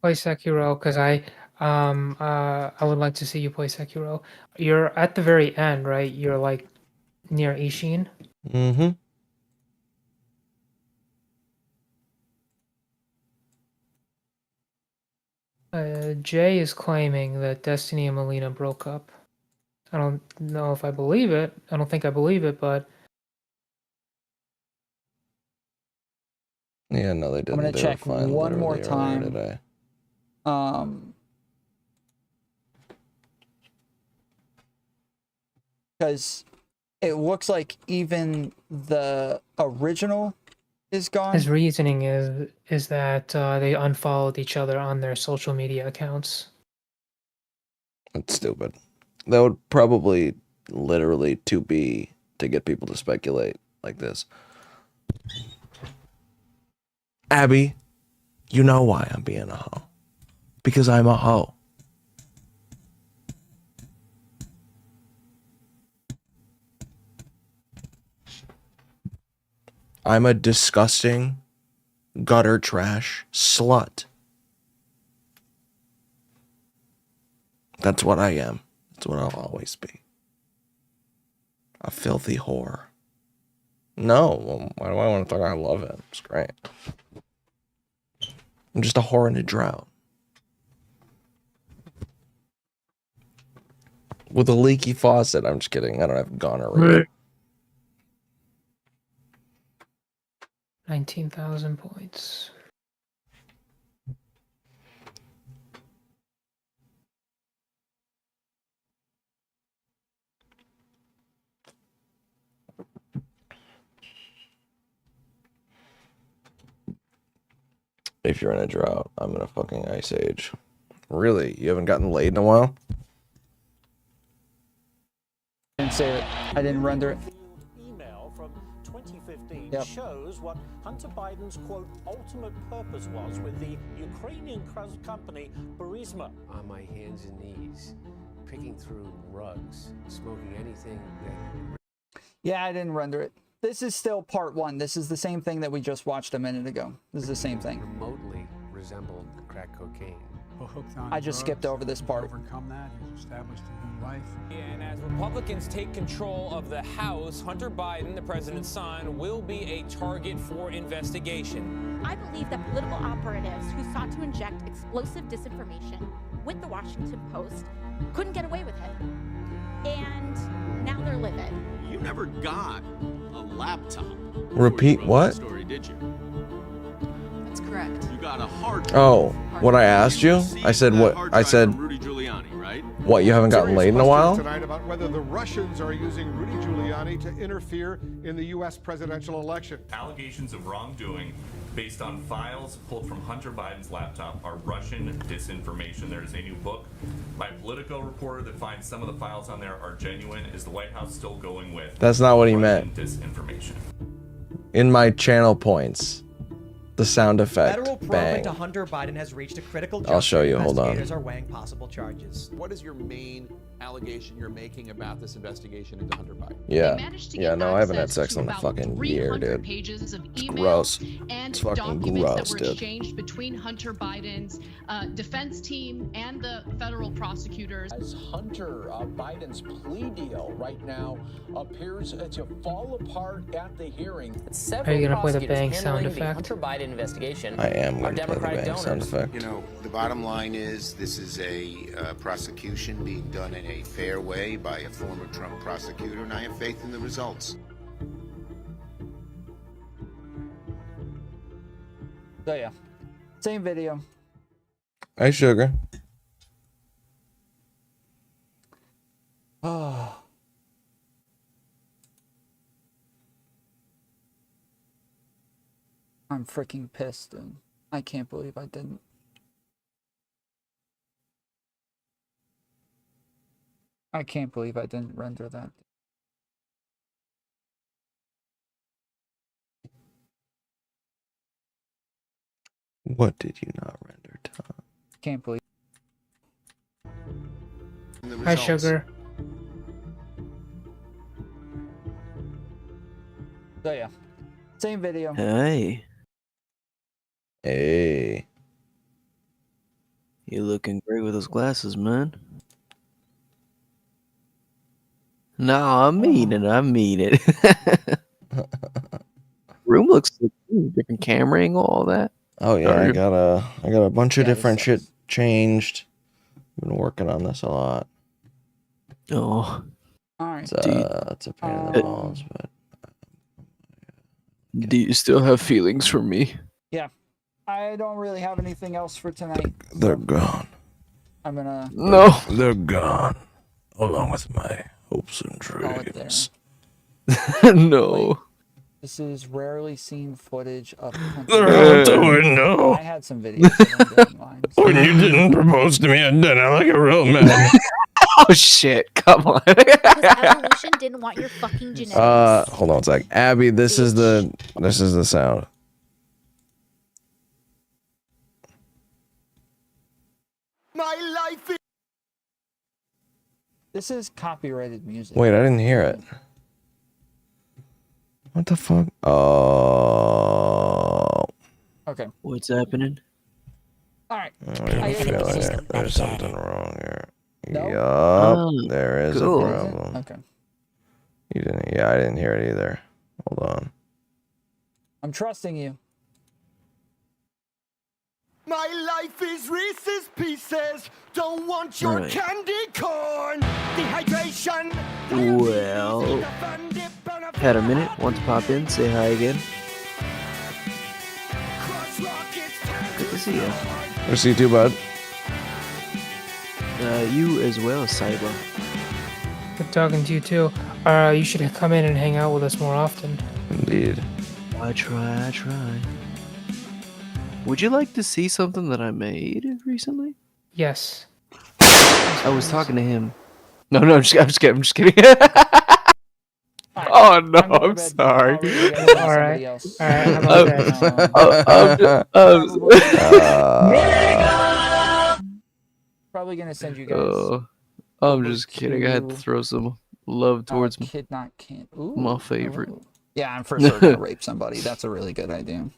Play Sekiro because I would like to see you play Sekiro. You're at the very end, right? You're like near Ishin. Mm-hmm. Jay is claiming that Destiny and Melina broke up. I don't know if I believe it. I don't think I believe it, but Yeah, no, they I'm didn't. gonna They were check fine one more literally earlier time. today. Because it looks like even the original is gone. his reasoning is that they unfollowed each other on their social media accounts. That's stupid. That would probably literally to get people to speculate like this. Abby, you know why I'm being a hoe. Because I'm a hoe. I'm a disgusting, gutter trash slut. That's what I am. That's what I'll always be. A filthy whore. No, why do I want to talk? I love it. It's great. I'm just a whore in a drought. With a leaky faucet. I'm just kidding. I don't have gonorrhea. 19,000 points. If you're in a drought, I'm in a fucking ice age. Really? You haven't gotten laid in a while? I didn't save it. I didn't render it. Email from 2015 Yep. shows what Hunter Biden's quote ultimate purpose was with the Ukrainian company Burisma. On my hands and knees, picking through rugs, smoking anything that... Yeah, I didn't render it. This is still part one. This is the same thing that we just watched a minute ago. This is the same thing. remotely resembled crack cocaine. I just skipped over this part. Overcome that, he's established a new life. And as Republicans take control of the House, Hunter Biden, the president's son, will be a target for investigation. I believe that political operatives who sought to inject explosive disinformation with the Washington Post couldn't get away with it. And now they're livid. You never got a laptop. Repeat what? Story, did you? That's correct. You got a hard drive. Oh, what I asked you? I said what? I said, Rudy Giuliani, right? what, you haven't gotten laid in a while? Tonight about whether the Russians are using Rudy Giuliani to interfere in the U.S. presidential election. Allegations of wrongdoing based on files pulled from Hunter Biden's laptop are Russian disinformation. There is a new book by a Politico reporter that finds some of the files on there are genuine. Is the White House still going with? That's not what he Russian meant. Disinformation. In my channel points, the sound effect, Federal probe bang. into Hunter Biden has reached a critical I'll show you, hold on. Investigators are weighing possible charges. What is your main allegation you're making about this investigation into Hunter Biden? Yeah, yeah, no, I haven't had sex in a fucking year, dude. Pages of It's emails gross. and It's fucking documents gross, that were dude. exchanged between Hunter Biden's defense team and the federal prosecutors. As Hunter Biden's plea deal right now appears to fall apart at the hearing. Are you gonna play the bang sound effect? Hunter Biden investigation. I am going to play the bang sound effect. You know, the bottom line is this is a prosecution being done in a fair way by a former Trump prosecutor, and I have faith in the results. So yeah, same video. Hey, sugar. Oh. I'm freaking pissed, and I can't believe I didn't. I can't believe I didn't render that. What did you not render, Tom? Can't believe. Hi, sugar. So yeah, same video. Hey. Hey. You looking great with those glasses, man. No, I mean it. I mean it. Room looks like different camera angle, all that. Oh yeah, I got a bunch of Yeah, this different shit sucks. changed. Been working on this a lot. Oh, All right. It's a pain in the balls, but do you still have feelings for me? Yeah. I don't really have anything else for tonight. they're gone. I'm gonna No. They're gone, along with my hopes and call it there. dreams. No. This is rarely seen footage of. How do I know? I had some videos of them doing lines. When you didn't propose to me at dinner like a real man. Oh shit! Come on. Evolution didn't want your fucking genetics. Hold on a sec. Abby, this is the sound. My life is. This is copyrighted music. Wait, I didn't hear it. What the fuck? Oh. Okay. What's happening? All right. I feel like there's something wrong here. No? Yup, there is cool. a problem. Okay. You didn't? Yeah, I didn't hear it either. Hold on. I'm trusting you. My life is Reese's Pieces. Don't want your Right. candy corn. Dehydration. Well, had a minute. Want to pop in, say hi again. Good to see you. Good to see you too, bud. You as well, Saiba. Good talking to you too. You should come in and hang out with us more often. Indeed. I try. Would you like to see something that I made recently? Yes. I was talking to him. No, I'm just kidding. Oh no, I'm sorry. All right. How about that? Probably gonna send you guys. I'm just kidding. I had to throw some love towards Kid Not Can. Ooh, my favorite. ooh. Yeah, I'm for sure gonna rape somebody. That's a really good idea.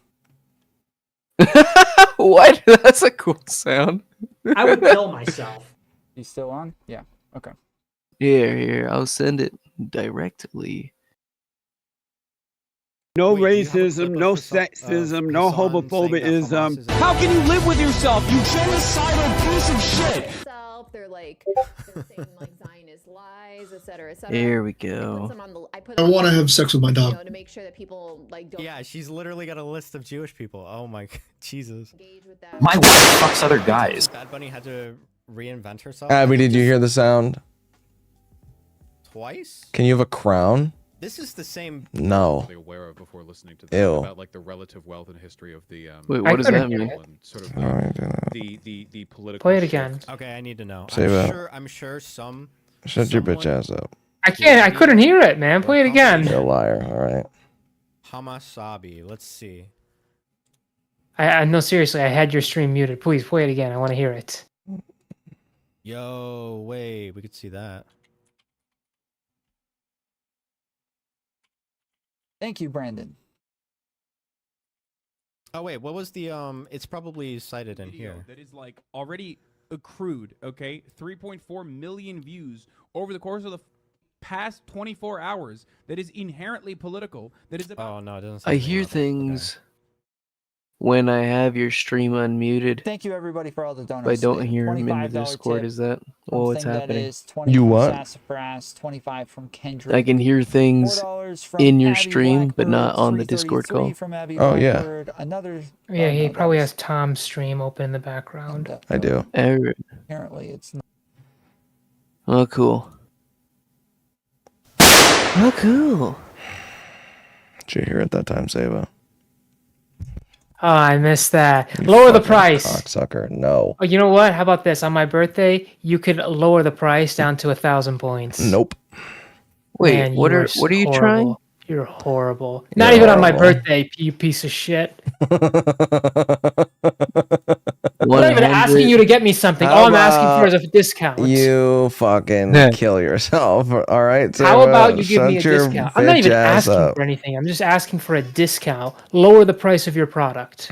What? That's a cool sound. I would kill myself. You still on? Yeah. Okay. Here, I'll send it directly. No racism, no sexism, no homophobiaism. How can you live with yourself, you genocidal piece of shit? They're like, they're saying like Zionist lies, etc., etc. Here we go. I want to have sex with my dog. To make sure that people like don't. Yeah, she's literally got a list of Jewish people. Oh my Jesus. My wife fucks other guys. Bad Bunny had to reinvent herself. Abby, did you hear the sound? Twice? Can you have a crown? This is the same. No. Aware of before listening to this Ew. about like the relative wealth and history of the Wait, what does that mean? and sort of the political Play it shift. again. Okay, I need to know. Save it. I'm sure some. Shut your bitch ass up. I couldn't hear it, man. Play it again. You're a liar. All right. Hamasabi. Let's see. I no, seriously. I had your stream muted. Please play it again. I want to hear it. Yo, wait, we could see that. Thank you, Brandon. Oh wait, what was the it's probably cited in here. That is like already accrued, okay? 3.4 million views over the course of the past 24 hours. That is inherently political. That is about. Oh no, it doesn't say I anything hear about that. things when I have your stream unmuted. Thank you, everybody, for all the donations. If I don't today. hear him in the $25 Discord, tip is that from what's Thing That happening? Is, 20 You from what? Sassafras, 25 from Kendrick. I can hear things $4 from in your Abby stream, but not Blackbird, on the Discord call. $3.33 from Abby Oh, yeah. Blackbird, Another. Yeah, he no, probably that has Tom's stream open in the background. I do. Apparently, it's not. Oh, cool. Oh, cool. Did you hear it that time, Saba? Oh, I missed that. Lower the Fucking price. Cocksucker. No. Oh, you know what? How about this? On my birthday, you could lower the price down to 1,000 points. Nope. Wait, Man, what are you horrible. trying? You're horrible. Not even on my birthday, you piece of shit. I'm not even asking you to get me something. All I'm asking for is a discount. You fucking kill yourself. All right. How about you give me a Shut your discount? I'm not even bitch ass asking up. for anything. I'm just asking for a discount. Lower the price of your product.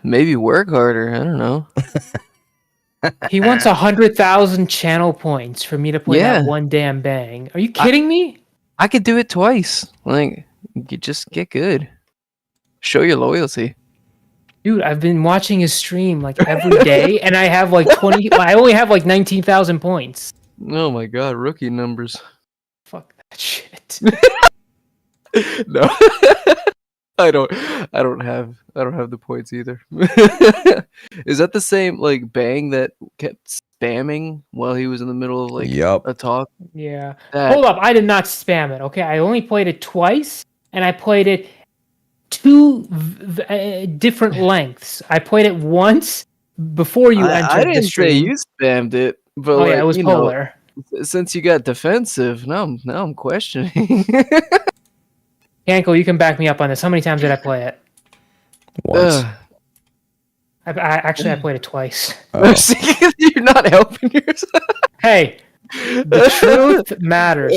Maybe work harder. I don't know. He wants 100,000 channel points for me to play Yeah. that one damn bang. Are you kidding me? I could do it twice. Like, you just get good. Show your loyalty. Dude, I've been watching his stream like every day, and I have like 20. I only have like 19,000 points. Oh my god, rookie numbers. Fuck that shit. No. I don't have the points either. Is that the same like bang that kept spamming while he was in the middle of like a talk? Yeah. That- Hold up, I did not spam it. Okay, I only played it twice, and I played it two different lengths. I played it once before you entered I the didn't say stream. you spammed it, but Oh, like, yeah, it was you know, polar. since you got defensive, now I'm questioning. Yanko, you can back me up on this. How many times did I play it? Once. I actually played it twice. You're not helping yourself. Hey, the truth matters.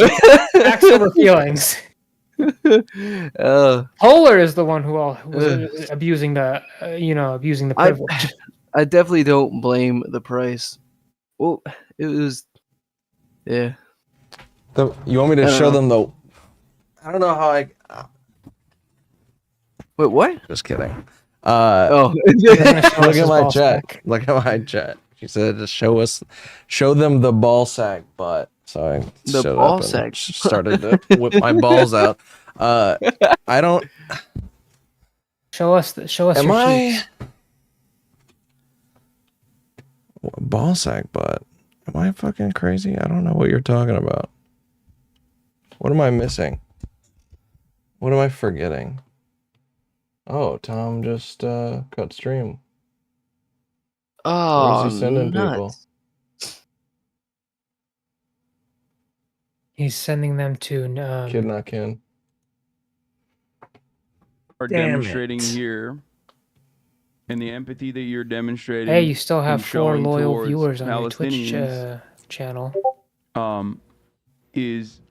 Facts over feelings. Polar is the one who was abusing the, abusing the privilege. I definitely don't blame the price. Well, it was, yeah. You want me to show them the? I don't know how I. Wait, what? Just kidding. Oh, look at my chat. Look at my chat. She said to show them the ball sack butt. So I The showed ball up and sack. started to whip my balls out. I don't. Show us Am your I cheeks. ball sack butt? Am I fucking crazy? I don't know what you're talking about. What am I missing? What am I forgetting? Oh, Tom just cut stream. Oh, Where's he sending people? nuts. He's sending them to Kid not kin. Are Damn demonstrating it. here, and the empathy that you're demonstrating. Hey, you still and have 4 showing loyal towards viewers on your Twitch Palestinians, channel. is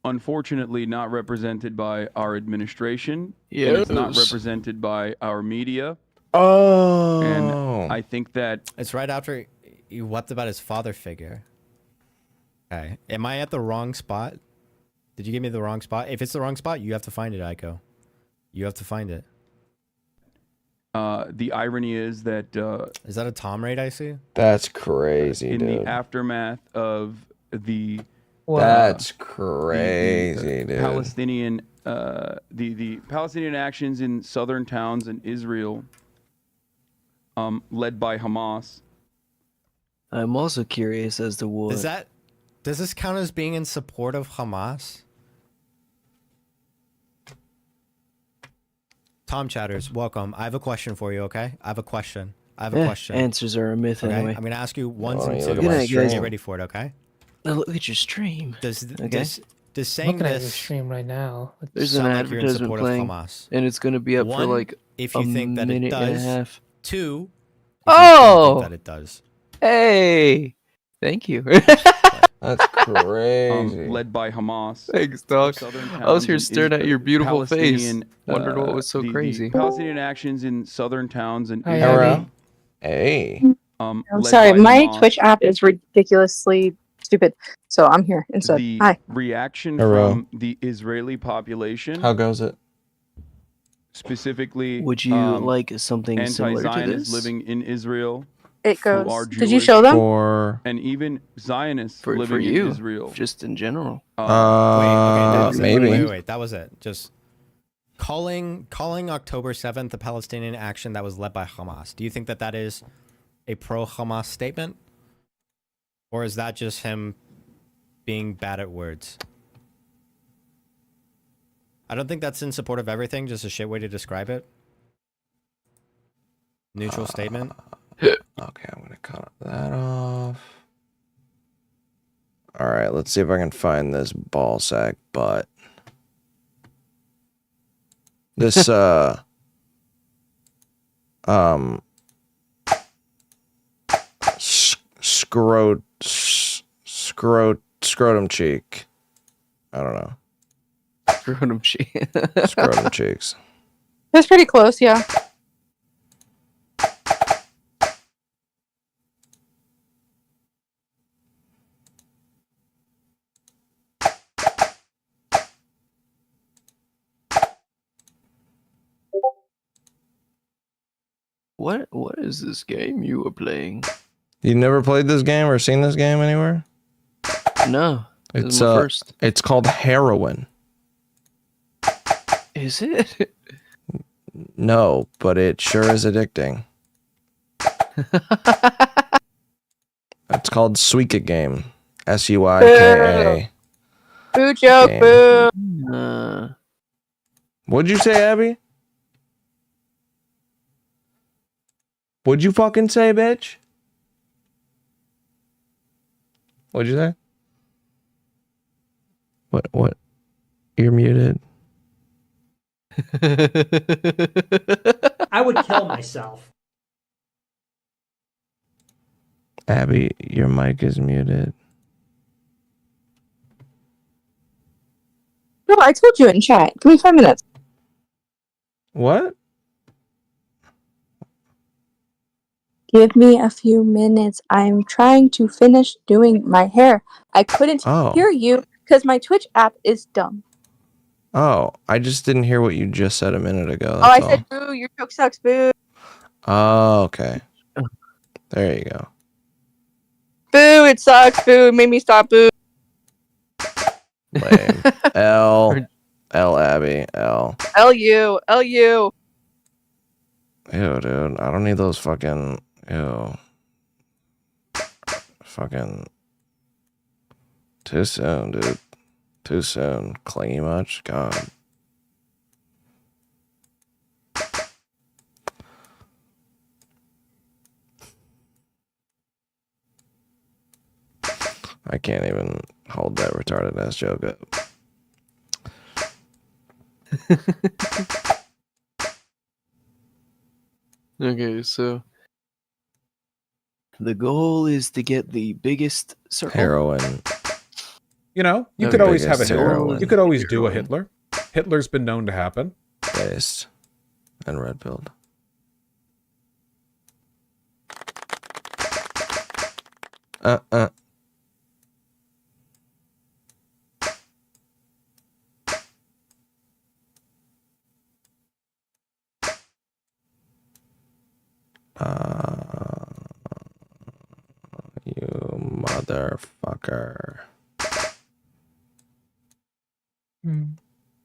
unfortunately not represented by our administration. And it's not Yes. represented by our media. Oh. And I think that It's right after you wept about his father figure. Okay. Am I at the wrong spot? Did you give me the wrong spot? If it's the wrong spot, you have to find it, Aiko. You have to find it. the irony is that is that a Tom raid I see? That's crazy, in dude. the aftermath of the That's crazy, dude. Palestinian the Palestinian actions in southern towns in Israel, led by Hamas. I'm also curious as to what. Does this count as being in support of Hamas? Tom Chatters, welcome. I have a question for you, okay? I have a question. Answers are a myth Okay? anyway. I'm gonna ask you ones Oh, and you twos. look at my stream. Get ready for it, okay? Now look at your stream. Does Okay. saying Looking at your this stream right now. There's an sound like you're in advertisement support of playing, Hamas? and it's going to be up for One, like if you a think that it minute and a does. half. 2, Oh, that it does. Hey, thank you. That's crazy. Led by Hamas. Thanks, dog. Southern I was here towns in staring at your beautiful face, Palestinian, wondering what was so the crazy. Palestinian actions in southern towns in Hi, Israel. Abby. Hey. I'm led sorry, by my Hamas. Twitch app is ridiculously stupid, so I'm here instead. The Hi. reaction Hello. from the Israeli population. How goes it? Specifically, Would you like something similar to anti-Zionists this? living in Israel. It who goes. are Did you Jewish, show them? For and even Zionists For living you, in Israel. just in general. That was it. maybe. Wait, that was it. Just calling October 7th the Palestinian action that was led by Hamas. Do you think that that is a pro-Hamas statement? Or is that just him being bad at words? I don't think that's in support of everything, just a shit way to describe it. Neutral statement. Okay, I'm gonna cut that off. All right, let's see if I can find this ball sack butt. This scrotum cheek. I don't know. Scrotum cheek. Scrotum cheeks. That's pretty close, yeah. What is this game you were playing? You never played this game or seen this game anywhere? No. This It's is my first. it's called Heroin. Is it? No, but it sure is addicting. It's called Suika Game. Suyka. Boo joke, Game. boo. What'd you say, Abby? What'd you fucking say, bitch? What'd you say? What? You're muted. I would kill myself. Abby, your mic is muted. No, I told you in chat. Give me 5 minutes. What? Give me a few minutes. I'm trying to finish doing my hair. I couldn't hear you because my Twitch app is dumb. Oh, I just didn't hear what you just said a minute ago. I That's said, boo, your joke sucks, boo. all. Oh, okay. There you go. Boo, it sucks, boo. It made me stop, boo. Lame. L Abby. L. L-U. L-U. Ew, dude. I don't need those fucking. Ew. Fucking. Too soon, dude. Too soon. Clingy much? God. I can't even hold that retarded ass joke up. Okay, so the goal is to get the biggest circle. Heroin. You know, you The could always have a biggest Hitler. heroin. You could always do a Heroin. Hitler. Hitler's been known to happen. Based. And red pilled. You motherfucker.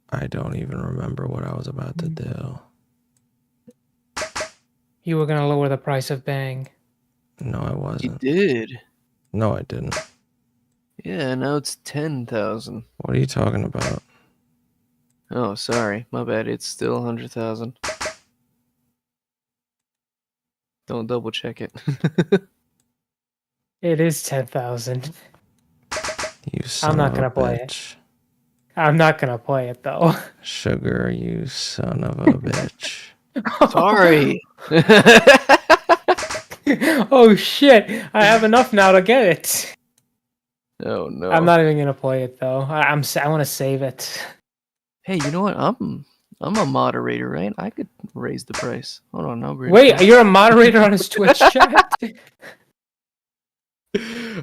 I don't even remember what I was about to do. You were gonna lower the price of Bang. No, I You wasn't. did. No, I didn't. Yeah, now it's 10,000. What are you talking about? Oh, sorry. My bad. It's still 100,000. Don't double check it. It is 10,000. You son I'm not of gonna a play bitch. it. I'm not gonna play it though. Sugar, you son of a bitch. Sorry. Oh shit! I have enough now to get it. Oh no. I'm not even gonna play it though. I want to save it. Hey, you know what? I'm a moderator, right? I could raise the price. Hold on, I'll bring Wait, you're a moderator on his Twitch chat?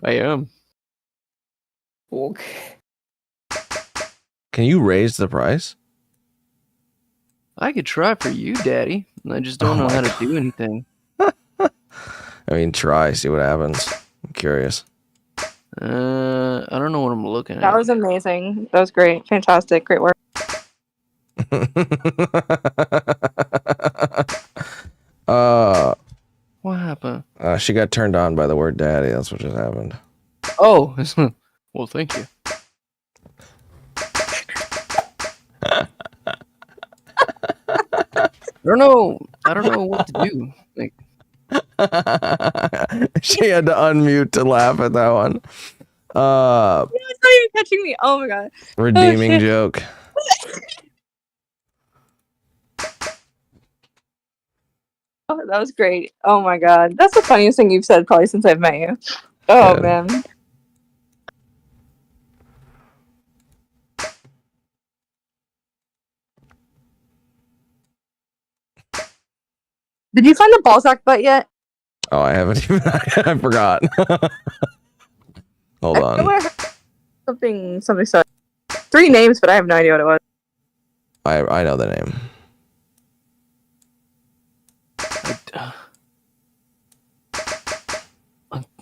I am. Okay. Can you raise the price? I could try for you, Daddy. I just don't know how to do anything. I mean, try, see what happens. I'm curious. I don't know what I'm looking That at. was amazing. That was great. Fantastic. Great work. What happened? She got turned on by the word daddy. That's what just happened. Oh, well, thank you. I don't know what to do. Like, She had to unmute to laugh at that one. It's not even catching me. Oh my god. Redeeming shit. joke. Oh, that was great. Oh my god. That's the funniest thing you've said probably since I've met you. Oh Good. man. Did you find the Balzac butt yet? Oh, I haven't even. I forgot. Hold on. I heard something. Sorry. 3 names, but I have no idea what it was. I know the name.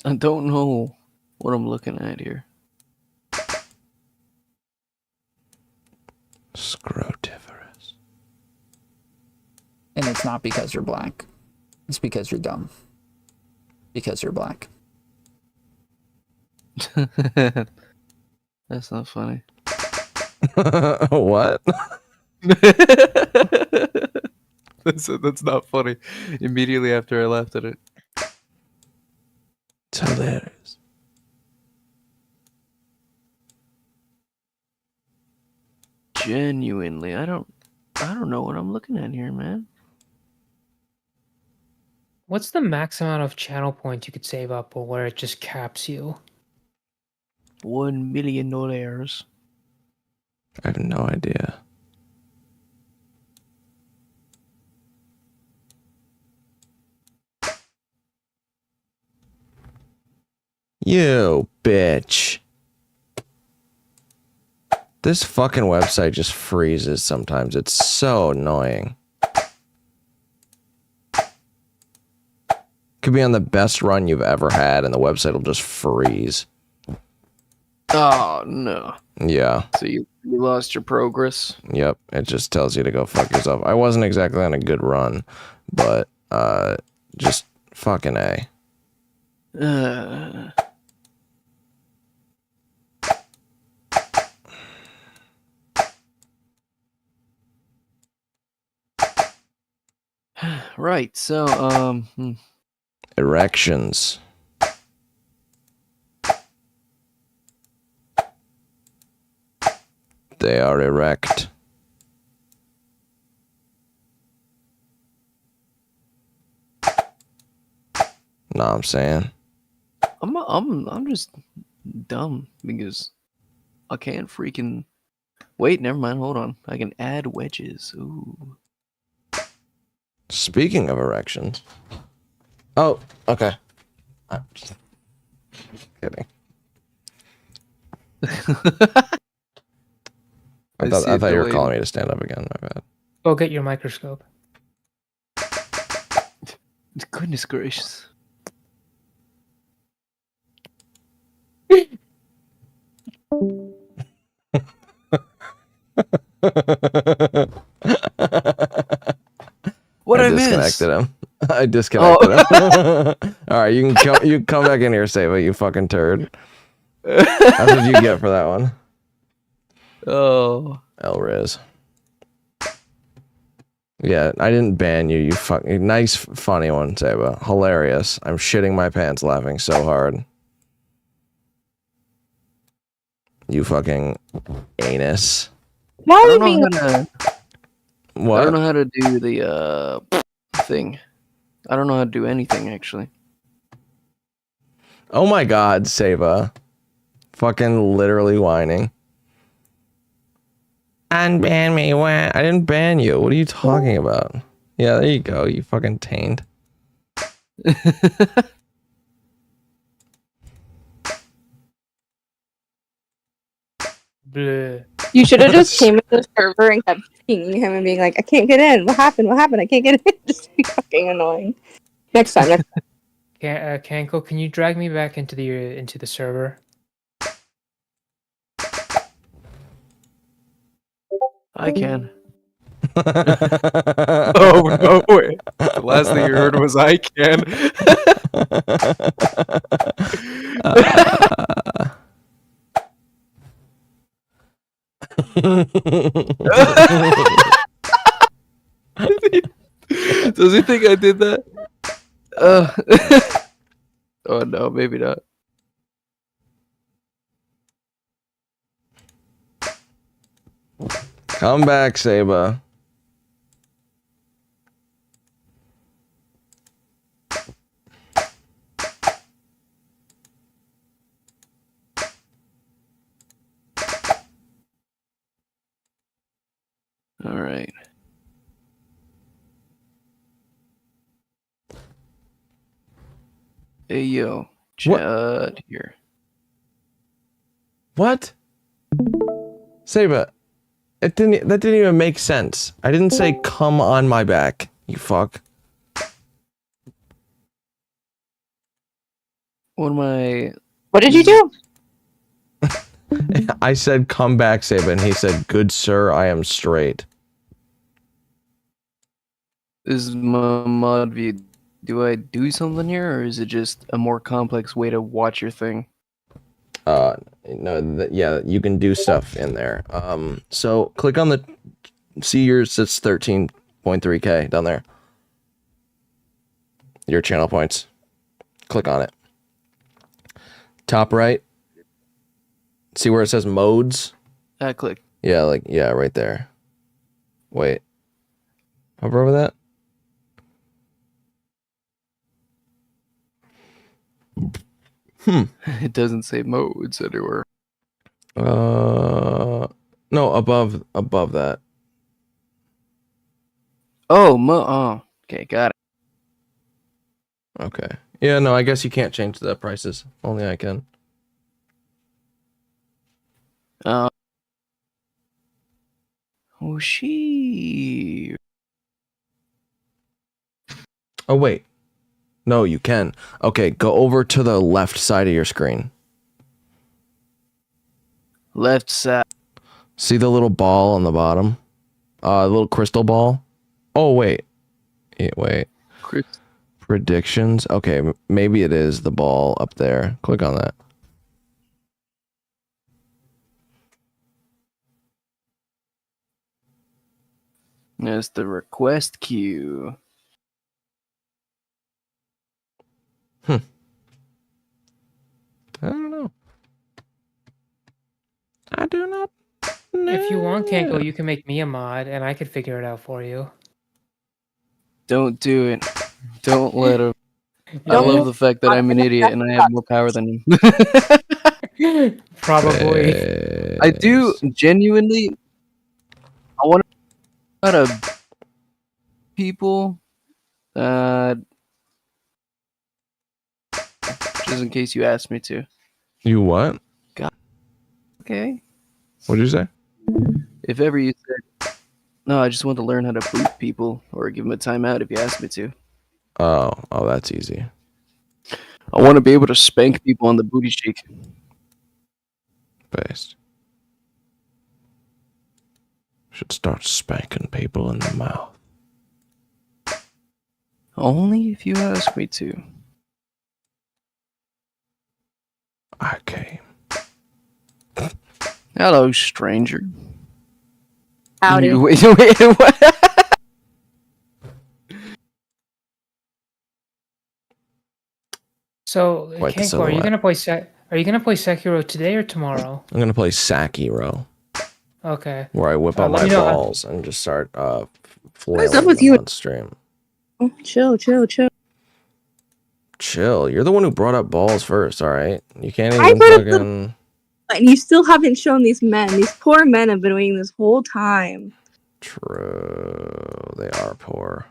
I don't know what I'm looking at here. Scrotiferous. And it's not because you're black. It's because you're dumb. Because you're black. That's not funny. What? That's not funny. Immediately after I laughed at it. It's hilarious. Genuinely, I don't know what I'm looking at here, man. What's the max amount of channel points you could save up, or where it just caps you? $1 million. I have no idea. You bitch. This fucking website just freezes sometimes. It's so annoying. Could be on the best run you've ever had and the website will just freeze. Oh, no. Yeah. So you lost your progress? Yep. It just tells you to go fuck yourself. I wasn't exactly on a good run, but just fucking A. Right, so, Erections. They are erect. Know what I'm saying? I'm just dumb because I can't freaking... Wait, never mind, hold on. I can add wedges. Ooh. Speaking of erections. Oh, okay. I'm just kidding. I thought you were calling me to stand up again. My bad. Go get your microscope. Goodness gracious. What I disconnected him. I disconnected him. All right, you can come back in here, Sava, you fucking turd. That's what you get for that one. Oh. Elriz. Yeah, I didn't ban you. You fucking nice, funny one, Sava. Hilarious. I'm shitting my pants laughing so hard. You fucking anus. Why I are don't you know being how to... What? I don't know how to do the thing. I don't know how to do anything actually. Oh my god, Sava. Fucking literally whining. Unban me, what? I didn't ban you. What are you talking about? Yeah, there you go, you fucking tained. Bleh. You should have just came in the server and kept pinging him and being like, I can't get in. What happened? What happened? I can't get in. Just be fucking annoying. Next time. Next time. Kanko, can you drag me back into the server? I can. Oh no way. The last thing you heard was I can. Does he think I did that? Oh no, maybe not. Come back, Saba. All right. Hey yo, Chad here. What? Saba, that didn't even make sense. I didn't say come on my back, you fuck. What am I? What did you do? I said, come back, Saban. He said, good sir, I am straight. This is my mod view. Do I do something here, or is it just a more complex way to watch your thing? No, yeah, you can do stuff in there. So click on the, see yours, it's 13.3K down there. Your channel points. Click on it. Top right. See where it says modes? Click. Yeah, like, yeah, right there. Wait. Hover over that. It doesn't say modes anywhere. No, above that. Oh, okay, got it. Okay. Yeah, no, I guess you can't change the prices. Only I can. Oh, she. Oh, wait. No, you can. Okay, go over to the left side of your screen. Left side. See the little ball on the bottom? The little crystal ball? Oh, wait. Wait. Predictions? Okay, maybe it is the ball up there. Click on that. That's the request queue. I don't know. I do not know. If you want, Kanko, you can make me a mod, and I could figure it out for you. Don't do it. Don't let him. I love the fact that I'm an idiot and I have more power than him. Probably. I do genuinely. I want to out of people. Just in case you asked me to. You what? God. Okay. What did you say? If ever you said, no, I just want to learn how to boot people or give them a timeout if you ask me to. Oh, that's easy. I want to be able to spank people on the booty cheek. Based. Should start spanking people in the mouth. Only if you ask me to. I came. Hello, stranger. Howdy. Wait, what? So, Quite the Kanko, are you silhouette. gonna play Sekiro today or tomorrow? I'm gonna play Sekiro, Okay. where I whip out let my me know. balls and just start flailing up with them you? on stream. Oh, chill. Chill. You're the one who brought up balls first, alright? You can't I even brought up fucking... And you still haven't shown these men. These poor men have been waiting this whole time. True. They are poor.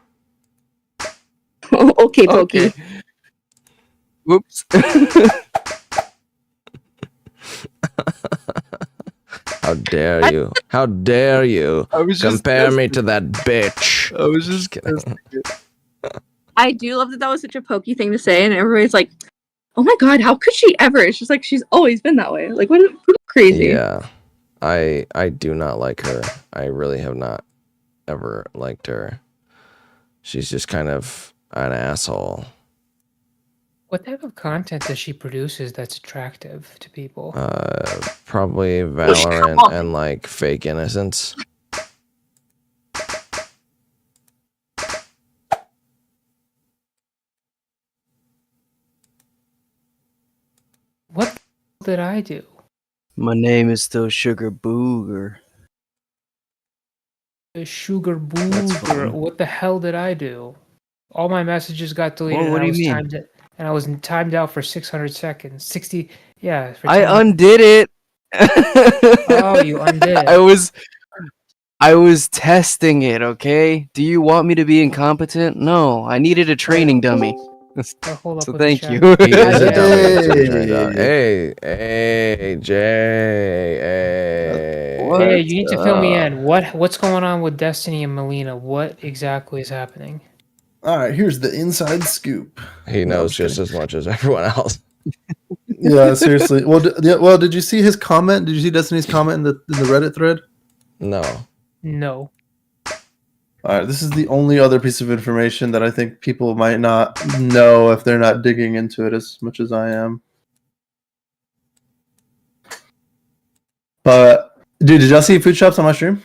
Okay, Pokey. Okay. Whoops. How dare you? How dare you I was just compare me testing. to that bitch? I was just kidding. I do love that was such a Pokey thing to say, and everybody's like, oh my god, how could she ever? It's just like, she's always been that way. Like, what crazy. Yeah. I do not like her. I really have not ever liked her. She's just kind of an asshole. What type of content does she produces that's attractive to people? Probably Valorant and like fake innocence. What did I do? My name is still Sugar Booger. Sugar That's booger. fine. What the hell did I do? All my messages got deleted. What and do you mean? I was timed out for 600 seconds. 60. Yeah. For I 10 undid it. Oh, you undid it. I was testing it, okay? Do you want me to be incompetent? No, I needed a training dummy. hold up So with the thank chat. you. He is a dummy, as it turned out. Hey, Jay, hey. Hey, you need to fill me in. What's going on with Destiny and Melina? What exactly is happening? All right, here's the inside scoop. He knows just as much as everyone else. Yeah, seriously. Well, did you see his comment? Did you see Destiny's comment in the Reddit thread? No. No. All right, this is the only other piece of information that I think people might not know if they're not digging into it as much as I am. But dude, did y'all see Food Shops on my stream?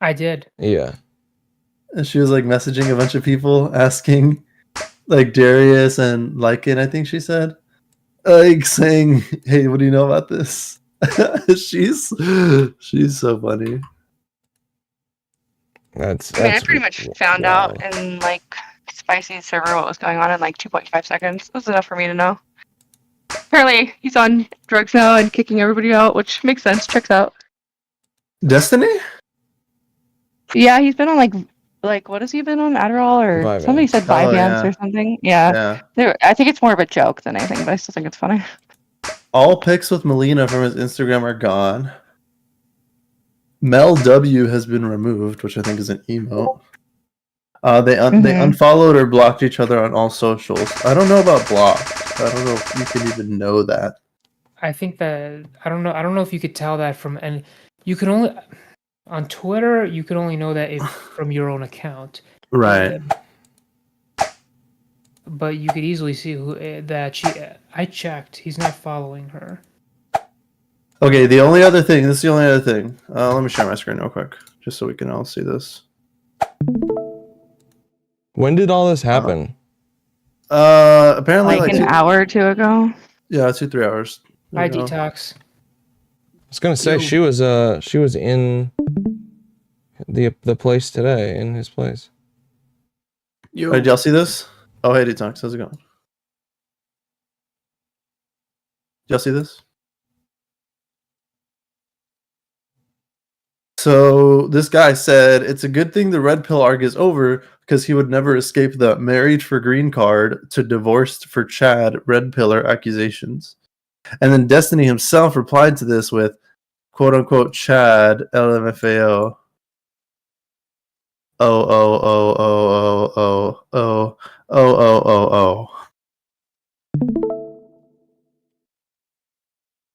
I did. Yeah. And she was like messaging a bunch of people asking, like Darius and Lycan, I think she said, like saying, "Hey, what do you know about this?" she's so funny. That's I mean, I pretty much found out in like Spicy's server what was going on in like 2.5 seconds. That was enough for me to know. Apparently, he's on drugs now and kicking everybody out, which makes sense. Checks out. Destiny? Yeah, he's been on like what has he been on? Adderall or Vyvanse. somebody said Vyvanse or something. Yeah. I think it's more of a joke than anything, but I still think it's funny. All pics with Melina from his Instagram are gone. Mel W has been removed, which I think is an emote. They unfollowed or blocked each other on all socials. I don't know about blocked. I don't know if you can even know that. I think that I don't know if you could tell that from, and you can only on Twitter you can only know that if from your own account. Right. But you could easily see that she. I checked. He's not following her. Okay, this is the only other thing. Let me share my screen real quick, just so we can all see this. When did all this happen? Apparently like an hour or two ago. Yeah, 2-3 hours. Hi, Detox. I was gonna say she was in the place today, in his place. Hey, did y'all see this? Oh, hey, Detox, how's it going? Did y'all see this? So this guy said it's a good thing the red pill arc is over because he would never escape the married for green card to divorced for Chad red pillar accusations. And then Destiny himself replied to this with quote unquote Chad LMFAO. Oh.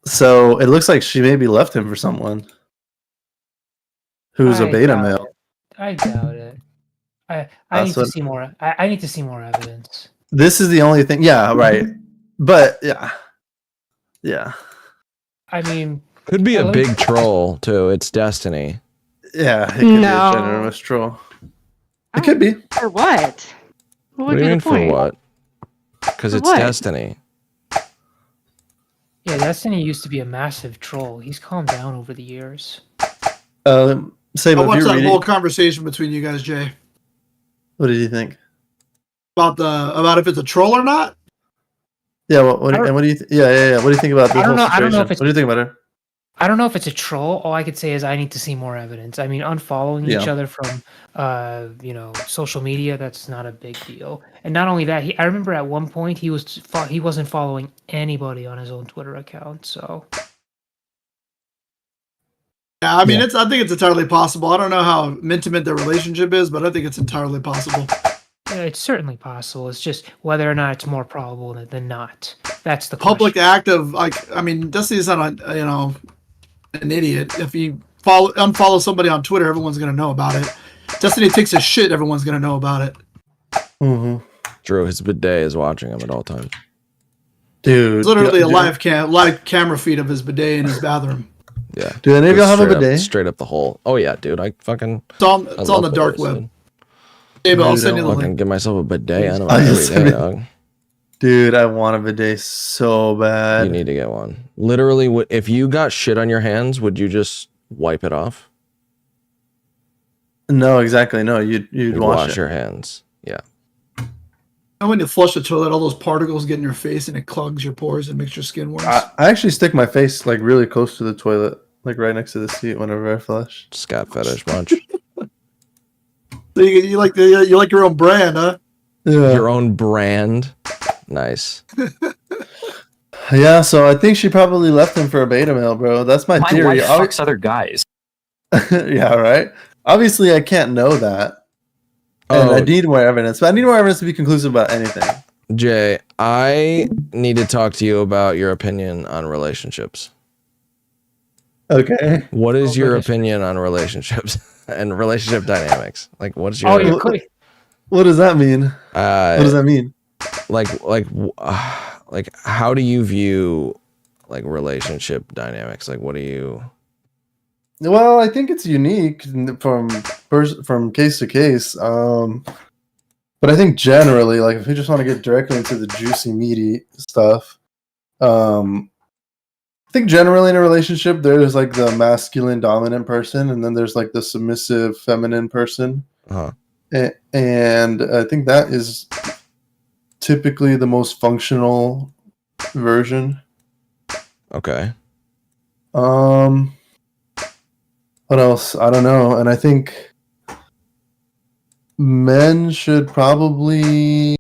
So it looks like she maybe left him for someone who's a beta male. I doubt it. I need to see more. I need to see more evidence. This is the only thing. Yeah, right. But yeah. I mean, could be a big troll too. It's Destiny. Yeah, it could be a generous troll. It could be. For what? What would do you be mean the point? for what? Because For it's what? Destiny. Yeah, Destiny used to be a massive troll. He's calmed down over the years. Save I if watched you're that reading. whole conversation between you guys, Jay, What did you think? about if it's a troll or not. Yeah. What do you? Yeah. What do you think about this whole situation? I don't know if it's, what do you think about it? I don't know if it's a troll. All I could say is I need to see more evidence. I mean, unfollowing each Yeah. other from, social media, that's not a big deal. And not only that, I remember at one point he wasn't following anybody on his own Twitter account. So. Yeah, I mean, I think it's entirely possible. I don't know how intimate their relationship is, but I think it's entirely possible. Yeah, it's certainly possible. It's just whether or not it's more probable than not. That's the Public act of Destiny's not an idiot. If you unfollow somebody on Twitter, everyone's gonna know about it. Destiny takes a shit, everyone's gonna know about it. Mm-hmm. Drew, his bidet is watching him at all times. Dude, It's literally a live camera feed of his bidet in his bathroom. Yeah. Do any of y'all have a bidet? Straight up the hole. Oh yeah, dude. I fucking. It's on the dark web. Hey, but I'll send you the fucking link. give myself a bidet. I don't I know just every day, sent dog. Dude, I want a bidet so bad. You need to get one. Literally, if you got shit on your hands, would you just wipe it off? No, exactly. No, you'd wash it. your hands. Yeah. And when you flush the toilet, all those particles get in your face and it clogs your pores and makes your skin worse. I actually stick my face like really close to the toilet, like right next to the seat whenever I flush. Scat fetish bunch. So you like your own brand, huh? Yeah. Your own brand. Nice. Yeah, so I think she probably left him for a beta male, bro. That's my theory. wife fucks other guys. Yeah, right. Obviously, I can't know that, and I need more evidence. But I need more evidence to be conclusive about anything. Jay, I need to talk to you about your opinion on relationships. Okay. What is your opinion on relationships and relationship dynamics? Like, what's your? Oh, you're quick. What does that mean? What does that mean? Like, how do you view like relationship dynamics? Like, what do you? Well, I think it's unique from case to case. But I think generally, like, if you just want to get directly into the juicy, meaty stuff, I think generally in a relationship, there's like the masculine dominant person, and then there's like the submissive feminine person. And I think that is typically the most functional version. Okay. What else? I don't know. And I think men should probably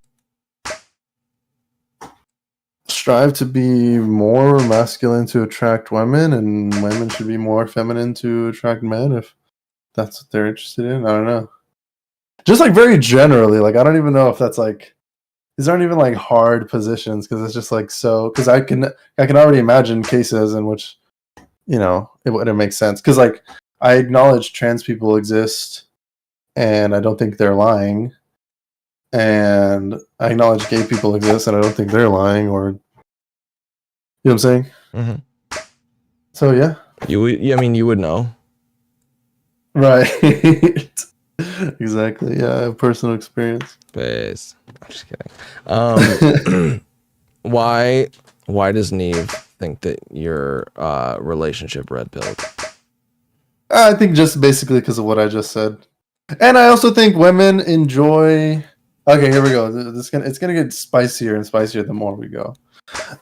strive to be more masculine to attract women, and women should be more feminine to attract men if that's what they're interested in. I don't know. Just like very generally, like I don't even know if that's like these aren't even like hard positions because it's just like so because I can already imagine cases in which it wouldn't make sense because like I acknowledge trans people exist and I don't think they're lying, and I acknowledge gay people exist and I don't think they're lying, or you know what I'm saying? Mm-hmm. So yeah, I mean, you would know, right? Exactly. Yeah, I have personal experience. Base. I'm just kidding. Why does Neve think that your relationship red pilled? I think just basically because of what I just said, and I also think women enjoy. Okay, here we go. It's gonna get spicier and spicier the more we go.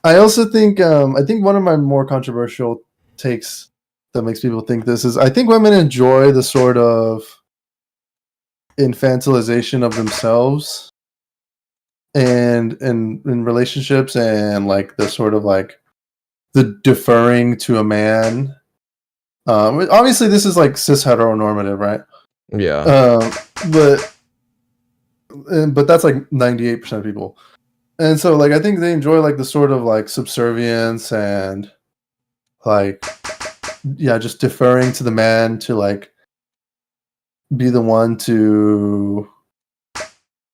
I also think one of my more controversial takes that makes people think this is I think women enjoy the sort of infantilization of themselves and in relationships, and like the sort of like the deferring to a man. Obviously this is like cis heteronormative, right? Yeah. But that's like 98% of people. And so like I think they enjoy like the sort of like subservience and like just deferring to the man to like be the one to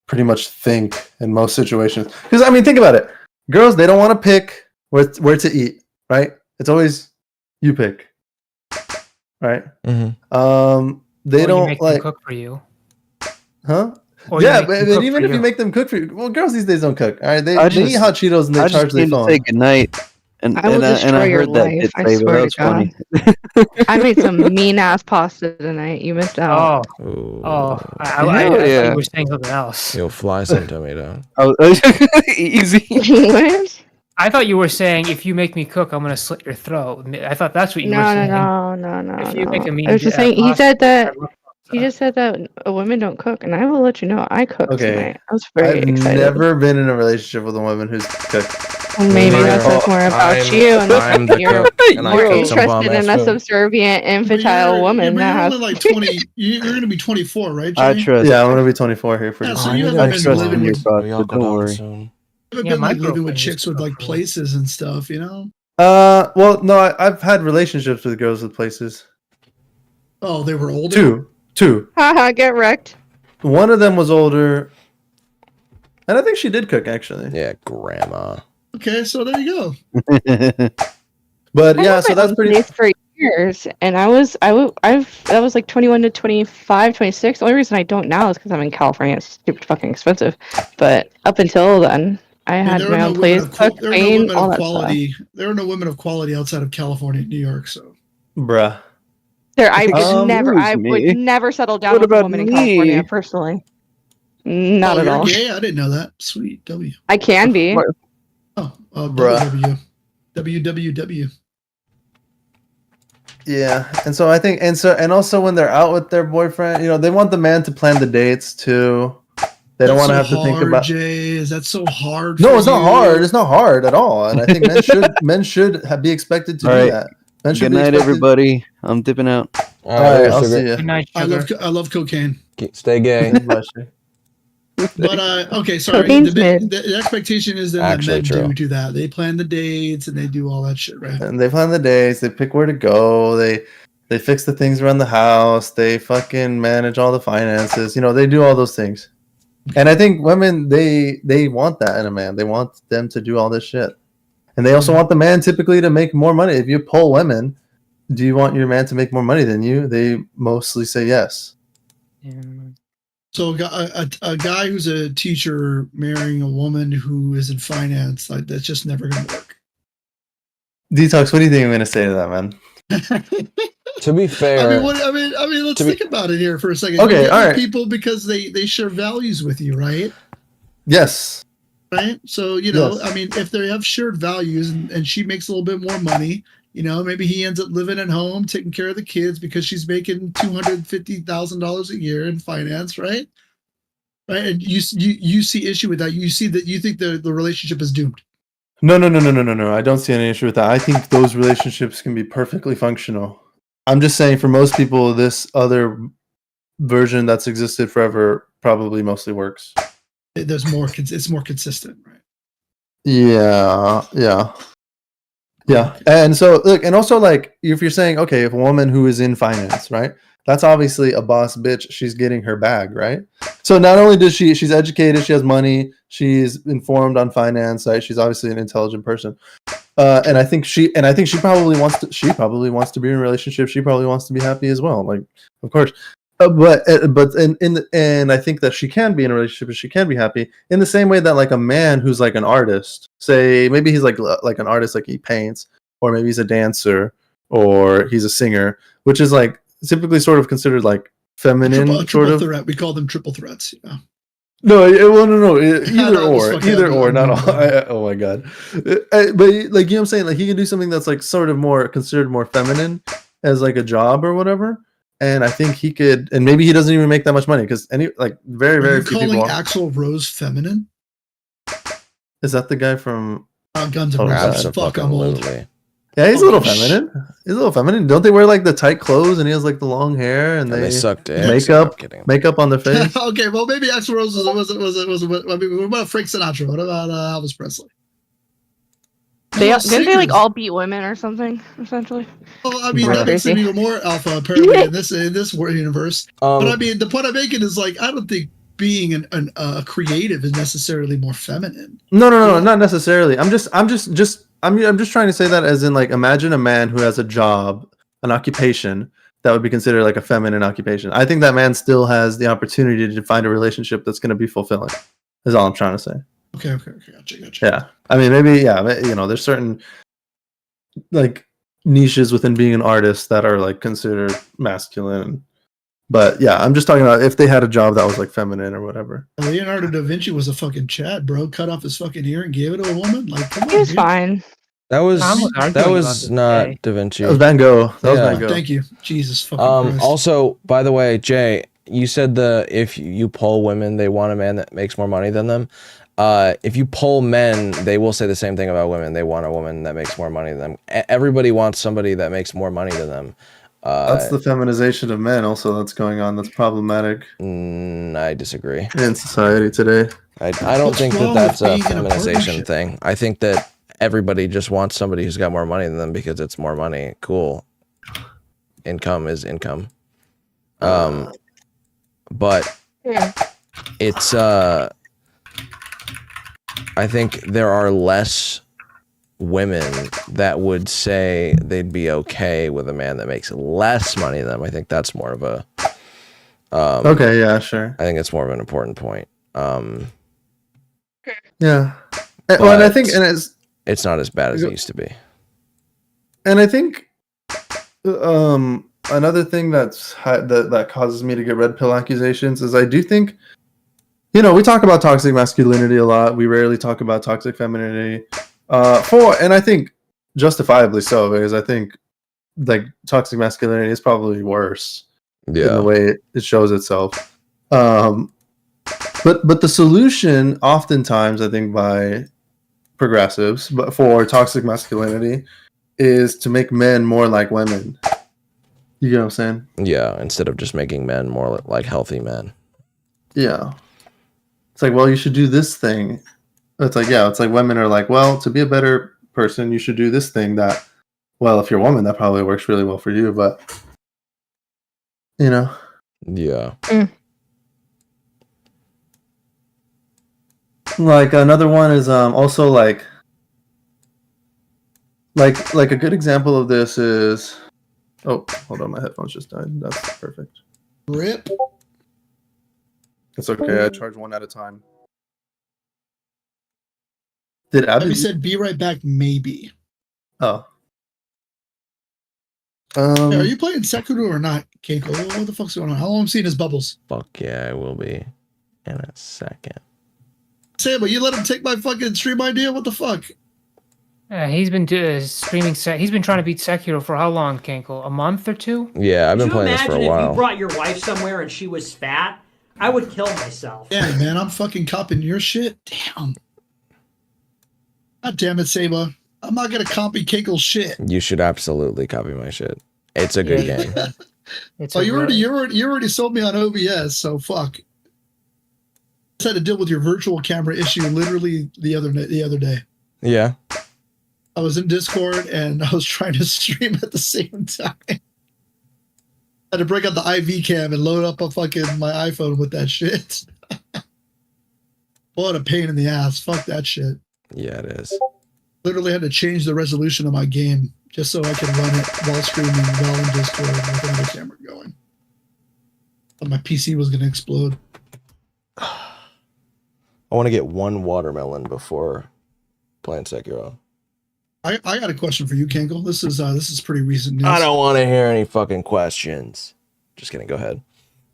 pretty much think in most situations. Because I mean, think about it. Girls, they don't want to pick where to eat, right? It's always you pick, right? Mm-hmm. They Or don't you make like them cook for you. Huh? Or Yeah, you make but them cook even for if you make make them cook for you, well, girls these days don't cook. All right, they I eat hot Cheetos and they charge their phone. Say goodnight. And I will destroy I your heard that life. bit I say, but swear that to was God. funny. I made some mean ass pasta tonight. You missed out. I Hell thought yeah. you were saying something else. You'll fly some to me, though. Easy. What? I thought you were saying if you make me cook, I'm gonna slit your throat. I thought that's what you were No, saying. no. If you make a mean I was just saying. He pasta, said that. He just said that women don't cook, and I will let you know I cooked Okay. tonight. I was very I've excited. never been in a relationship with a woman who's cooked. Well, maybe that says more about you, and I'm the you're cook, and I more cook some interested bomb-ass in a food. subservient, infantile woman. But that you're has- only like 20. You're going to be 24, right, I Jay? trust. Yeah, I'm gonna be 24 here for Yeah, just. so you I haven't been trust living in your with, God, We all so go don't down worry. soon. you haven't Yeah, been my like living girlfriend with used chicks to with cook like for me. places and stuff, you know? Well, no, I've had relationships with girls with places. Oh, they were older? Two. Haha, get wrecked. One of them was older, and I think she did cook actually. Yeah, grandma. Okay, so there you go. But I yeah, had so my that's own pretty. place for years, and that was like 21 to 25, 26. The only reason I don't now is because I'm in California. It's stupid fucking expensive. But up until then, I had There are my no own women place, of cook, there are no clean, women all of that stuff. quality. There are no women of quality outside of California and New York. So, Bruh. I would me. never settle down What with a about woman in me? California personally. Not oh, at you're all. gay? I didn't know that. Sweet W. I can be. Oh, Bruh. WWW. Yeah, and so I think, and also when they're out with their boyfriend, they want the man to plan the dates too. They don't want to have to think about. Jay, is that so hard? No, for it's not you? hard. It's not hard at all, and I think men should be expected to All do right. that. Men should Good be night, expected- everybody. I'm dipping out. All right, I'll see you. Good night, I sugar. love cocaine. Stay gay. Bye, Shay. But okay, sorry. The expectation is then that men do that. They plan the dates and they do all that shit, right? And they plan the days. They pick where to go. They fix the things around the house. They fucking manage all the finances. You know, they do all those things. And I think women they want that in a man. They want them to do all this shit. And they also want the man typically to make more money. If you poll women, do you want your man to make more money than you? They mostly say yes. Yeah. So a guy who's a teacher marrying a woman who is in finance, like that's just never going to work. Detox, what do you think I'm going to say to that, man? To be fair, I mean, let's think about it here for a second. Okay, all right. People because they share values with you, right? Yes. Right. So yes. Yes. I mean, if they have shared values and she makes a little bit more money, maybe he ends up living at home, taking care of the kids because she's making $250,000 a year in finance, right? Right. And you see issue with that. You think the relationship is doomed. No. I don't see any issue with that. I think those relationships can be perfectly functional. I'm just saying for most people, this other version that's existed forever probably mostly works. It's more consistent, right? Yeah. And so look, and also like if you're saying, okay, if a woman who is in finance, right? That's obviously a boss bitch. She's getting her bag, right? So not only does she's educated, she has money, she's informed on finance, right? She's obviously an intelligent person. And I think she probably wants to be in a relationship. She probably wants to be happy as well. Like, of course. But I think that she can be in a relationship and she can be happy in the same way that like a man who's like an artist, say maybe he's like an artist, like he paints, or maybe he's a dancer, or he's a singer, which is like typically sort of considered like feminine sort of threat. We call them triple threats. Yeah. No. Either or, not all. Oh my god. But like, you know what I'm saying? Like he can do something that's like sort of more considered more feminine as like a job or whatever. And I think he could, and maybe he doesn't even make that much money because very few people. Axl Rose feminine? Is that the guy from Guns N' Roses? Fuck, I'm old. Yeah, he's a little feminine. He's a little feminine. Don't they wear like the tight clothes and he has like the long hair and they suck dicks? Makeup on their face. Okay, well maybe Axl Rose was. I mean, what about Frank Sinatra? What about Elvis Presley? Didn't they like all beat women or something? Essentially. Well, I mean, that makes them even more alpha apparently in this universe. But I mean, the point I'm making is like I don't think being a creative is necessarily more feminine. No, not necessarily. I'm just trying to say that as in like imagine a man who has a job, an occupation that would be considered like a feminine occupation. I think that man still has the opportunity to find a relationship that's going to be fulfilling. Is all I'm trying to say. Okay, gotcha. Yeah, I mean, maybe, there's certain like niches within being an artist that are like considered masculine, but yeah, I'm just talking about if they had a job that was like feminine or whatever. Leonardo da Vinci was a fucking Chad, bro. Cut off his fucking ear and gave it to a woman. Like, come on, he was fine. That was not Da Vinci. That was Van Gogh. That was Van Gogh. Thank you, Jesus fucking Christ. Also, by the way, Jay, you said if you poll women, they want a man that makes more money than them. If you poll men, they will say the same thing about women. They want a woman that makes more money than them. Everybody wants somebody that makes more money than them. That's the feminization of men also that's going on. That's problematic. I disagree. In society today. I don't think that's a feminization thing. I think that everybody just wants somebody who's got more money than them because it's more money. Cool. Income is income. But it's I think there are less women that would say they'd be okay with a man that makes less money than them. I think that's more of a okay, yeah, sure. I think it's more of an important point. Yeah. Well, and I think it's not as bad as it used to be. And I think another thing that causes me to get red pill accusations is I do think, we talk about toxic masculinity a lot. We rarely talk about toxic femininity. And I think justifiably so, because I think like toxic masculinity is probably worse in the way it shows itself. But the solution oftentimes, I think, by progressives, but for toxic masculinity, is to make men more like women. You know what I'm saying? Yeah, instead of just making men more like healthy men. Yeah. It's like, well, you should do this thing. It's like, yeah, it's like women are like, well, to be a better person, you should do this thing that, well, if you're a woman, that probably works really well for you, but, you know. Yeah. Like another one is also like a good example of this is, oh, hold on, my headphones just died. That's perfect. Rip. It's okay. I charge one at a time. Did Abby said be right back? Maybe. Oh. Hey, are you playing Sekiro or not, Keiko? What the fuck's going on? How long am I seeing his bubbles? Fuck yeah, I will be in a second. Sam, but you let him take my fucking stream idea? What the fuck? He's been streaming. He's been trying to beat Sekiro for how long, Cankle? A month or two? Yeah, I've been playing this for a Imagine if while. you brought your wife somewhere and she was fat, I would kill myself. Yeah, man, I'm fucking copying your shit. Damn. God damn it, Saba. I'm not gonna copy Keiko's shit. You should absolutely copy my shit. It's a good game. Oh, you already sold me on OBS, so fuck. I had to deal with your virtual camera issue literally the other day. Yeah. I was in Discord and I was trying to stream at the same time. I had to break out the IV cam and load up my iPhone with that shit. What a pain in the ass. Fuck that shit. Yeah, it is. Literally had to change the resolution of my game just so I could run it while streaming while in Discord with another camera going. But my PC was going to explode. I want to get one watermelon before playing Sekiro. I got a question for you, Kankle. This is pretty recent news. I don't want to hear any fucking questions. Just kidding. Go ahead.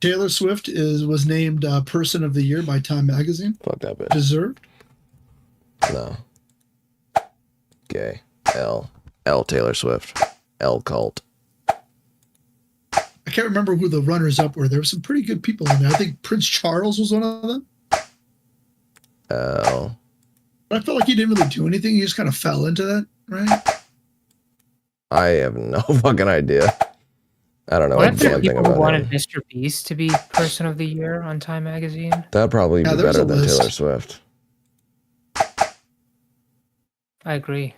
Taylor Swift was named Person of the Year by Time Magazine. Fuck that bitch. Deserved? No. Gay. L Taylor Swift. L cult. I can't remember who the runners-up were. There were some pretty good people in there. I think Prince Charles was one of them. L. But I felt like he didn't really do anything. He just kind of fell into that, right? I have no fucking idea. I don't know What if there are anything people about who wanted him. Mr. Beast to be Person of the Year on Time Magazine? That'd probably be there's better a than list. Taylor Swift. I agree.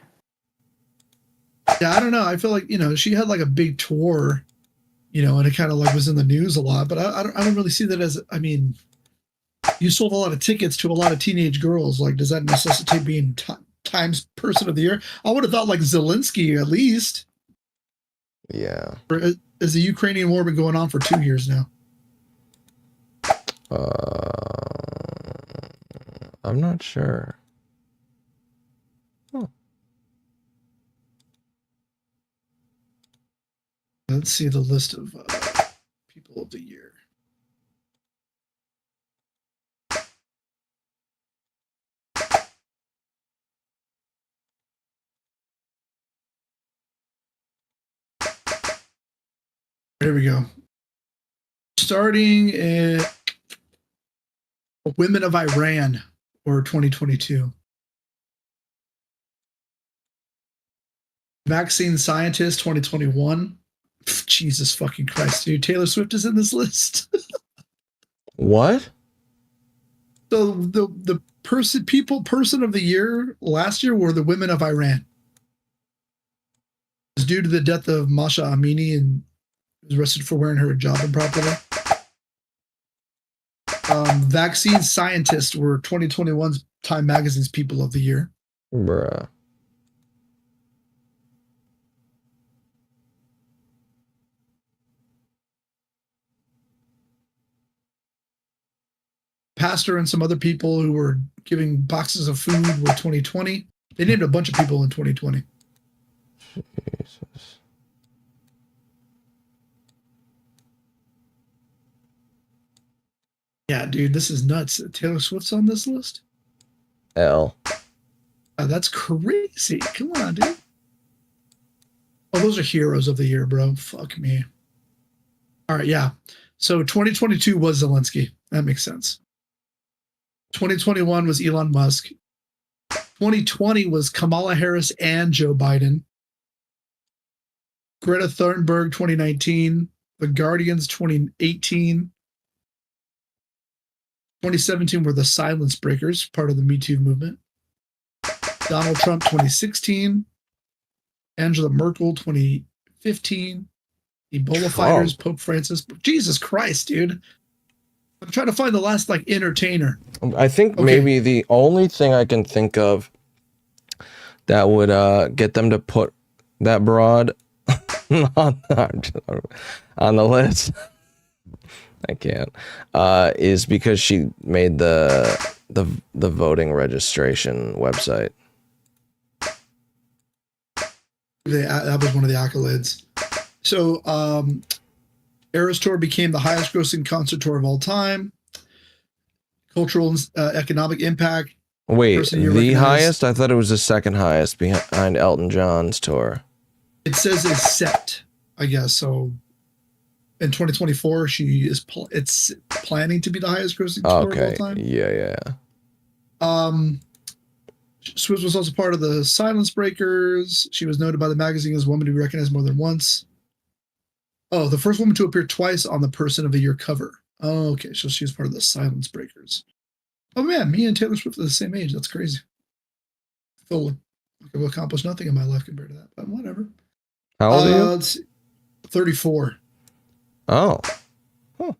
Yeah, I don't know. I feel like, she had like a big tour, and it kind of like was in the news a lot, but I don't really see that as, you sold a lot of tickets to a lot of teenage girls. Like, does that necessitate being Times Person of the Year? I would have thought like Zelensky at least. Yeah. Or has the Ukrainian war been going on for 2 years now? I'm not sure. Let's see the list of people of the year. Here we go. Starting at Women of Iran or 2022. Vaccine Scientist 2021. Jesus fucking Christ, dude. Taylor Swift is in this list. What? So the person of the year last year were the women of Iran. It was due to the death of Masha Amini and was arrested for wearing her hijab improperly. Vaccine Scientists were 2021's Time Magazine's People of the Year. Bruh. Pastor and some other people who were giving boxes of food were 2020. They named a bunch of people in 2020. Jesus. Yeah, dude, this is nuts. Taylor Swift's on this list? L. That's crazy. Come on, dude. Oh, those are heroes of the year, bro. Fuck me. All right, yeah. So 2022 was Zelensky. That makes sense. 2021 was Elon Musk. 2020 was Kamala Harris and Joe Biden. Greta Thunberg 2019. The Guardians 2018. 2017 were the Silence Breakers, part of the Me Too movement. Donald Trump 2016. Angela Merkel 2015. Ebola fighters, Pope Francis. Jesus Christ, dude. I'm trying to find the last like entertainer. I think maybe the only thing I can think of that would get them to put that broad on the list, I can't, is because she made the voting registration website. That was one of the accolades. So, Eras Tour became the highest grossing concert tour of all time. Cultural economic impact. Wait, the highest? I thought it was the second highest behind Elton John's tour. It says it's set, I guess. So in 2024, it's planning to be the highest grossing tour of all time. Yeah. Swizz was also part of the Silence Breakers. She was noted by the magazine as a woman to be recognized more than once. Oh, the first woman to appear twice on the Person of the Year cover. Oh, okay. So she was part of the Silence Breakers. Oh man, me and Taylor Swift are the same age. That's crazy. I feel like I've accomplished nothing in my life compared to that, but whatever. How old are you? 34. Oh. Huh.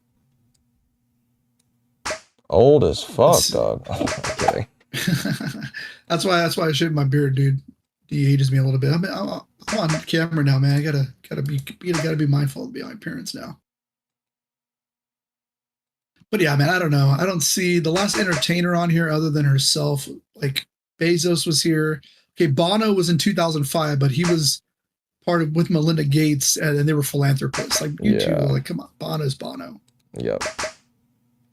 Old as fuck, dog. I'm kidding. That's why I shaved my beard, dude. He ages me a little bit. I'm on camera now, man. I gotta be mindful of my appearance now. But yeah, man, I don't know. I don't see the last entertainer on here other than herself. Like Bezos was here. Okay, Bono was in 2005, but he was part of with Melinda Gates, and they were philanthropists. Like you two, like come on, Bono's Bono. Yep.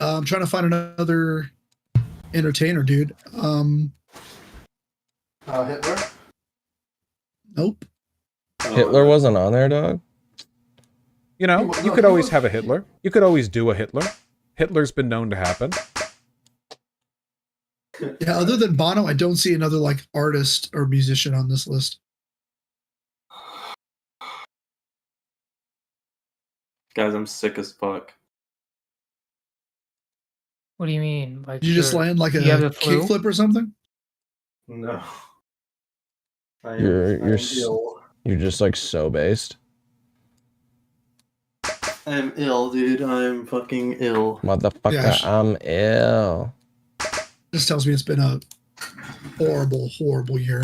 I'm trying to find another entertainer, dude. Hitler? Nope. Hitler wasn't on there, dog. You know, you could always have a Hitler. You could always do a Hitler. Hitler's been known to happen. Yeah, other than Bono, I don't see another like artist or musician on this list. Guys, I'm sick as fuck. What do you mean? Like Did you just land like a kickflip or something? No. You're just like so based. I'm ill, dude. I'm fucking ill. Motherfucker, Yeah, I'm ill. This tells me it's been a horrible, horrible year.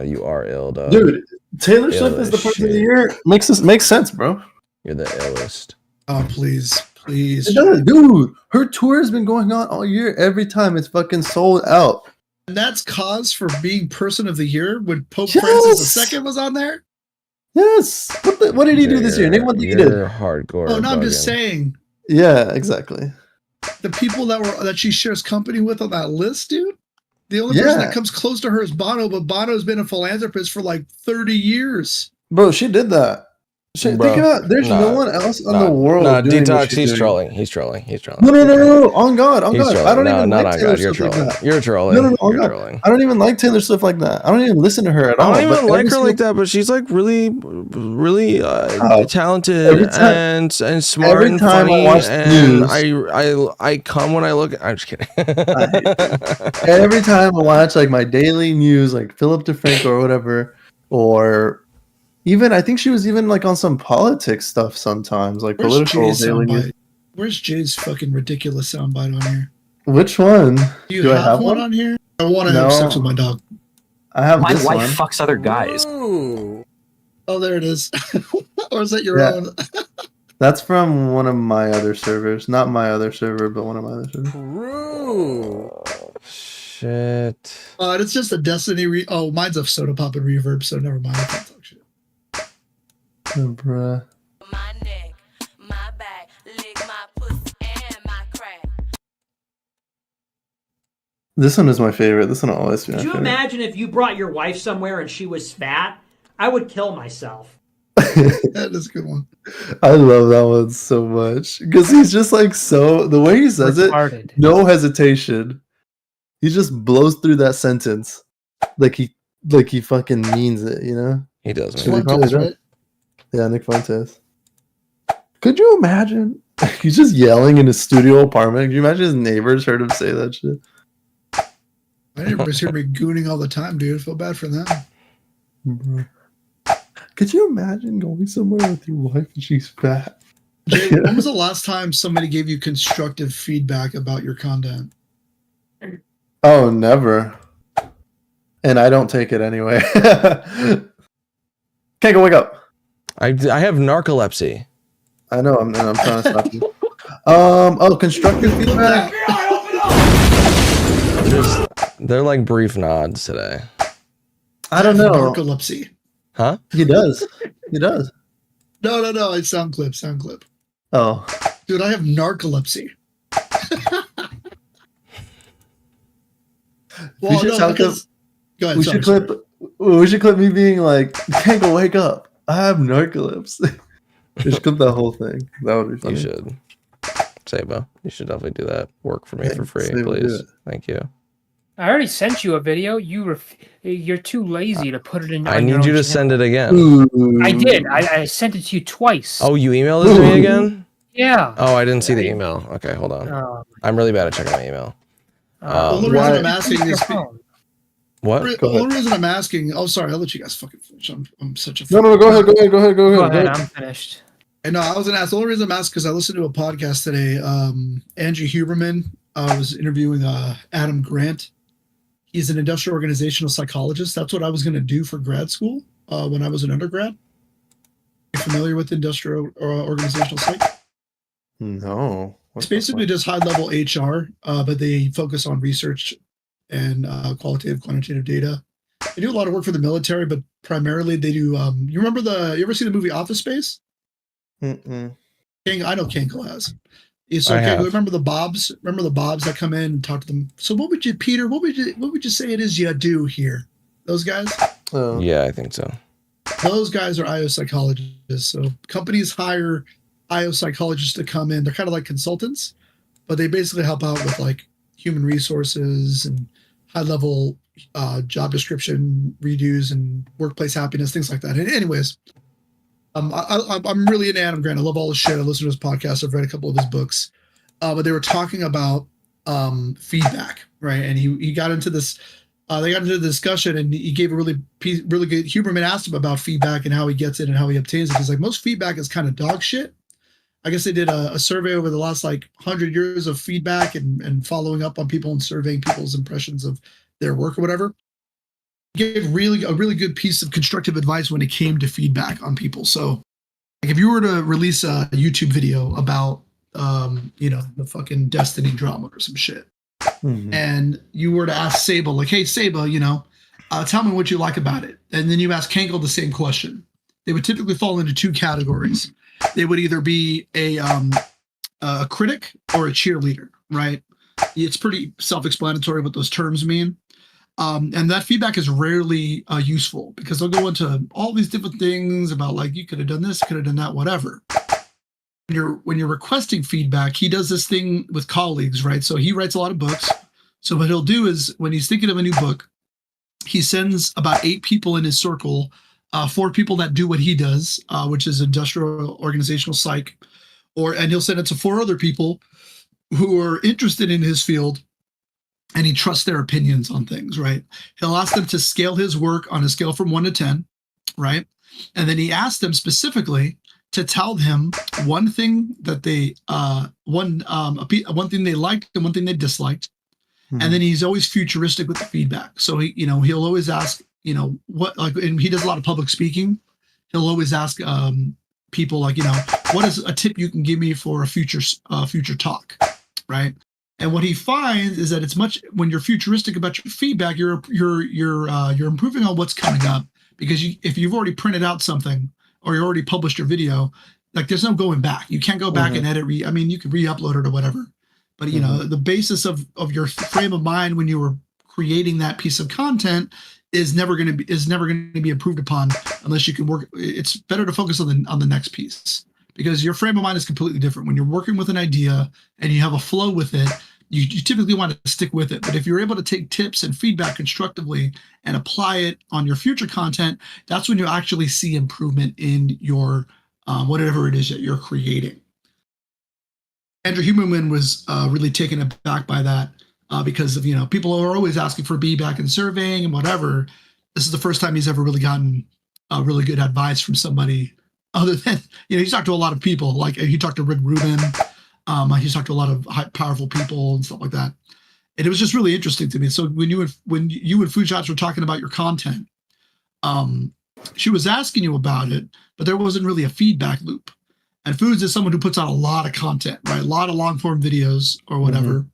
You are ill, dog. Dude, Taylor Swift is the person of the year. Makes sense, bro. You're the illest. Oh, please. It does, dude. Her tour has been going on all year. Every time it's fucking sold out. And that's cause for being Person of the Year when Pope Francis II was on there? Yes. What did he do this year? Name what he did. Hardcore. Oh, no, I'm just saying. Yeah, exactly. The people that she shares company with on that list, dude. The only person that comes close to her is Bono, but Bono's been a philanthropist for like 30 years. Bro, she did that. Think about there's no one else in the world. No, doing Detox. what she's He's doing. trolling. He's trolling. No. On God. He's I trolling. don't even Not like on Taylor God. You're Swift trolling. like that. You're trolling. No, You're God. trolling. I don't even like Taylor Swift like that. I don't even listen to her at all. I don't even like her like that, but she's like really talented and smart every and time funny. I watch And news, I come when I look. I'm just kidding. every time I watch like my daily news, like Philip DeFranco or whatever, or even I think she was even like on some politics stuff sometimes, like Where's political Jay's daily news. soundbite? Where's Jay's fucking ridiculous soundbite on here? Which one? Do you have one on here? I want to have sex with my dog. I have my this wife one. fucks other guys. Oh, there it is. Or is that your Yeah. own? That's from one of my other servers. Not my other server, but one of my other servers. Oh, shit. It's just a Destiny. Oh, mine's a soda pop and reverb, so never mind. I can't talk shit. Oh, bruh. This one is my favorite. This one will always be my Could you favorite. imagine if you brought your wife somewhere and she was fat? I would kill myself. That is a good one. I love that one so much because he's just like the way he says Retarded. it, no hesitation. He just blows through that sentence like he fucking means it, you know? He does. So he probably does. Yeah, Nick Fuentes. Could you imagine He's just yelling in his studio apartment. Can you imagine his neighbors heard him say that shit? My neighbors hear me gooning all the time, dude. I feel bad for them. Could you imagine going somewhere with your wife and she's fat? Jay, when was the last time somebody gave you constructive feedback about your content? Oh, never. And I don't take it anyway. Can't go wake up. I have narcolepsy. I know. I'm trying to stop you. Constructive feedback. They're like brief nods today. I don't know. Narcolepsy. Huh? He does. He does. No. It's sound clip. Oh. Dude, I have narcolepsy. We should clip me being like, can't go wake up. I have narcolepsy. We should clip that whole thing. That would be funny. You should. Sabo, you should definitely do that. Work for me for free, please. Thank you. I already sent you a video. You're too lazy to put it in. I need you to send it again. I did. I sent it to you twice. Oh, you emailed it to me again? Yeah. Oh, I didn't see the email. Okay, hold on. I'm really bad at checking my email. The only reason I'm asking is what? The only reason I'm asking. Oh, sorry. I'll let you guys fucking finish. I'm such a. No. Go ahead. Go ahead. I'm finished. And no, I was gonna ask. The only reason I'm asking because I listened to a podcast today. Andrew Huberman was interviewing Adam Grant. He's an industrial organizational psychologist. That's what I was gonna do for grad school when I was an undergrad. You familiar with industrial organizational psych? No. It's basically just high-level HR, but they focus on research and quantitative data. They do a lot of work for the military, but primarily they do. You ever see the movie Office Space? Mm-mm. I know Kanko has. So remember the Bobs? Remember the Bobs that come in and talk to them? So what would you say it is you do here? Those guys? Yeah, I think so. Those guys are IO psychologists. So companies hire IO psychologists to come in. They're kind of like consultants, but they basically help out with like human resources and high level job description redos and workplace happiness, things like that. And anyways, I'm really into Adam Grant. I love all his shit. I listen to his podcast. I've read a couple of his books, but they were talking about feedback, right? And he got into this. They got into the discussion, and he gave a really good. Huberman asked him about feedback and how he gets it and how he obtains it. Because like most feedback is kind of dog shit. I guess they did a survey over the last like 100 years of feedback and following up on people and surveying people's impressions of their work or whatever. He gave a really good piece of constructive advice when it came to feedback on people. So like if you were to release a YouTube video about the fucking Destiny drama or some shit, and you were to ask Sable, like, hey Sable, tell me what you like about it. And then you ask Kanko the same question. They would typically fall into two categories. They would either be a critic or a cheerleader, right? It's pretty self-explanatory what those terms mean. And that feedback is rarely useful because they'll go into all these different things about like, you could have done this, could have done that, whatever. When you're requesting feedback, he does this thing with colleagues, right? So he writes a lot of books. So what he'll do is when he's thinking of a new book, he sends about 8 people in his circle, 4 people that do what he does, which is industrial organizational psych, and he'll send it to 4 other people who are interested in his field, and he trusts their opinions on things, right? He'll ask them to scale his work on a scale from 1 to 10, right? And then he asks them specifically to tell him one thing that they one thing they liked and one thing they disliked. And then he's always futuristic with the feedback. So he'll always ask, and he does a lot of public speaking. He'll always ask people like, what is a tip you can give me for a future talk, right? And what he finds is that when you're futuristic about your feedback, you're improving on what's coming up, because if you've already printed out something or you already published your video, like there's no going back. You can't go back and edit. You can re-upload it or whatever. But the basis of your frame of mind when you were creating that piece of content is never going to be improved upon unless you can work. It's better to focus on the next piece, because your frame of mind is completely different. When you're working with an idea and you have a flow with it, you typically want to stick with it. But if you're able to take tips and feedback constructively and apply it on your future content, that's when you actually see improvement in your whatever it is that you're creating. Andrew Huberman was really taken aback by that because of, people are always asking for feedback and surveying and whatever. This is the first time he's ever really gotten really good advice from somebody other than, he's talked to a lot of people. Like he talked to Rick Rubin. He's talked to a lot of powerful people and stuff like that. And it was just really interesting to me. So when you and Food Shots were talking about your content, she was asking you about it, but there wasn't really a feedback loop. And Foods is someone who puts out a lot of content, right? A lot of long form videos or whatever.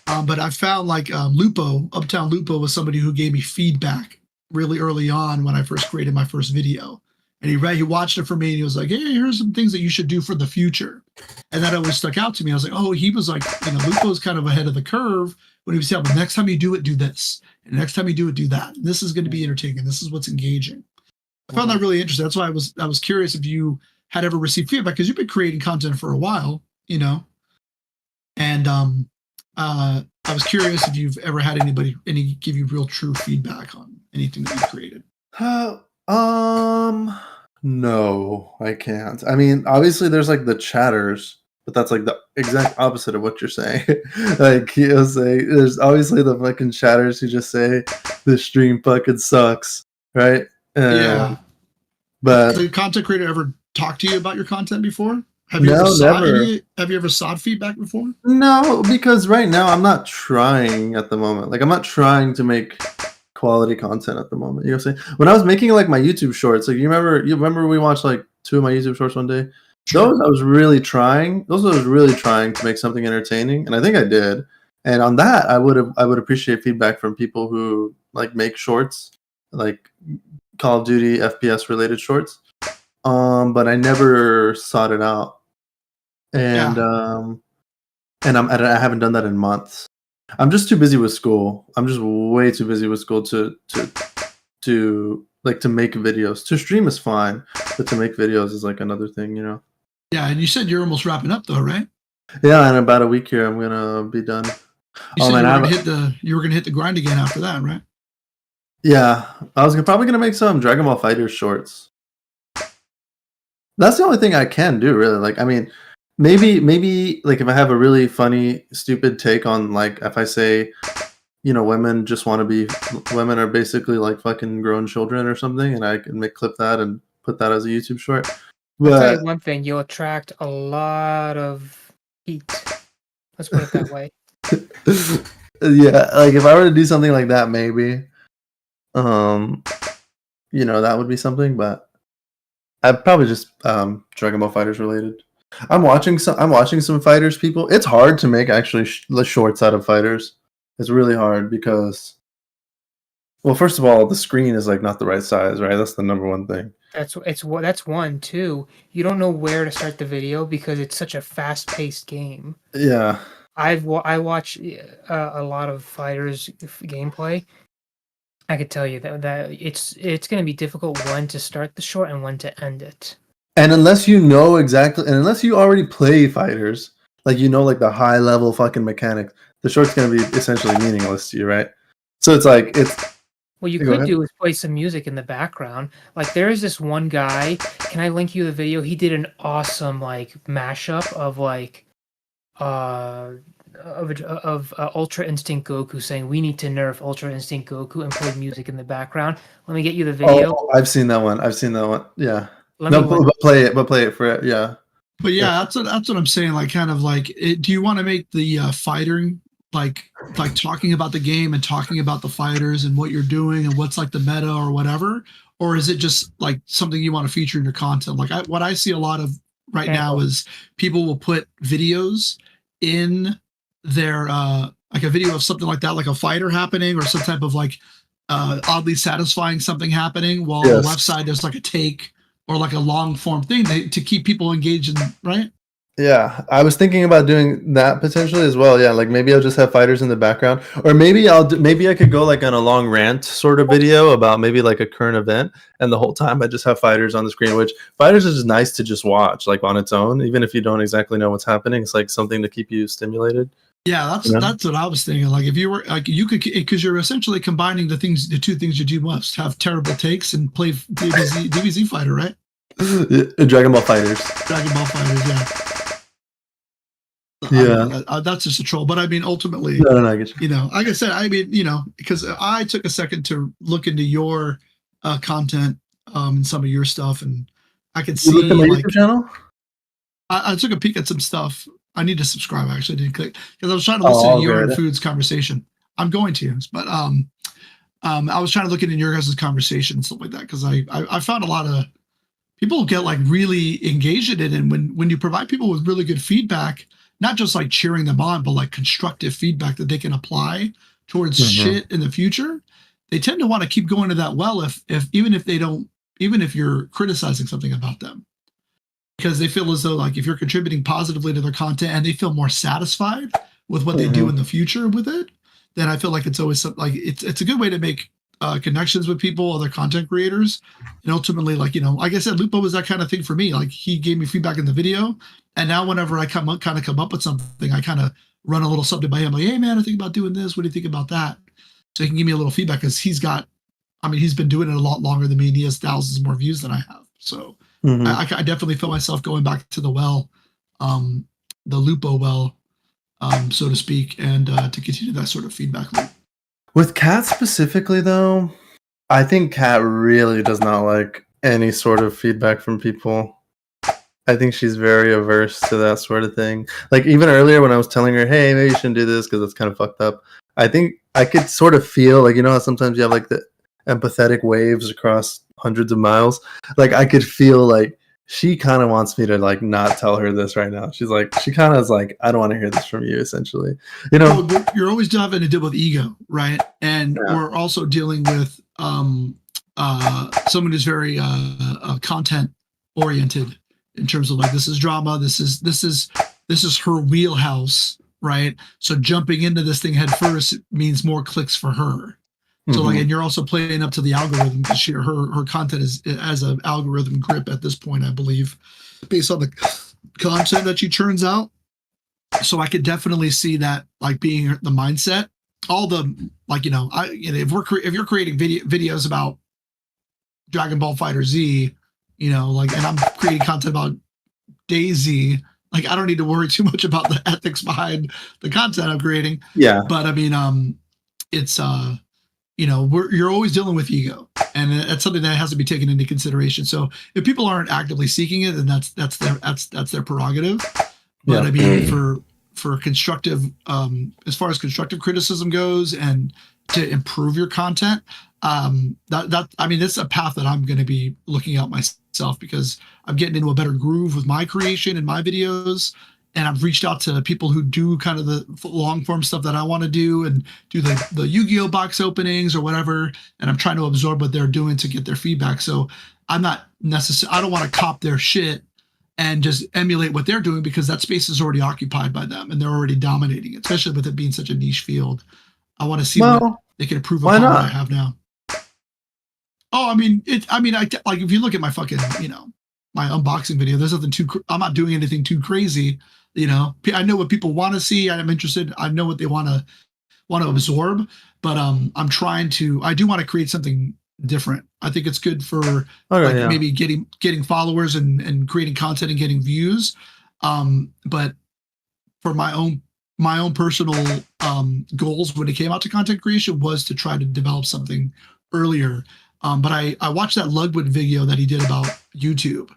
But I found like Uptown Lupo was somebody who gave me feedback really early on when I first created my first video. And he watched it for me and he was like, hey, here's some things that you should do for the future. And that always stuck out to me. I was like, oh, he was like, Lupo's kind of ahead of the curve when he was saying, well, next time you do it, do this. And next time you do it, do that. And this is going to be entertaining. This is what's engaging. I found that really interesting. That's why I was curious if you had ever received feedback, because you've been creating content for a while, and I was curious if you've ever had anybody give you real true feedback on anything that you created. No, I can't. I mean, obviously there's like the chatters, but that's like the exact opposite of what you're saying. Like he'll say, there's obviously the fucking chatters who just say this stream fucking sucks, right? Yeah. But the content creator ever talked to you about your content before? Have you ever sought feedback before? No, because right now I'm not trying at the moment. Like I'm not trying to make quality content at the moment. You know what I'm saying? When I was making like my YouTube shorts, like you remember we watched like 2 of my YouTube shorts one day? Sure. Those I was really trying to make something entertaining, and I think I did. And on that I would appreciate feedback from people who like make shorts, like Call of Duty FPS related shorts. But I never sought it out, and I haven't done that in months. I'm just too busy with school. I'm just way too busy with school to make videos. To stream is fine, but to make videos is like another thing, Yeah, and you said you're almost wrapping up though, right? Yeah, in about a week here, I'm gonna be done. You said you were gonna hit the grind again after that, right? Yeah, I was probably gonna make some Dragon Ball FighterZ shorts. That's the only thing I can do, really. Like, I mean, maybe like if I have a really funny, stupid take on like if I say, women are basically like fucking grown children or something, and I can clip that and put that as a YouTube short. But I'll tell you one thing: you'll attract a lot of heat. Let's put it that way. Yeah, like if I were to do something like that, maybe, that would be something, but. I'd probably just Dragon Ball FighterZ related. I'm watching some fighters people. It's hard to make actually shorts out of fighters. It's really hard because, well, first of all, the screen is like not the right size, right? That's the number one thing. That's one. Two, you don't know where to start the video because it's such a fast-paced game. Yeah. I watch a lot of fighters gameplay. I could tell you that it's going to be difficult when to start the short and when to end it. And unless you know exactly, and unless you already play fighters, like like the high level fucking mechanics, the short's going to be essentially meaningless to you, right? So it's like what you could do is play some music in the background. Like there is this one guy. Can I link you the video? He did an awesome like mashup of like of Ultra Instinct Goku saying we need to nerf Ultra Instinct Goku and play music in the background. Let me get you the video. Oh, I've seen that one. Yeah. Play it for it. Yeah. But yeah, that's what I'm saying. Like, kind of like, do you want to make the fighting like talking about the game and talking about the fighters and what you're doing and what's like the meta or whatever, or is it just like something you want to feature in your content? Like, what I see a lot of right now is people will put videos in their like a video of something like that, like a fighter happening or some type of like oddly satisfying something happening, while on the left side there's like a take or like a long form thing to keep people engaged in, right? Yeah, I was thinking about doing that potentially as well. Yeah, like maybe I'll just have fighters in the background, or maybe maybe I could go like on a long rant sort of video about maybe like a current event, and the whole time I just have fighters on the screen. Which fighters is just nice to just watch, like on its own, even if you don't exactly know what's happening. It's like something to keep you stimulated. Yeah, that's what I was thinking. Like if you were like you could, because you're essentially combining the two things you do most: have terrible takes and play DBZ fighter, right? Dragon Ball FighterZ. Dragon Ball FighterZ, yeah. That's just a troll. But I mean, ultimately, No, I get you. you know, like I said, I mean, you know, because I took a second to look into your content and some of your stuff, and I could see You looked at my like YouTube channel? I took a peek at some stuff. I need to subscribe. I actually didn't click because I was trying to listen to your and Food's conversation. I'm going to, but I was trying to look into your guys' conversation and stuff like that because I found a lot of people get like really engaged in it, and when you provide people with really good feedback, not just like cheering them on, but like constructive feedback that they can apply towards shit in the future, they tend to want to keep going to that well if even if you're criticizing something about them, because they feel as though like if you're contributing positively to their content and they feel more satisfied with what they do in the future with it, then I feel like it's always like it's a good way to make connections with people, other content creators, and ultimately, like, you know, like I said, Lupo was that kind of thing for me. Like he gave me feedback in the video, and now whenever I come up with something, I kind of run a little something by him, like, hey man, I think about doing this. What do you think about that? So he can give me a little feedback because he's been doing it a lot longer than me, and he has thousands more views than I have. So I definitely feel myself going back to the well, the Lupo well, so to speak, and to continue that sort of feedback loop. With Kat specifically, though, I think Kat really does not like any sort of feedback from people. I think she's very averse to that sort of thing. Like, even earlier when I was telling her, hey, maybe you shouldn't do this because it's kind of fucked up, I think I could sort of feel, like, you know how sometimes you have, like, the empathetic waves across hundreds of miles? Like, I could feel, like, she kind of wants me to, like, not tell her this right now. She kind of is like, I don't want to hear this from you, essentially. You know? Well, you're always having to deal with ego, right? And we're also dealing with someone who's very content oriented in terms of like, this is drama, this is her wheelhouse, right? So jumping into this thing head first means more clicks for her. So like, and you're also playing up to the algorithm because her content has an algorithm grip at this point, I believe, based on the content that she churns out. So I could definitely see that like being the mindset. All the like, you know, if you're creating videos about Dragon Ball Fighter Z, you know, like, and I'm creating content about DayZ, like I don't need to worry too much about the ethics behind the content I'm creating. Yeah. But I mean, it's you know, you're always dealing with ego, and that's something that has to be taken into consideration. So if people aren't actively seeking it, then that's their prerogative. But I mean, for constructive, as far as constructive criticism goes, and to improve your content, I mean, it's a path that I'm going to be looking at myself because I'm getting into a better groove with my creation and my videos. And I've reached out to people who do kind of the long form stuff that I want to do and do the Yu-Gi-Oh box openings or whatever. And I'm trying to absorb what they're doing to get their feedback. So I'm not I don't want to cop their shit and just emulate what they're doing because that space is already occupied by them and they're already dominating it, especially with it being such a niche field. I want to see what they can improve upon what I have now. Oh, I mean, like if you look at my fucking, you know, my unboxing video, there's nothing I'm not doing anything too crazy. You know, I know what people want to see. I'm interested. I know what they want to absorb, but I do want to create something different. I think it's good for maybe getting followers and creating content and getting views. But for my own personal goals when it came out to content creation was to try to develop something earlier. But I watched that Lugwood video that he did about YouTube,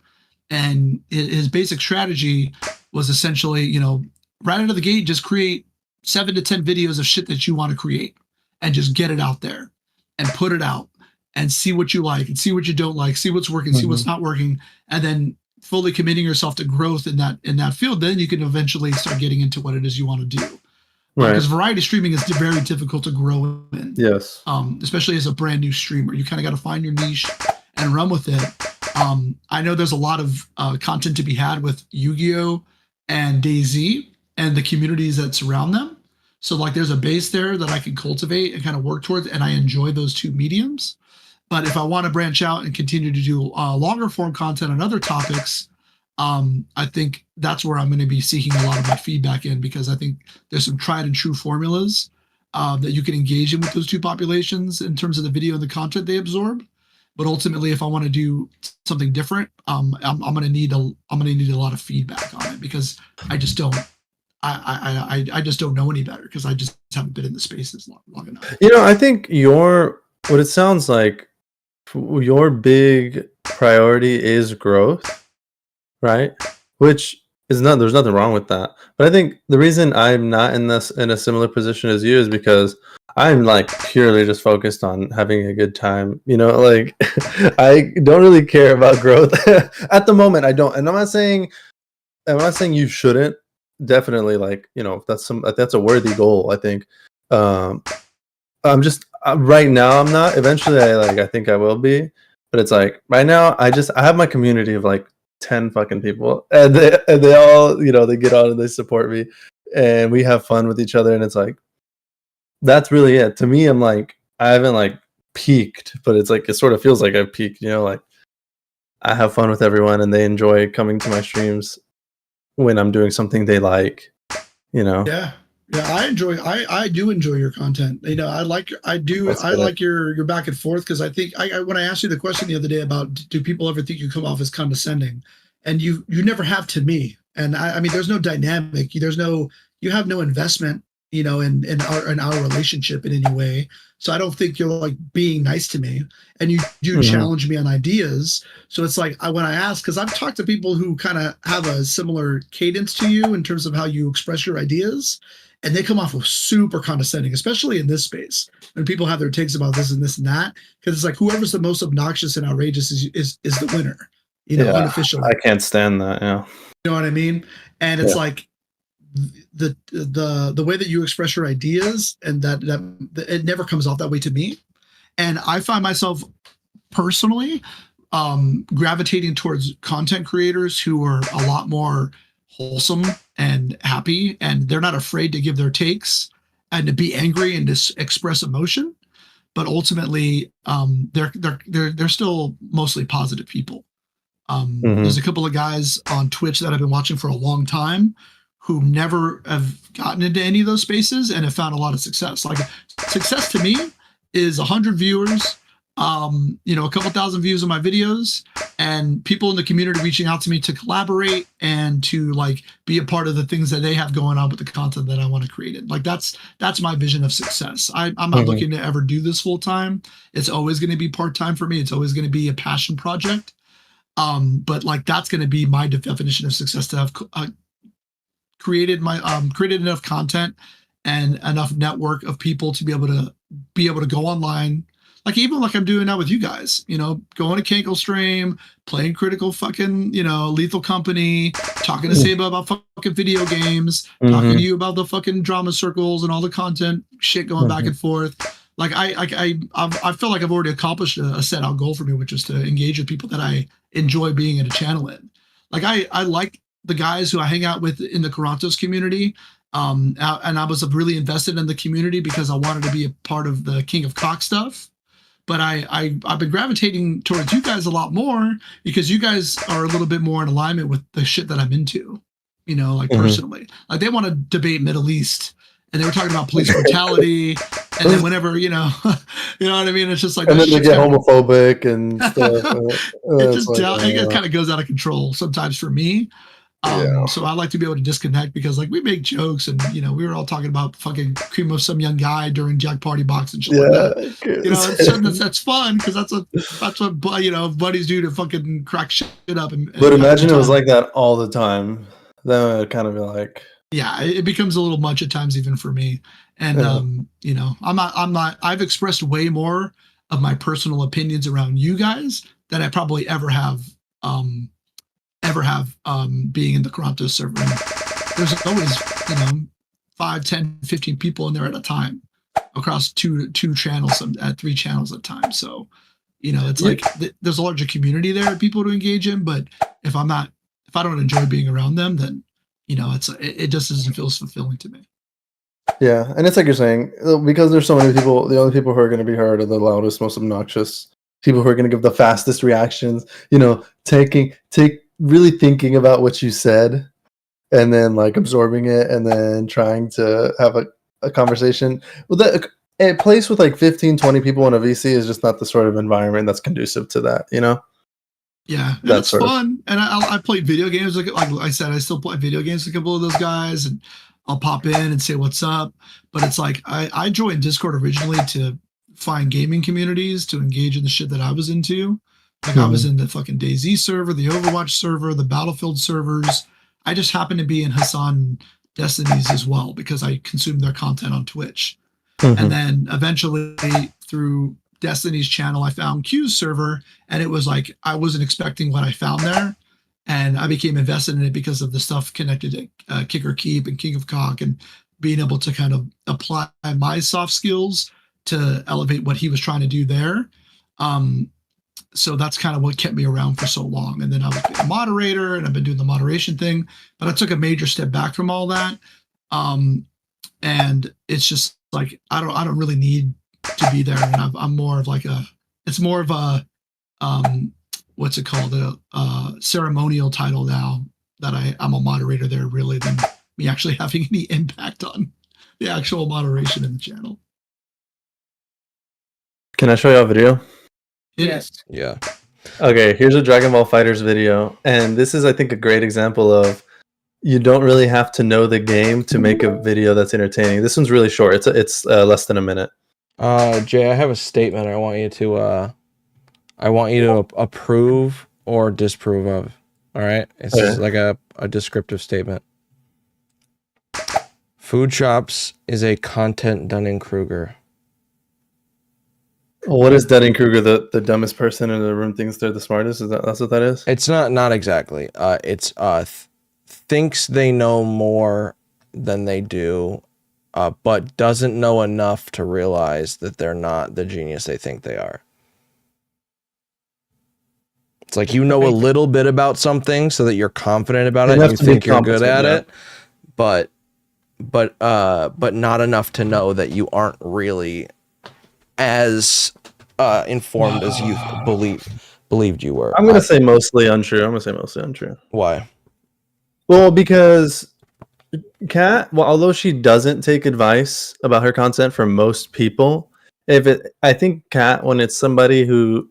and his basic strategy was essentially, you know, right out of the gate, just create 7 to 10 videos of shit that you want to create and just get it out there and put it out and see what you like and see what you don't like, see what's working, see what's not working, and then fully committing yourself to growth in that field. Then you can eventually start getting into what it is you want to do. Because variety streaming is very difficult to grow in. Yes. Especially as a brand new streamer, you kind of got to find your niche and run with it. I know there's a lot of content to be had with Yu-Gi-Oh and DayZ and the communities that surround them. So like there's a base there that I can cultivate and kind of work towards, and I enjoy those two mediums. But if I want to branch out and continue to do longer form content on other topics, I think that's where I'm going to be seeking a lot of my feedback in, because I think there's some tried and true formulas that you can engage in with those two populations in terms of the video and the content they absorb. But ultimately, if I want to do something different, I'm going to need a lot of feedback on it, because I just don't I just don't know any better because I just haven't been in the spaces long enough. I think what it sounds like, your big priority is growth, right? Which is there's nothing wrong with that. But I think the reason I'm not in a similar position as you is because I'm like purely just focused on having a good time. Like I don't really care about growth at the moment. I don't, and I'm not saying you shouldn't. Definitely, like if that's a worthy goal. I think. I'm just right now. I'm not. Eventually, I think I will be. But it's like right now, I have my community of like 10 fucking people, and they all they get on and they support me, and we have fun with each other, and it's like that's really it. To me, I'm like I haven't like peaked, but it's like it sort of feels like I've peaked. Like I have fun with everyone, and they enjoy coming to my streams when I'm doing something they like. Yeah. I do enjoy your content. I like your back and forth, because I think when I asked you the question the other day about do people ever think you come off as condescending, and you never have to me. And I mean, there's no dynamic. You have no investment, in our relationship in any way. So I don't think you're like being nice to me, and you do challenge me on ideas. So it's like when I ask, because I've talked to people who kind of have a similar cadence to you in terms of how you express your ideas, and they come off of super condescending, especially in this space when people have their takes about this and that. Because it's like whoever's the most obnoxious and outrageous is the winner, unofficially. I can't stand that. Yeah, you know what I mean. And it's like the way that you express your ideas, and that it never comes off that way to me. And I find myself personally gravitating towards content creators who are a lot more wholesome and happy, and they're not afraid to give their takes and to be angry and to express emotion. But ultimately, they're still mostly positive people. There's a couple of guys on Twitch that I've been watching for a long time who never have gotten into any of those spaces and have found a lot of success. Like success to me is 100 viewers, a couple thousand views on my videos, and people in the community reaching out to me to collaborate and to like be a part of the things that they have going on with the content that I want to create. Like that's my vision of success. I'm not looking to ever do this full time. It's always going to be part time for me. It's always going to be a passion project. But like that's going to be my definition of success, to have created enough content and enough network of people to be able to go online, like even like I'm doing now with you guys, going to Cankle stream, playing critical fucking, Lethal Company, talking to Saba about fucking video games, talking to you about the fucking drama circles and all the content shit going back and forth. Like I feel like I've already accomplished a set out goal for me, which is to engage with people that I enjoy being in a channel in. Like I like the guys who I hang out with in the Karantos community. And I was really invested in the community because I wanted to be a part of the King of Cock stuff. But I've been gravitating towards you guys a lot more because you guys are a little bit more in alignment with the shit that I'm into, like personally. Like they want to debate Middle East, and they were talking about police brutality, and then whenever, you know what I mean? It's just like, and then they get homophobic and stuff. It kind of goes out of control sometimes for me. So I like to be able to disconnect because like we make jokes, and we were all talking about fucking cream of some young guy during Jack Party Box and shit like that. That's fun because that's what buddies do to fucking crack shit up. But imagine it was like that all the time. Then it would kind of be like, yeah, it becomes a little much at times even for me. And I've expressed way more of my personal opinions around you guys than I probably ever have being in the Karantos server. And there's always 5, 10, 15 people in there at a time across two channels at 3 channels at a time. So it's like there's a larger community there of people to engage in. But if I don't enjoy being around them, then it just doesn't feel as fulfilling to me. Yeah, and it's like you're saying, because there's so many people, the only people who are going to be heard are the loudest, most obnoxious people who are going to give the fastest reactions. Really thinking about what you said, and then like absorbing it, and then trying to have a conversation. Well, a place with like 15, 20 people in a VC is just not the sort of environment that's conducive to that. Yeah, and That it's sort of- fun. And I played video games. Like I said, I still play video games with a couple of those guys, and I'll pop in and say what's up. But it's like I joined Discord originally to find gaming communities to engage in the shit that I was into. Like I was in the fucking DayZ server, the Overwatch server, the Battlefield servers. I just happened to be in Hassan Destiny's as well because I consumed their content on Twitch. And then eventually through Destiny's channel, I found Q's server, and it was like I wasn't expecting what I found there, and I became invested in it because of the stuff connected to Kick or Keep and King of Cock, and being able to kind of apply my soft skills to elevate what he was trying to do there. So that's kind of what kept me around for so long. And then I was a moderator, and I've been doing the moderation thing, but I took a major step back from all that. And it's just like I don't really need to be there, and I'm more of like it's more of a what's it called, a ceremonial title now that I'm a moderator there really than me actually having any impact on the actual moderation in the channel. Can I show you a video? Yes. Yeah. Okay, here's a Dragon Ball Fighters video, and this is, I think, a great example of you don't really have to know the game to make a video that's entertaining. This one's really short. It's less than a minute. Jay, I have a statement I want you to approve or disprove of. All right? It's just like a descriptive statement. Food Shops is a content Dunning-Kruger. What is Dunning-Kruger, the dumbest person in the room thinks they're the smartest? That's what that is? It's not exactly. It's thinks they know more than they do, but doesn't know enough to realize that they're not the genius they think they are. It's like you know a little bit about something so that you're confident about it and you think you're good at it, but not enough to know that you aren't really as informed as you believed you were. I'm gonna say mostly untrue. Why? Well, because Kat, although she doesn't take advice about her content from most people, I think Kat, when it's somebody who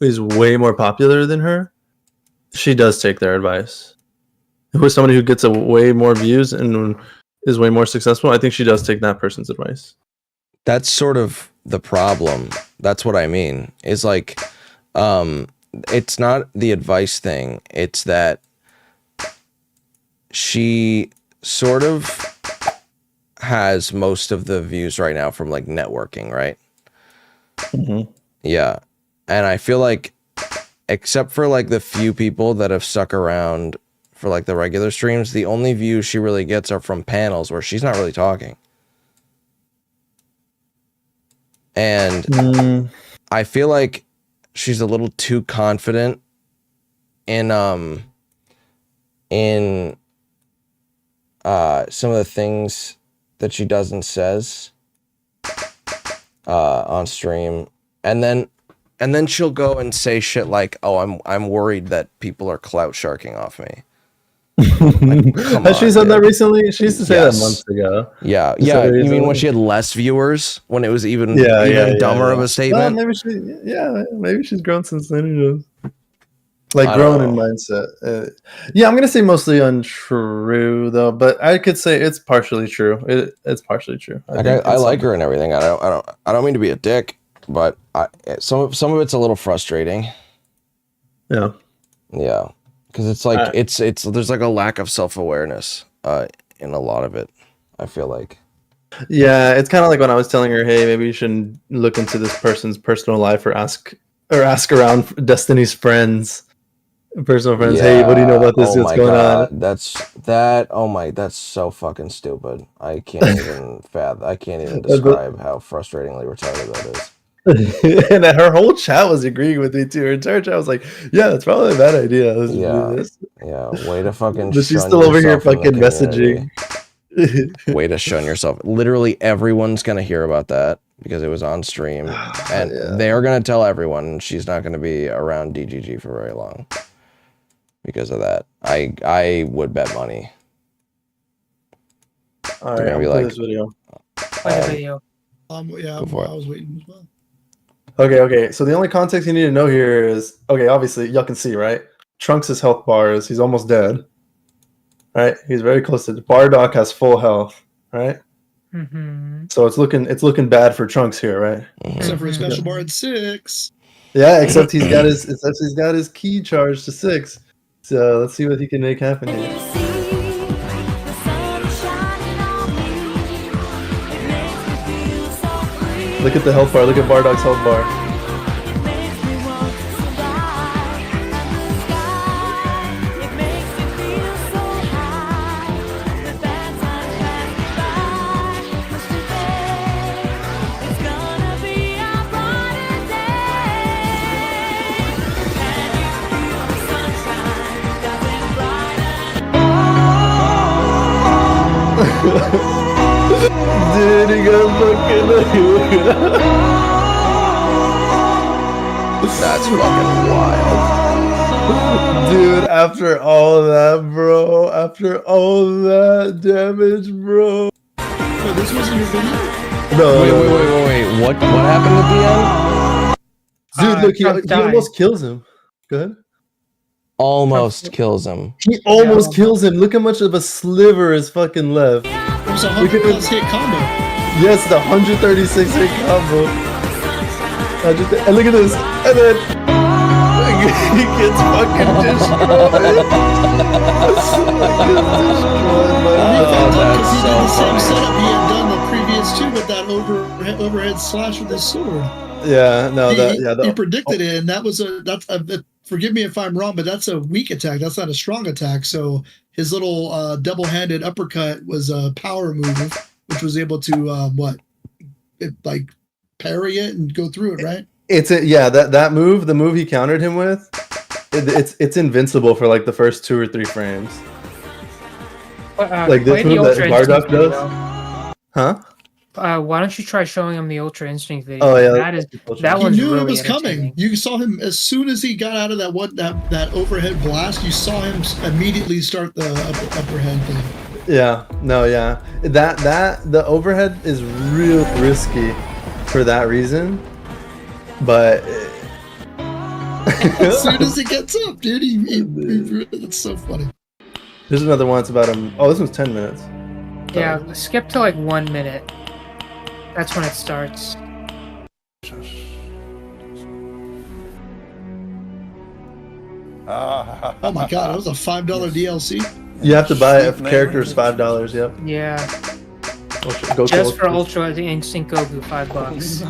is way more popular than her, she does take their advice. If it's somebody who gets a way more views and is way more successful, I think she does take that person's advice. That's sort of the problem. That's what I mean. Is like, it's not the advice thing. It's that she sort of has most of the views right now from like networking, right? Yeah. And I feel like, except for like the few people that have stuck around for like the regular streams, the only views she really gets are from panels where she's not really talking. And I feel like she's a little too confident in some of the things that she does and says on stream, and then she'll go and say shit like, "Oh, I'm worried that people are clout sharking off me." Like, Has she said that recently? She used to say that months ago. Yeah. You mean when she had less viewers, when it was even dumber of a statement? Well, maybe she's grown since then. Who knows? Like grown in mindset. I'm gonna say mostly untrue though, but I could say it's partially true. It's partially true. I like her and everything. I don't mean to be a dick, but some of it's a little frustrating. Yeah. Yeah. Because it's like it's there's like a lack of self-awareness in a lot of it, I feel like. Yeah, it's kind of like when I was telling her, hey, maybe you should look into this person's personal life or ask around Destiny's friends. Personal friends, Yeah. hey, what do you know about this? What's going on? That's so fucking stupid. I can't even I can't even describe how frustratingly retarded that is. And her whole chat was agreeing with me too. Her entire chat was like, yeah, that's probably a bad idea. Yeah, way to fucking but she's still over here fucking messaging. Way to shun yourself. Literally everyone's gonna hear about that because it was on stream, and they're gonna tell everyone she's not gonna be around DGG for very long because of that. I would bet money. All right, I'll play this video. Play the video. Yeah, Go for it. I was waiting as well. Okay. So the only context you need to know here is obviously y'all can see, right? Trunks' health bars, he's almost dead. Right? He's very close to Bardock has full health, right? Mm-hmm. So it's looking bad for Trunks here, right? Except for a special bar at 6. Yeah, except he's got his key charged to 6. So let's see what he can make happen here. Look at the health bar. Look at Bardock's health bar. Dude, he got fucking. That's fucking wild. Dude, after all that, bro. After all that damage, bro. Oh, this wasn't your video? No. Wait. What happened at the end? Dude, look, he almost kills him. Go ahead. Almost kills him. He almost kills him. Look how much of a sliver is fucking left. There's a 100+ hit combo. Yes, the 136 hit combo. And look at this. And then he gets fucking destroyed. That's so funny. Setup he had done the previous two with that overhead slash with his sword. Yeah, no, he predicted it, and that's forgive me if I'm wrong, but that's a weak attack. That's not a strong attack. So his little double-handed uppercut was a power move, which was able to parry it and go through it, right? That move, the move he countered him with, it's invincible for like the first 2 or 3 frames. Like this move that Bardock does. Huh? Why don't you try showing him the Ultra Instinct video? Oh yeah, that one's He knew really it was coming. You saw him as soon as he got out of that overhead blast. You saw him immediately start the upperhead thing. Yeah, the overhead is real risky for that reason, but as soon as he gets up, dude, it's so funny. There's another one. It's about him. Oh, this one's 10 minutes. Yeah, skip to like 1 minute. That's when it starts. Oh my god, that was a $5 DLC. You have to buy a characters $5. Yep. Yeah. Go just for Ultra Instinct Goku, $5.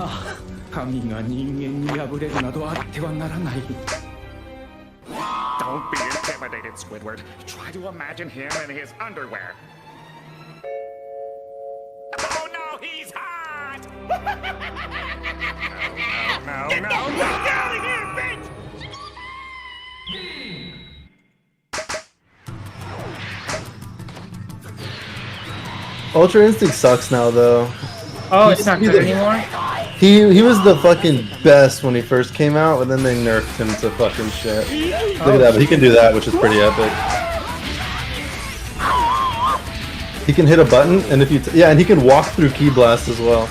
Don't be intimidated, Squidward. Try to imagine him in his underwear. Oh no, he's hot! No. Get out of here, bitch! Ultra Instinct sucks now, though. Oh, it's not good anymore? He was the fucking best when he first came out, and then they nerfed him to fucking shit. Look at that, but he can do that, which is pretty epic. He can hit a button, and if you and he can walk through Ki Blast as well.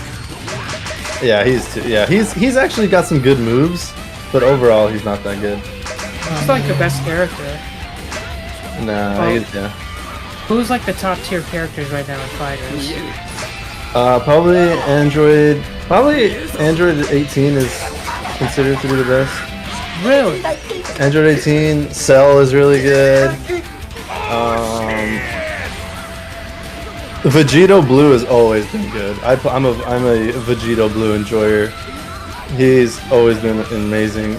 Yeah, he's actually got some good moves, but overall he's not that good. He's like the best character. Nah, yeah. Who's like the top tier characters right now in fighters? Probably Android 18 is considered to be the best. Really? Android 18, Cell is really good. Vegito Blue has always been good. I'm a Vegito Blue enjoyer. He's always been amazing.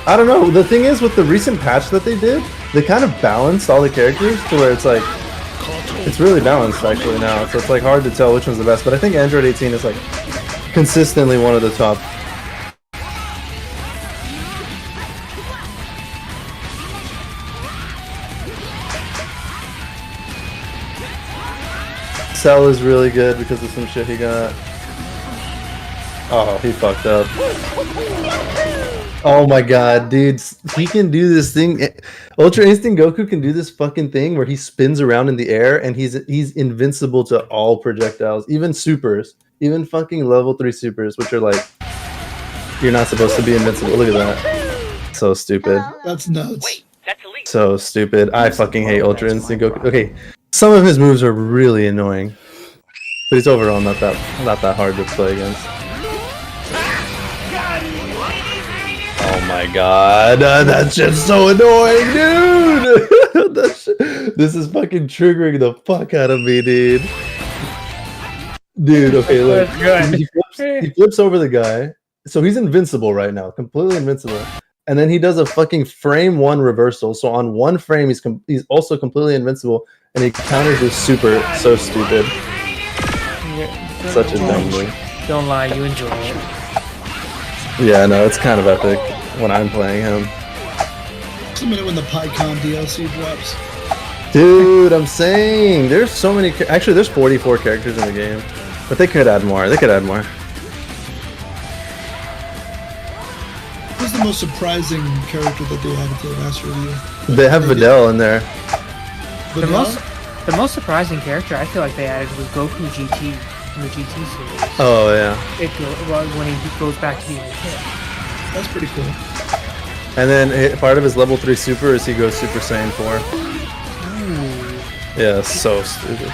I don't know. The thing is, with the recent patch that they did, they kind of balanced all the characters to where it's like, it's really balanced actually now. So it's like hard to tell which one's the best. But I think Android 18 is like consistently one of the top. Cell is really good because of some shit he got. Oh, he fucked up. Oh my god, dude. He can do this thing. Ultra Instinct Goku can do this fucking thing where he spins around in the air and he's invincible to all projectiles, even supers. Even fucking level 3 supers, which are like, you're not supposed to be invincible. Look at that. So stupid. That's nuts. So stupid. I fucking hate Ultra Instinct Goku. Okay, some of his moves are really annoying, but he's overall not that hard to play against. Oh my god, that's just so annoying, dude. This is fucking triggering the fuck out of me, dude. Dude, okay, look. He flips over the guy, so he's invincible right now, completely invincible. And then he does a fucking frame 1 reversal. So on 1 frame, he's also completely invincible, and he counters with super. So stupid. Such a dumb move. Don't lie, you enjoy it. Yeah, no, it's kind of epic when I'm playing him. Just a minute when the PyCon DLC drops. Dude, I'm saying there's so many. Actually, there's 44 characters in the game, but they could add more. They could add more. Who's the most surprising character that they added to the Master Review? They have Videl in there. The most surprising character I feel like they added was Goku GT from the GT series. Oh yeah. When he goes back to being a kid. That's pretty cool. And then part of his level 3 super is he goes Super Saiyan 4. Yeah, so stupid.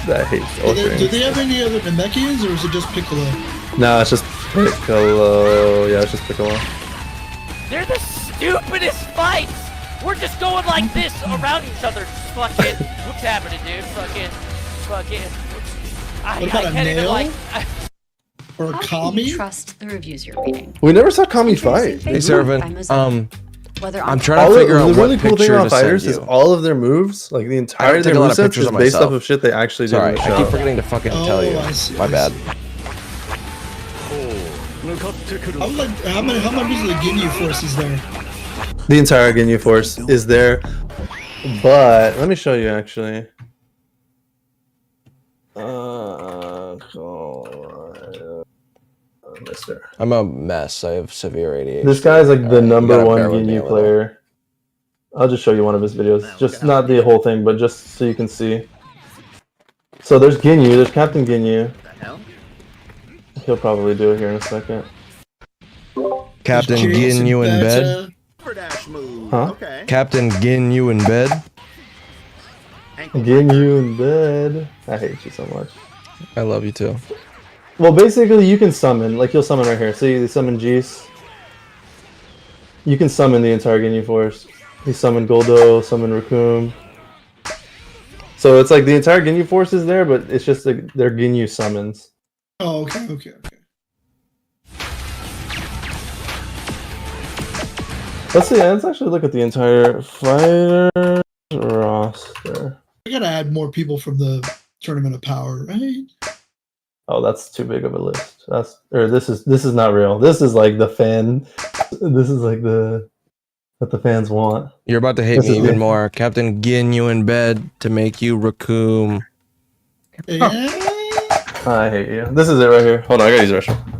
I hate Ultra. Do they have any other Namekians, or is it just Piccolo? No, it's just Piccolo. Yeah, it's just Piccolo. They're the stupidest fights! We're just going like this around each other. Fucking, what's happening, dude? Fucking. What about a nail? Or a Kami? Trust the reviews you're reading. We never saw Kami fight. Hey, Servant. I'm trying to The figure out really what cool thing picture about to fighters send is you. all of their moves, like the entire take their a lot of movesets, pictures is of based myself. off of shit they actually did Sorry, in the I show. keep forgetting to fucking tell you. My bad. How much is the Ginyu Force is there? The entire Ginyu Force is there, but let me show you actually. Mister. I'm a mess. I have severe ADHD. This guy's like the You number gotta 1 bear with me a Ginyu little. player. I'll just show you one of his videos, just not the whole thing, but just so you can see. So there's Ginyu, there's Captain Ginyu. He'll probably do it here in a second. Captain Ginyu in bed? Huh? Captain Ginyu in bed? Ginyu in bed. I hate you so much. I love you too. Well, basically, you can summon. Like, you'll summon right here. See, they summon Jeez. You can summon the entire Ginyu Force. He summoned Goldo, summoned Raccoon. So it's like the entire Ginyu Force is there, but it's just like their Ginyu summons. Oh, okay. Let's see. Let's actually look at the entire fighter roster. I gotta add more people from the Tournament of Power, right? Oh, that's too big of a list. This is not real. This is like the fan. This is like what the fans want. You're about to hate me even more. Captain Ginyu in bed to make you Raccoon. I hate you. This is it right here. Hold on, I gotta use the restroom.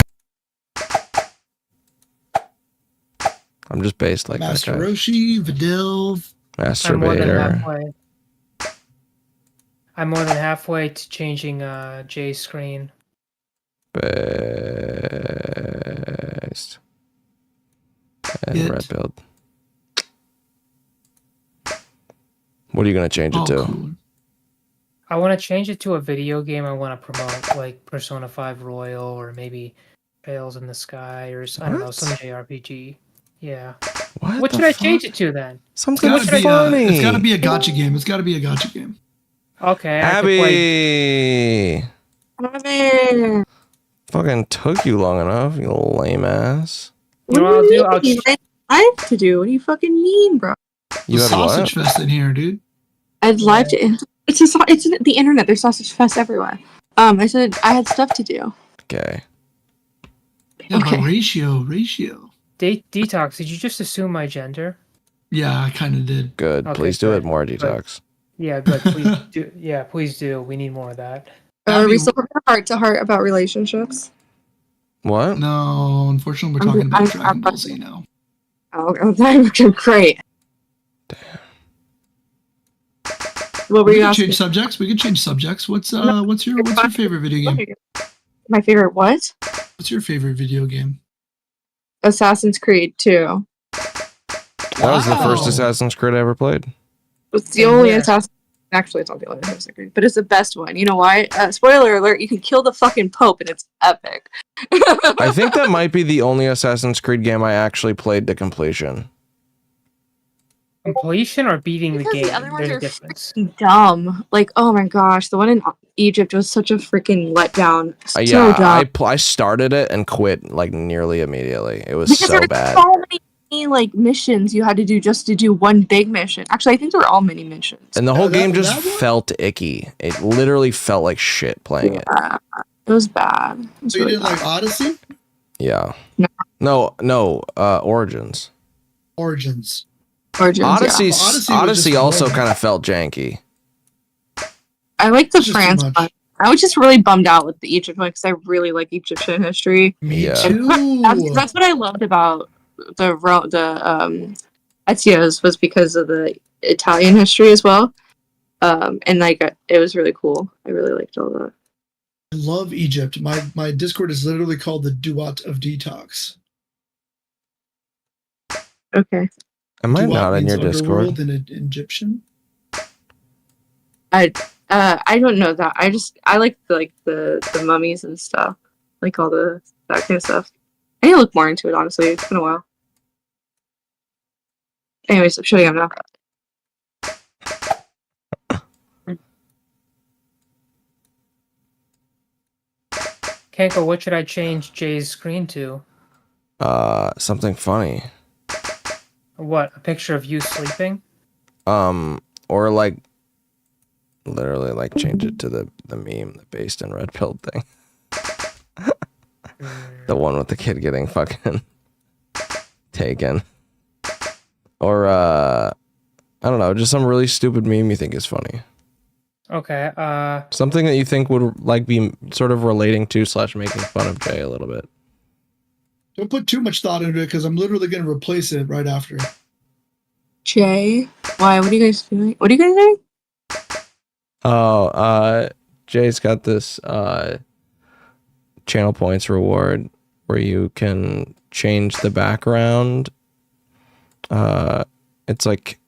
I'm just based like Master that guy. Roshi, Videl. Masturbator. I'm more than halfway to changing Jay's screen. Based. And It. red build. What are you gonna change it to? Cool. I want to change it to a video game I want to promote, like Persona 5 Royal or maybe Trails in the Sky or I don't know, some JRPG. Yeah. What should I change it to then? Something It's funny. it's gotta be a gotcha game. It's gotta be a gotcha game. Okay. I could play... Abby! Fucking took you long enough, you little lame ass. You know what I'll do? I have to do. What do you fucking mean, bro? You There's had what? sausage fest in here, dude. I'd live to. It's the internet. There's sausage fest everywhere. I said I had stuff to do. Okay. Yeah, Okay. but ratio. Detox, did you just assume my gender? Yeah, I kind of did. Good. Okay, Please do good, it more, good. Detox. Yeah, good. Please do. Yeah, please do. We need more of that. Are we still heart to heart about relationships? What? No, unfortunately, we're talking about Dragon Ball Z now. Oh, okay, great. What were We you can asking? change subjects. What's your favorite video game? My favorite what? What's your favorite video game? Assassin's Creed 2. That was the first Assassin's Creed I ever played. It's the only Assassin's. Actually, it's not the only Assassin's Creed, but it's the best one. You know why? Spoiler alert: you can kill the fucking Pope, and it's epic. I think that might be the only Assassin's Creed game I actually played to completion. Completion or beating the game? The other ones There's a are difference. dumb. Like, oh my gosh, the one in Egypt was such a freaking letdown. So dumb. I started it and quit like nearly immediately. It was Because so there were bad. so many like missions you had to do just to do one big mission. Actually, I think they were all mini missions. And the whole game just felt icky. It literally felt like shit playing it. It was bad. It was So you really did like Odyssey? Yeah. No, Origins. Origins. Odyssey also kind of felt janky. I like the France one. I was just really bummed out with the Egypt one because I really like Egyptian history. Me too. That's what I loved about the Ezio's was because of the Italian history as well. And like it was really cool. I really liked all that. I love Egypt. My Discord is literally called the Duat of Detox. Okay. Am I Duat not in means your Discord? underworld in Egyptian. I don't know that. I like the mummies and stuff. Like all that kind of stuff. I need to look more into it, honestly. It's been a while. Anyways, I'm shutting up now. Kanko, what should I change Jay's screen to? Something funny. What? A picture of you sleeping? Or like literally like change it to the meme, the based in red pill thing. The one with the kid getting fucking taken. Or I don't know, just some really stupid meme you think is funny. Okay. Something that you think would like be sort of relating to / making fun of Jay a little bit. Don't put too much thought into it because I'm literally going to replace it right after. Jay, why? What are you guys doing? What are you guys doing? Oh, Jay's got this channel points reward where you can change the background. It's like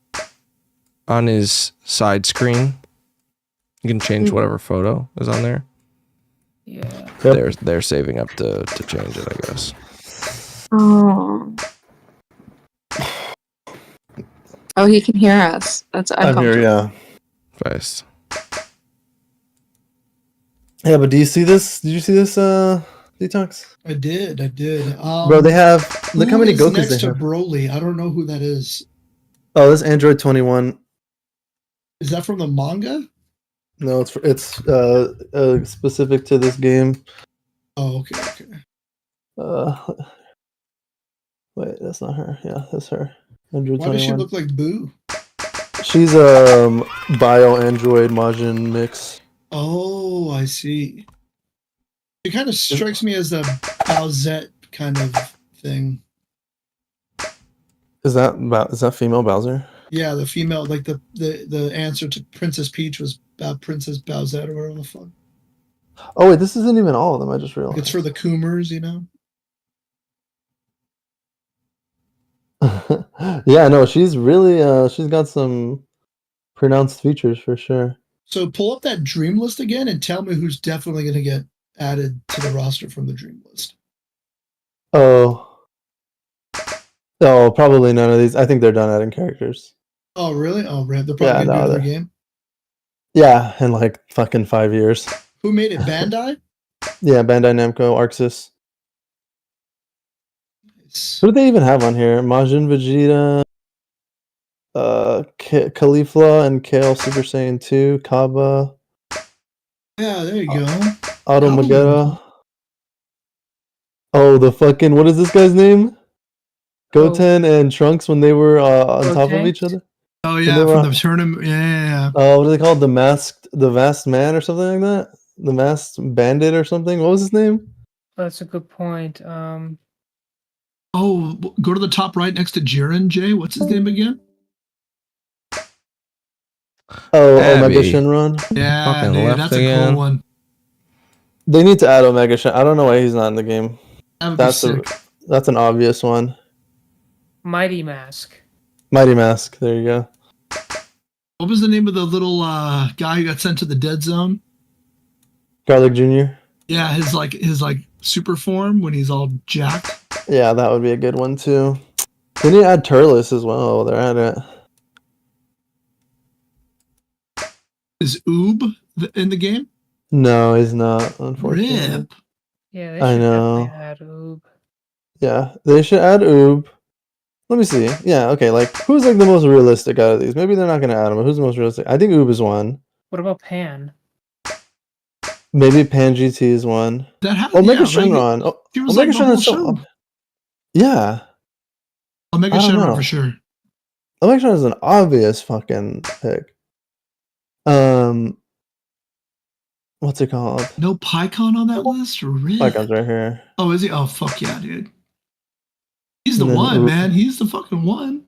on his side screen. You can change whatever photo is on there. Yeah. They're saving up to change it, I guess. Oh. Oh, he can hear us. I'm here, yeah. Nice. Yeah, but do you see this? Did you see this Detox? I did. Bro, they have look how many who is Gokus next they to have. Broly. I don't know who that is. Oh, this Android 21. Is that from the manga? No, it's specific to this game. Oh, okay. Wait, that's not her. Yeah, that's her. Android Why 21. does she look like Boo? She's a bio Android Majin mix. Oh, I see. She kind of strikes me as a Bowsette kind of thing. Is that female Bowser? Yeah, the female, like the answer to Princess Peach was Princess Bowsette or whatever the fuck. Oh wait, this isn't even all of them. I just realized. It's for the Coomers, you know. Yeah, no, she's really she's got some pronounced features for sure. So pull up that dream list again and tell me who's definitely going to get added to the roster from the dream list. Oh, probably none of these. I think they're done adding characters. Oh, really? Oh, they're probably going to do another game. Yeah, in like fucking 5 years. Who made it? Bandai? Yeah, Bandai Namco, Arxis. Who do they even have on here? Majin Vegeta, Caulifla and Kale Super Saiyan 2, Kaba. Yeah, there you go. Automagera. Oh, the fucking, what is this guy's name? Goten and Trunks when they were on top of each other? Oh, yeah, from the tournament. Yeah. What are they called? The Masked Man or something like that? The Masked Bandit or something? What was his name? That's a good point. Oh, go to the top right next to Jiren, Jay. What's his name again? Oh, Omega Shenron? Yeah, Fucking dude, left that's again. a cool one. They need to add Omega Shen. I don't know why he's not in the game. That would be That's sick. that's an obvious one. Mighty Mask. Mighty Mask. There you go. What was the name of the little guy who got sent to the dead zone? Garlic Jr. Yeah, his super form when he's all jacked. Yeah, that would be a good one too. They need to add Turles as well. While they're at it. Is Oob in the game? No, he's not. Unfortunately. Rip. Yeah, they I should know. definitely add Oob. Yeah, they should add Oob. Let me see. Yeah, okay. Like, who's like the most realistic out of these? Maybe they're not gonna add him. But who's the most realistic? I think Oob is one. What about Pan? Maybe Pan GT is one. That has Omega Shenron. Oh, He was Omega like the whole Shenron. show. Yeah. Omega I don't Shenron know. for sure. Omega Shenron is an obvious fucking pick. What's it called? No Pycon on that list? Rip. Pycon's right here. Oh, is he? Oh, fuck yeah, dude. He's the And then one, Oob. man. He's the fucking one.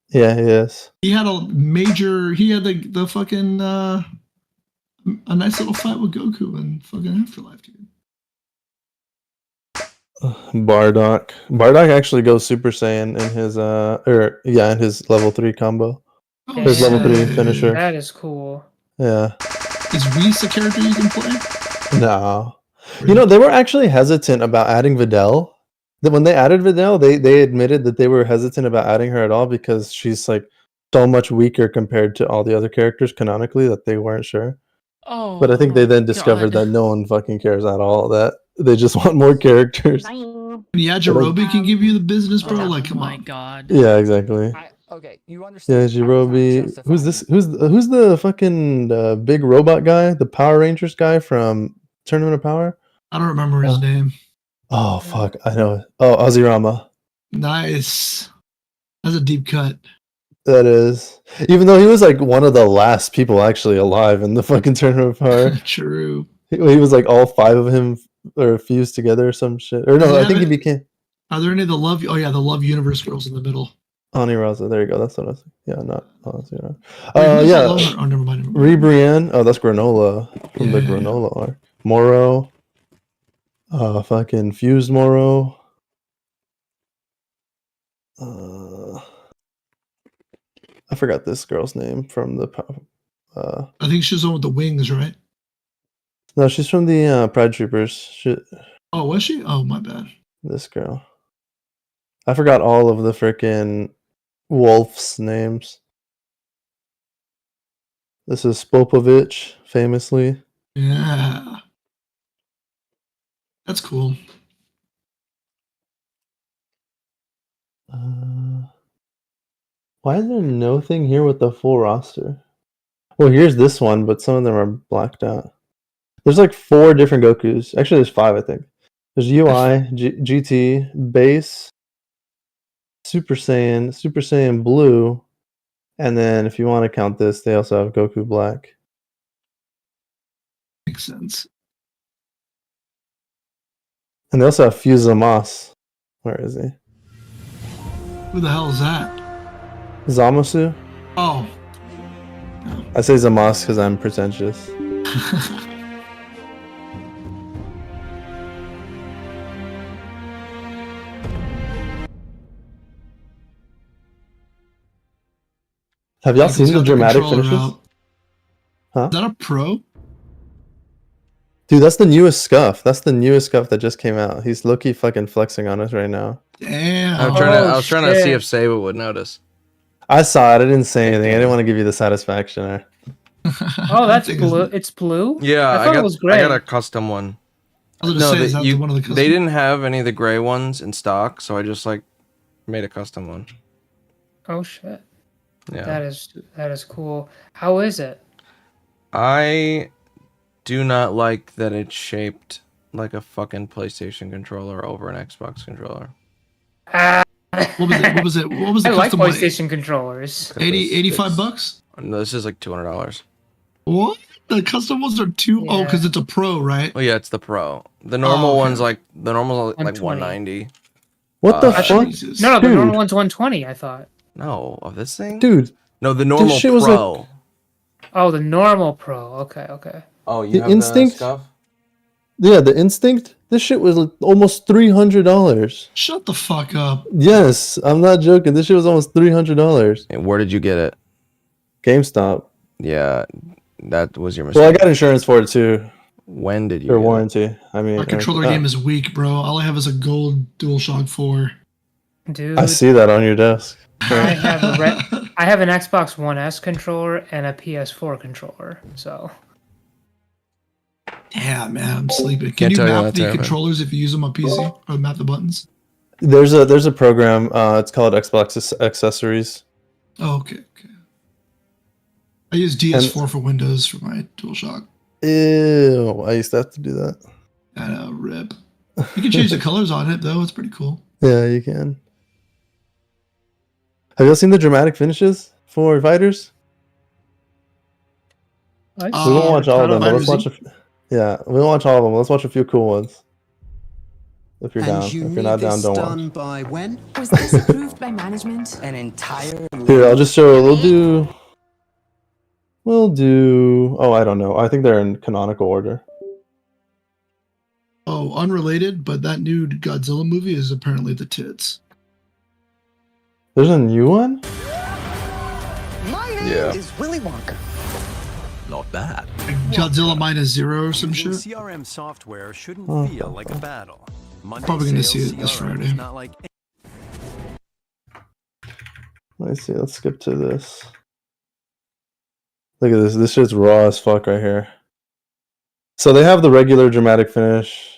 Yeah, he is. He had the fucking a nice little fight with Goku in fucking Afterlife, dude. Bardock. Bardock actually goes Super Saiyan in his in his level 3 combo. Oh, His level 3 sick. finisher. That is cool. Yeah. Is Whis a character you can play? No. You know, they were actually hesitant about adding Videl. When they added Videl, they admitted that they were hesitant about adding her at all because she's like so much weaker compared to all the other characters canonically that they weren't sure. Oh. But I think they then discovered that no one fucking cares at all. That they just want more characters. Yajirobe can give you the business, bro. Like, come on. God. Yeah, exactly. Okay, you Yeah, understand. Jirobe. Who's this? Who's the fucking big robot guy? The Power Rangers guy from Tournament of Power? I don't remember his name. Oh fuck, I know. Oh, Azirama. Nice. That's a deep cut. That is. Even though he was like one of the last people actually alive in the fucking Tournament of Power. True. He was like all 5 of him or fused together or some shit. Or no, I think he became Are there any of the love? Oh yeah, the Love Universe girls in the middle. Ani Raza. There you go. That's what I was. Yeah, not Azirama. Wait, who's Yeah. the lover? Oh, never mind. Ribrienne. Oh, that's Granola from the Yeah. Granola arc. Moro. Fucking fused Moro. I forgot this girl's name from the. I think she's the one with the wings, right? No, she's from the Pride Troopers. Oh, was she? Oh, my bad. This girl. I forgot all of the freaking wolves' names. This is Spopovich, famously. Yeah. That's cool. Why is there no thing here with the full roster? Well, here's this one, but some of them are blacked out. There's like 4 different Gokus. Actually, there's 5, I think. There's UI, GT, Base, Super Saiyan Blue, and then if you want to count this, they also have Goku Black. Makes sense. And they also have Fusamas. Where is he? Who the hell is that? Zamasu? Oh. I say Zamas because I'm pretentious. Have y'all He's seen the got dramatic controller finishes? out. Huh? Is that a pro? Dude, that's the newest scuff. That's the newest scuff that just came out. He's low-key fucking flexing on us right now. Damn. I was trying to see if Saba would notice. I saw it. I didn't say anything. I didn't want to give you the satisfaction there. Oh, that's blue. It's blue. Yeah, I thought it was gray. I got a custom one. I was gonna say, is that they, one of the custom? they didn't have any of the gray ones in stock, so I just like made a custom one. Oh shit. Yeah. That is cool. How is it? I do not like that it's shaped like a fucking PlayStation controller over an Xbox controller. What was it? What was the I like custom one? PlayStation controllers. 85 bucks? No, this is like $200. What? The custom ones are Oh, because it's a pro, right? Oh yeah, it's the Pro. The normal okay. one's like like 120. 190. What the fuck? No, the Dude. normal one's 120. I thought. No, of this thing? Dude. No, the normal shit was Pro. like- Oh, the normal Pro. Okay. Oh, The Instinct? Yeah, the Instinct. This shit was almost $300. Shut the fuck up. Yes, I'm not joking. This shit was almost $300. And where did you get it? GameStop. Yeah, that was your mistake. Well, I got insurance for it too. When did you? Or get warranty. I mean, My controller game is weak, bro. All I have is a gold DualShock 4. Dude, I see that on your desk. I have an Xbox One S controller and a PS4 controller. So Damn, man, I'm sleeping. Can Can't you tell you map that, the Tara, man. controllers if you use them on PC or map the buttons? There's a program. It's called Xbox Accessories. Oh, okay. I use DS4 for Windows for my DualShock. Ew, I used to have to do that. I know, rip. You can change the colors on it though. It's pretty cool. Yeah, you can. Have you all seen the dramatic finishes for fighters? We won't watch all of them, but let's watch. Yeah, we won't watch all of them. Let's watch a few cool ones. If you're down, if you're not down, don't watch. By when? Was this approved by management? An entire. Here, I'll just show. We'll do. Oh, I don't know. I think they're in canonical order. Oh, unrelated, but that new Godzilla movie is apparently the tits. There's a new one. My name Yeah. is Willy Wonka. Not bad. Godzilla -0 or some shit. CRM software shouldn't Oh. feel like a battle. Monday Probably gonna sales see it this CRM Friday. is not like Let's see. Let's skip to this. Look at this. This shit's raw as fuck right here. So they have the regular dramatic finish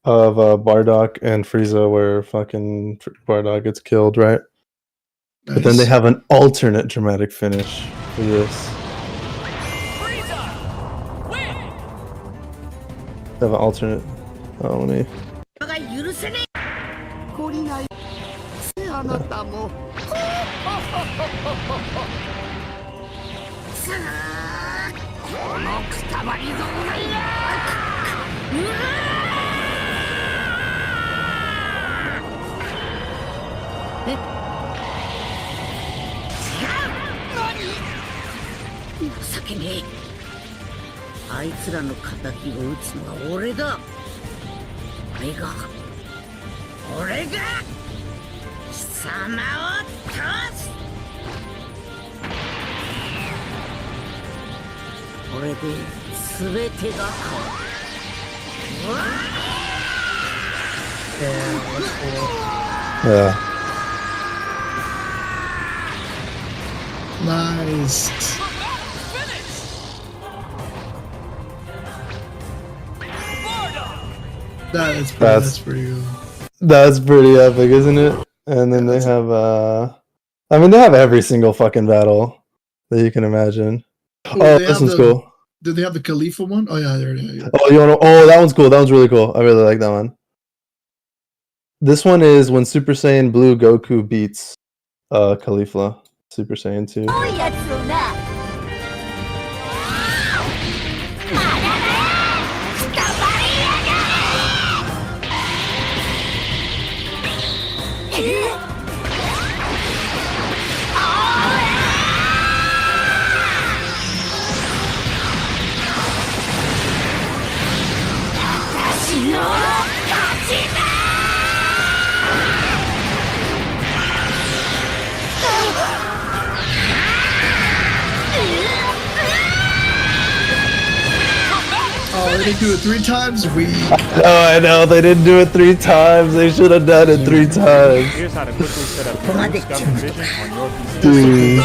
of Bardock and Frieza, where fucking Bardock gets killed, right? But then they have an alternate dramatic finish for this. They have an alternate. Oh, let me. 懲りないあなたもさあこのくたばりぞ情けねえあいつらの仇を討つのは俺だ俺が貴様を倒すこれで全てが変わる Yeah. Nice. That's pretty good. That's pretty epic, isn't it? And then they have I mean, they have every single fucking battle that you can imagine. Oh, this one's cool. Did they have the Khalifa one? Oh yeah, there it is. Yeah. Oh, you wanna? Oh, that one's cool. That one's really cool. I really like that one. This one is when Super Saiyan Blue Goku beats Caulifla, Super Saiyan 2. Oh, they didn't do it 3 times? Weak. Oh, I know. They didn't do it 3 times. They should have done it 3 times. Here's how to quickly set up your Discover Vision on your PC.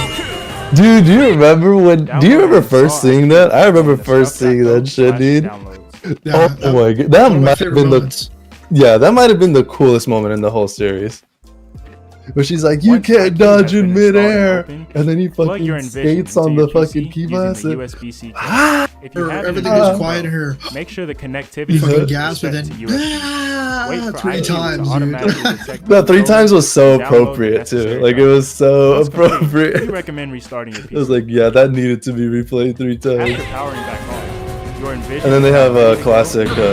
Dude, do you remember when? Do you remember first seeing that? I remember first seeing that shit, dude. Yeah, Oh my god, that one of my might have favorite been moments. that might have been the coolest moment in the whole series. Where she's like, "You can't dodge in midair," and then he fucking skates on the fucking keyboard. If you have Everything an is quiet here. make sure the You connectivity fucking is gasp and set then to USB. Wait for 3 IT to times, automatically dude. detect No, the 3 times was so download the appropriate necessary too. Like it was so Once complete, we appropriate. recommend restarting your It was PC. like, yeah, that needed to be replayed 3 After times. powering back on, your Envision And then they have a classic. for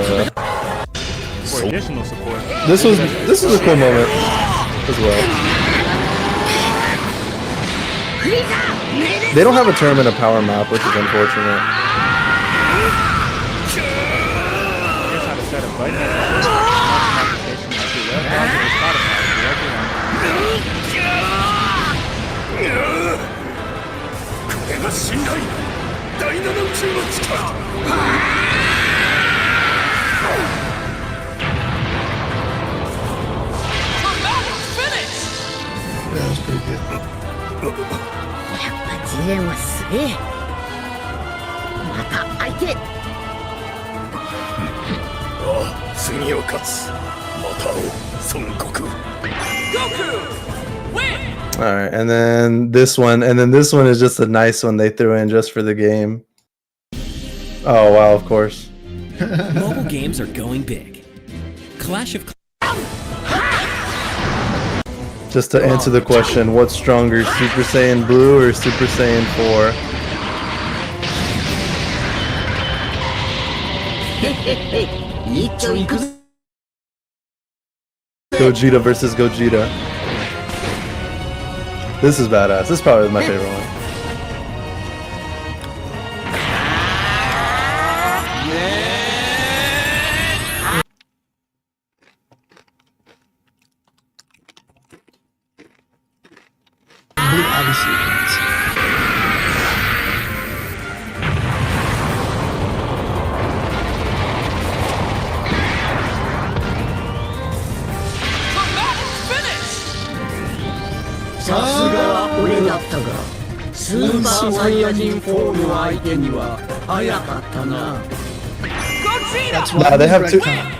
additional support. This was a cool moment as well. They don't have a term in a power map, which is unfortunate. Fighting as a person, application like the web browser or Spotify directly on これが信頼第七宇宙の力 That was pretty good. やっぱジレンはすげえ。また相手。ああ次を勝つまた会おう孫悟空 Alright, and then this one is just a nice one they threw in just for the game. Oh wow, of course. Mobile games are going big. Clash of Just to answer the question, what's stronger, Super Saiyan Blue or Super Saiyan 4? Gogeta versus Gogeta. This is badass. This is probably my favorite one. Blue obviously wins. That's why Nah, they have two. retcon.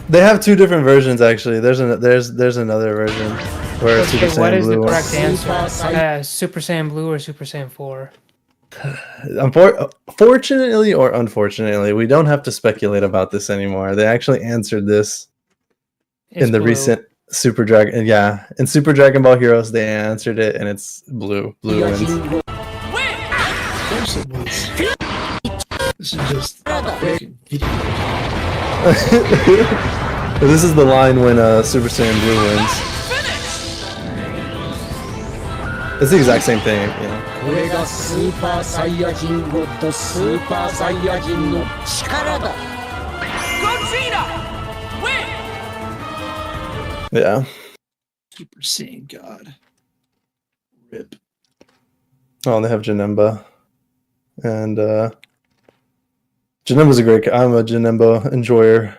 They have two different versions actually. There's another version where it's Super Okay, what Saiyan is the Blue. correct answer? Super Saiyan Blue or Super Saiyan 4? Fortunately or unfortunately, we don't have to speculate about this anymore. They actually answered this It's in the blue. recent Super Dragon. Yeah, in Super Dragon Ball Heroes, they answered it, and it's blue. Blue wins. Of course it was. This is just freaking video. This is the line when Super Saiyan Blue wins. It's the exact same thing, you know. Yeah. Super Saiyan God. Rip. Oh, and they have Janemba. And Janemba's a great. I'm a Janemba enjoyer.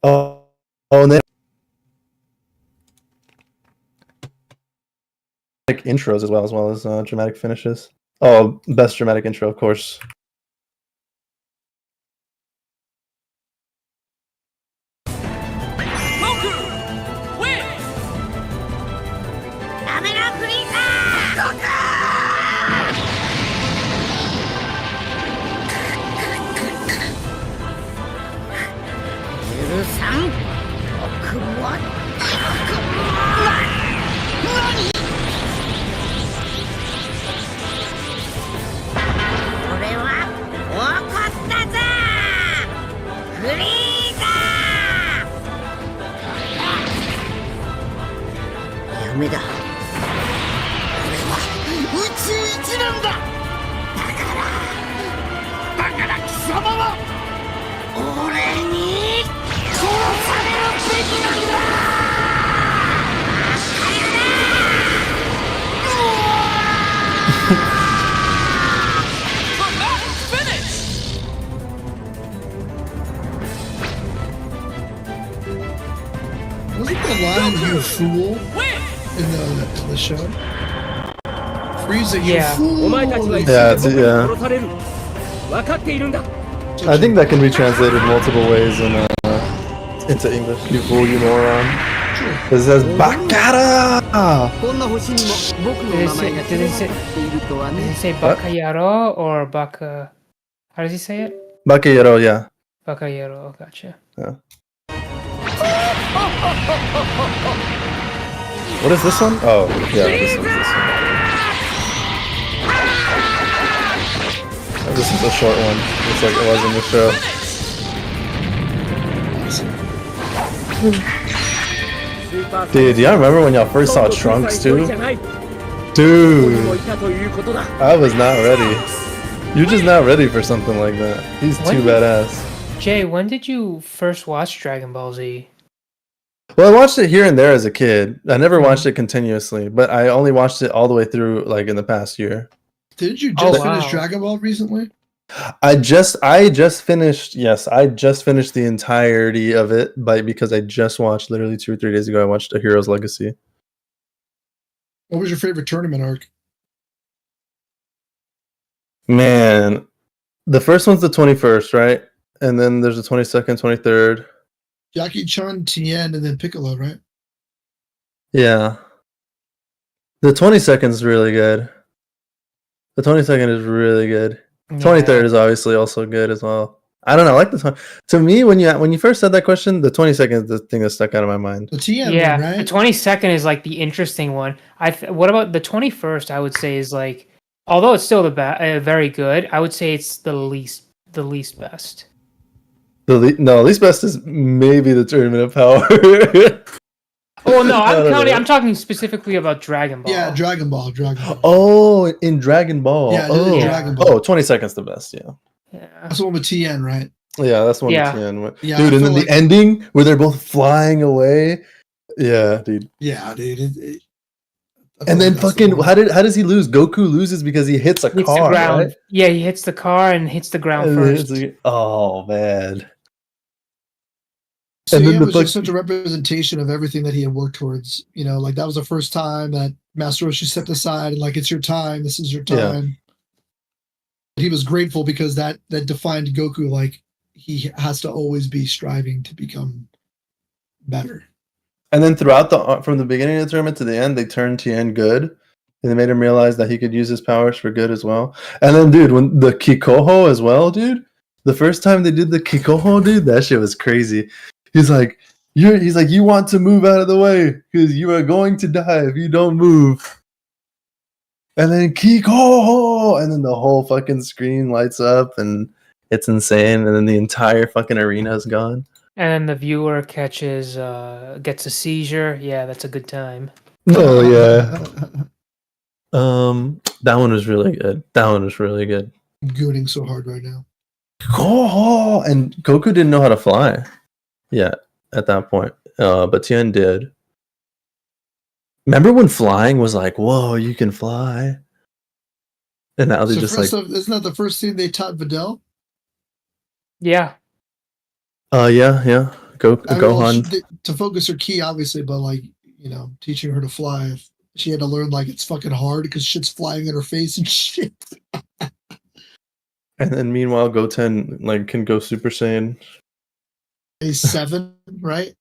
Oh, and they like intros as well as dramatic finishes. Oh, best dramatic intro, of course. Wasn't the line "you fool" in the show? Frieza, you Yeah. fool! Yeah, yeah. I think that can be translated multiple ways into English. You fool, you moron. It says Bakara. Did he say Bakayaro or Baka? How does he say it? Bakayero, yeah. Bakayaro, gotcha. Yeah. What is this one? Oh, yeah, this one. Oh, this is a short one, just like it was in the show. Dude, y'all remember when y'all first saw Trunks too? Dude, I was not ready. You're just not ready for something like that. He's too badass. Jay, when did you first watch Dragon Ball Z? Well, I watched it here and there as a kid. I never watched it continuously, but I only watched it all the way through like in the past year. Didn't you just finish Dragon Ball recently? I just finished. Yes, I just finished the entirety of it, because I just watched literally 2 or 3 days ago. I watched A Hero's Legacy. What was your favorite tournament arc? Man, the first one's the 21st, right? And then there's the 22nd, 23rd. Jackie Chun, Tien, and then Piccolo, right? Yeah. The 22nd is really good. The 22nd is really good. 23rd is obviously also good as well. I don't know. I like the 20. To me, when you first said that question, the 22nd is the thing that stuck out of my mind. The Tien Yeah, one, right? the 22nd is like the interesting one. What about the 21st? I would say is like, although it's still very good, I would say it's the least best. Least best is maybe the Tournament of Power. Oh no, I'm talking specifically about Dragon Ball. Yeah, Dragon Ball. Oh, in Dragon Ball. Yeah, oh. Dragon Ball. Oh, 22nd's the best, yeah. That's the one with Tien, right? Yeah, that's one Yeah. with Tien. Yeah, Dude, I and then feel the ending where they're both flying away. Yeah, dude. Yeah, dude. And then fucking how does he lose? Goku loses because he hits a Hits car, the ground. right? Yeah, he hits the car and hits the ground And then first. it's like, oh man. So And then yeah, the it was just fuck- such a representation of everything that he had worked towards. You know, like that was the first time that Master Roshi stepped aside and like, it's your time. This is your Yeah. time. He was grateful because that defined Goku. Like he has to always be striving to become better. And then throughout from the beginning of the tournament to the end, they turned Tien good. And they made him realize that he could use his powers for good as well. And then, dude, when the Kikoho as well, dude. The first time they did the Kikoho, dude, that shit was crazy. He's like, you want to move out of the way because you are going to die if you don't move. And then Kikoho, and then the whole fucking screen lights up, and it's insane. And then the entire fucking arena is gone. And then the viewer gets a seizure. Yeah, that's a good time. Oh yeah. That one was really good. I'm gooning so hard right now. Oh, and Goku didn't know how to fly. Yeah, at that point. But Tien did. Remember when flying was like, whoa, you can fly? And now they're So just first like, off, isn't that the first thing they taught Videl? Yeah. yeah. I mean, well, Gohan. to focus her ki, obviously, but like, you know, teaching her to fly. If she had to learn like it's fucking hard because shit's flying in her face and shit. And then meanwhile, Goten like can go Super Saiyan. He's 7, right?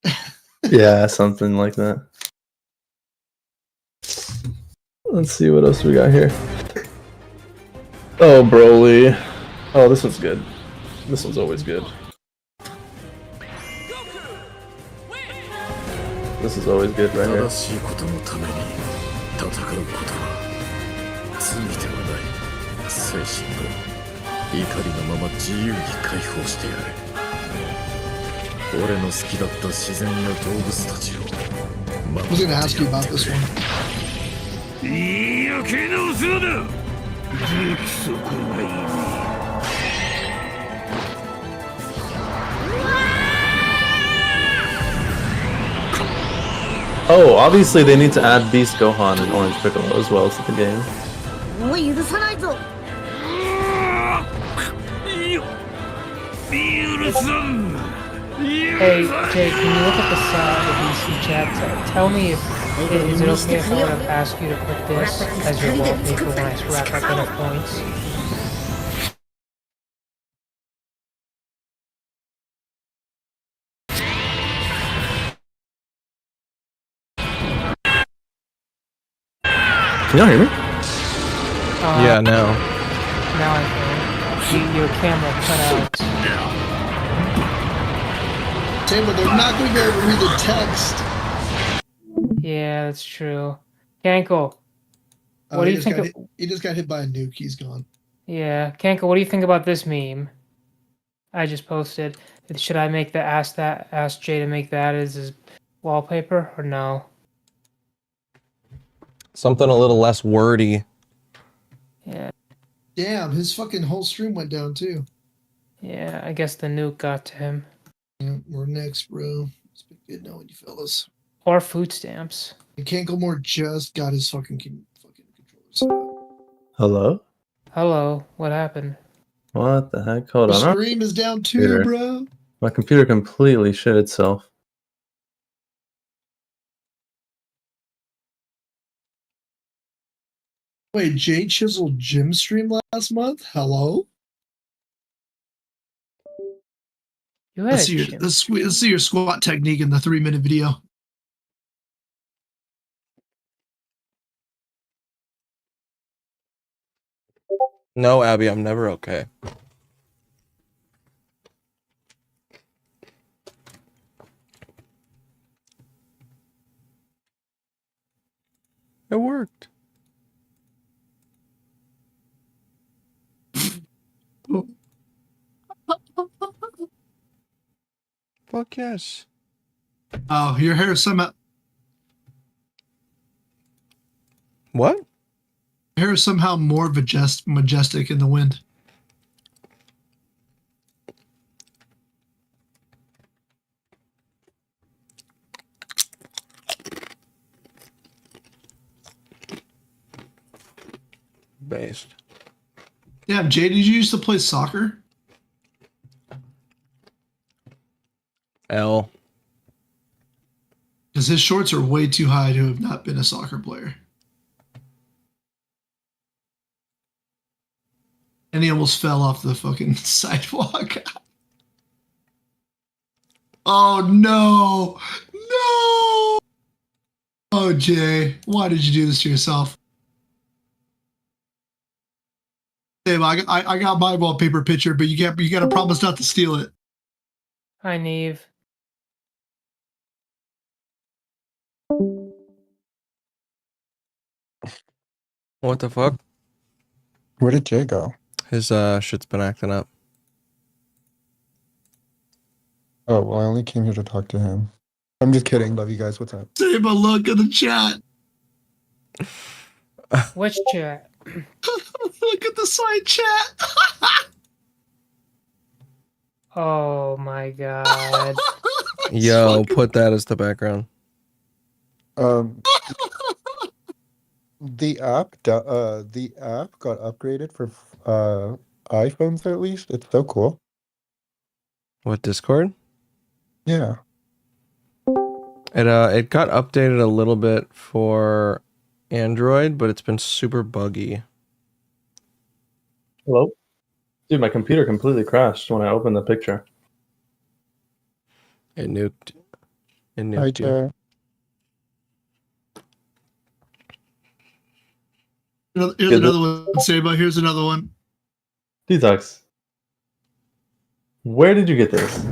Yeah, something like that. Let's see what else we got here. Oh, Broly. Oh, this one's good. This one's always good. This is always good right here. 正しいことのために戦うことは罪ではない。精神と怒りのまま自由に解放してやれ。俺の好きだった自然や動物たちを I was gonna ask you about this one. いいやけの嘘だ。出来損ないに。 Oh, obviously they need to add Beast Gohan and Orange Piccolo as well to the game. もう許さないぞ。Hey, Jay, can you look at the side of VC chat? Tell me if is it okay if I were to ask you to put this as your wallpaper when I rack up enough points? Can y'all hear me? Yeah, now. Now I can. Your camera cut out. Taylor, they're not going to be able to read the text. Yeah, that's true. Kankle, what do you think? He just got hit by a nuke. He's gone. Yeah, Kankle, what do you think about this meme? I just posted. Should I make ask Jay to make that as his wallpaper or no? Something a little less wordy. Yeah. Damn, his fucking whole stream went down too. Yeah, I guess the nuke got to him. Yeah, we're next, bro. It's been good knowing you fellas. Or food stamps. And Canklemore just got his fucking controller set up. Hello? Hello, what happened? What the heck? Hold The on. stream is down too, bro. My computer completely shit itself. Wait, Jay Chisel gym stream last month? Hello? You Let's see your squat technique in the 3-minute video. No, Abby, I'm never okay. It worked. Fuck yes. Oh, your hair is somehow. What? Your hair is somehow more majestic in the wind. Based. Damn, Jay, did you used to play soccer? L. Because his shorts are way too high to have not been a soccer player. And he almost fell off the fucking sidewalk. Oh no! No! Oh Jay, why did you do this to yourself? Dave, I got my wallpaper picture, but you gotta promise not to steal it. Hi, Neve. What the fuck? Where did Jay go? His shit's been acting up. Oh, well, I only came here to talk to him. I'm just kidding. Love you guys. What's up? Save a look in the chat. Which chat? Look at the side chat. Oh my god. Yo, put that as the background. The app got upgraded for iPhones at least. It's so cool. What, Discord? Yeah. It got updated a little bit for Android, but it's been super buggy. Hello? Dude, my computer completely crashed when I opened the picture. It nuked. It Hi, nuked you. Jay. Here's another one, Saba. Here's another one. Detox. Where did you get this?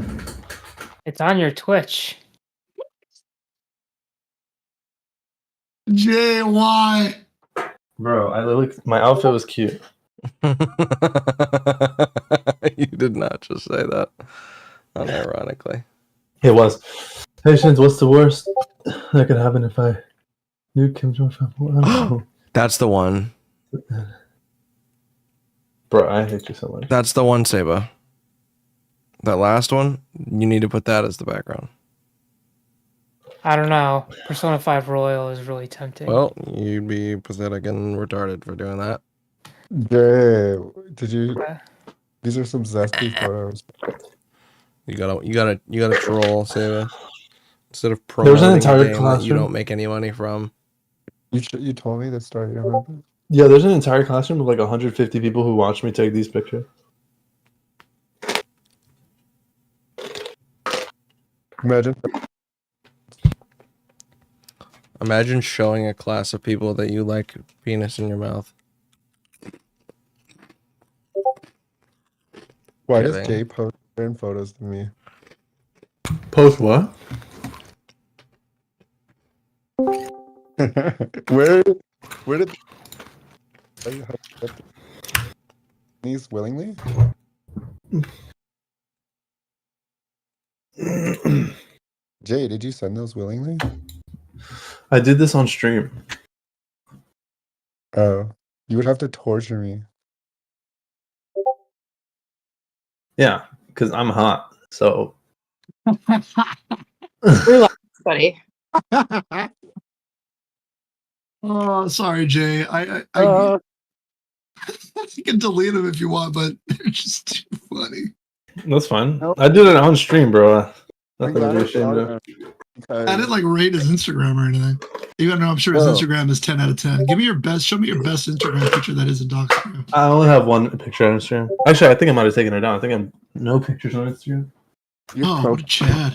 It's on your Twitch. Jay, why? Bro, I literally, my outfit was cute. You did not just say that unironically. It was. Hey, Shins, what's the worst that could happen if I nuke Kim Jong-un? That's the one. Bro, I hate you so much. That's the one, Saba. That last one, you need to put that as the background. I don't know. Persona 5 Royal is really tempting. Well, you'd be pathetic and retarded for doing that. Jay, did you? These are some zesty photos. You gotta troll, Saba. Instead of There was an promoting a entire game that you classroom. don't make any money from. You told me this story. Remember? Yeah, there's an entire classroom of like 150 people who watched me take these pictures. Imagine showing a class of people that you like penis in your mouth. Why Kidding. does Jay post certain photos to me? Post what? Where did these willingly? Jay, did you send those willingly? I did this on stream. Oh, you would have to torture me. Yeah, because I'm hot. So. Relax, buddy. Oh, sorry, Jay. You can delete them if you want, but they're just too funny. That's fine. I did it on stream, bro. Nothing to be ashamed of. I didn't like rate his Instagram or anything. Even though I'm sure his Instagram is 10 out of 10. Give me your best. Show me your best Instagram picture that isn't Doc's. I only have one picture on Instagram. Actually, I think I might have taken it down. I think I'm no pictures on Instagram. What a Chad.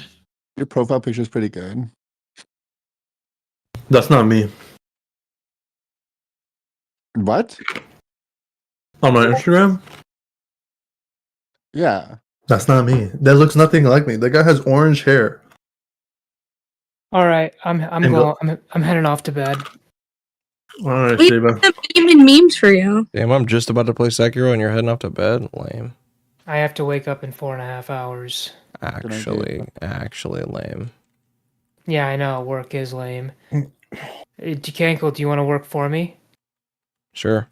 Your profile picture is pretty good. That's not me. What? On my Instagram? Yeah. That's not me. That looks nothing like me. The guy has orange hair. All right, I'm heading off to bed. All right, We Sheba. have even memes for you. Damn, I'm just about to play Sekiro and you're heading off to bed? Lame. I have to wake up in 4.5 hours. Actually lame. Yeah, I know. Work is lame. Cankle, do you want to work for me? Sure.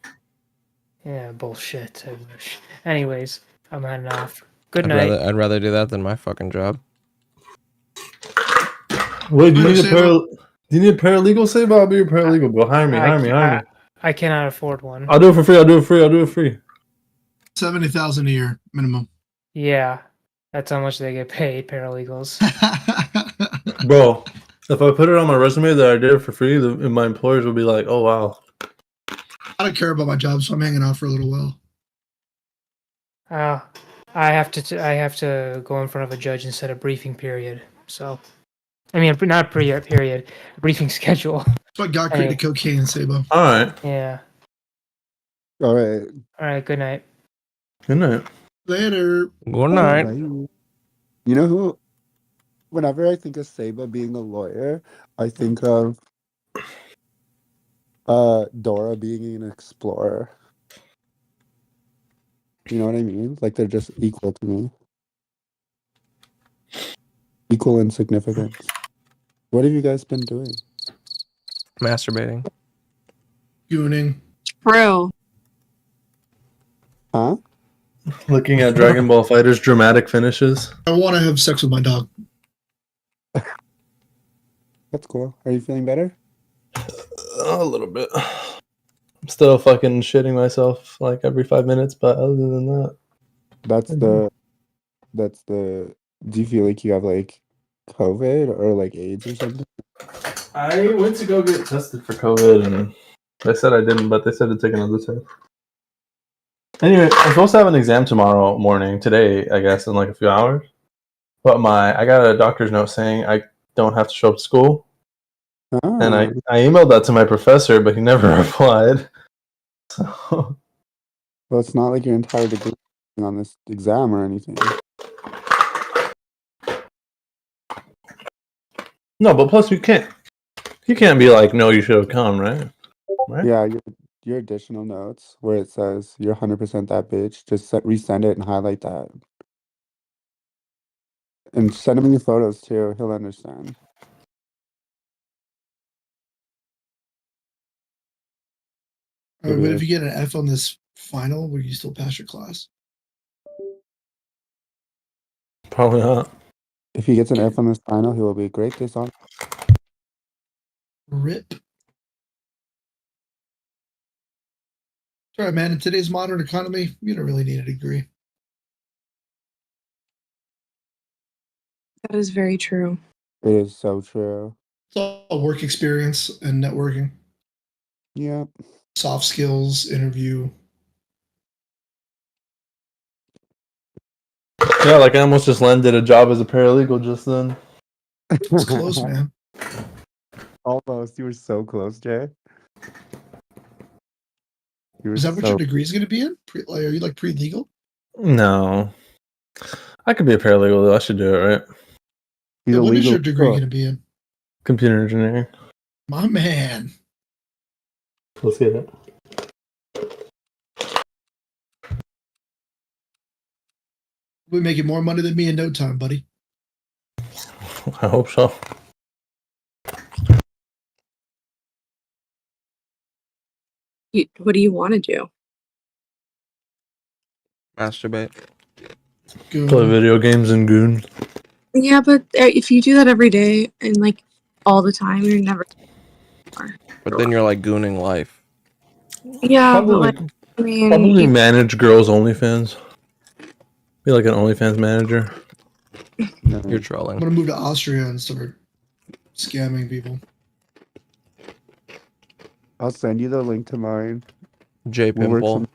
Yeah, bullshit. I wish. Anyways, I'm heading off. Good night. I'd rather do that than my fucking job. Wait, do you need a paralegal? Say, I'll be your paralegal, bro. Hire me. I cannot afford one. I'll do it for free. I'll do it free. 70,000 a year minimum. Yeah, that's how much they get paid, paralegals. Bro, if I put it on my resume that I did it for free, my employers will be like, "Oh wow." I don't care about my job, so I'm hanging out for a little while. I have to go in front of a judge and set a briefing period. So, I mean, not period, a briefing schedule. That's what God created cocaine, Sabo. All right. Yeah. All right. All right. Good night. Good night. Later. Good night. You know who? Whenever I think of Saba being a lawyer, I think of Dora being an explorer. You know what I mean? Like they're just equal to me. Equal in significance. What have you guys been doing? Masturbating. Gooning. True. Huh? Looking at Dragon Ball Fighters dramatic finishes. I want to have sex with my dog. That's cool. Are you feeling better? A little bit. I'm still fucking shitting myself like every 5 minutes, but other than that. That's the do you feel like you have like COVID or like AIDS or something? I went to go get tested for COVID and they said I didn't, but they said to take another test. Anyway, I'm supposed to have an exam tomorrow morning, today, I guess, in like a few hours. But I got a doctor's note saying I don't have to show up to school. Oh. And I emailed that to my professor, but he never replied. So. Well, it's not like your entire degree on this exam or anything. No, but plus you can't be like, no, you should have come, right? Yeah, your additional notes where it says you're 100% that bitch, just resend it and highlight that. And send him your photos too. He'll understand. But if you get an F on this final, will you still pass your class? Probably not. If he gets an F on this final, he will be great this on. RIP. All right, man. In today's modern economy, you don't really need a degree. That is very true. It is so true. It's all work experience and networking. Yeah. Soft skills, interview. Yeah, like I almost just landed a job as a paralegal just then. It's close, man. Almost. You were so close, Jay. Is that what your degree is going to be in? Are you like pre-legal? No. I could be a paralegal though. I should do it, right? Yeah, what is your degree going to be in? Computer engineering. My man. Let's get it. We'll be making more money than me in no time, buddy. I hope so. What do you want to do? Masturbate. Play video games and goon. Yeah, but if you do that every day and like all the time, you're never. But then you're like gooning life. Yeah, but Probably, like, I mean, probably manage girls' OnlyFans. Be like an OnlyFans manager. You're I'm trolling. gonna move to Austria and start scamming people. I'll send you the link to mine. J We'll work Pimple.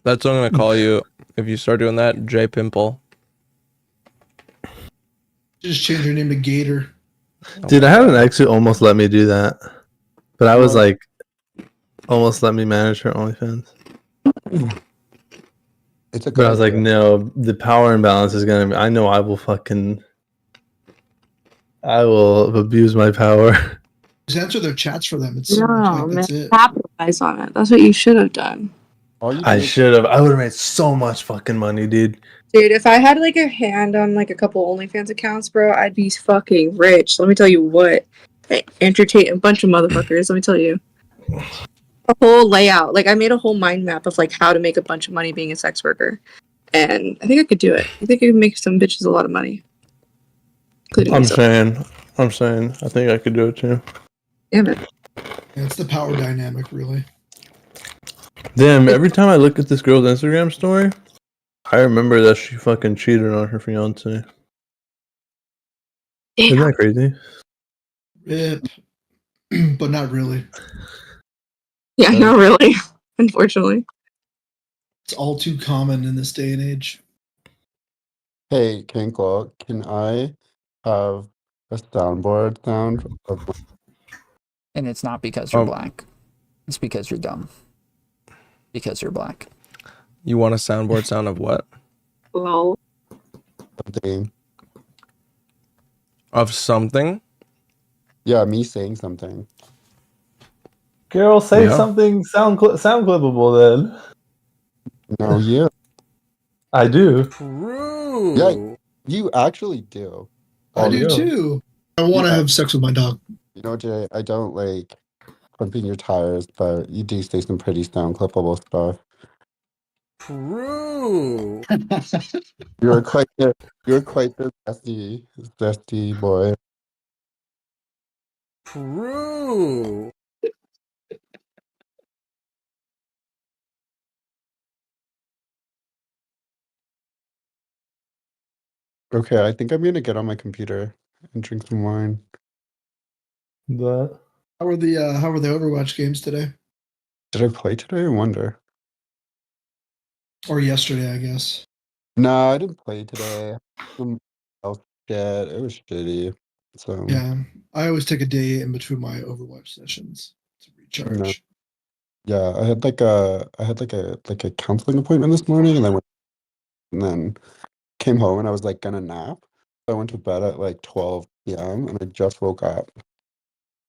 That's what I'm gonna call you if you start doing that. J Pimple. Just change your name to Gator. Dude, I had an ex who almost let me do that, but I was like, almost let me manage her OnlyFans. It's a But good I was like, idea. no, the power imbalance is gonna be. I know I will abuse my power. Just answer their chats for them. It's no, like, man, that's it. capitalize on it. That's what you should have done. I should have. I would have made so much fucking money, dude. Dude, if I had like a hand on like a couple OnlyFans accounts, bro, I'd be fucking rich. Let me tell you what. I entertain a bunch of motherfuckers. Let me tell you. A whole layout. Like I made a whole mind map of like how to make a bunch of money being a sex worker. And I think I could do it. I think I could make some bitches a lot of money. Including I'm myself. saying, I think I could do it too. Damn it. Yeah, it's the power dynamic, really. Damn, every time I look at this girl's Instagram story, I remember that she fucking cheated on her fiance. Isn't that crazy? Rip. But not really. Yeah, not really. Unfortunately. It's all too common in this day and age. Hey, Canklemore, can I have a soundboard sound of And it's not because you're black. It's because you're dumb. Because you're black. You want a soundboard sound of what? Lol. something? Of something? Yeah, me saying something. Carol, say Yeah. something sound clippable then. No, you. I do. True. Yeah, you actually do. I do too. I want to Yeah. have sex with my dog. You know, Jay, I don't like pumping your tires, but you do say some pretty sound clippable stuff. True. You're quite the zesty boy. True. Okay, I think I'm gonna get on my computer and drink some wine. But How were the Overwatch games today? Did I play today? I wonder. Or yesterday, I guess. No, I didn't play today. Some else shit. It was shitty. So Yeah. I always take a day in between my Overwatch sessions to recharge. no. Yeah, I had like a counseling appointment this morning, and then came home and I was like gonna nap. I went to bed at like 12 p.m. and I just woke up.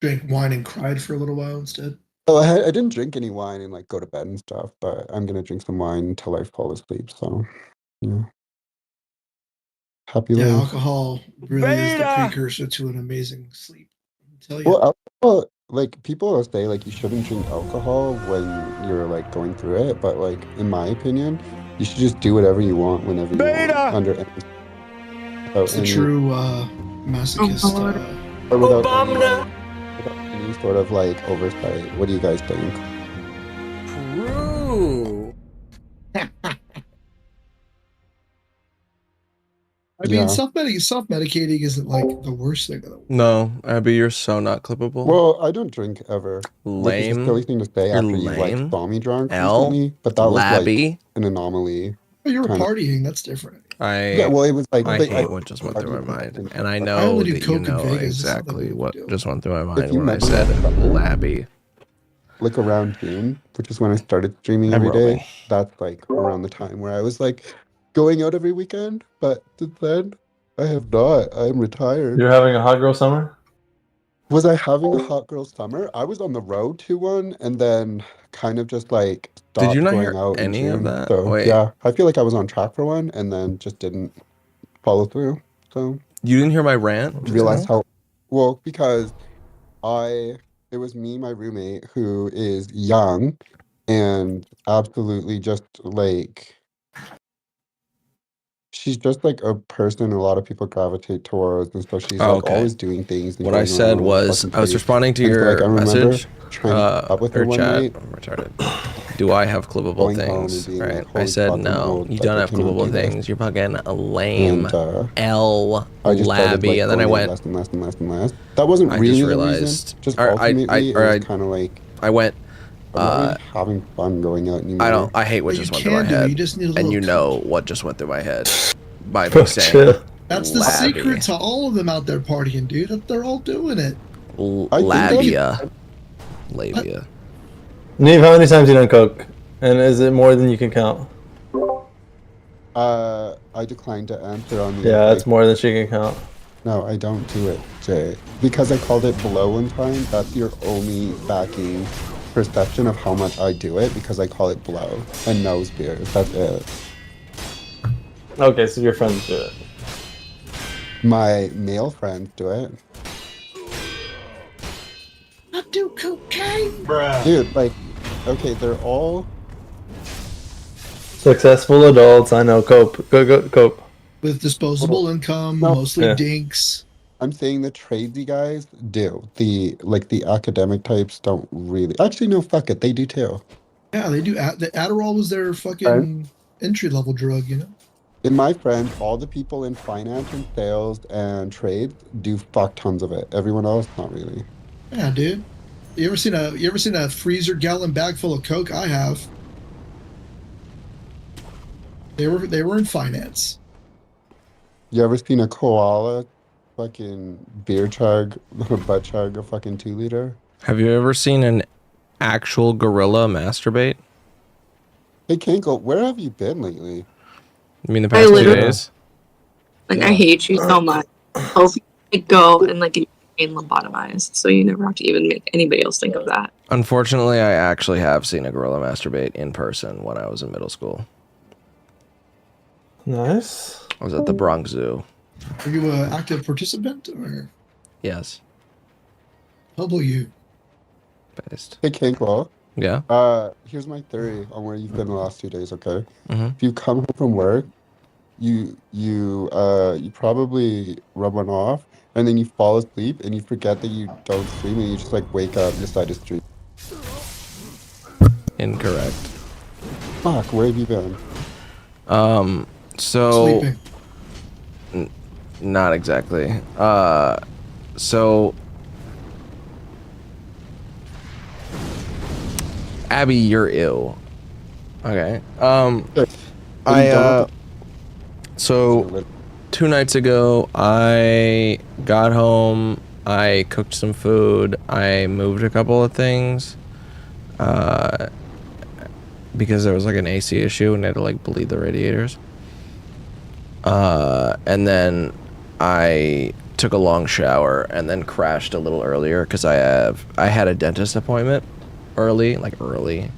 Drank wine and cried for a little while instead. Oh, I didn't drink any wine and like go to bed and stuff, but I'm gonna drink some wine until I fall asleep. So, yeah. Happy Yeah, life. alcohol really is the precursor to an amazing sleep. I tell you. Well, alcohol, like people will say like you shouldn't drink alcohol when you're like going through it, but like in my opinion, you should just do whatever you want whenever you want under It's a true masochist. or without any sort of like oversight. What do you guys think? True. I mean, self-medicating isn't like the worst thing in the world. No, Abby, you're so not clippable. Well, I don't drink ever. Which is a Lame. silly thing to say You're after you like lame. saw me drunk L. recently, but that was Labby. like an anomaly. Oh, you were kind of- partying. That's different. Yeah, well, it was like I like, hate what just went through my mind, and I I know only do that you coke in know Vegas. It's not that exactly big of a what deal. just went through my If mind you when I met me said last summer, labby. like around June, which is when I started streaming every rolling. day. That's like around the time where I was like going out every weekend. But since then, I have not. I'm retired. You're having a hot girl summer? Was I having a hot girl summer? I was on the road to one, and then kind of just like stopped Did you not going hear out in any of June. that? So Wait. yeah, I feel like I was on track for one, and then just didn't follow through. So You didn't hear my rant? just realized now? how well because it was me, my roommate, who is young and absolutely just like she's just like a person a lot of people gravitate towards, and so she's Oh, like okay. always doing things. And What I going said around was, fucking I was place. responding to And so, like, your I remember message, trying to keep up with her or one chat. night, I'm retarded. Do I have clippable going home and things? being Right. like, I "Holy said fuck, I'm no. old. You Like, don't I have cannot do clippable this." things. You're fucking lame. And L I just started labby. like And then I going out went. less and less and less and less. That wasn't I really just the reason. realized. Just Or ultimately, it was kind of like I went. I'm not really having fun going out anymore. I hate what But you just went through my can do. head. You just need a And little. you know what just went through my head by me saying Chill. That's the labby. secret to all of them out there partying, dude. That they're all doing it. Labia. Labia. Neve, how many times you done coke? And is it more than you can count? I declined to answer on the. Yeah, like, it's more than she can count. No, I don't do it, Jay. Because I called it below one time, that's your only backing perception of how much I do it, because I call it blow and nose beers. That's it. Okay, so your friends do it. My male friends do it. I do cocaine. Dude, like, okay, they're all Successful adults, I know. Cope. Go, cope. With disposable income, No. mostly Yeah. dinks. I'm saying the tradesy guys do. The academic types don't really. Actually, no, fuck it, they do too. Yeah, they do. The Adderall was their fucking entry level drug, you know. In my friends, all the people in finance and sales and trades do fuck tons of it. Everyone else, not really. Yeah, dude. You ever seen a freezer gallon bag full of Coke? I have. They were in finance. You ever seen a koala fucking beer chug, butt chug a fucking 2-liter? Have you ever seen an actual gorilla masturbate? Hey, Kankle, where have you been lately? You mean the past 2 days? Like, I hate you so much. I'll go and like get your brain lobotomized, so you never have to even make anybody else think of that. Unfortunately, I actually have seen a gorilla masturbate in person when I was in middle school. Nice. I was at the Bronx Zoo. Are you an active participant or Yes. how about you? Based. Hey, Kankle. Yeah. Here's my theory on where you've been the last 2 days. Okay, Mhm. if you come home from work, you probably rub one off, and then you fall asleep, and you forget that you don't stream, and you just like wake up and decide to stream. Incorrect. Fuck, where have you been? So Sleeping. not exactly. So Abby, you're ill. Okay. So 2 nights ago, I got home. I cooked some food. I moved a couple of things. Because there was like an AC issue and I had to like bleed the radiators. And then I took a long shower and then crashed a little earlier because I had a dentist appointment early. And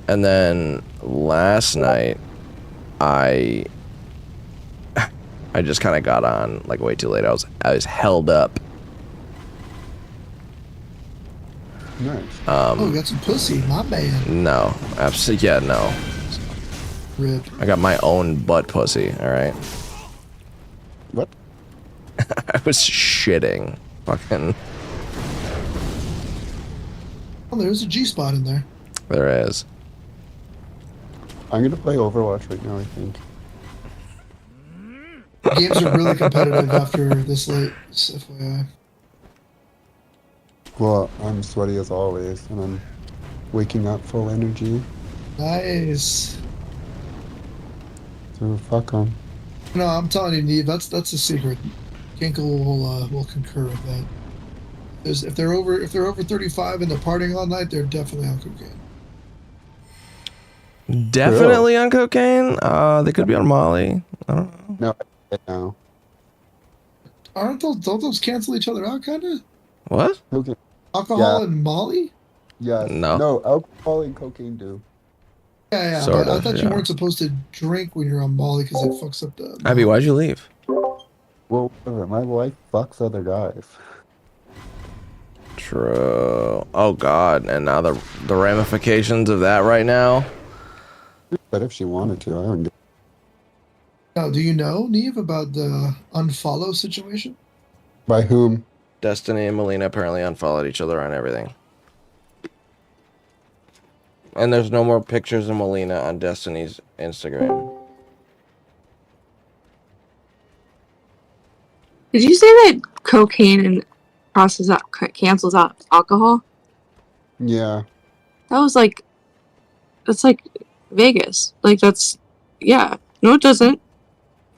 then last night I just kind of got on like way too late. I was held up. Nice. Oh, you got some pussy, my bad. No, absolutely, yeah, no. Rip. I got my own butt pussy. All right. What? I was shitting. Fucking. Oh, there's a G spot in there. There is. I'm gonna play Overwatch right now, I think. Games are really competitive after this late. Just FYI. Well, I'm sweaty as always, and I'm waking up full energy. Nice. So fuck 'em. No, I'm telling you, Neve, that's a secret. Kinkle will concur with that. If they're over 35 and they're partying all night, they're definitely on cocaine. Definitely on cocaine. They could be on Molly. I don't know. No. Don't those cancel each other out, kind of? What? Okay. Alcohol Yeah. and Molly? Yes. No. No, alcohol and cocaine do. Yeah, Sort but I of, thought you yeah. weren't supposed to drink when you're on Molly because it fucks up the. Abby, why'd you leave? Well, my wife fucks other guys. True. Oh God. And now the ramifications of that right now. But if she wanted to, I don't. Now, do you know, Neve, about the unfollow situation? By whom? Destiny and Melina apparently unfollowed each other on everything. And there's no more pictures of Melina on Destiny's Instagram. Did you say that cocaine and cancels out alcohol? Yeah. That was like, that's like Vegas. Like yeah. No, it doesn't.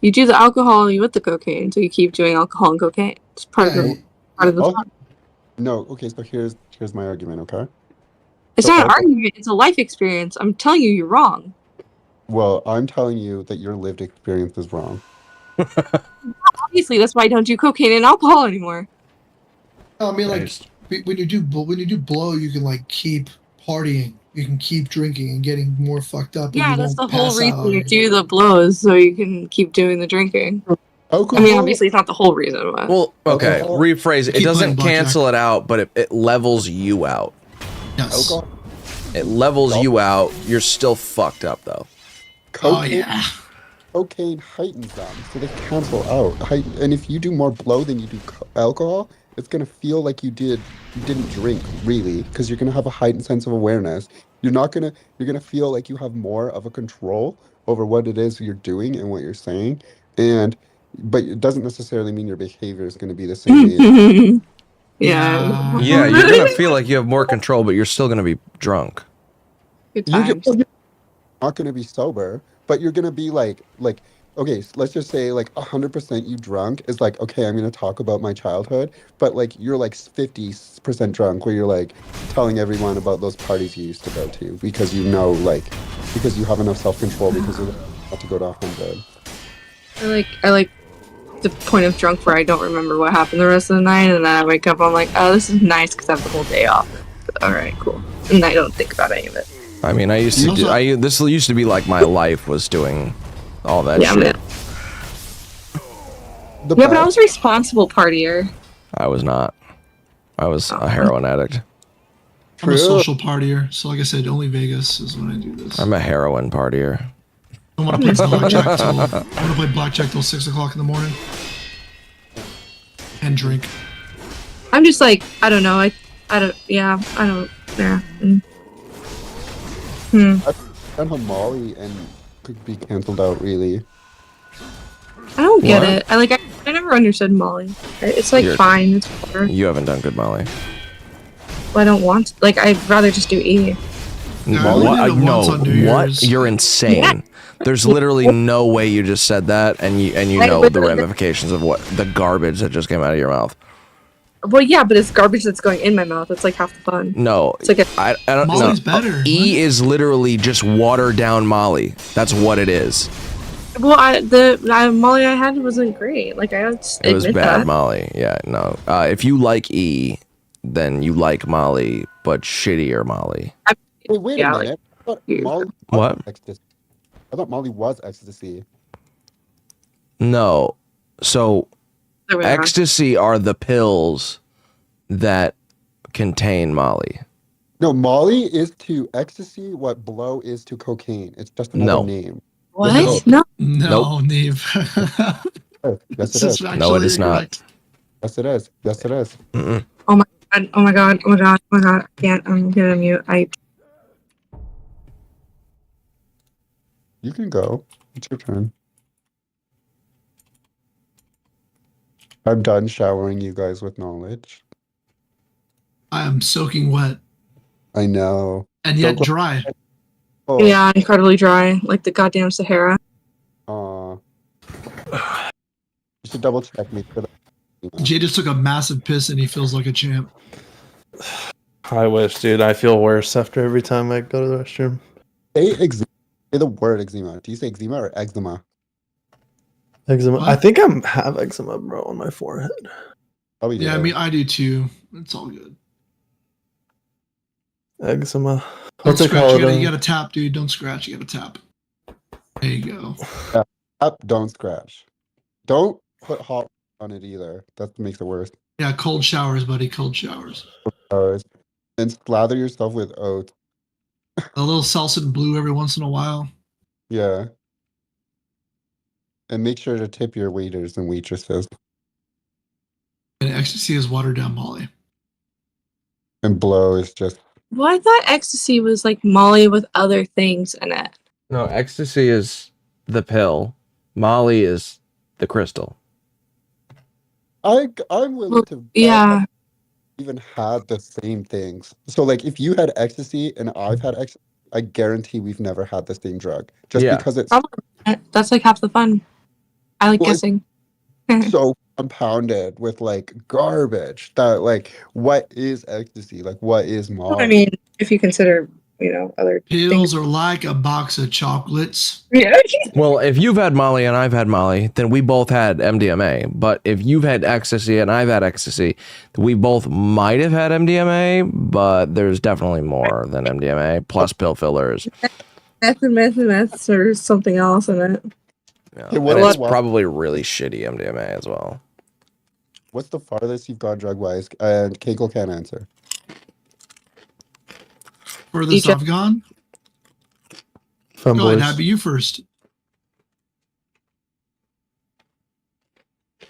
You do the alcohol with the cocaine, so you keep doing alcohol and cocaine. It's part of the fun. No, okay, so here's my argument, okay? It's not an argument, it's a life experience. I'm telling you, you're wrong. Well, I'm telling you that your lived experience is wrong. Obviously, that's why I don't do cocaine and alcohol anymore. No, I mean, like, when you do blow, you can like keep partying. You can keep drinking and getting more fucked up. Yeah, and you that's won't the whole pass reason out. you do the blows, so you can keep doing the drinking. I mean, obviously, it's not the whole reason, but... Well, okay, rephrase it. It Keep doesn't playing blackjack. cancel it out, but it levels you out. Yes. It levels you out. You're still fucked up, though. Cocaine, cocaine heightens them, so they cancel out. And if you do more blow than you do alcohol, it's gonna feel like you didn't drink really, because you're gonna have a heightened sense of awareness. You're gonna feel like you have more of a control over what it is you're doing and what you're saying, but it doesn't necessarily mean your behavior is gonna be the same. Yeah. Yeah, you're gonna feel like you have more control, but you're still gonna be drunk. You're not gonna be sober, but you're gonna be like okay, so let's just say like 100% you drunk is like, okay, I'm gonna talk about my childhood, but like you're like 50% drunk where you're like telling everyone about those parties you used to go to because you know because you have enough self-control because you have to go to 100. I like the point of drunk where I don't remember what happened the rest of the night, and then I wake up, I'm like, oh, this is nice because I have the whole day off. Alright, cool. And I don't think about any of it. I mean, I used to do, this used to be like my life was doing all that shit. Man. Yeah, but I was a responsible partier. I was not. I was a heroin addict. I'm a social partier, so like I said, only Vegas is when I do this. I'm a heroin partier. I want to play blackjack till 6 o'clock in the morning and drink. I'm just like, I don't know. I don't. Yeah. I don't know Molly and could be canceled out really. I don't get it. I never understood Molly. It's like fine. It's whatever. You haven't done good, Molly. Well, I don't want. I'd rather just do E. What? You're insane. Yeah. There's literally no way you just said that, and you know the ramifications of what the garbage that just came out of your mouth. Well, yeah, but it's garbage that's going in my mouth. It's like half the fun. No, it's like I don't know. Molly's better. E is literally just watered down Molly. That's what it is. Well, the Molly I had wasn't great. Like it was bad that. Molly. Yeah, no. If you like E, then you like Molly, but shittier Molly. Wait a minute. What? I thought Molly was ecstasy. No. So ecstasy are the pills that contain Molly. No, Molly is to ecstasy what blow is to cocaine. It's just another name. What? No, Nope. Neve. Yes, it is. No, it is not. Yes, it is. Yes, it is. Mm-mm. Oh my god. I can't. I'm gonna mute. You can go. It's your turn. I'm done showering you guys with knowledge. I am soaking wet I know. and yet dry. Oh. Yeah, incredibly dry, like the goddamn Sahara. You should double check me for that. Jay just took a massive piss and he feels like a champ. I wish, dude. I feel worse after every time I go to the restroom. Say the word eczema. Do you say eczema or eczema? Eczema. What? I think I have eczema, bro, on my forehead. Oh, Yeah, I mean, I do too. It's all good. Eczema. Don't What's it scratch. called? You gotta tap, dude. Don't scratch. You gotta tap. There you go. Up, don't scratch. Don't put hot on it either. That makes it worse. Yeah, cold showers, buddy. Cold showers. And slather yourself with oats. A little salsa blue every once in a while. Yeah. And make sure to tip your waiters and waitresses. And ecstasy is watered down Molly. And blow is just Well, I thought ecstasy was like Molly with other things in it. No, ecstasy is the pill. Molly is the crystal. I'm willing to bet Yeah. that even had the same things. So like if you had ecstasy and I've had ecstasy, I guarantee we've never had the same drug. Just Yeah. because it's Probably. That's like half the fun. I like Well, it's guessing. so compounded with like garbage that like what is ecstasy? Like what is Molly? I mean, if you consider, other Pills are like a box of chocolates. Yeah. Well, if you've had Molly and I've had Molly, then we both had MDMA. But if you've had ecstasy and I've had ecstasy, we both might have had MDMA, but there's definitely more than MDMA, plus pill fillers. Meth or something else in it. Yeah. Hey, what And it's about- probably really shitty MDMA as well. What's the farthest you've gone drug wise? And Keiko can't answer. Furthest I've gone? Go ahead, Happy, you first.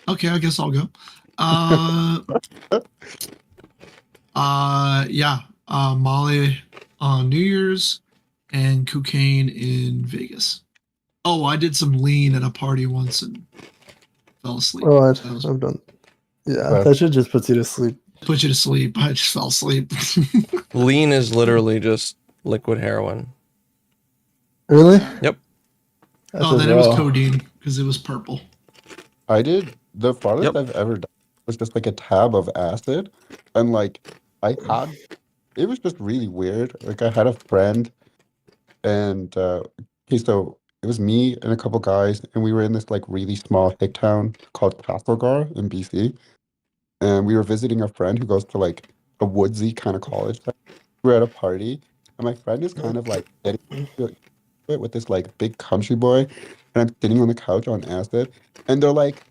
Okay, I guess I'll go. Molly on New Year's and cocaine in Vegas. Oh, I did some lean at a party once and fell asleep. Oh, I've done. Yeah, that should just put you to sleep. Put you to sleep. I just fell asleep. Lean is literally just liquid heroin. Really? Yep. Oh, then it was codeine because it was purple. I did the farthest I've ever done was just like a tab of acid, and like it was just really weird. Like I had a friend, and so it was me and a couple guys, and we were in this like really small hick town called Castlegar in BC, and we were visiting a friend who goes to like a woodsy kind of college. We were at a party, and my friend is kind of like getting into it with this like big country boy, and I'm sitting on the couch on acid, and they're like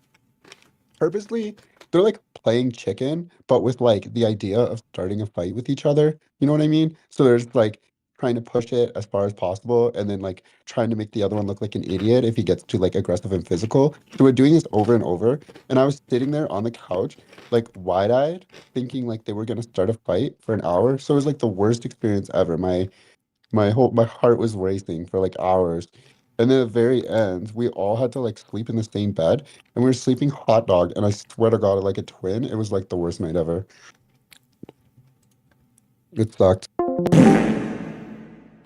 playing chicken, but with like the idea of starting a fight with each other. You know what I mean? So there's like trying to push it as far as possible, and then like trying to make the other one look like an idiot if he gets too like aggressive and physical. So we're doing this over and over, and I was sitting there on the couch, like wide-eyed, thinking like they were gonna start a fight for an hour. So it was like the worst experience ever. My heart was racing for like hours. And then at the very end, we all had to like sleep in the same bed, and we were sleeping hot dog. And I swear to God, like a twin, it was like the worst night ever. It sucked.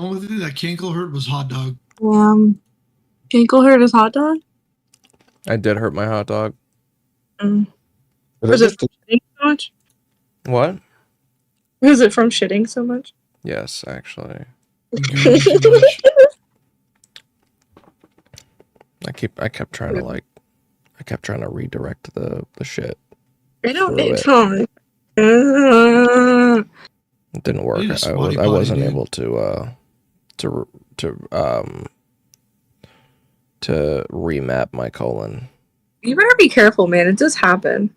Only thing that Kinkle heard was hot dog. Kinkle hurt his hot dog? I did hurt my hot dog. Was it from shitting so much? What? Was it from shitting so much? Yes, actually. I kept trying to redirect the shit. I don't through need it. to. It didn't work. You need a I squatty wasn't potty, able to remap my colon. You better be careful, man. It does happen.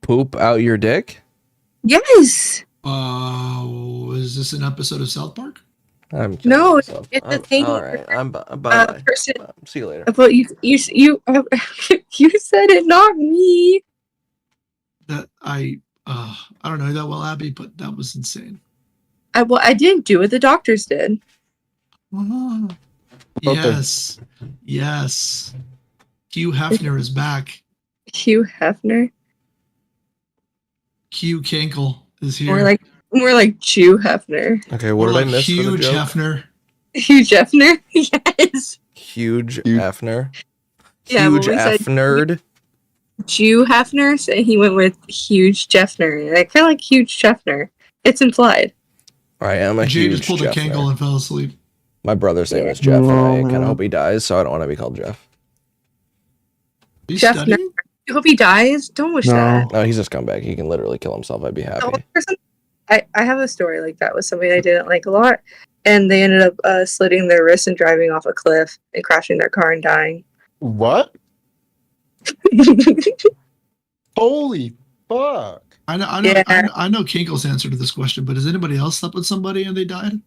Poop out your dick? Yes. Is this an episode of South Park? I'm No, it's a thing. All right. Bye. Person. See you later. But you you said it, not me. That I don't know that well, Abby, but that was insane. I didn't do it. The doctors did. Yes. Yes. Hugh Hefner is back. Hugh Hefner. Hugh Kinkle is here. More like Jew Hefner. Okay, what did I miss for the Huge joke? Hefner. Huge Hefner? Yes. Huge Hefner? Yeah, Huge when we said F-nerd? Jew Hefner, so he went with huge Jeffner. I kind of like huge Jeffner. It's implied. I am a Jay huge just pulled a Jeffner. Kinkle and fell asleep. My brother's name is Jeff, and I kind of hope he dies, so I don't want to be called Jeff. Jeffner. You hope he dies? Don't wish that. No, he's a scumbag. He can literally kill himself. I'd be happy. I have a story like that with somebody I didn't like a lot, and they ended up slitting their wrist and driving off a cliff and crashing their car and dying. What? Holy fuck! I know Kinkle's answer to this question, but has anybody else slept with somebody and they died?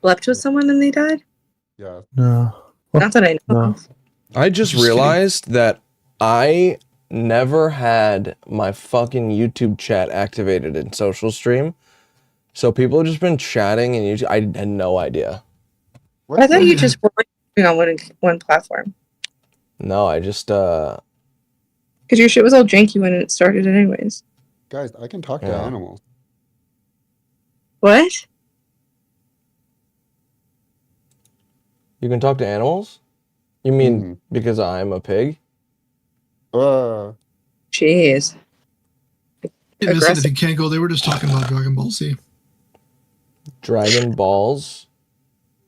Slept with someone and they died? Yeah. No. Not that I know. No. of. I just Just kidding. realized that I never had my fucking YouTube chat activated in social stream. So people have just been chatting and YouTube. I had no idea. I thought you just were on one platform. No, I just Because your shit was all janky when it started, anyways. Guys, I can talk to Yeah. animals. What? You can talk to animals? You mean because I'm a pig? Jeez. Didn't miss anything, Kanko. They were just talking about Dragon Ball Z. Dragon Balls?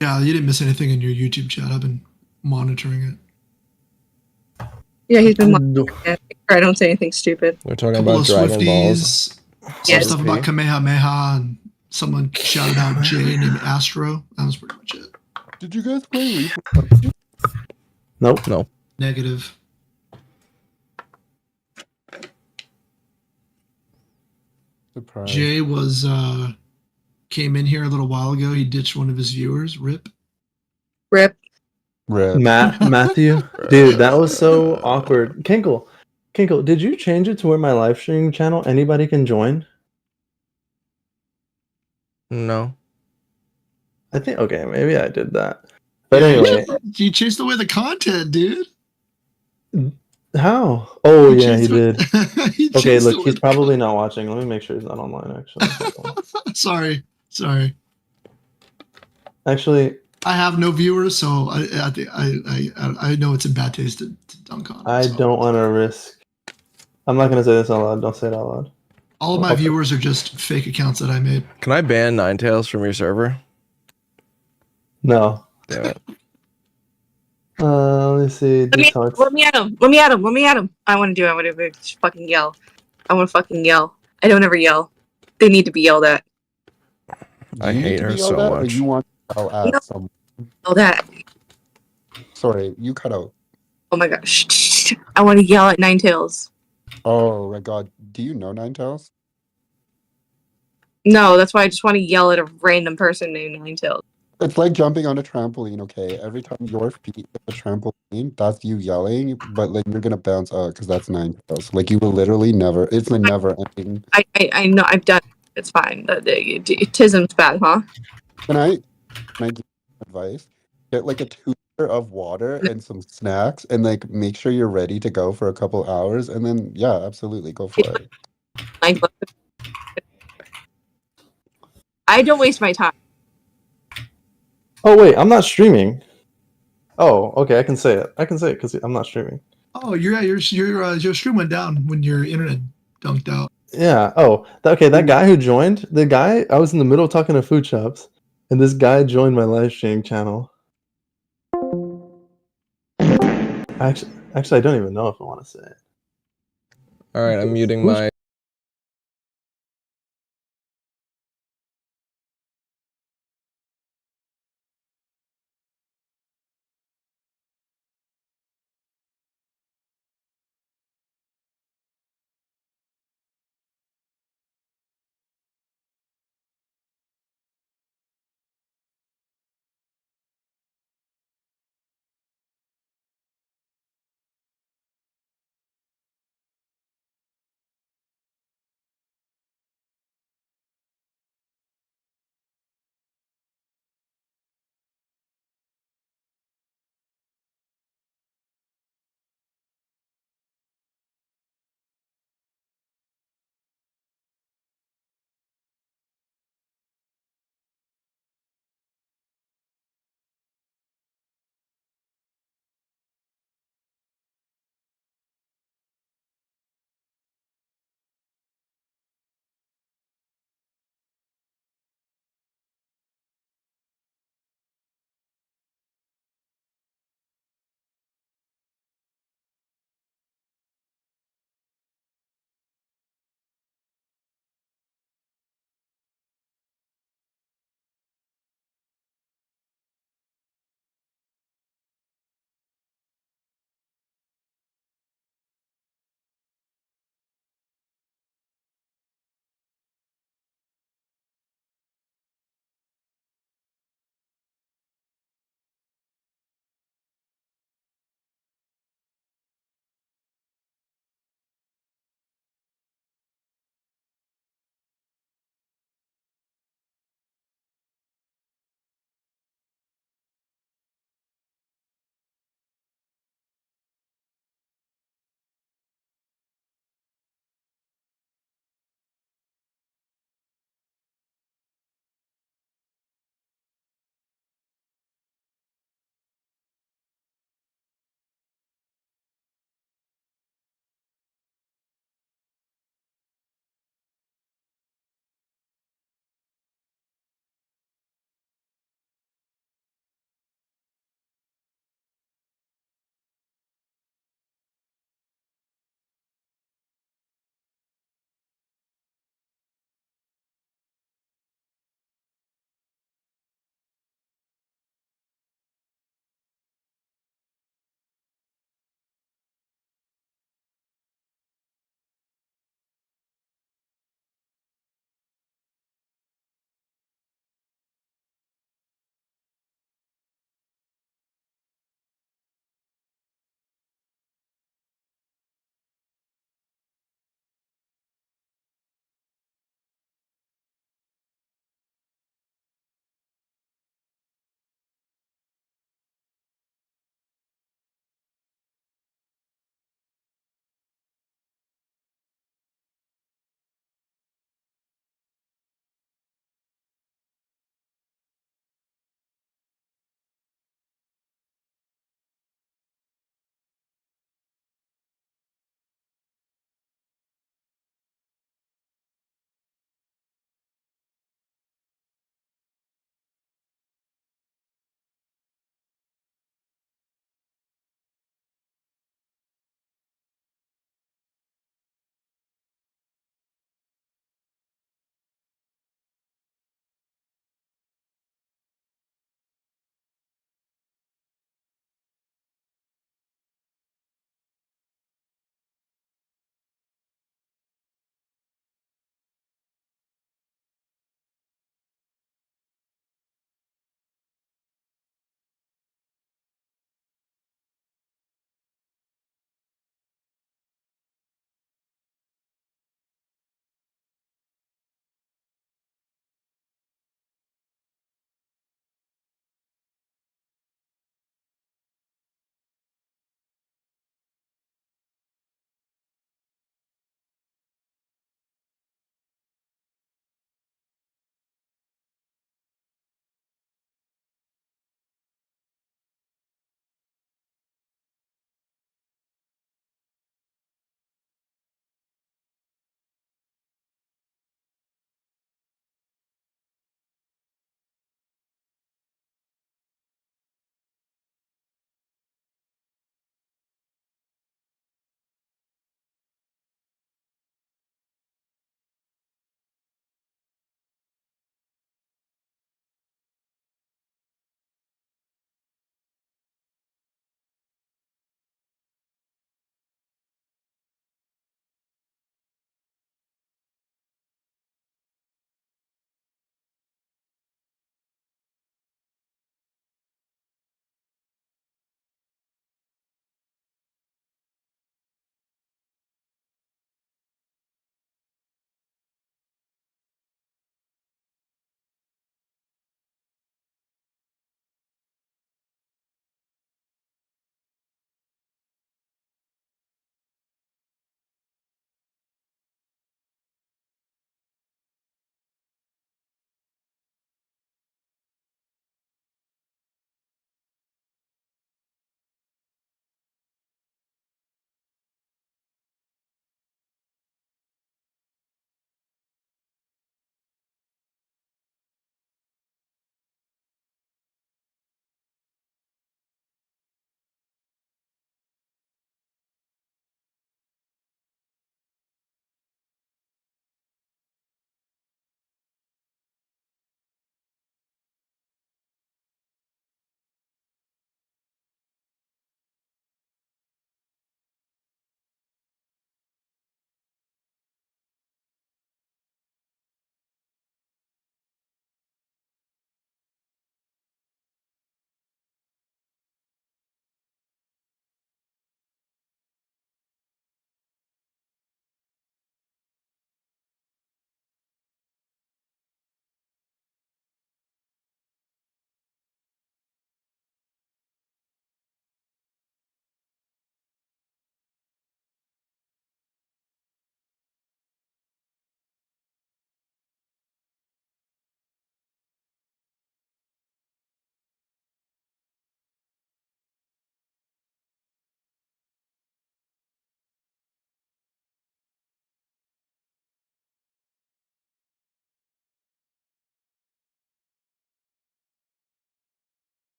Yeah, you didn't miss anything in your YouTube chat. I've been monitoring it. Yeah, he's been monitoring it. I don't say anything stupid. We're talking Couple about of Dragon Balls. Swifties, some Yes. stuff about Kamehameha, and someone shouted out Jay named Astro. That was pretty much it. Did you guys play Leaf? Nope. No. Negative. Surprise. Jay was came in here a little while ago. He ditched one of his viewers. Rip. Rip. Matthew, dude, that was so awkward. Kinkle, did you change it to where my live stream channel anybody can join? No. I think okay, maybe I did that. But Yeah, anyway, you chased away the content, dude. how? Oh He yeah, he chased did. He Okay, chased look, away he's the- probably not watching. Let me make sure he's not online. Sorry. Actually, I have no viewers, so I know it's in bad taste to dunk on. I don't want to risk. I'm not gonna say this out loud. Don't say it out loud. All of my viewers are just fake accounts that I made. Can I ban Ninetales from your server? No. Damn it. Let me see. Let me at him. I want to fucking yell. I want to fucking yell. I don't ever yell. They need to be yelled at. I You need hate to her be so yelled at, or much. you want to yell at No. someone? Yelled at. Sorry, you cut out. Oh my gosh. I want to yell at Ninetales. Oh my god. Do you know Ninetales? No, that's why I just want to yell at a random person named Ninetales. It's like jumping on a trampoline, okay? Every time your feet hit the trampoline, that's you yelling, but like you're gonna bounce out because that's Ninetales. Like you will literally never. It's a never ending. I know. I've done it. It's fine. Tism's bad, huh? Can I give you advice? Get like a 2 liter of water and some snacks, and like make sure you're ready to go for a couple hours, and then yeah, absolutely go for it. I don't waste my time. Oh wait, I'm not streaming. Oh, okay, I can say it. Because I'm not streaming. Oh, your stream went down when your internet dunked out. Yeah. Oh, okay. That guy who joined, I was in the middle of talking to food shops, and this guy joined my live stream channel. Actually, I don't even know if I want to say it. All right, I'm muting my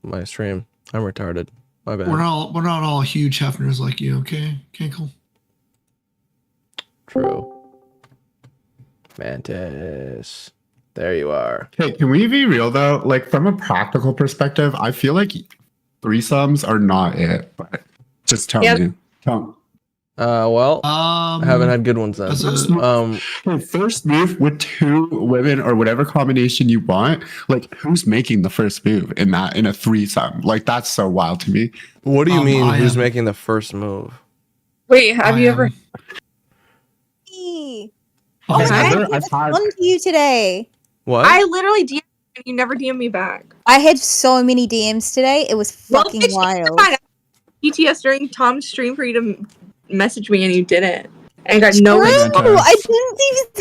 my stream. I'm retarded. My bad. We're not all huge Hefners like you, okay, Kinkle? True. Mantis. There you are. Hey, can we be real though? Like from a practical perspective, I feel like threesomes are not it. But just tell me. Well, I haven't had good ones then. First move with 2 women or whatever combination you want. Like, who's making the first move in a threesome? Like, that's so wild to me. What do you mean? Who's making the first move? Wait, have you ever? I've I've had- on to you today. What? I literally DM'd you and you never DM'd me back. I had so many DMs today. It was fucking wild. PTS during Tom's stream for you to message me and you didn't. And got no True. response.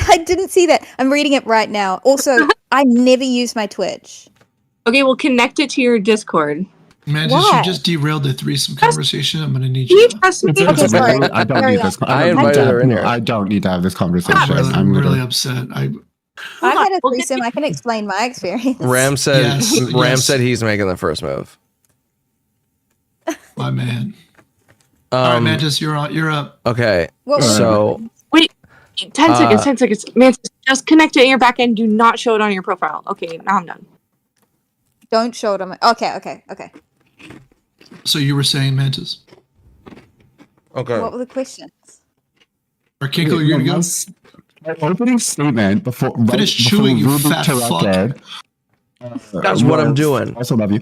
I didn't see that. I'm reading it right now. Also, I never use my Twitch. Okay, well connect it to your Discord. Mantis, Why? you just derailed the threesome conversation. I'm gonna need Can you. you trust me? Okay, sorry. I don't need this. I invited her in here. I don't need to have this conversation. I'm really upset. I've had a threesome. I can explain my experience. Ram said. Yes, Ram yes. said he's making the first move. My man. All right, Mantis, you're up. Okay. What was So Wait, 10 seconds, 10 seconds. Man, just connect it in your back end. Do not show it on your profile. Okay, now I'm done. Don't show it on my. Okay. So you were saying, Mantis. Okay. What were the questions? Or Kinkle, you're gonna go. My opening statement before Finish chewing, you Ruby fat to fuck. record, That's what I'm doing. I also love you.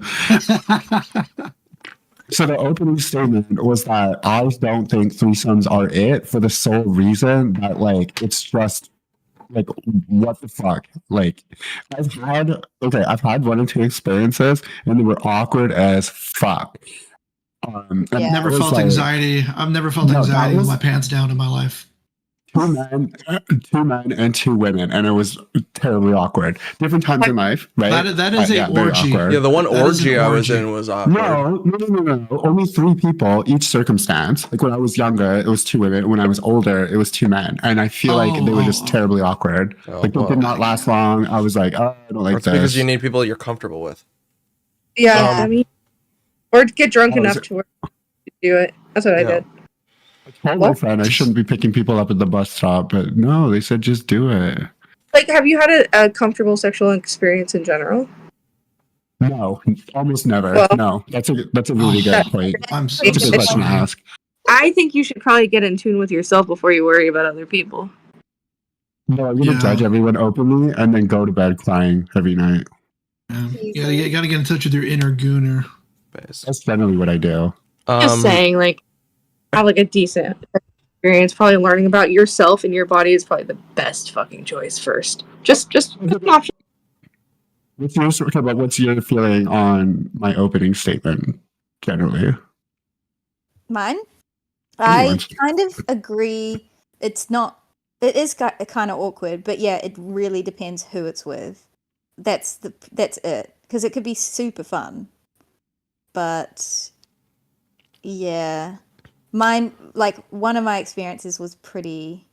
So the opening statement was that I don't think threesomes are it for the sole reason that like it's just like what the fuck. Like I've had 1 or 2 experiences and they were awkward as fuck. And Yeah. Never that was, felt like, anxiety. I've never felt No, that anxiety with was- my pants down in my life. 2 men and 2 women, and it was terribly awkward. Different times in life, right? That is a very orgy. awkward. Yeah, the one That is an orgy I was orgy. in was awkward. No. Only 3 people each circumstance. Like when I was younger, it was 2 women. When I was older, it was 2 men. And I feel like they were just terribly awkward. Like they did not last long. I was like, oh, I don't like That's this. because you need people you're comfortable with. Yeah, I mean, or get drunk Oh, is enough it- to where you do it. That's what I did. I told my friend I shouldn't be picking people up at the bus stop, but no, they said just do it. Like, have you had a comfortable sexual experience in general? No, almost never. Well- No, that's a really good point. I'm That's a good question to ask. I think you should probably get in tune with yourself before you worry about other people. No, I'm gonna judge everyone openly and then go to bed crying every night. Yeah, you gotta get in touch with your inner gooner. That's generally what I do. Just saying, like, have like a decent experience. Probably learning about yourself and your body is probably the best fucking choice first. Just an option. What's your feeling on my opening statement generally? Mine? I Anyone's. kind of agree. It is kind of awkward, but yeah, it really depends who it's with. That's it. Because it could be super fun. But yeah. Mine, like, one of my experiences was pretty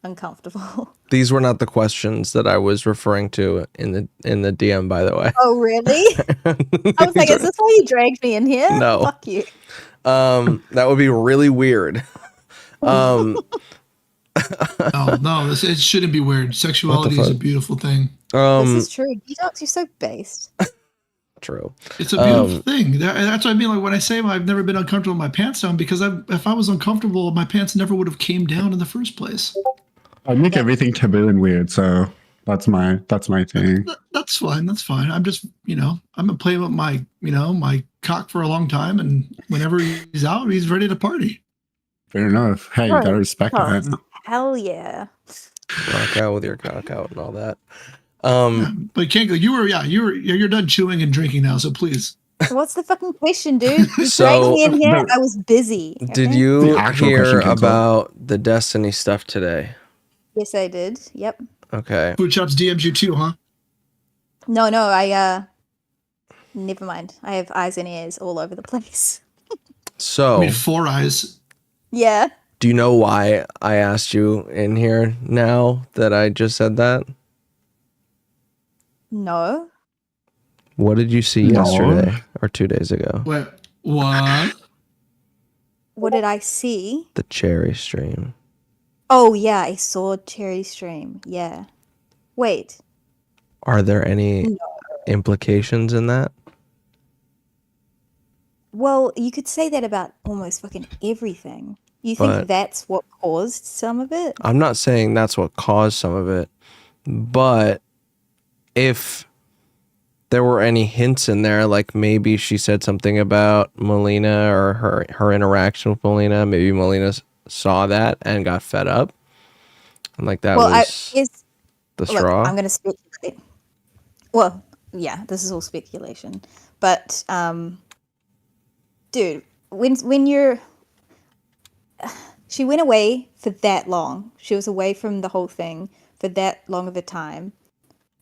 uncomfortable. These were not the questions that I was referring to in the DM, by the way. Oh, really? I was like, is this why you dragged me in here? No. Fuck you. That would be really weird. Oh no, it shouldn't be weird. Sexuality is a fuck? beautiful thing. This is true. Detox, you're so based. True. It's a beautiful thing. That's what I mean. Like when I say I've never been uncomfortable with my pants down, because if I was uncomfortable, my pants never would have came down in the first place. I make everything taboo and weird, so that's my thing. That's fine. That's fine. I'm just, I've been playing with my, my cock for a long time, and whenever he's out, he's ready to party. Fair enough. Hey, you Right. gotta respect Oh. that. Hell yeah. Rock out with your cock out and all that. But Kanko, you're done chewing and drinking now, so please. What's the fucking question, dude? You So- dragged me in here. I was busy. Did okay? you The actual hear question, Kenzo. about the Destiny stuff today? Yes, I did. Yep. Okay. Food Chops DMs you too, huh? No, I never mind. I have eyes and ears all over the place. So, I mean, 4 eyes. Yeah. do you know why I asked you in here now that I just said that? No. What did you see No. yesterday or 2 days ago? What? What did I see? The cherry stream. Oh yeah, I saw Cherry stream. Yeah. Wait. Are there any implications in that? Well, you could say that about almost fucking everything. You But- think that's what caused some of it? I'm not saying that's what caused some of it, but if there were any hints in there, like maybe she said something about Melina or her interaction with Melina, maybe Melina saw that and got fed up, and like that was the straw. I'm going to speculate. Well, yeah, this is all speculation, but dude, when you're, she went away for that long. She was away from the whole thing for that long of a time.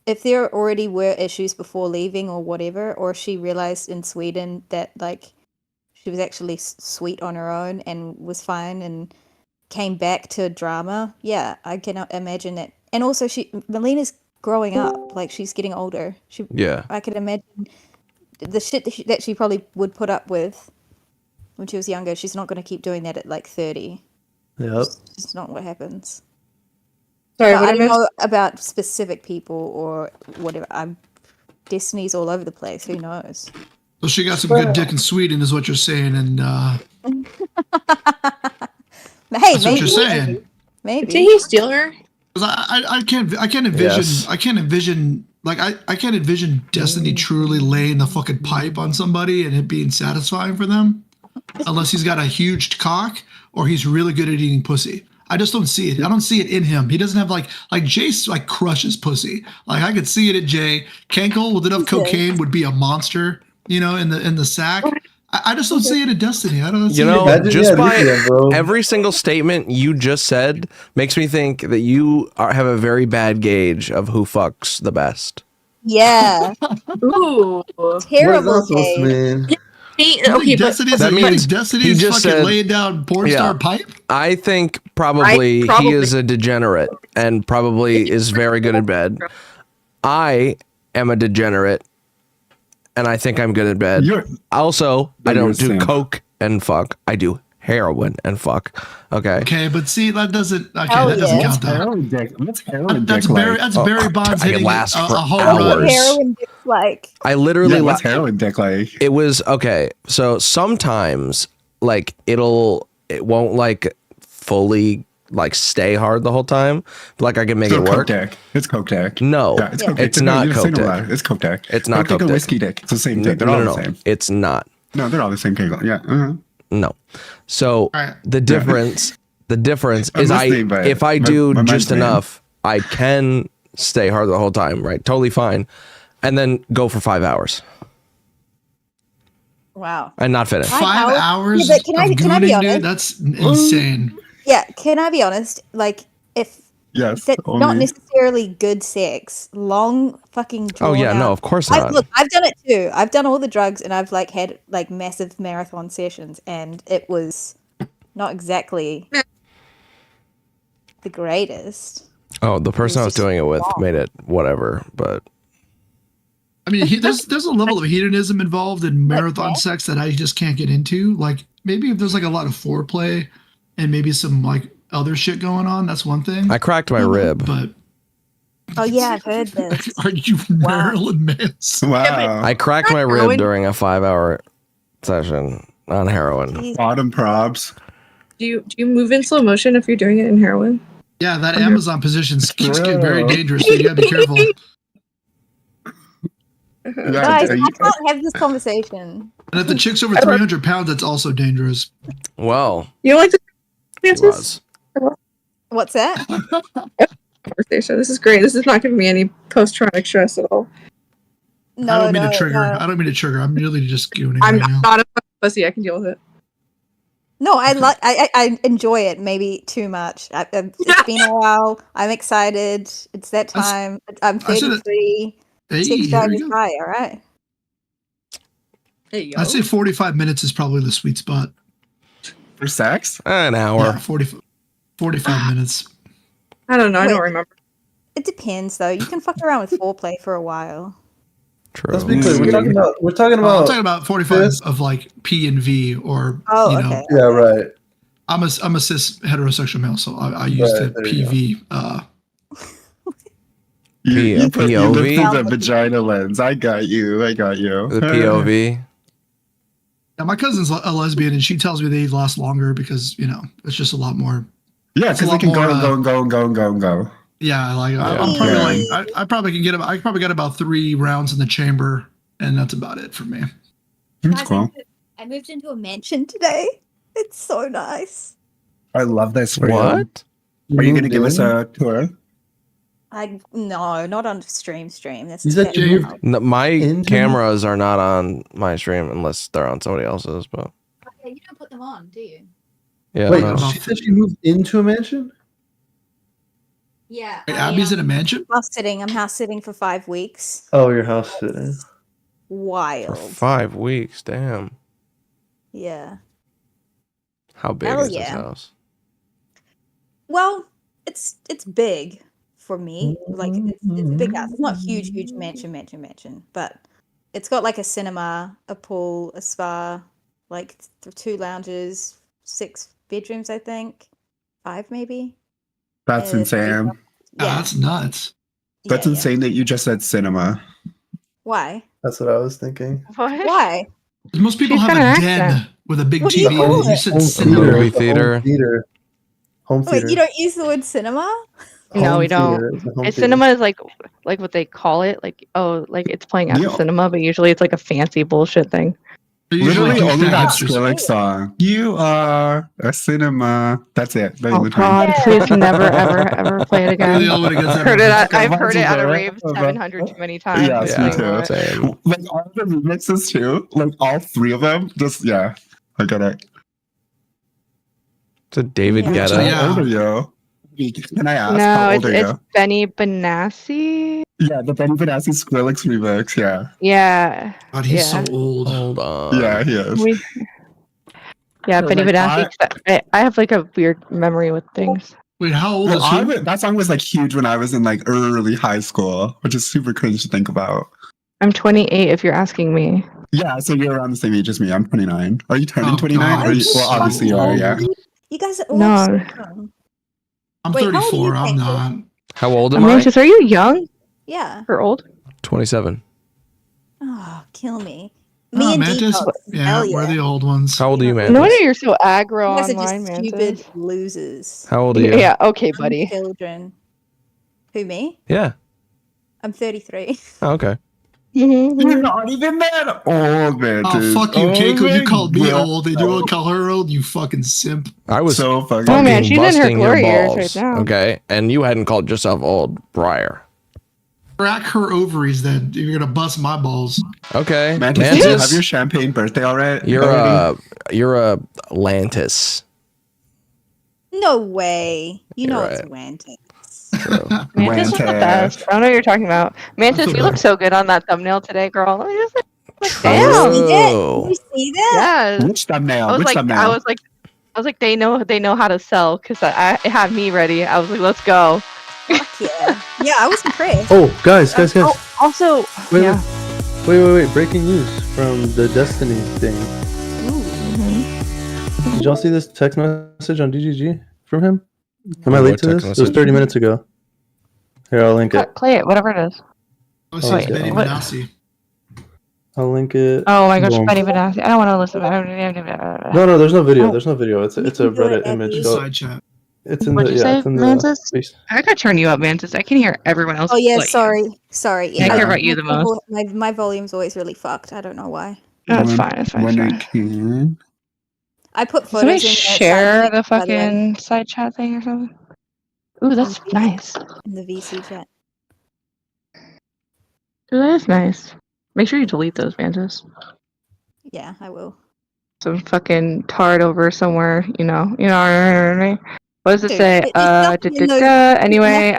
If there already were issues before leaving or whatever, or she realized in Sweden that like she was actually sweet on her own and was fine and came back to drama, yeah, I cannot imagine that. And also, Melina's growing up, like she's getting older. I could imagine the shit that she probably would put up with when she was younger. She's not going to keep doing that at like 30. Yep. It's just not what happens. Sorry, But what I I don't know missed? about specific people or whatever. Destiny's all over the place. Who knows? So she got some good dick in Sweden, is what you're saying, and Hey, that's what you're saying. Maybe. Did he steal her? 'Cause I can't envision Yes. I can't envision Destiny truly laying the fucking pipe on somebody and it being satisfying for them, unless he's got a huge cock or he's really good at eating pussy. I just don't see it. I don't see it in him. He doesn't have like Jace like crushes pussy. Like I could see it at Jay. Kankle with enough cocaine would be a monster, in the sack. I just don't see it at Destiny. I don't see it. Just by every single statement you just said makes me think that you have a very bad gauge of who fucks the best. Yeah. Ooh. Terrible. Okay, but that means Destiny's he just fucking said, laying down porn star pipe. I think probably he is a degenerate and probably is very good at bed. I am a degenerate and I think I'm good at bed. Also, I don't do coke and fuck. I do heroin and fuck. Okay. Okay, but see, that doesn't. Okay, that doesn't count. That's Barry Bonds I can hitting last a for home hours. run. Heroin dick like. I literally what's heroin dick like? It was okay. So sometimes like it won't like fully like stay hard the whole time. Like I can make it work. Coke dick. It's coke dick. No, Yeah, it's coke it's dick. not You're coke saying dick. about it. It's coke dick. It's not coke coke dick. dick. Whiskey dick. It's the same thing. They're all the same. It's not. No, they're all the same cake. Yeah. No. So the difference I'm is listening, but if I my do mind's just blank. enough, I can stay hard the whole time, right? Totally fine. And then go for 5 hours Wow. and not finish. 5 hours Yeah, but can I of be gooning, honest? dude? That's insane. Yeah, can I be honest? Like, if yes, that's not necessarily good sex, long fucking. Oh, yeah, drawn no, out- of course not. Look, I've done it too. I've done all the drugs, and I've like had like massive marathon sessions, and it was not exactly the greatest. Oh, the person I was doing it with made it whatever, but I mean, there's a level of hedonism involved in marathon sex that I just can't get into. Like maybe if there's like a lot of foreplay and maybe some like other shit going on, that's one thing. I cracked my rib. But Oh yeah, I've heard this. are you Marilyn Manson? Wow. I cracked my rib heroin. during a 5-hour session on heroin. Bottom probs. Do you move in slow motion if you're doing it in heroin? Yeah, that Amazon position keeps getting very dangerous. So you gotta be careful. Guys, I can't have this conversation. And if the chick's over 300 pounds, that's also dangerous. Well, You don't like the it was. What's that? conversation? This is great. This is not giving me any post-traumatic stress at all. No, I don't mean no, to trigger. no. I don't mean to trigger. I'm really just gooning I'm right now. not a fucking pussy. I can deal with it. No, I enjoy it. Maybe too much. It's been a while. I'm excited. It's that time. I'm I said it- 33. Hey, Sex here drive we is go. high. All right. There you I'd say 45 minutes is probably the sweet spot. For sex? An hour. Yeah, 45 minutes. I don't know. I don't Wait. remember. It depends, though. You can fuck around with foreplay for a while. True. Let's be clear. We're talking I'm about talking about 45 this. of like P and V or Oh, you know. okay. Yeah, right. I'm a cis heterosexual male, so I use Right, the there you PV. P- You looked POV? through the vagina lens. I got you. The POV. Yeah, my cousin's a lesbian, and she tells me they last longer because it's just a lot more. Yeah, it's a because they lot can more, go. Yeah, like I'm probably I probably can get about I probably got about 3 rounds in the chamber, and that's about it for me. That's cool. I moved into a mansion today. It's so nice. I love this for What? you. Are you going to give us a tour? No, not on stream. That's You said you moved No, my into- cameras are not on my stream unless they're on somebody else's. But Okay, you don't put them on, do you? yeah, Wait, no. she said she moved into a mansion? Yeah. Wait, Abby's in a mansion? I'm house sitting for 5 weeks. Oh, your house sitting. Wild. For 5 weeks, damn. Yeah. How big Hell is this yeah. house? Well, it's big for me. Like it's a big house. It's not huge mansion, but it's got like a cinema, a pool, a spa, like 2 lounges, 6 bedrooms, I think, 5 maybe. That's insane. Yeah, that's nuts. That's insane that you just said cinema. Why? That's what I was thinking. Why? Most people She's have got an a den accent. with a big What do you TV. call You it? said Home cinema. theater. Movie It's a theater. Home theater. Home Wait, theater. you don't use the word cinema? No, Home we don't. theater. It's a home theater. Cinema is like what they call it. Like it's playing at the cinema, but usually it's like a fancy bullshit thing. Literally only that douchebags. Skrillex song. You are a cinema. That's it. The Oh only time. God! Please never, ever play it again. The only one that gets I've heard it. that I've heard it at a Right? rave 700 too many times. Yes, I'll me tell you too. what. Same. Like all the remixes too. Like all 3 of them. Just I get it. It's a David Yeah. Guetta. So, yeah. How old are you? Can I ask? No, how old are it's you? Benny Benassi. Yeah, the Benny Benassi Skrillex remix. Yeah. Yeah. God, he's Yeah. so old. Hold on. Yeah, he is. Yeah, So, Benny like, Benassi. I have like a weird memory with things. Wait, how old Well, is he? that song was like huge when I was in like early high school, which is super cringe to think about. I'm 28. If you're asking me. Yeah, so you're around the same age as me. I'm 29. Are you turning Oh, 29? God, Are you, I'm well, obviously you are. so Yeah. You guys are all No. so young. I'm Wait, how old are 34. you, I'm Casey? not. How old I am mean, I? just, are you young Yeah. or old? 27. Oh, kill me. Ah, Me and Mantis. Detox. Yeah, Hell we're yeah. the old ones. How old are you, man? No wonder you're so aggro You guys are online, just man. stupid losers. How old are you? Yeah. Okay, Young buddy. Children. Who, me? Yeah. I'm 33. Oh, okay. You're not even that old, man. Oh, dude. fuck you, Oh Keiko. my You called me God. old. Did you want to call her old? You fucking simp. I was So fucking. Oh, man, fucking she's in her busting your glory years balls. right now. Okay, and you hadn't called yourself old prior. Crack her ovaries then. You're going to bust my balls. Okay, Mantis, did you have Mantis, your champagne birthday already? you're a Lantis. No way. You know You're it's right. Wanted. True. Mantis was the best. I don't know what you're talking about. Mantis, you look so good on that thumbnail today, girl. Let me just like, damn. Oh. Did you see that? Yes. Which thumbnail? I was Which like, thumbnail? I was like, they know how to sell because I had me ready. I was like, let's go. Fuck yeah. Yeah, I was impressed. Oh, guys. Oh, also, Wait, yeah. wait. Breaking news from the Destiny thing. Did y'all see this text message on DGG from him? Am I What late to this? text It was message? 30 minutes ago. Here, I'll link it. Play it, whatever it is. Oh, Oh, it's Benny what? Benassi. I'll link it. Oh my gosh, Boom. Benny Benassi. I don't want to listen. No, there's no video. Oh. There's no video. It's a can do it Reddit at image. the So Side chat. it's in What'd the you say, it's in Mantis? the I gotta turn you up, Mantis. I can hear everyone else. Oh yeah, but- sorry. Yeah, I care about you the most. My volume's always really fucked. I don't know why. No, it's fine. It's fine. When It's I fine. can. I put Can somebody photos in share the by way, fucking side chat thing or something? Ooh, that's nice. in the VC chat. Ooh, that is nice. Make sure you delete those, Mantis. Yeah, I will. Some fucking tard over somewhere, you know what I mean? What does it Dude, say? there's nothing in those- Anyway,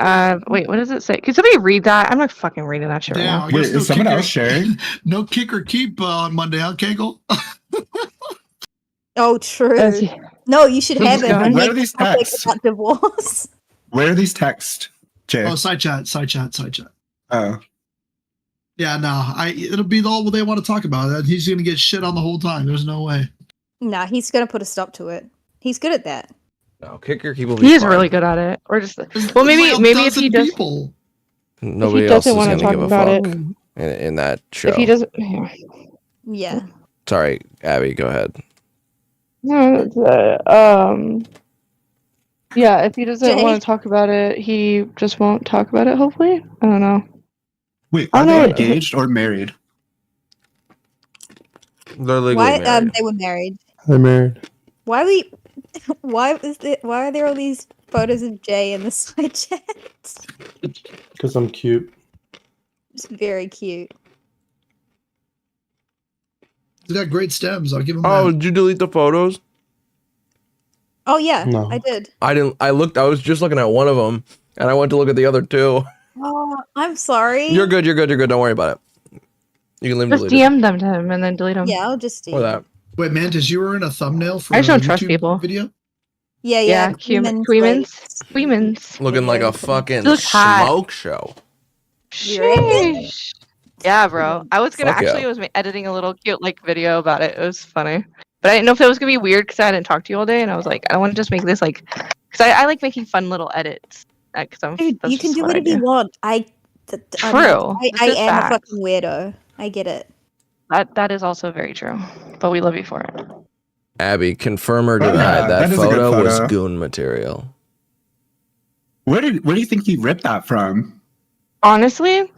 wait, what does it say? Can somebody read that? I'm not fucking reading that shit right Damn, now. I guess Wait, no is someone kick or- else sharing? No kick or keep on Monday, huh, Kegel? Oh, true. That's- No, you should have it. going? and Where make are these a topic texts? about divorce. Where are these texts, Jay? Oh, side chat. Oh. Yeah, no, it'll be all they want to talk about. He's gonna get shit on the whole time. There's no way. Nah, he's gonna put a stop to it. He's good at that. No, kick your keyboard. Be He is fine. really good at it. Or just well, maybe if he does. Nobody if he else doesn't is want to gonna talk give a about fuck it, in that show. if he doesn't, Yeah. Sorry, Abby, go ahead. no, yeah, if he doesn't want to talk about it, he just won't talk about it. Hopefully, I don't know. Wait, I are don't they know. engaged or married? They're legally Why? married. They were married. They're married. Why we? Why are there all these photos of Jay in the side chat? Because I'm cute. It's very cute. He's got great stems. I'll give him Oh, that. did you delete the photos? Oh yeah, No. I did. I didn't. I was just looking at one of them, and I went to look at the other two. Oh, I'm sorry. You're good. You're good. You're good. Don't worry about it. You can leave them Just deleted. DM them to him and then delete them. Yeah, I'll just Or that. Wait, Mantis, you were in a thumbnail for I just a don't trust YouTube people. video? Yeah. Queemans. Looking like a fucking Looks hot. smoke show. Sheesh. Yeah, bro. I was gonna Fuck yeah. I was editing a little cute like video about it. It was funny, but I didn't know if it was gonna be weird because I didn't talk to you all day, and I was like, I want to just make this like, because I like making fun little edits. Dude, you can do whatever you want. True. I This is am fact. a fucking weirdo. I get it. That is also very true, but we love you for it. Abby, confirm or Oh, deny yeah, that that is a good photo was photo. goon material. Where do you think he ripped that from? Honestly,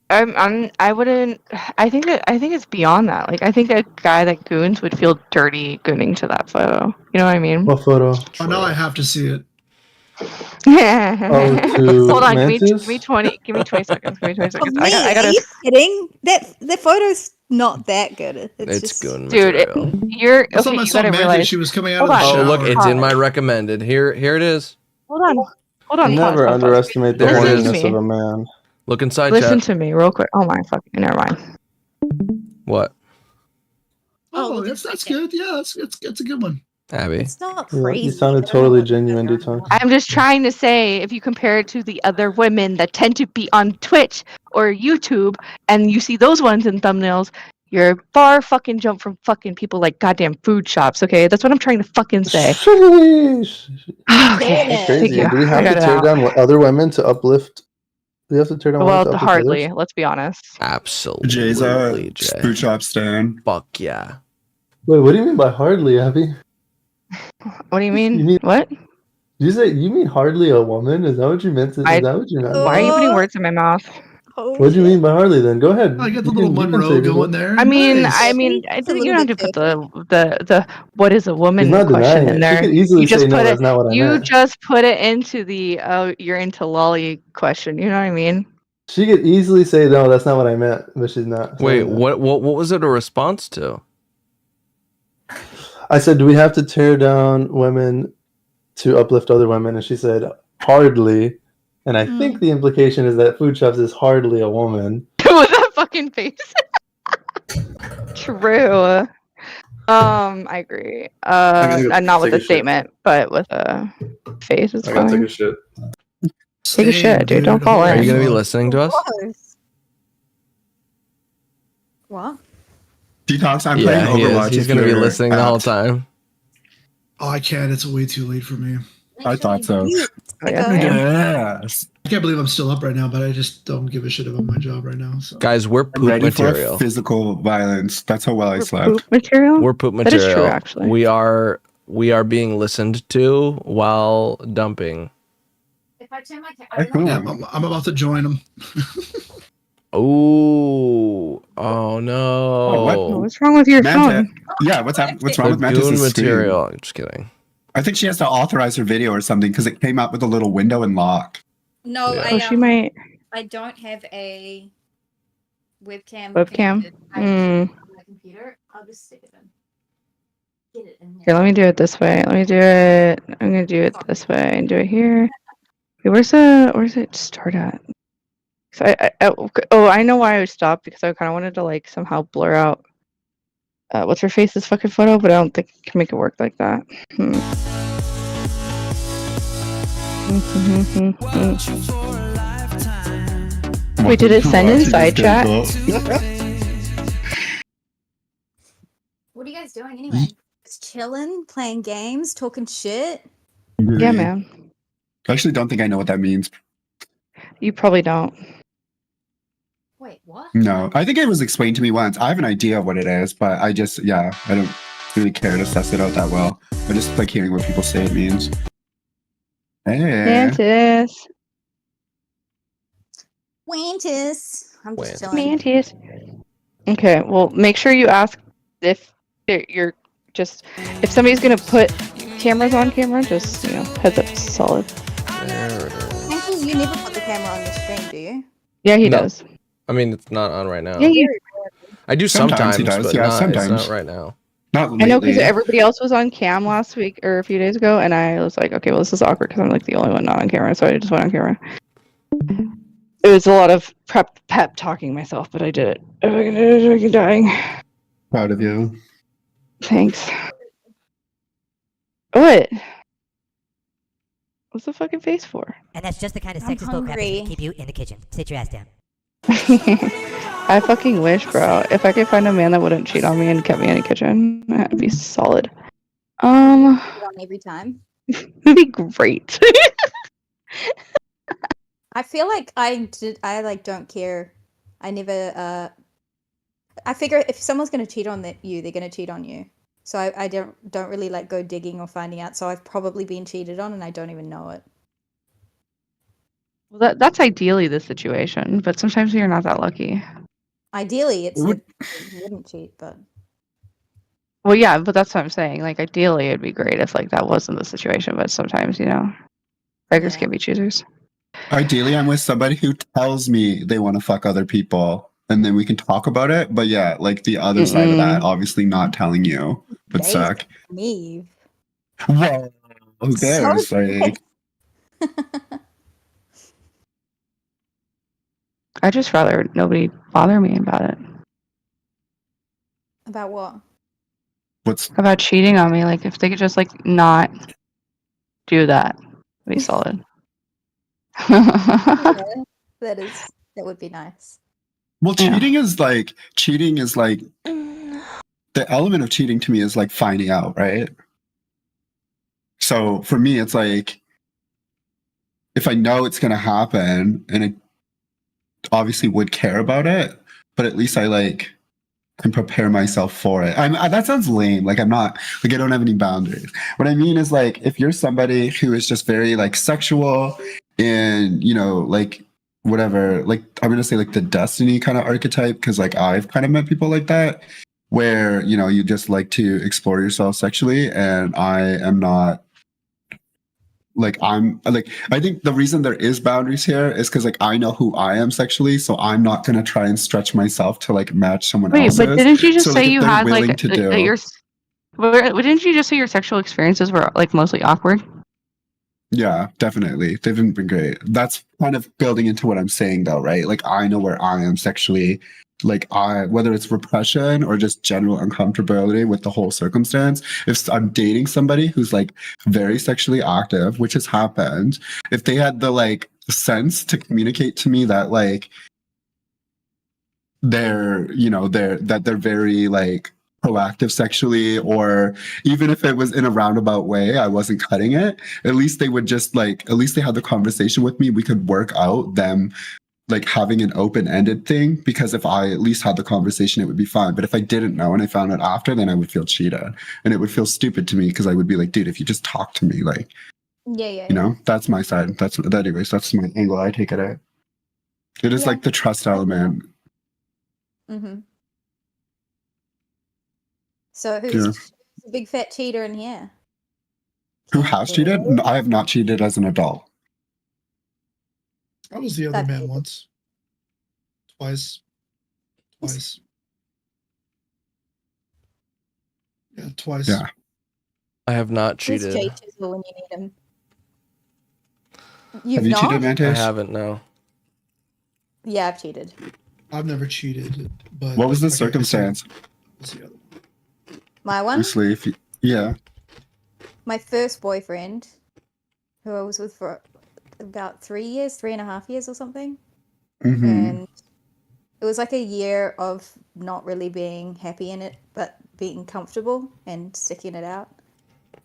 I wouldn't. I think it's beyond that. Like I think a guy that goons would feel dirty gooning to that photo. You know what I mean? What photo? Oh, now I have to see it. to Hold on, give Mantis? me 20 seconds. Give me 20 seconds. Me? I Are gotta. you kidding? The photo's not that good. It's just... goon Dude, material. you're Last okay. time I You saw gotta Mantis, realize. she was coming out Hold of the on. shower. Oh, look, it's in my recommended. Here it is. Hold on. Never underestimate the There it is. horniness of a man. Look inside Listen chat. to me real quick. Oh my fucking. Never mind. What? Oh, that's good. Yeah, it's a good one. Abby. It's not Yeah, crazy. you sounded totally genuine, Detox. I'm just trying to say, if you compare it to the other women that tend to be on Twitch or YouTube, and you see those ones in thumbnails, you're a far fucking jump from fucking people like goddamn food shops. Okay, that's what I'm trying to fucking say. Sheesh. Okay, That's thank crazy. you. Do we I have got to it tear out. down other women to uplift? Do we have to tear down women Well, to uplift hardly. others? Let's be honest. Absolutely. Jay's a Jay. food shop stand. Fuck yeah. Wait, what do you mean by hardly, Abby? What do you mean? You mean What? you mean hardly a woman? Is that what you meant? Is that what you meant? Why are you putting words in my mouth? What do you mean by hardly? Then go ahead. I got the You little can- you can Monroe say it. going there. I mean, Nice. I It's a you little don't have bit to put the what is a woman He's not question denying in it. there. She could easily You just say, no, put that's not what I You meant. just put it into the oh, you're into lolly question. You know what I mean? She could easily say, no, that's not what I meant, but she's not. Wait, saying that. what was it a response to? I said, do we have to tear down women to uplift other women? And she said, hardly. And I think the implication is that food shops is hardly a woman. With that fucking face. True. I agree. Not with take a a statement, but with a face. It's I gotta fine. take a shit. Take a shit, dude. Don't fall Are in. you gonna be listening to us? What? Detox, I'm Yeah, playing he is. Overwatch. He's if gonna be you're listening the whole apt. time. Oh, I can't. It's way too late for me. I thought so. Oh, yeah, same. Yes. I can't believe I'm still up right now, but I just don't give a shit about my job right now. So Guys, we're I'm poop ready material. for physical violence. That's how well I slept. Poop material? We're poop That material. is true, actually. We are being listened to while dumping. If I turn my yeah, I'm about to join them. Oh, oh no. Oh, What's wrong with your Manta- phone? Yeah, what's happening? What's wrong The with Mantis' goon stream? material. I'm just kidding. I think she has to authorize her video or something because it came up with a little window and lock. No, Yeah. Oh, she might. I don't have a webcam. Webcam? connected. I have Mm. it on my computer. I'll just stick it in. Get it in Here, let me do it this way. Let me do it. I'm gonna do it this way and do it here. Wait, where's it start at? So I know why I would stop because I kind of wanted to like somehow blur out what's her face's fucking photo, but I don't think I can make it work like that. Wait, did it send in side chat? What are you guys doing anyway? Just chilling, playing games, talking shit. Yeah, man. I actually don't think I know what that means. You probably don't. Wait, what? No, I think it was explained to me once. I have an idea of what it is, but I don't really care to suss it out that well. I just like hearing what people say it means. Hey. Mantis. Wantis. I'm just chilling. Mantis. Okay, well, make sure you ask if you're just if somebody's gonna put cameras on camera. Just heads up, solid. Actually, you never put the camera on the stream, do you? Yeah, he does. I mean, it's not on right now. Yeah, he I do Sometimes sometimes, he does, but yeah, not, sometimes. it's not right now. Not I know because lately. everybody else was on cam last week or a few days ago, and I was like, okay, well, this is awkward because I'm like the only one not on camera, so I just went on camera. It was a lot of pep talking myself, but I did it. I'm fucking dying. Proud of you. Thanks. What? What's the fucking face for? And that's just the kind of I'm sexist bullcrap that's hungry. gonna keep you in the kitchen. Sit your ass down. I fucking wish, bro. If I could find a man that wouldn't cheat on me and kept me in the kitchen, that'd be solid. On every time. It'd be great. I feel like I don't care. I never. I figure if someone's gonna cheat on you, they're gonna cheat on you. So I don't really like go digging or finding out. So I've probably been cheated on and I don't even know it. Well, that's ideally the situation, but sometimes you're not that lucky. Ideally, it's you wouldn't cheat, but Well, yeah, but that's what I'm saying. Like, ideally, it'd be great if like that wasn't the situation, but sometimes, beggars can be choosers. Ideally, I'm with somebody who tells me they want to fuck other people, and then we can talk about it. But yeah, like the other side of that, obviously not telling you would suck. me. Whoa, who cares? Like, I'd just rather nobody bother me about it. About what? About cheating on me. Like, if they could just like not do that, it'd be solid. Yeah, that would be nice. well, cheating is like the element of cheating to me is like finding out, right? So for me, it's like if I know it's gonna happen, and I obviously would care about it, but at least I like can prepare myself for it. That sounds lame. Like I'm not like I don't have any boundaries. What I mean is like if you're somebody who is just very like sexual and like whatever, like I'm gonna say like the Destiny kind of archetype, because like I've kind of met people like that where you just like to explore yourself sexually, and I am not. Like I think the reason there is boundaries here is because like I know who I am sexually, so I'm not gonna try and stretch myself to like match someone else's. Wait, but didn't you just So, say like, if you they're had willing like to do, didn't you just say your sexual experiences were like mostly awkward? yeah, definitely they've been great. That's kind of building into what I'm saying though, right? Like I know where I am sexually. Like whether it's repression or just general uncomfortability with the whole circumstance, if I'm dating somebody who's like very sexually active, which has happened, if they had the like sense to communicate to me that like they're very like proactive sexually, or even if it was in a roundabout way, I wasn't cutting it, at least they would just like at least they had the conversation with me, we could work out them like having an open-ended thing, because if I at least had the conversation, it would be fine. But if I didn't know and I found out after, then I would feel cheated, and it would feel stupid to me because I would be like, dude, if you just talk to me, like, that's my side. Anyways, that's my angle I take it at. It is like the trust element. Mm-hmm. So who's the big fat cheater in here? Who has cheated? No, I have not cheated as an adult. I was the other man once. Twice. Yeah, twice. Yeah. I have not Who's cheated. Jay Chisel when you need him? Have you not? cheated, Mantis? I haven't, no. Yeah, I've cheated. I've never cheated, but What was the circumstance? My one? Obviously, yeah. My first boyfriend, who I was with for about 3.5 years or something. Mm-hmm. And it was like a year of not really being happy in it, but being comfortable and sticking it out.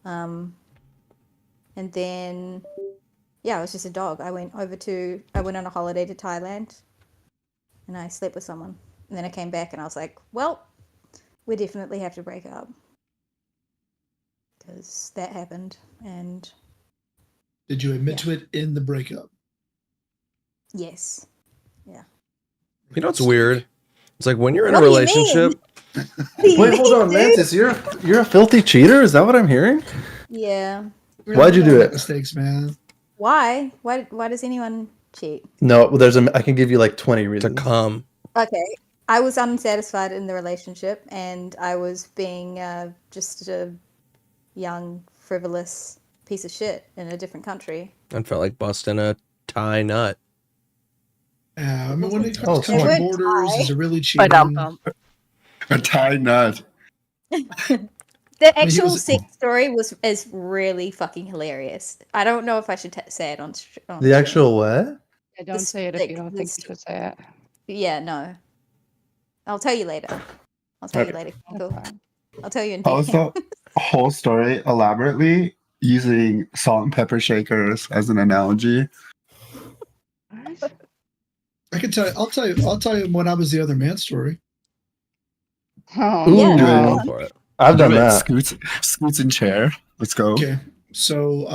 And then, yeah, it was just a dog. I went on a holiday to Thailand, and I slept with someone. And then I came back, and I was like, well, we definitely have to break up. Because that happened, and... Did you admit to it in the breakup? Yes. Yeah. You know what's weird? It's like when you're in What a do you mean? relationship. Wait, hold on, Mantis. You're a filthy cheater. Is that what I'm hearing? Yeah. Why'd you do it? Mistakes, man. Why? Why does anyone cheat? No, well, I can give you like 20 reasons. To come. Okay. I was unsatisfied in the relationship, and I was being just a young, frivolous piece of shit in a different country. I felt like busting a Thai nut. I mean, when it Oh, comes to country borders, is it really cheating? A Thai nut. The actual sex story is really fucking hilarious. I don't know if I should say it on The stream. actual what? Yeah, don't say it if you don't think you should say it. Yeah, no. I'll tell you later. I'll tell you later. I'll tell you in Tell us detail. the whole story elaborately using salt and pepper shakers as an analogy. I can tell you. I'll tell you when I was the other man story. Oh, yeah. For it. I've done that. Scoots and chair. Let's go. Okay, so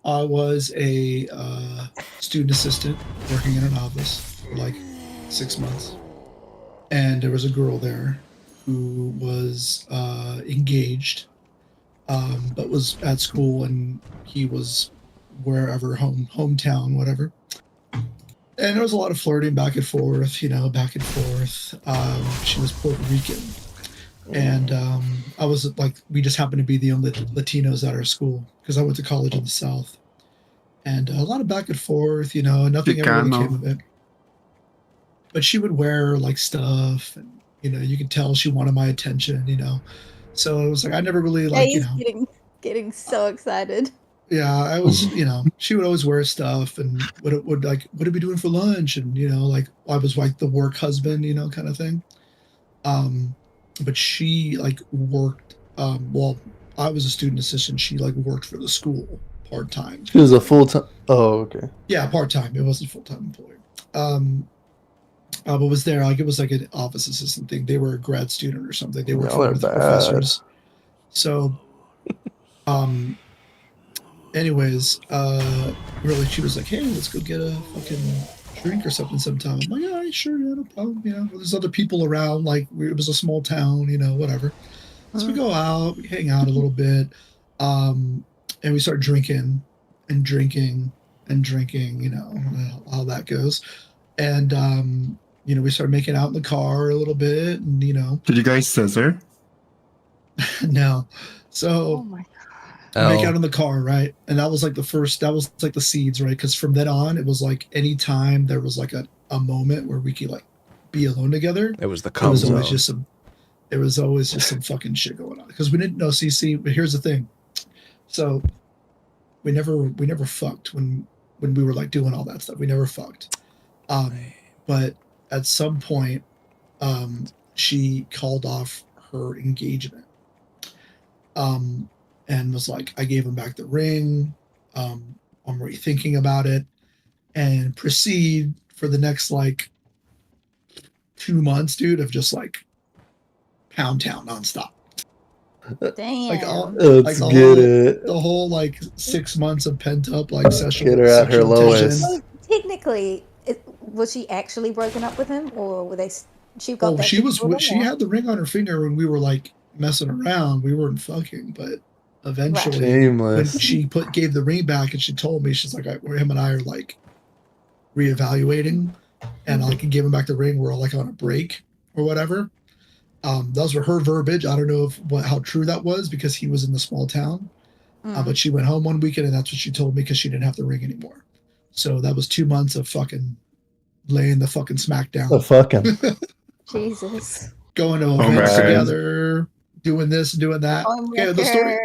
I was a student assistant working in an office for like 6 months, and there was a girl there who was engaged, but was at school, and he was wherever, hometown, whatever. And there was a lot of flirting back and forth, back and forth. She was Puerto Rican. And I was like, we just happened to be the only Latinos at our school because I went to college in the South. And a lot of back and forth, nothing ever really came of it. But she would wear like stuff, and you could tell she wanted my attention, So it was like I never really like, getting so excited. Yeah, I was, she would always wear stuff, and what are we doing for lunch? And like I was like the work husband, kind of thing. But she like worked. Well, I was a student assistant. She like worked for the school part time. She was a full time. Oh, okay. Yeah, part time. It wasn't full time employee. But was there like it was like an office assistant thing. They were a grad student or something. They worked for the professors. So, anyways, really, she was like, "Hey, let's go get a fucking drink or something sometime." I'm like, "Yeah, sure, yeah, no problem." There's other people around. Like, it was a small town, whatever. So we go out, we hang out a little bit, and we start drinking and drinking and drinking. How that goes, and we started making out in the car a little bit, and Did you guys scissor? No. So. Oh my Make out in the car, right? And that was like the seeds, right? Because from then on, it was like anytime there was like a moment where we could like be alone together. It was the It was always zone. just some fucking shit going on because we didn't know CC. But here's the thing, so we never fucked when we were like doing all that stuff. We never fucked. But at some point, she called off her engagement. And was like, I gave him back the ring. I'm rethinking about it, and proceed for the next like 2 months, dude, of just like pound town nonstop. Damn. Like the whole like 6 months of pent up like sexual. Get her at her lowest. So technically, was she actually broken up with him, or were they? She got. Oh, she was. She had the ring on her finger when we were like messing around. We weren't fucking, but. Eventually, when she gave the ring back, and she told me, she's like, him and I are like reevaluating, and I can give him back the ring. We're like on a break or whatever. Those were her verbiage. I don't know how true that was because he was in the small town. But she went home one weekend, and that's what she told me because she didn't have the ring anymore. So that was 2 months of fucking laying the fucking smack down. The fucking Jesus. Going to events together. Doing this, doing that. Okay, the story.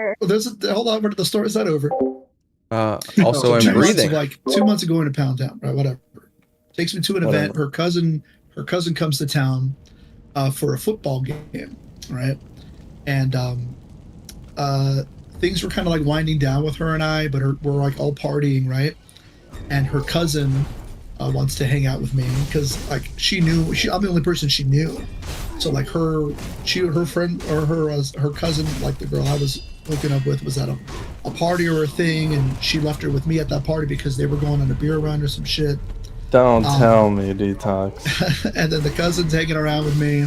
Hold on, the story's not over. Also, I'm breathing. Like 2 months ago in a pound town, right? Whatever. Takes me to an event. Her cousin her cousin comes to town for a football game, right? And things were kind of like winding down with her and I, but we're like all partying, right? And her cousin wants to hang out with me because like she knew I'm the only person she knew. So like her friend or her cousin, like the girl I was hooking up with, was at a party or a thing, and she left her with me at that party because they were going on a beer run or some shit. Don't tell me, Detox. And then the cousin's hanging around with me,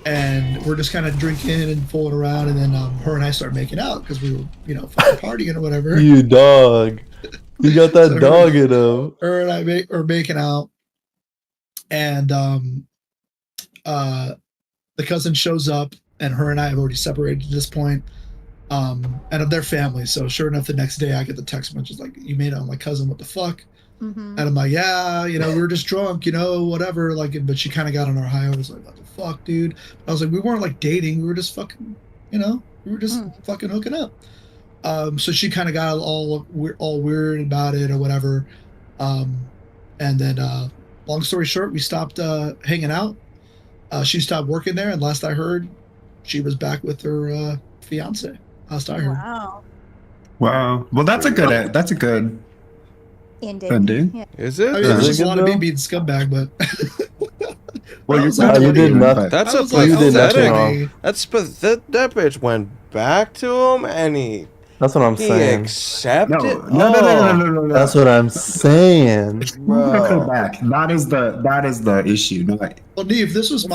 and we're just kind of drinking and fooling around, and then her and I start making out because we were, fucking partying or whatever. You dog. You got that dog in him. Her and I are making out, and the cousin shows up, and her and I have already separated at this point, and of their family. So sure enough, the next day I get the text message like, "You made out with my cousin? What the fuck?" Mm-hmm. And I'm like, "Yeah, we were just drunk, whatever." Like, but she kind of got on her high. I was like, "What the fuck, dude?" I was like, "We weren't like dating. We were just fucking, we were just fucking hooking up." So she kind of got all weird about it or whatever. And then, long story short, we stopped hanging out. She stopped working there, and last I heard, she was back with her fiance. Last I heard. Wow. Well, that's a good ending. Yeah. Is it? I mean, there's just a lot of me being scumbag, but Well, I you was like, did "Dude, nothing. That's I a was like, pathetic. That's pathetic. That bitch went back to him, and he. That's what I'm He saying. accepted. No. That's what I'm saying. Come back. That is the issue. No, Well, Neve, this was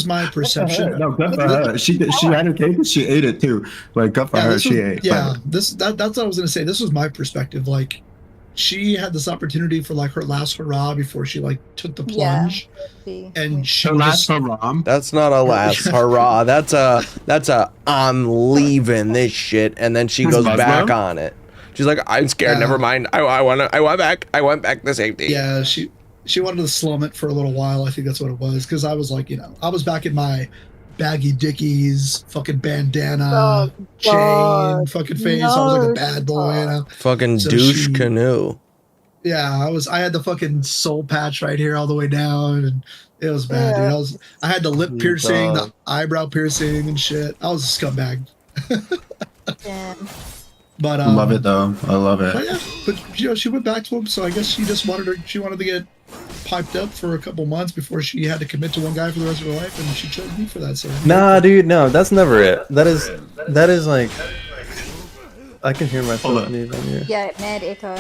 my perception. No, good for her. She had a cake and she ate it too. Like, good for her. She ate. Yeah, that's what I was gonna say. This was my perspective. Like, she had this opportunity for like her last hurrah before she like took the plunge, and she last hurrah. That's not a last hurrah. That's a I'm leaving this shit, and then she goes back on it. She's like, I'm scared. Never mind. I went back to safety. Yeah, she wanted to slum it for a little while. I think that's what it was, because I was like, I was back in my baggy dickies, fucking bandana, chain, fucking face. I was like a bad boy, Fucking So douche canoe. Yeah, I had the fucking soul patch right here all the way down, and it was bad, dude. I had the lip piercing, the eyebrow piercing and shit. I was a scumbag. Damn. But I love it though. I love it. But yeah, she went back to him, so I guess she just wanted to get piped up for a couple months before she had to commit to one guy for the rest of her life, and she chose me for that. So Nah, dude, no, that's never it. That is like, I can hear myself Neve on here. Yeah, mad echo.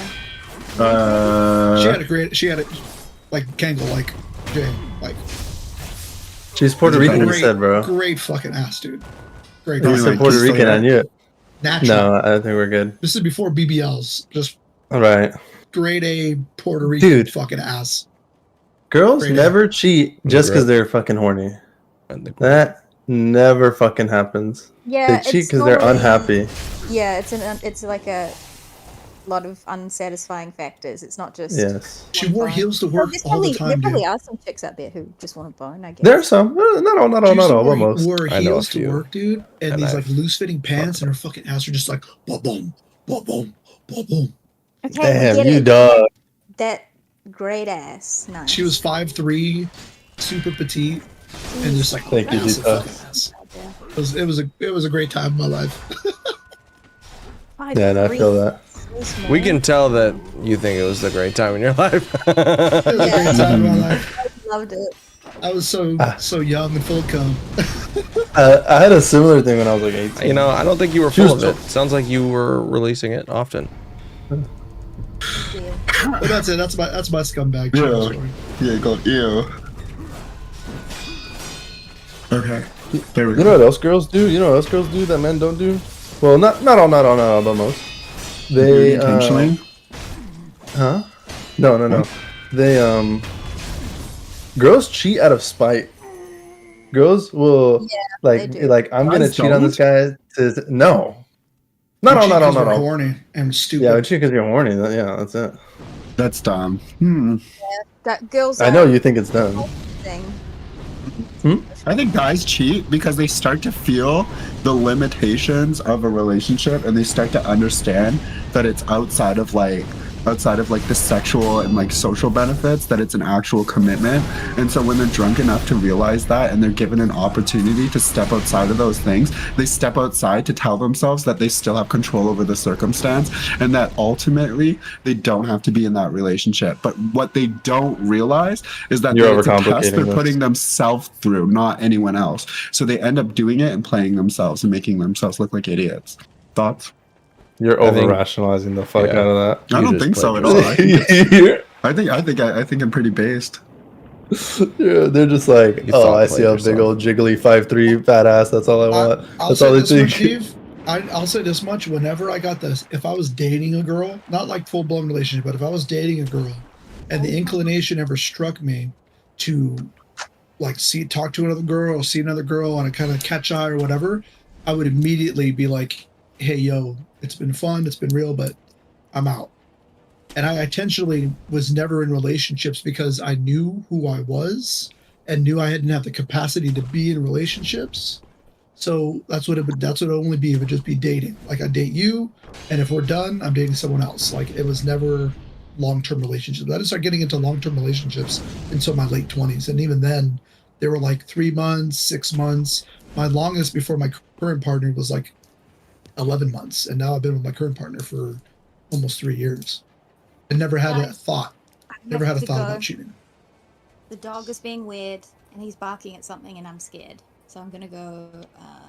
she had a like Kangle, like Jay, like she's Puerto Rican, you said, bro. Great fucking ass, dude. Great. You said Puerto Rican, I knew it. Natural. No, I think we're good. This is before BBLs. Just all right. Grade A Puerto Rican Dude. fucking ass. Girls Grade never cheat just because they're fucking horny. That never fucking happens. Yeah, they cheat it's because they're normally- unhappy. Yeah, it's like a lot of unsatisfying factors. It's not just. Yes. She wore heels to work all the time. There Dude. probably are some chicks out there who just want a bone. I guess There are some. Not all, almost. Wore I know a heels to few. work, dude, and these like loose fitting pants, and her fucking ass are just like boom, boom, boom, boom, boom, boom. Okay, Damn, get you it. dog. That great ass. Nice. She was 5'3", super petite, and just like Thank you, massive Dita. fucking ass. It was a great time in my life. Yeah, and I feel that. We can tell that you think it was a great time in your life. It was a great time in my life. I loved it. I was so young and full of cum. I had a similar thing when I was like 18. You know, I don't think you were full of it. Sounds like you were releasing it often. But that's it. That's my scumbag story. Yeah, go ew. Okay. There we go. You know what else girls do? You know what else girls do that men don't do? Well, not all, but most. They intentionally. Huh? No. They girls cheat out of spite. Girls will like I'm gonna Guys cheat on this guy. No. Not all. We're horny and stupid. Yeah, we cheat because you're horny. Yeah, that's it. That's dumb. Yeah, that girls. I know you think it's dumb. Thing. I think guys cheat because they start to feel the limitations of a relationship and they start to understand that it's outside of like outside of like the sexual and like social benefits, that it's an actual commitment. And so when they're drunk enough to realize that and they're given an opportunity to step outside of those things, they step outside to tell themselves that they still have control over the circumstance and that ultimately they don't have to be in that relationship. But what they don't realize is that You're it's a test overcomplicating they're this. putting themselves through, not anyone else. So they end up doing it and playing themselves and making themselves look like idiots. Thoughts? You're I think- over rationalizing the fuck yeah. out of that. I You don't just think so played at all. yourself. I think I'm pretty based. Yeah, they're just like, You oh, thought I see a played big yourself. old jiggly 5'3" fat ass. That's all I want. I'll That's say all they this much, think. Steve. I'll say this much. Whenever I got this, if I was dating a girl, not like full blown relationship, but if I was dating a girl, and the inclination ever struck me to like talk to another girl, or see another girl, and I kind of catch eye or whatever, I would immediately be like, "Hey, yo, it's been fun, it's been real, but I'm out." And I intentionally was never in relationships because I knew who I was and knew I didn't have the capacity to be in relationships. So that's what it would. That's what it would only be. It would just be dating. Like I date you, and if we're done, I'm dating someone else. Like it was never long-term relationships. I didn't start getting into long-term relationships until my late 20s, and even then, they were like 3 months, 6 months. My longest before my current partner was like 11 months, and now I've been with my current partner for almost 3 years. I never had a thought. Never had a thought about cheating. The dog is being weird, and he's barking at something, and I'm scared. So I'm gonna go.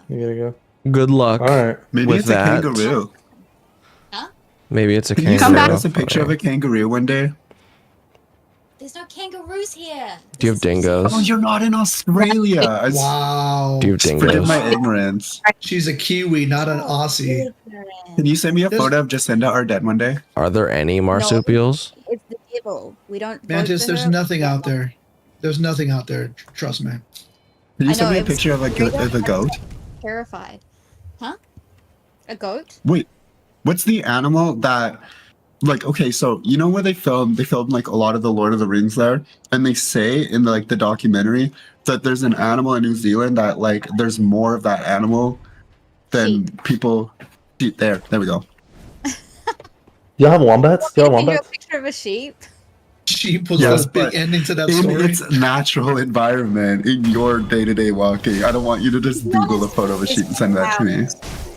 You gotta go. Good luck. All right. Maybe with it's that. a kangaroo. Maybe it's a Can you kangaroo. send us a picture of a kangaroo one day? There's no kangaroos here. Do you have dingoes? Oh, you're not in Australia. Wow. Do you have Forgive dingoes? my ignorance. She's a Kiwi, not an Aussie. Can you send me a photo of Jacinda Ardenne one day? Are there any marsupials? It's the devil. We don't. vote Mantis, for there's her. nothing out there. There's nothing out there. Trust me. Can you I send know, me a it was picture of a scary. goat? Terrified. Huh? A goat? Wait, what's the animal that, like, okay, so you know where they filmed like a lot of the Lord of the Rings there, and they say in the documentary that there's an animal in New Zealand that like there's more of that animal than people. There we go. Y'all have wombats? Y'all have Can you a wombats? picture of a sheep? Sheep was Yes, the big but ending to that in story. its natural environment, in your day-to-day walking. I don't want you to just Google a photo of a sheep and send that to me.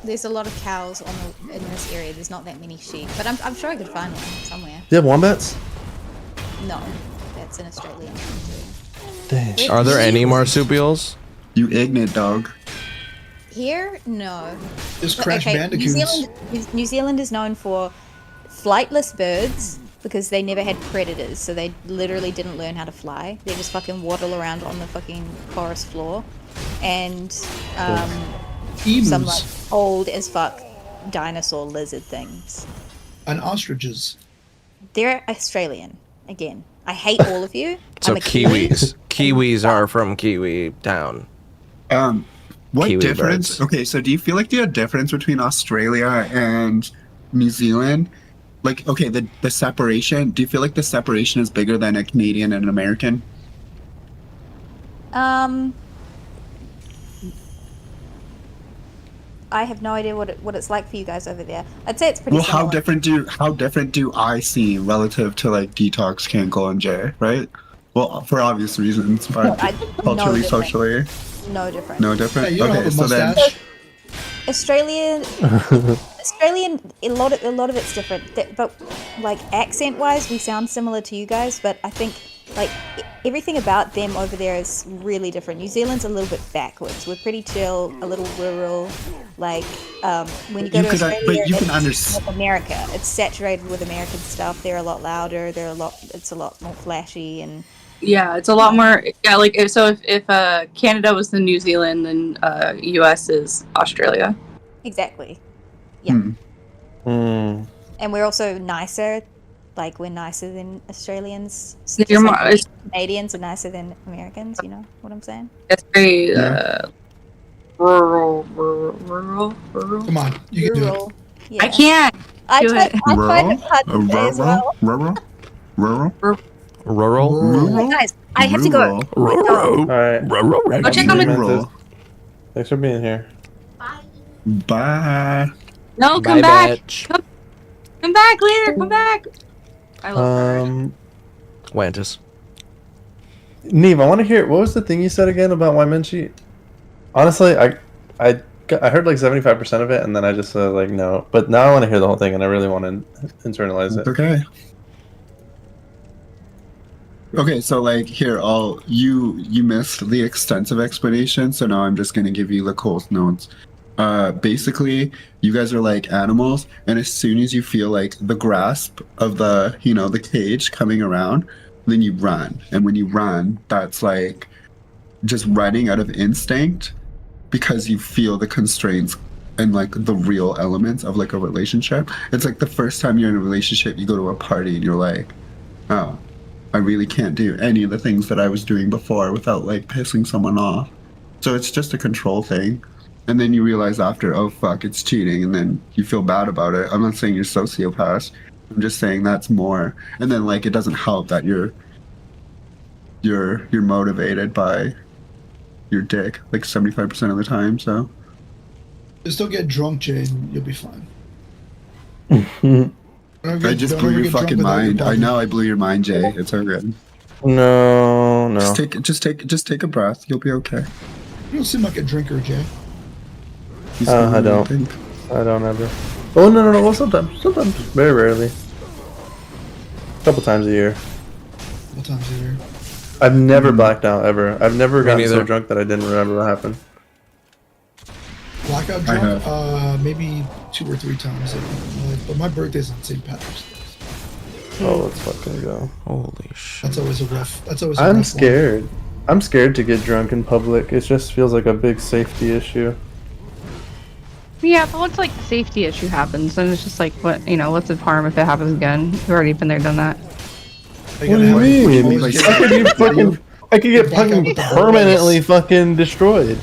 There's a lot of cows in this area. There's not that many sheep, but I'm sure I could find one somewhere. Do you have wombats? No, that's an Australian thing Dang. Are there any marsupials? You ignorant dog. too. Here, no. There's But, crash New bandicoots. New Zealand is known for flightless birds because they never had predators, so they literally didn't learn how to fly. They just fucking waddle around on the fucking forest floor, and Emus. some like old as fuck dinosaur lizard things. And ostriches. They're Australian again. I hate all of you. So I'm a Kiwi. kiwis. Kiwis are from Kiwi Town. What Kiwi difference? birds. Okay, so do you feel like there's a difference between Australia and New Zealand? Like, okay, the separation. Do you feel like the separation is bigger than a Canadian and an American? I have no idea what it's like for you guys over there. I'd say it's pretty Well, similar. how different do I see relative to like Detox, Cankle, and Jay? Right? Well, for obvious reasons, but No culturally, different. socially, No different. no different. Hey, you don't Okay, have a so then. mustache. Australian, a lot of it's different. But like accent wise, we sound similar to you guys. But I think like everything about them over there is really different. New Zealand's a little bit backwards. We're pretty chill, a little rural. Like when you go You to could, Australia, but you can it's understand. like America. It's saturated with American stuff. They're a lot louder. It's a lot more flashy and. Yeah, it's a lot more. Yeah, like if Canada was the New Zealand, then U.S. is Australia. Exactly. Yeah. Hmm. And we're also nicer. Like we're nicer than Australians. You're Just more- like Canadians are nicer than Americans. You know what I'm saying? It's very Yeah. rural. Come on, you can do it. Rural. I Yeah. can't I do tried. it. I tried Rural, to cut today as well. rural. Rural? Oh, guys, I have to go. All right. Go check on my. Rural. Thanks for being here. Bye. No, Bye, come back. bitch. Come back later. Come back. I love Wantis. Neve, I want to hear, what was the thing you said again about why men cheat? Honestly, I heard like 75% of it, and then I just like no. But now I want to hear the whole thing, and I really want to internalize it. Okay. Okay, so like here, you missed the extensive explanation, so now I'm just gonna give you the cold notes. Basically, you guys are like animals, and as soon as you feel like the grasp of the the cage coming around, then you run. And when you run, that's like just running out of instinct because you feel the constraints and like the real elements of like a relationship. It's like the first time you're in a relationship, you go to a party and you're like, oh, I really can't do any of the things that I was doing before without like pissing someone off. So it's just a control thing. And then you realize after, oh fuck, it's cheating, and then you feel bad about it. I'm not saying you're sociopath. I'm just saying that's more. And then like it doesn't help that you're motivated by your dick like 75% of the time. So Just don't get drunk, Jay, and you'll be fine. I just blew your fucking mind. I know I blew your mind, Jay. It's all good. No. Just take a breath. You'll be okay. You don't seem like a drinker, Jay. I don't ever. Oh no. Well, sometimes, very rarely. A couple times a year. Couple times a year. I've never blacked out ever. I've never gotten so neither. drunk that I didn't remember what happened. Blackout drunk? Maybe 2 or 3 times. But my birthday's on St. Patrick's Day. Oh, let's fucking go. Holy shit. That's always a rough. That's always. I'm scared. I'm scared to get drunk in public. It just feels like a big safety issue. Yeah, but once like the safety issue happens, then it's just like, what's the harm if it happens again? We've already been there, done that. What do you mean? I could get fucking permanently fucking destroyed.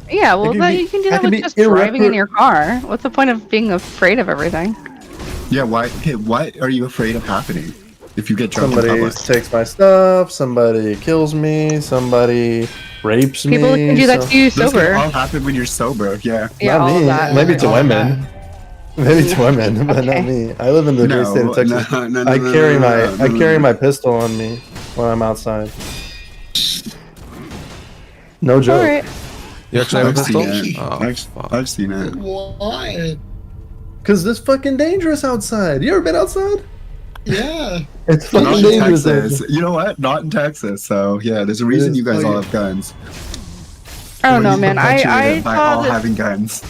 Yeah, well, you can do that with just driving in your car. What's the point of being afraid of everything? Yeah, why? Okay, what are you afraid of happening if you get drunk in Somebody public? takes my stuff. Somebody kills me. Somebody rapes me. People can do that to you Those sober. can all happen when you're sober. Yeah. Yeah, not all of me. that. Maybe to All of women. Maybe to women, but not me. I live in the great state of Texas. I carry my pistol on me when I'm outside. No joke. Alright. You actually have a I've pistol? seen it. Oh, I've seen it. Why? Cause it's fucking dangerous outside. You ever been outside? Yeah. It's Not fucking in dangerous. Texas. You know what? Not in Texas. So yeah, there's a reason you guys all have guns. I don't know, We're man. perpetuated by all saw this. having guns.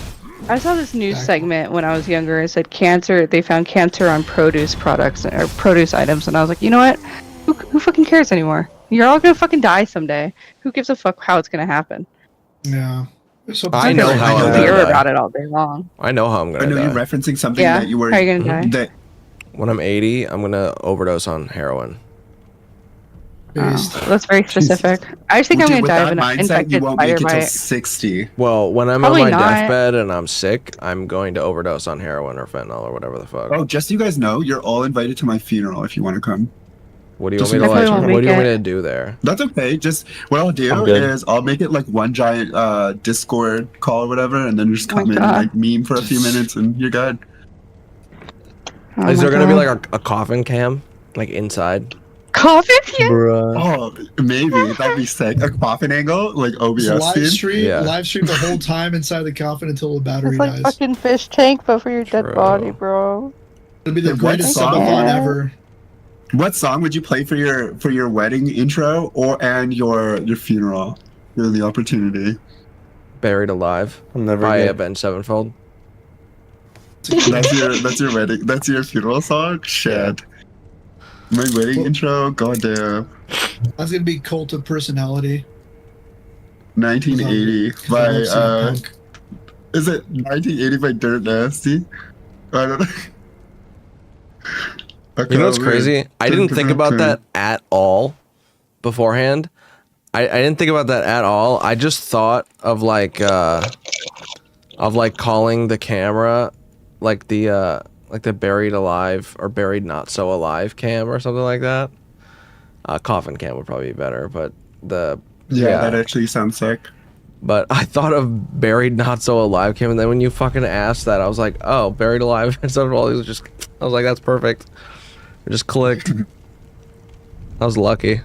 I saw this news segment when I was younger. It said cancer. They found cancer on produce products or produce items, and I was like, you know what? Who fucking cares anymore? You're all gonna fucking die someday. Who gives a fuck how it's gonna happen? Yeah. So I know how I'm Hear gonna about die. it all day long. I know how I'm I gonna know die. you're referencing something Yeah, that you were. how are you gonna die? That When I'm 80, I'm gonna overdose on heroin. That's very specific. I just think I'm gonna with die of that an mindset, you infected won't make spider it till bite. 60. Well, when I'm Probably on my not. deathbed and I'm sick, I'm going to overdose on heroin or fentanyl or whatever the fuck. Oh, just so you guys know, you're all invited to my funeral if you want to come. What do you Just want me to so you like? guys know. What do you want me to do there? That's okay. Just what I'll do I'm good. is I'll make it like one giant Discord call or whatever, and then just Oh my come in and God. like meme for a few minutes, and you're good. Oh Is my there gonna be God. like a coffin cam, like inside? Coffin cam? Oh, maybe that'd be sick. A coffin angle, like OBS Just live scene. stream, Yeah. live stream the whole time inside the coffin until the battery It's like dies. fucking fish tank, but for your dead body, bro. It'll be the What greatest song? subathon ever. What song would you play for your wedding intro and your funeral? You have the opportunity. Buried alive I'm never by gonna- Avenged Sevenfold. That's your wedding. That's your funeral song. Shit. My wedding intro. Goddamn. That's gonna be Cult of Personality. 1980 'Cause I by love cyberpunk. is it 1980 by Dirt Nasty? I don't know. You know what's crazy? I didn't think about that at all beforehand. I didn't think about that at all. I just thought of like calling the camera like the buried alive or buried not so alive cam or something like that. Coffin cam would probably be better, but Yeah, that actually sounds sick. But I thought of buried not so alive cam, and then when you fucking asked that, I was like, oh, buried alive and stuff. All these just, I was like, that's perfect. I just clicked. I was lucky.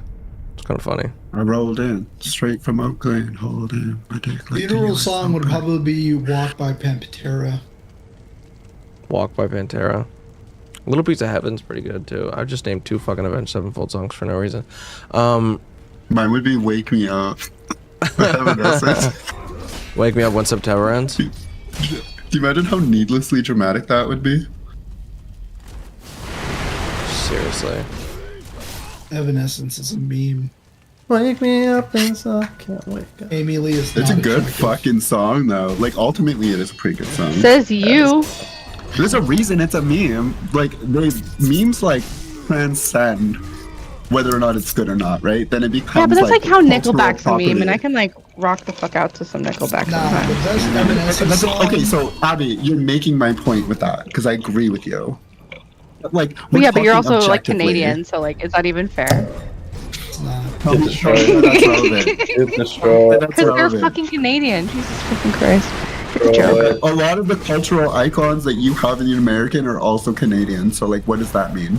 It's kind of funny. I rolled in straight from Oakland, holding my dick like Funeral song would probably be "Walk" by Pantera. Walk by Pantera. Little Piece of Heaven's pretty good too. I just named 2 fucking Avenged Sevenfold songs for no reason. Mine would be "Wake Me Up." Wake Me Up When September Ends. Do you imagine how needlessly dramatic that would be? Seriously. Evanescence is a meme. Wake me up inside. I can't wake up. Amy Lee is It's a not good attractive. fucking song though. Like ultimately, it is a pretty good song. Says you. There's a reason it's a meme. Like memes like transcend whether or not it's good or not, right? Then it becomes Yeah, but that's like how cultural Nickelback's a meme, and property. I can like rock the fuck out to some Nickelback Nah, sometimes. but that's Evanescence song. Okay, so Abby, you're making my point with that because I agree with you. Like, But we're yeah, but you're talking also like objectively. Canadian, so like it's not even fair. Tell me show me where that's relevant. Because they're fucking Canadian. Jesus fucking Christ. It's a joke. A lot of the cultural icons that you have in the American are also Canadian. So, like, what does that mean?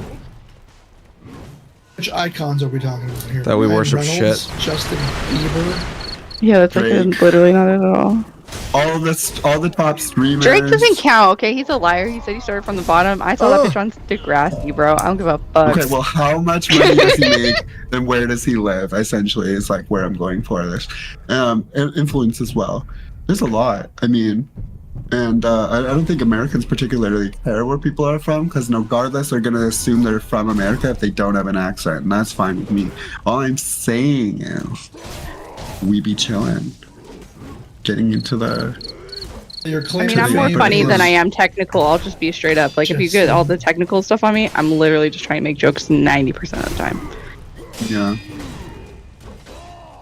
Which icons are we talking about here? That we Ryan worship Reynolds, shit. Justin Bieber. Yeah, that's like Drake. literally not at all. All the top streamers. Drake doesn't count, okay? He's a liar. He said he started from the bottom. I saw that picture on Degrassi, bro. I don't give a fuck. Okay, well, how much money does he make, and where does he live? Essentially, is like where I'm going for this. Influence as well. There's a lot. I mean, and I don't think Americans particularly care where people are from, because regardless, they're gonna assume they're from America if they don't have an accent, and that's fine with me. All I'm saying is, we be chilling, getting into the. Your I mean, I'm more funny than I am technical. I'll just be straight up. Like, if you get all the technical stuff on me, I'm literally just trying to make jokes 90% of the time. Yeah.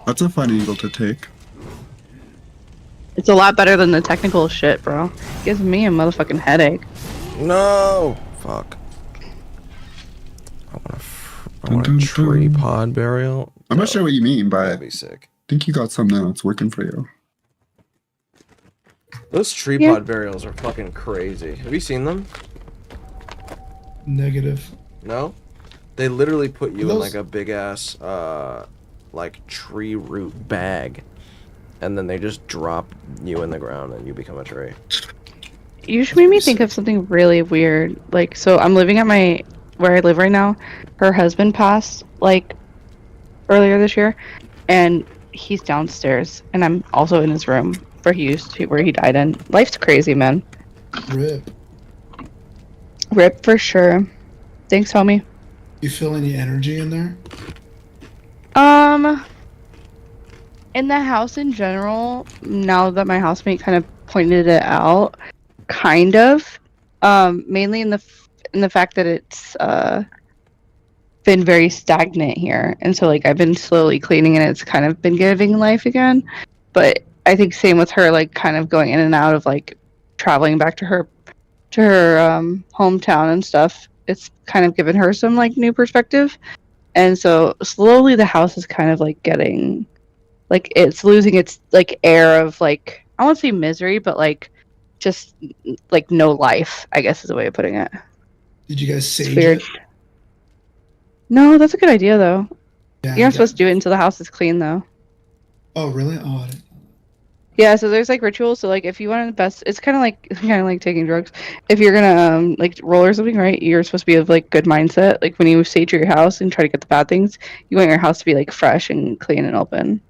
That's a fun angle to take. It's a lot better than the technical shit, bro. Gives me a motherfucking headache. No! Fuck. I want a tree pod burial. I'm not sure what you mean, but That'd be sick. I think you got something that's working for you. Those tree pod burials are fucking crazy. Have you seen them? Negative. No? They literally put you in Those- like a big ass like tree root bag, and then they just drop you in the ground and you become a tree. You just made me think of something really weird. Like, so I'm living at where I live right now. Her husband passed, like, earlier this year, and he's downstairs, and I'm also in his room where he died in. Life's crazy, man. Rip. Rip for sure. Thanks, homie. You feel any energy in there? In the house in general, now that my housemate kind of pointed it out, kind of, mainly in the fact that it's been very stagnant here, and so like I've been slowly cleaning, and it's kind of been giving life again. But I think same with her, like kind of going in and out of like traveling back to her hometown and stuff. It's kind of given her some like new perspective, and so slowly the house is kind of like getting like it's losing its like air of like I won't say misery, but like just like no life, I guess is a way of putting it. Did you guys It's sage weird. it? No, that's a good idea though. Yeah, You're not supposed to do it until the house is clean though. Oh, really? Oh, I didn't. Yeah, so there's like rituals. So like if you want the best, it's kind of like taking drugs. If you're gonna like roll or something, right? You're supposed to be of like good mindset. Like when you sage your house and try to get the bad things, you want your house to be like fresh and clean and open.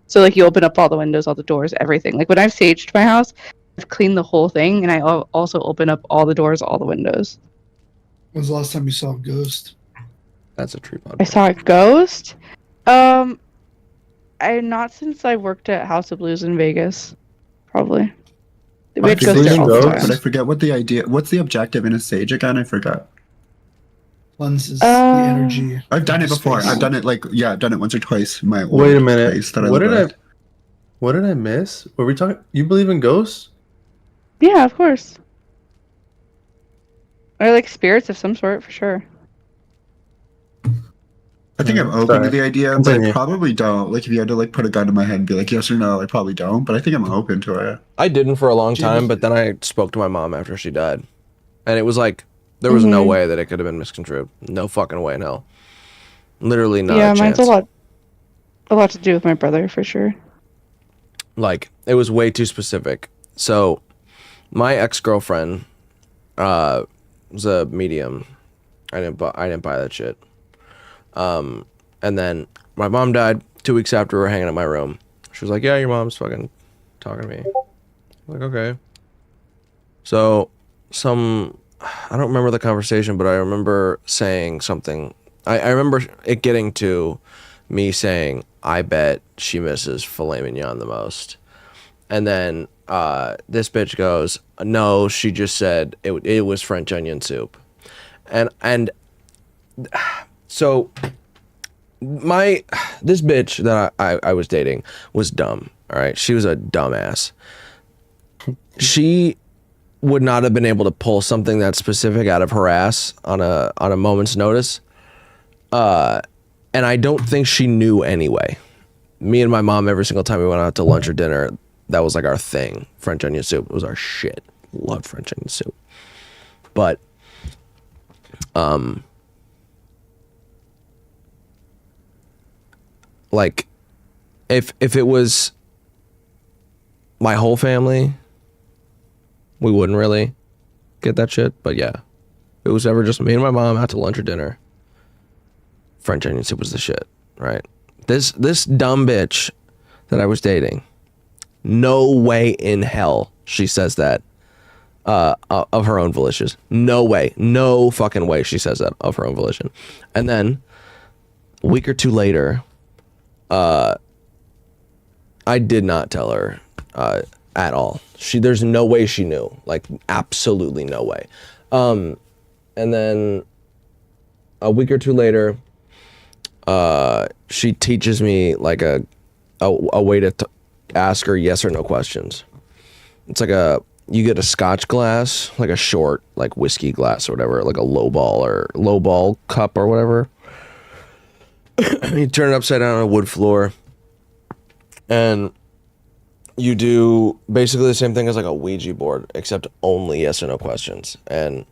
So like you open up all the windows, all the doors, everything. Like when I've saged my house, I've cleaned the whole thing, and I also open up all the doors, all the windows. When's the last time you saw a ghost? That's a tree pod. I saw a ghost. I not since I worked at House of Blues in Vegas, probably. We had ghosts there all the But I time. forget what the idea. What's the objective in a sage again? I forgot. Cleanses the energy. I've done it before. Space. I've done it I've done it once or twice. In my Wait a old minute. place that I What lived did at. what did I miss? Were we talking? You believe in ghosts? Yeah, of course. Or like spirits of some sort, for sure. I think I'm open Sorry. to the idea, but Continue. I probably don't. Like if you had to like put a gun to my head and be like yes or no, I probably don't. But I think I'm open to it. I didn't for a long time, but then I spoke to my mom after she died, and it was like There was no Mhm. way that it could have been misconstrued. No fucking way in hell. Literally not Yeah, a mine's chance. a lot to do with my brother for sure. Like, it was way too specific. So, my ex-girlfriend was a medium. I didn't buy that shit. And then my mom died 2 weeks after we were hanging at my room. She was like, "Yeah, your mom's fucking talking to me." I'm like, okay. So, I don't remember the conversation, but I remember saying something. I remember it getting to me saying, "I bet she misses filet mignon the most." And then this bitch goes, "No, she just said it was French onion soup." And so this bitch that I was dating was dumb. All right, she was a dumbass. She would not have been able to pull something that specific out of her ass on a moment's notice. And I don't think she knew anyway. Me and my mom, every single time we went out to lunch or dinner, that was like our thing. French onion soup was our shit. Loved French onion soup. But like if it was my whole family, we wouldn't really get that shit. But yeah, if it was ever just me and my mom out to lunch or dinner, French onion soup was the shit, right? This dumb bitch that I was dating, no way in hell she says that of her own volition. No way. No fucking way she says that of her own volition. And then a week or two later, I did not tell her at all. There's no way she knew. Like, absolutely no way. And then a week or two later, she teaches me like a way to ask her yes or no questions. It's like you get a scotch glass, like a short, like whiskey glass or whatever, like a low ball cup or whatever. You turn it upside down on a wood floor, and you do basically the same thing as like a Ouija board, except only yes or no questions. And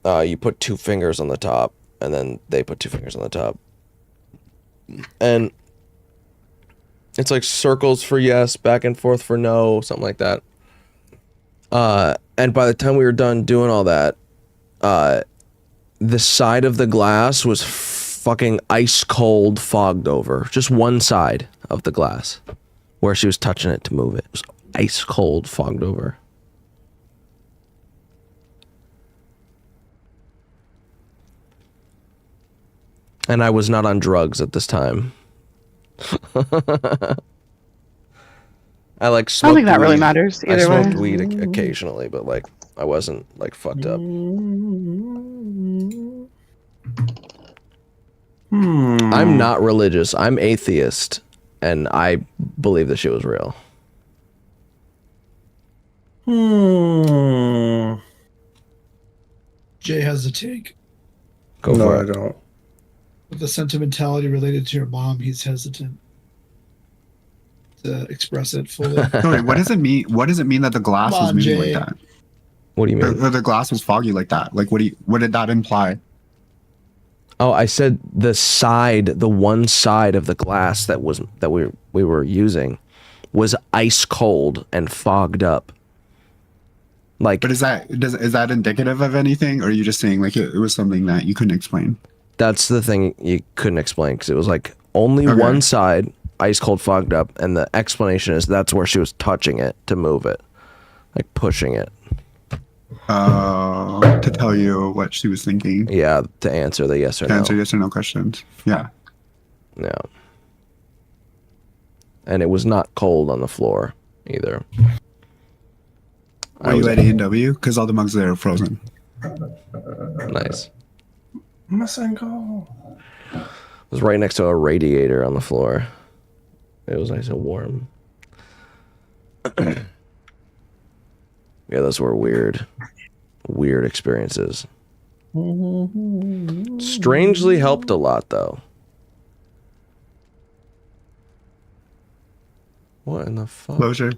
you put 2 fingers on the top, and then they put 2 fingers on the top. And it's like circles for yes, back and forth for no, something like that. And by the time we were done doing all that, the side of the glass was fucking ice cold, fogged over. Just one side of the glass where she was touching it to move it. It was ice cold, fogged over. And I was not on drugs at this time. I like smoked I don't think that really weed. matters I either way. smoked weed occasionally, but like I wasn't like fucked up. I'm not religious. I'm atheist, and I believe this shit was real. Jay has a take. Go for it. I don't. With the sentimentality related to your mom, he's hesitant to express it fully. Sorry, what does it mean? What does it mean that the glass Come was on, moving Jay. like that? What do you mean? The glass was foggy like that. Like, what did that imply? Oh, I said the one side of the glass that we were using was ice cold and fogged up. Like, but is that indicative of anything, or are you just saying like it was something that you couldn't explain? That's the thing you couldn't explain, because it was like only one side ice cold, fogged up, and the explanation is that's where she was touching it to move it, like pushing it. To tell you what she was thinking. Yeah, to answer the yes or no. To answer yes or no questions. Yeah. No. And it was not cold on the floor either. Were you at A&W? Because all the mugs there are frozen. Nice. Masenko. It was right next to a radiator on the floor. It was nice and warm. Yeah, those were weird experiences. Strangely helped a lot, though. What in the fuck? Closure.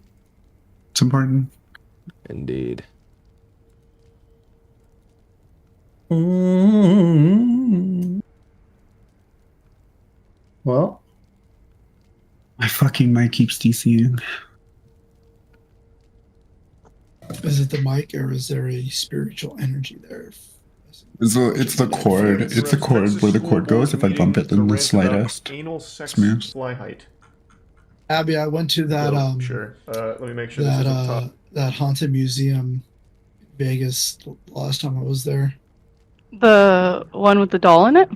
It's important. Indeed. fucking mic keeps DCing. Is it the mic or is there a spiritual energy there? It's the cord. It's the cord where the cord goes. If I bump it, then the slightest. Anal sex moves. fly height. Abby, I went to that Sure. Let me make sure this isn't top. that haunted museum in Vegas last time I was there. The one with the doll in it?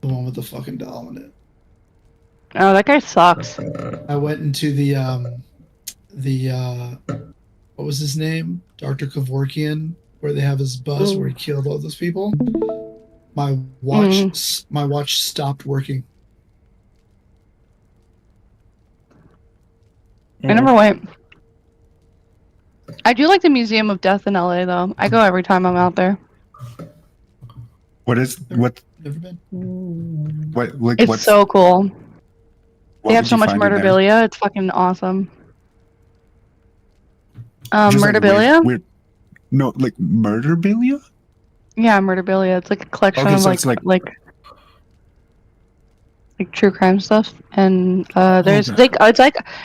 The one with the fucking doll in it. Oh, that guy sucks. I went into the what was his name? Dr. Kevorkian, where they have his bus where he killed all those people. My watch stopped working. I never went. I do like the Museum of Death in LA though. I go every time I'm out there. What? Never been. What? Like, It's so cool. What They have would so you much find in there? murderabilia. It's fucking awesome. Just like Murderabilia? weird, no, like murderabilia? Yeah, murderabilia. It's like a collection Okay, of so like, it's like- like true crime stuff, and there's Okay.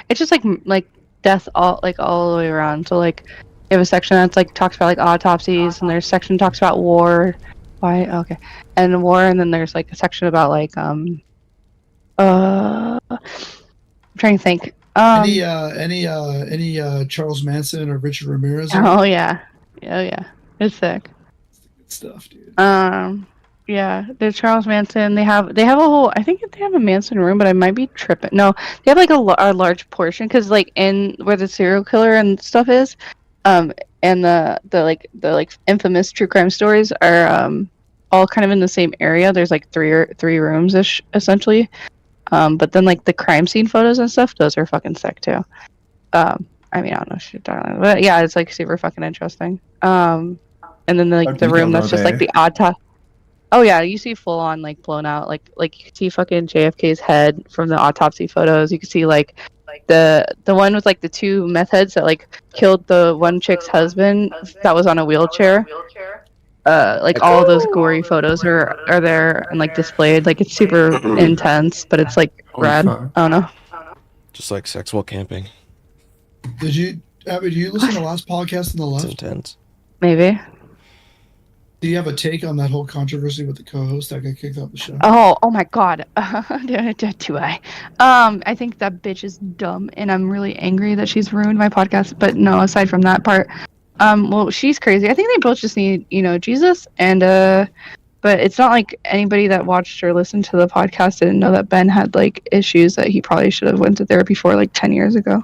it's just like death all the way around. So like, you have a section that's like talks about like autopsies, and there's a section that talks about war. Why? Okay, and war, and then there's like a section about like I'm trying to think. Any Charles Manson or Richard Ramirez? Oh yeah, it's sick. Good stuff, dude. Yeah, there's Charles Manson. They have a whole. I think they have a Manson room, but I might be tripping. No, they have like a large portion because like in where the serial killer and stuff is, and the infamous true crime stories are all kind of in the same area. There's like three rooms ish essentially. But then like the crime scene photos and stuff, those are fucking sick too. I mean, I don't know shit, darling, but yeah, it's like super fucking interesting. And then like the room that's just like the autopsy. Oh yeah, you see full on like blown out, like you can see fucking JFK's head from the autopsy photos. You can see like the one with like the two meth heads that like killed the one chick's husband that was on a wheelchair. Like all those gory photos are there and like displayed. Like it's super intense, but it's like rad. I don't know. Just like sex while camping. Abby, did you listen to the last podcast on the left? It's intense. Maybe. Do you have a take on that whole controversy with the co-host that got kicked off the show? Oh my god. Do I? I think that bitch is dumb, and I'm really angry that she's ruined my podcast. But no, aside from that part, well, she's crazy. I think they both just need, Jesus, and but it's not like anybody that watched or listened to the podcast didn't know that Ben had like issues that he probably should have went to therapy for like 10 years ago.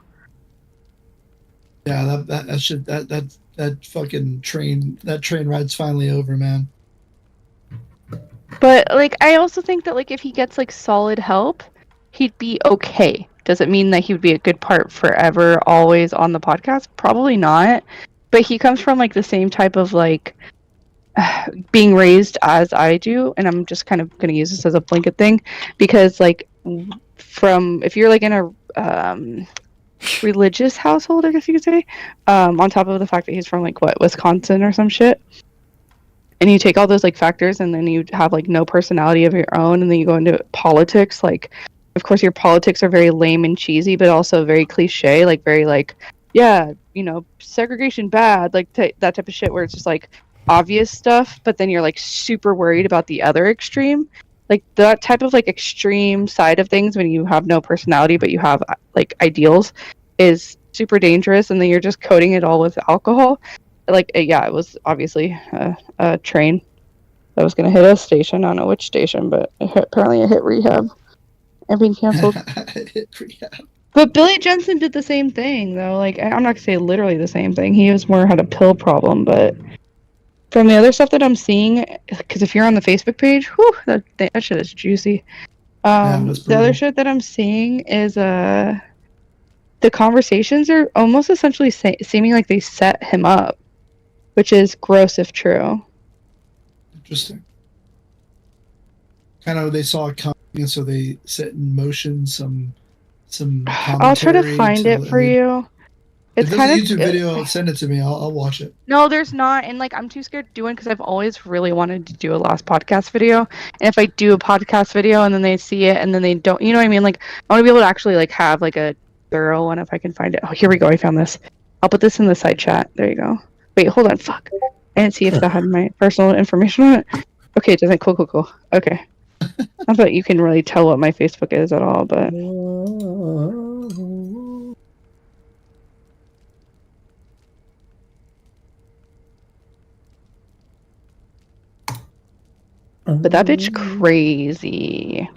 Yeah, that fucking train ride's finally over, man. But like I also think that like if he gets like solid help, he'd be okay. Does it mean that he would be a good part forever, always on the podcast? Probably not. But he comes from like the same type of like being raised as I do, and I'm just kind of going to use this as a blanket thing because like from if you're like in a religious household, I guess you could say, on top of the fact that he's from like Wisconsin or some shit, and you take all those like factors and then you have like no personality of your own, and then you go into politics, like of course your politics are very lame and cheesy but also very cliche, like very like segregation bad, like that type of shit where it's just like obvious stuff, but then you're like super worried about the other extreme, like that type of like extreme side of things when you have no personality but you have like ideals is super dangerous, and then you're just coating it all with alcohol. Like it was obviously a train that was going to hit a station. I don't know which station, but apparently it hit rehab and being canceled. Hit rehab. But Billy Jensen did the same thing though. Like I'm not gonna say literally the same thing. He was more had a pill problem, but from the other stuff that I'm seeing, because if you're on the Facebook page, whew, that shit is juicy. The other shit that I'm seeing is the conversations are almost essentially seeming like they set him up, which is gross if true. Interesting. Kind of, they saw it coming, and so they set in motion some. I'll try to find it for you. It's if there's a kind YouTube of video, send it to me. I'll watch it. No, there's not, and like I'm too scared to do it because I've always really wanted to do a last podcast video. And if I do a podcast video and then they see it and then they don't, you know what I mean? Like I want to be able to actually like have like a thorough one if I can find it. Oh, here we go. I found this. I'll put this in the side chat. There you go. Wait, hold on. Fuck. I didn't see if that had my personal information on it. Okay, it doesn't. Cool. Okay. Not that you can really tell what my Facebook is at all, but. But that bitch crazy.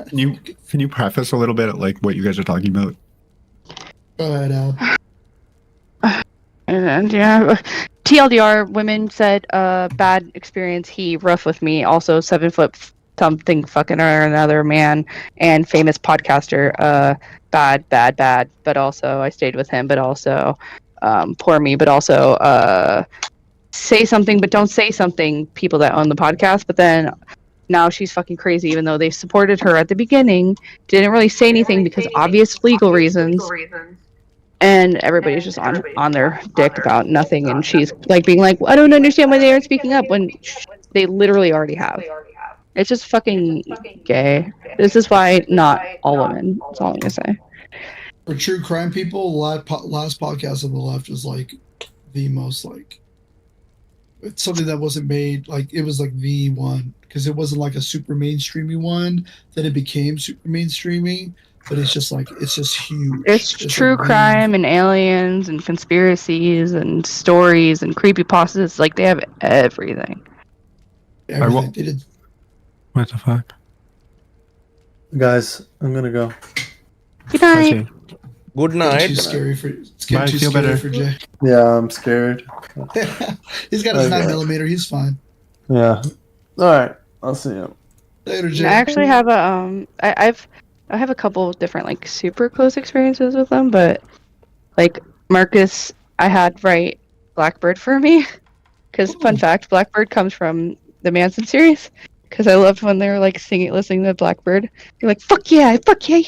Can you preface a little bit like what you guys are talking about? Go ahead, Al. And yeah, TLDR, women said, bad experience. He rough with me. Also 7 foot something fucking or another man and famous podcaster. Bad. But also I stayed with him. But also, poor me. But also, say something, but don't say something. People that own the podcast, but then. Now she's fucking crazy, even though they supported her at the beginning. Didn't really say anything because obvious legal reasons. And everybody's just on their dick about nothing. And she's like being like, I don't understand why they aren't speaking up when they literally already have. It's just fucking gay. This is why not all women. That's all I'm gonna say. For true crime people, last podcast on the left was like the most like it's something that wasn't made like it was like the one because it wasn't like a super mainstreamy one. Then it became super mainstreamy, but it's just huge. It's true crime and aliens and conspiracies and stories and creepypastas. Like they have everything. Everything. They did. What the fuck? Guys, I'm gonna go. Good night. Good night. Too scary for it's getting too scary for Jay. Yeah, I'm scared. He's got his 9mm. He's fine. Yeah. All right. I'll see you later, Jay. I actually have a I have a couple of different like super close experiences with them, but like Marcus, I had write Blackbird for me because fun fact, Blackbird comes from the Manson series. Because I loved when they were like listening to Blackbird. You're like, fuck yeah, fucking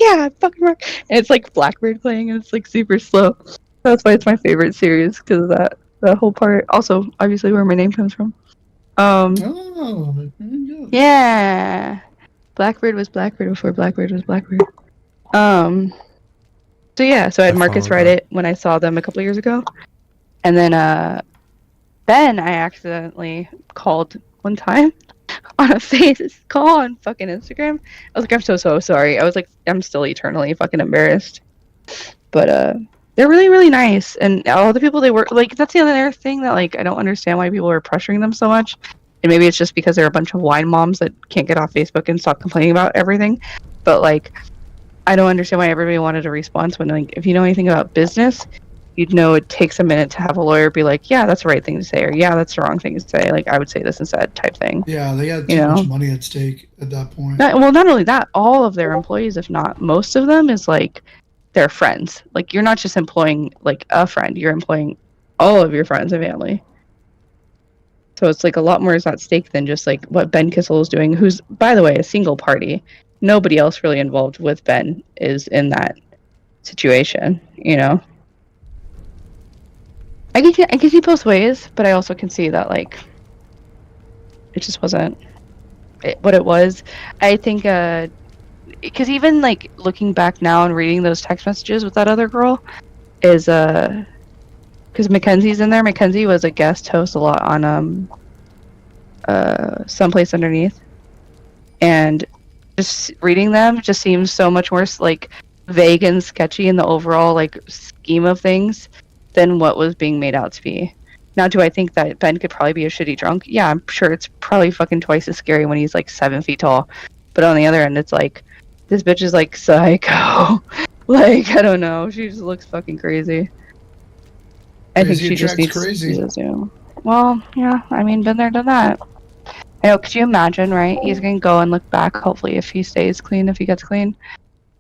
rock. And it's like Blackbird playing and it's like super slow. That's why it's my favorite series because of that whole part. Also, obviously, where my name comes from. Yeah. Blackbird was Blackbird before Blackbird was Blackbird. So yeah, so I had Marcus write it when I saw them a couple years ago. And then I accidentally called one time. On a face call on fucking Instagram. I was like, I'm so sorry. I was like, I'm still eternally fucking embarrassed. But they're really, really nice. And all the people they work like that's the other thing that like I don't understand why people are pressuring them so much. And maybe it's just because they're a bunch of wine moms that can't get off Facebook and stop complaining about everything. But like I don't understand why everybody wanted a response when like if you know anything about business, you'd know it takes a minute to have a lawyer be like, yeah, that's the right thing to say, or yeah, that's the wrong thing to say. Like, I would say this instead type thing. Yeah, they had too much money at stake at that point. Well, not only that, all of their employees, if not most of them, is like their friends. Like, you're not just employing like a friend, you're employing all of your friends and family. So it's like a lot more is at stake than just like what Ben Kissel is doing, who's, by the way, a single party. Nobody else really involved with Ben is in that situation, you know? I can see both ways, but I also can see that like it just wasn't what it was. I think because even like looking back now and reading those text messages with that other girl is because Mackenzie's in there. Mackenzie was a guest host a lot on Someplace Underneath, and just reading them just seems so much more like vague and sketchy in the overall like scheme of things than what was being made out to be. Now, do I think that Ben could probably be a shitty drunk? Yeah, I'm sure it's probably fucking twice as scary when he's like 7 feet tall. But on the other end, it's like, this bitch is like psycho. Like, I don't know. She just looks fucking crazy. I think she just needs to Zoom. Well, yeah, I mean, been there, done that. I know, could you imagine, right? He's gonna go and look back, hopefully, if he stays clean, if he gets clean.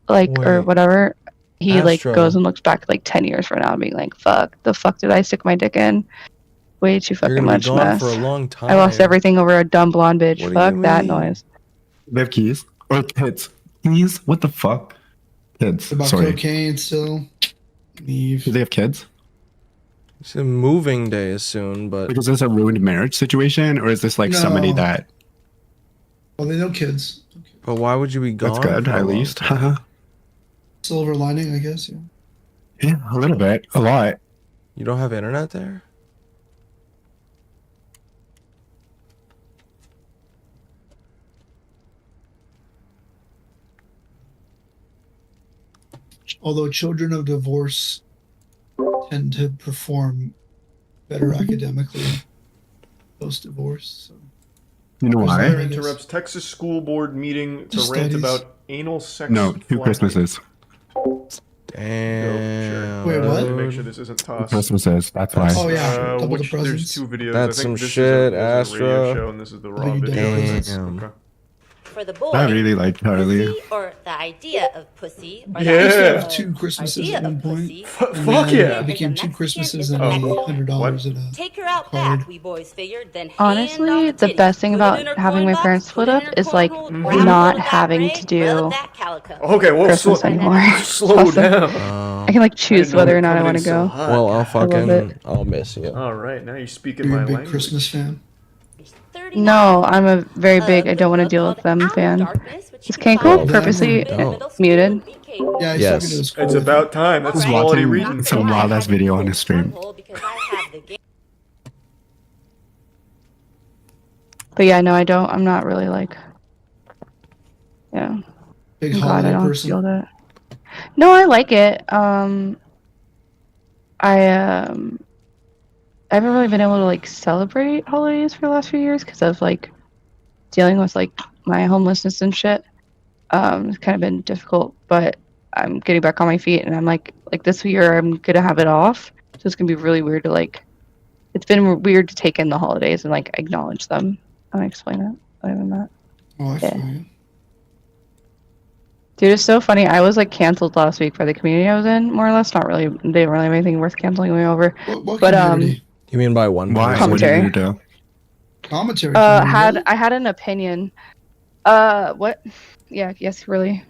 Like, or whatever. He like goes and looks back like 10 years from now, being like, "Fuck, the fuck did I stick my dick in? Way too fucking much mess. For a long time. I lost everything over a dumb blonde bitch. Fuck that noise." They have keys or kids. Please? What the fuck? Kids. About Sorry. cocaine still. Leave. Do they have kids? It's a moving day is soon, but Like, is this a ruined marriage situation, or is this like somebody No. that? Well, they know kids. but why would you be gone? That's good, for a at long least. time? Silver lining, I guess. Yeah. Yeah, a little bit, a lot. You don't have internet there? Although children of divorce tend to perform better academically post-divorce. So. You know why? Interrupts Texas school board meeting to rant Studies. about anal sex. No, 2 flapping. Christmases. Damn. Wait, what? To make sure this isn't tossed. Christmases. That's why. Oh yeah, double Which, the there's presents. 2 videos. That's I think some this shit, is a radio Astra. show, and this is the Oh, raw you video. did. Damn. Okay. For the boy, I really like Charlie. pussy or the idea of pussy or I used to Yeah. have 2 Christmases idea at one of point. pussy. And Fuck then yeah. It became 2 Christmases and Oh, $100 at a. Take her out Card. back, we boys figured, then hand Honestly, off the titty. best thing Put about it in her having coin my box, parents split put it up in her is like cornhole, Mhm. grab a not hold of that having braid, to rub do that calico. Okay, well, Christmas anymore. slow Awesome. down. I can like I choose didn't know whether we or not I coming want in to so go. hot. Well, I love it. I'll miss you. All right, now you're speaking You're my a big language. Christmas fan. No, I'm a very big I don't want to deal with them fan. Is Canklemore purposely muted? Yeah, he's Yes. talking to his It's about time. That's I was quality watching reading. some wild ass video on his stream. But yeah, no, I don't. I'm not really like. Yeah. Big I'm glad I holiday don't person. feel that. No, I like it. I haven't really been able to like celebrate holidays for the last few years because of like dealing with like my homelessness and shit. It's kind of been difficult, but I'm getting back on my feet, and I'm like this year I'm gonna have it off, so it's gonna be really weird to like. It's been weird to take in the holidays and like acknowledge them. I'll explain it. Other than that, Oh, I feel you. dude, it's so funny. I was like canceled last week by the community I was in, more or less. Not really. They didn't really have anything worth canceling me over. What But community? You mean by one Why? person? What did you Commentary. do? Commentary. I had an opinion. What? Yeah, yes, really.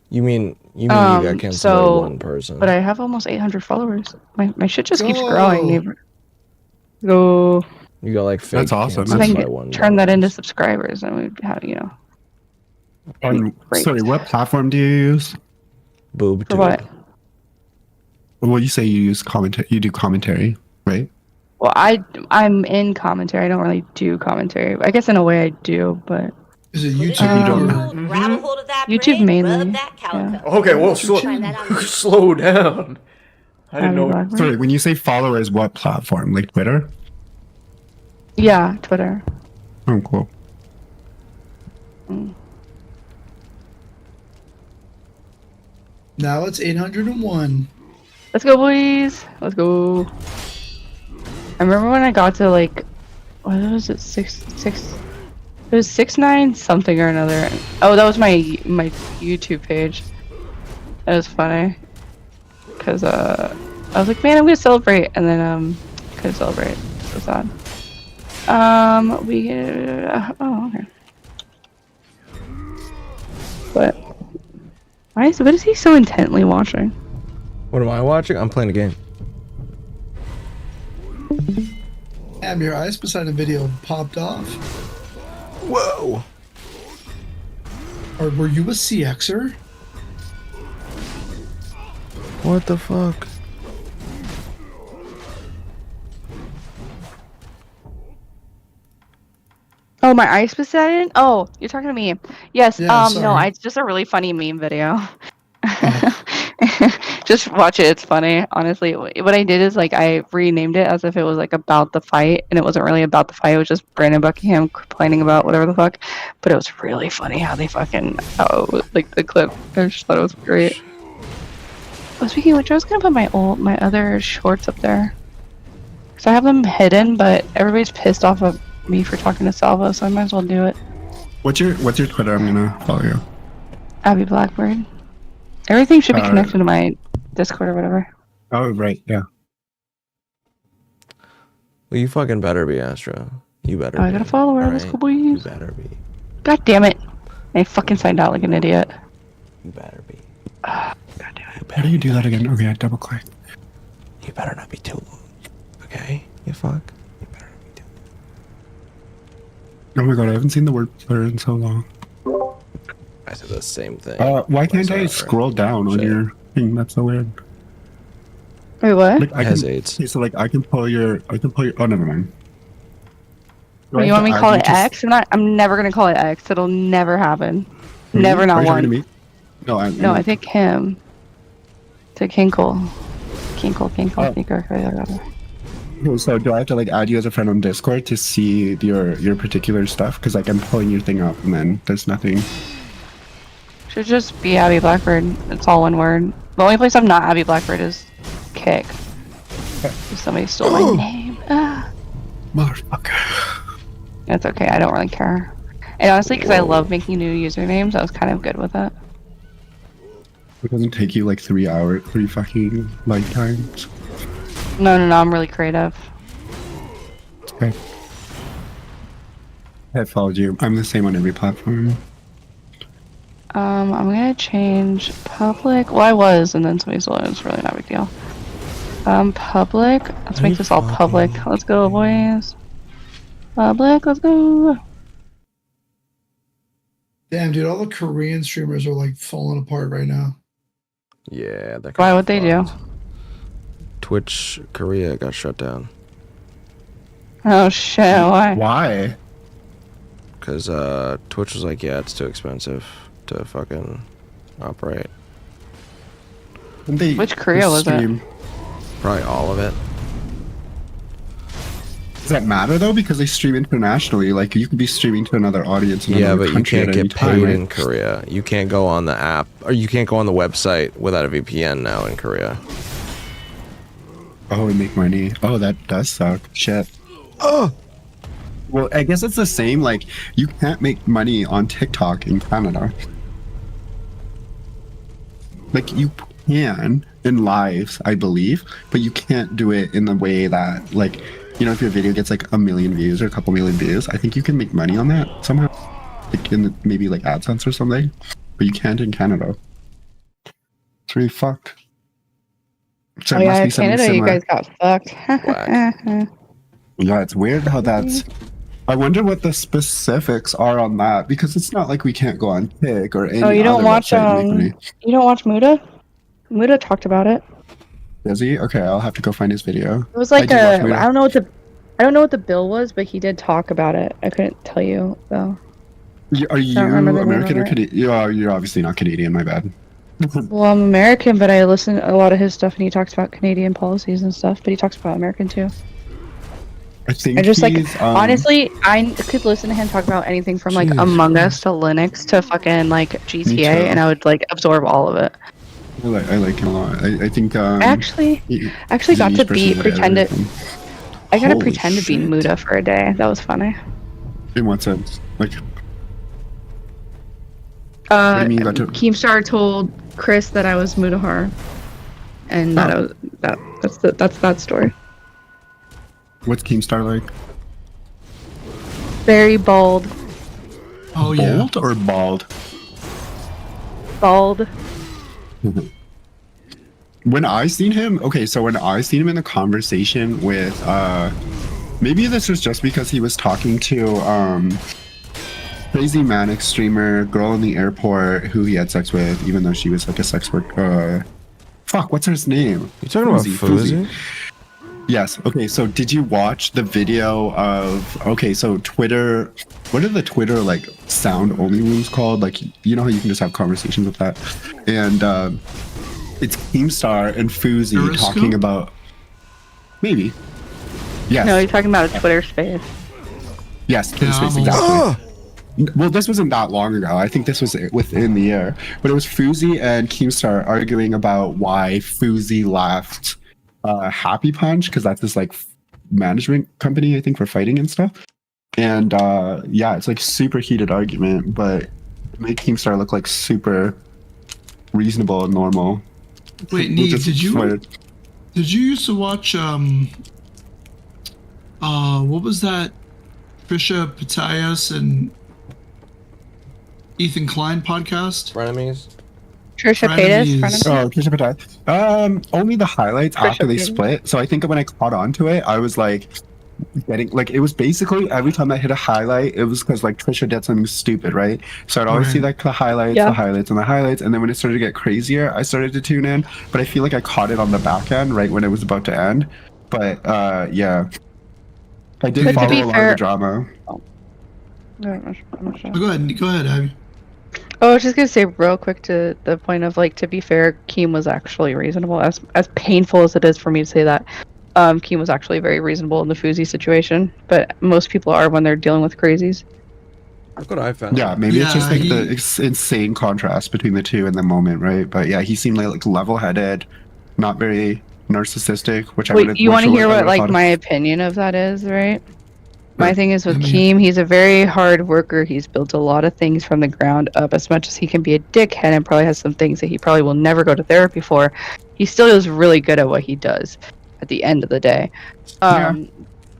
You mean you got canceled So, by one person? but I have almost 800 followers. My shit just keeps Go. growing. Go. You got like fake That's awesome. cancels I can by one. turn that into subscribers, and we'd have On, Great. sorry, what platform do you use? Boob. For what? Well, you say you use commentary. You do commentary, right? Well, I'm in commentary. I don't really do commentary. I guess in a way I do, but Is it You YouTube? don't. Grab a hold of that YouTube braid, mainly. rub that calico. Okay, well, Find that out. slow down. I didn't know. Blackbird? Sorry, when you say followers, what platform? Like Twitter? Yeah, Twitter. Oh, cool. Now it's 801. Let's go, boys. Let's go. I remember when I got to like, what was it? Six. It was 6'9" something or another. Oh, that was my YouTube page. That was funny. Cause I was like, man, I'm gonna celebrate, and then couldn't celebrate. So sad. Oh, okay. But what is he so intently watching? What am I watching? I'm playing a game. Damn, your eyes beside the video popped off. Whoa. Or were you a CXer? What the fuck? Oh, my ice Poseidon? Oh, you're talking to me. Yes, Yeah, no, sorry. it's just a really funny meme video. Just watch it, it's funny, honestly. What I did is like I renamed it as if it was like about the fight, and it wasn't really about the fight, it was just Brandon Buckingham complaining about whatever the fuck. But it was really funny how they like the clip. I just thought it was great. Oh, speaking of which, I was gonna put my other shorts up there. Cause I have them hidden, but everybody's pissed off of me for talking to Salvo, so I might as well do it. What's your Twitter? I'm gonna follow you. Abby Blackbird. Everything should be Uh, connected to my Discord or whatever. Oh right, yeah. Well, you fucking better be, Astra. You better Oh, be. I gotta follow her. All Let's right? go, You boys. better be. God damn it. I fucking signed out like an idiot. You better be. How do you do that again? Okay, I double click. You better not be too. Okay, you fuck. Oh my god, I haven't seen the word blur in so long. I said the same thing. Why can't I scroll down on your thing? That's so weird. Wait, what? Like, okay, so like I can pull your. Oh, never mind. Do I You have want me to add call you it to X? I'm never gonna call it X. It'll never happen. Me? Never, Are not you talking to one. me? No, No, I think him. To Kinkle. Kinkle, Oh. Thinker. So do I have to like add you as a friend on Discord to see your particular stuff? Because like I'm pulling your thing up and then there's nothing. Should just be Abby Blackbird. It's all one word. The only place I'm not Abby Blackbird is Kick. If somebody stole my name. Motherfucker. It's okay. I don't really care. And honestly, because I love making new usernames, I was kind of good with it. It doesn't take you like 3 fucking lifetimes. No, I'm really creative. Okay. I followed you. I'm the same on every platform. I'm gonna change public. Well, I was, and then somebody stole it. It's really not a big deal. Public. Let's make this all public. Let's go, boys. Public. Let's go. Damn, dude, all the Korean streamers are like falling apart right now. Yeah. Why would they do? Twitch Korea got shut down. Oh shit! Why? Why? Because Twitch was like, yeah, it's too expensive to fucking operate. Which Korea was it? Probably all of it. Does that matter though? Because they stream internationally. Like you could be streaming to another audience in Yeah, another but you country can't at any get time, paid right? in Korea. You can't go on the app, or you can't go on the website without a VPN now in Korea. Oh, and make money. Oh, that does suck. Shit. Oh. Well, I guess it's the same. Like you can't make money on TikTok in Canada. Like you can in lives, I believe, but you can't do it in the way that, like, you know, if your video gets like 1 million views or a couple million views, I think you can make money on that somehow, like in maybe like AdSense or something, but you can't in Canada. It's really fucked. So Oh it must yeah, be something Canada, you similar. guys got fucked. Yeah, it's weird how that's. I wonder what the specifics are on that, because it's not like we can't go on Kick or any Oh, you don't other watch website and make money. you don't watch Muda? Muda talked about it. Does he? Okay, I'll have to go find his video. It was like I do watch I don't know what the bill was, but he did talk about it. I couldn't tell you though. Are you don't remember the name American of or it. Canadian? You're obviously not Canadian. My bad. Well, I'm American, but I listen to a lot of his stuff, and he talks about Canadian policies and stuff. But he talks about American too. I think I just like he's, honestly, I could listen to him talk about anything from like Among Us to Linux to fucking like GTA, and I would like absorb all of it. I like him a lot. I think. I actually got to pretend to. I got to Holy pretend to be shit. Muda for a day. That was funny. In what sense? Like. What do you mean you got to? Keemstar told Chris that I was Mudahar, and that's that story. What's Keemstar like? Very bald. Oh Bold or bald? Bald. When I seen him, okay, so when I seen him in a conversation with, maybe this was just because he was talking to, crazy manic streamer, girl in the airport who he had sex with, even though she was like a sex work, fuck, what's her name? You talking about Fuzi? Yes. Okay. So did you watch the video of, okay, so Twitter, what are the Twitter like sound only rooms called? Like, you know how you can just have conversations with that? And, it's Keemstar and Fuzi Periscope? talking about, maybe. Yes. No, you're talking about a Twitter space. Yes, Twitter Yeah, space, I'm exactly. Well, this wasn't that long ago. I think this was within the year. But it was Fuzi and Keemstar arguing about why Fuzi left Happy Punch, because that's this like management company, I think, for fighting and stuff. And yeah, it's like super heated argument, but it made Keemstar look like super reasonable and normal. Wait, We'll Neve, just did swear it. you used to watch what was that? Trisha Patajas and Ethan Klein podcast. Frenemies. Trisha Paytas. Oh, Trisha Paytas. Only the highlights after they Paytas. split. So I think when I caught on to it, I was like getting like it was basically every time I hit a highlight, it was because like Trisha did something stupid, right? So I'd always see like the highlights, Yeah. the highlights, and the highlights, and then when it started to get crazier, I started to tune in. But I feel like I caught it on the back end, right when it was about to end. But yeah, I did But to follow be along fair- the drama. Go ahead, Abby. Oh, I was just gonna say real quick to the point of like, to be fair, Keem was actually reasonable. As painful as it is for me to say that, Keem was actually very reasonable in the Fuzi situation. But most people are when they're dealing with crazies. Look what I found. Yeah, maybe it's just like he- the insane contrast between the two in the moment, right? But yeah, he seemed like level-headed, not very narcissistic, which I would. Wait, you want to hear what like my opinion of that is, right? My thing is with Keem, he's a very hard worker. He's built a lot of things from the ground up. As much as he can be a dickhead and probably has some things that he probably will never go to therapy for, he still is really good at what he does at the end of the day.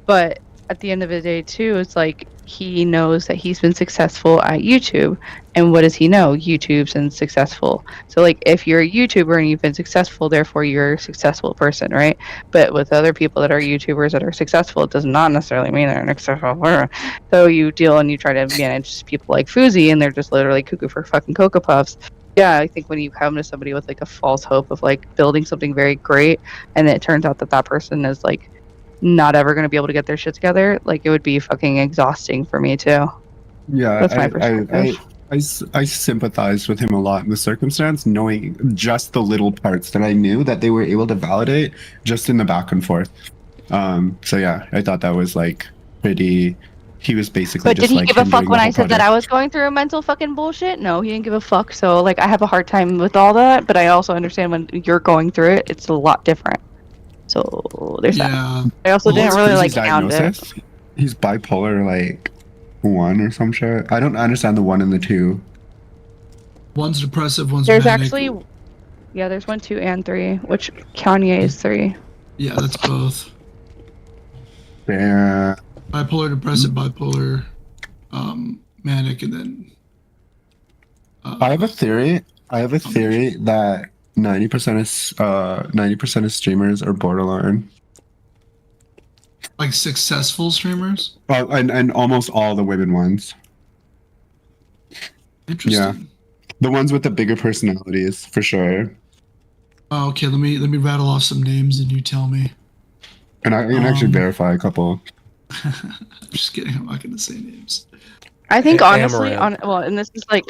But at the end of the day too, it's like he knows that he's been successful at YouTube. And what does he know? YouTube's been successful. So like if you're a YouTuber and you've been successful, therefore you're a successful person, right? But with other people that are YouTubers that are successful, it does not necessarily mean they're an successful person. So you deal and you try to manage people like Fuzi and they're just literally cuckoo for fucking Cocoa Puffs. Yeah, I think when you come to somebody with like a false hope of like building something very great and it turns out that that person is like not ever going to be able to get their shit together, like it would be fucking exhausting for me too. Yeah, That's my perspective. I sympathized with him a lot in the circumstance, knowing just the little parts that I knew that they were able to validate just in the back and forth. So yeah, I thought that was like pretty. He was basically. But just did he like give a fuck hindering the when I whole said that project. I was going through a mental fucking bullshit? No, he didn't give a fuck. So like I have a hard time with all that, but I also understand when you're going through it, it's a lot different. So there's that. I also didn't really like hound it. He's bipolar like 1 or some shit. I don't understand the 1 and the 2. One's depressive, one's There's manic. actually, yeah, there's 1, 2, and 3, which Kanye is 3. Yeah, that's both. Yeah. Bipolar, depressive, bipolar, manic, and then. I have a theory. That 90% of streamers are borderline. Like successful streamers? And almost all the women ones. Interesting. Yeah. The ones with the bigger personalities, for sure. Oh, okay, let me rattle off some names and you tell me. And I can actually verify a couple. I'm just kidding, I'm not gonna say names. I think honestly, Amaranth. well, and this is like,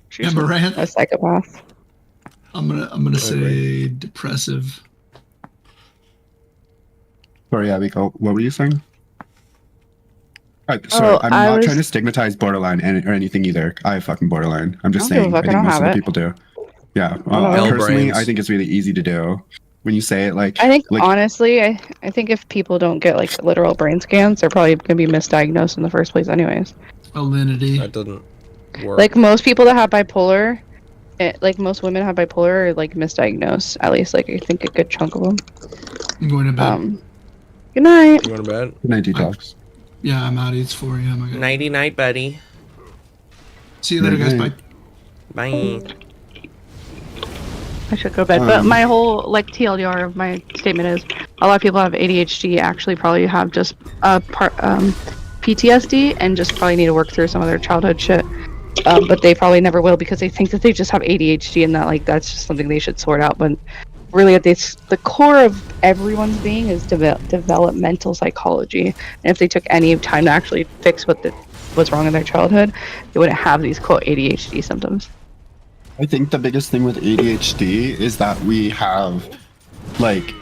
she's Amaranth? a psychopath. I'm gonna say depressive. Sorry, Abby, what were you saying? Sorry, I'm not trying to stigmatize borderline or anything either. I have fucking borderline. I'm just I don't give a saying. fuck, I I think don't most have of the it. people do. Yeah. Hell Personally, brains. I think it's really easy to do. When you say it, like I think like, honestly, I think if people don't get like literal brain scans, they're probably gonna be misdiagnosed in the first place, anyways. Alinity. That doesn't work. Like most people that have bipolar, like most women have bipolar, are like misdiagnosed. At least like I think a good chunk of them. I'm going to bed. Good night. You want to bed? Good night, detox. Yeah, I'm out. It's 4 a.m. I gotta- Nighty night, buddy. See you later, guys. Bye. Bye. I should go to bed. But my whole like TLDR of my statement is a lot of people have ADHD actually probably have just PTSD and just probably need to work through some of their childhood shit. But they probably never will because they think that they just have ADHD and that like that's just something they should sort out. But really at the core of everyone's being is developmental psychology. And if they took any time to actually fix what's wrong in their childhood, they wouldn't have these quote ADHD symptoms. I think the biggest thing with ADHD is that we have, like,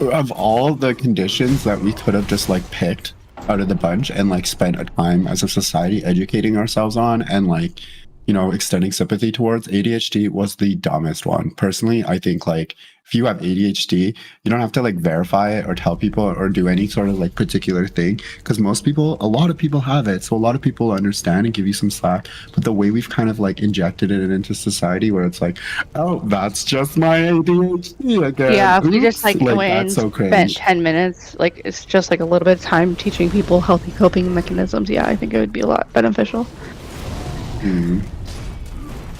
of all the conditions that we could have just like picked out of the bunch and like spent a time as a society educating ourselves on and like, you know, extending sympathy towards, ADHD was the dumbest one. Personally, I think like if you have ADHD, you don't have to like verify it or tell people or do any sort of like particular thing because a lot of people have it. So a lot of people understand and give you some slack. But the way we've kind of like injected it into society where it's like, oh, that's just my ADHD again. Yeah, if you Oops. just like went and that's so spent cringe. 10 minutes, like it's just like a little bit of time teaching people healthy coping mechanisms. Yeah, I think it would be a lot beneficial.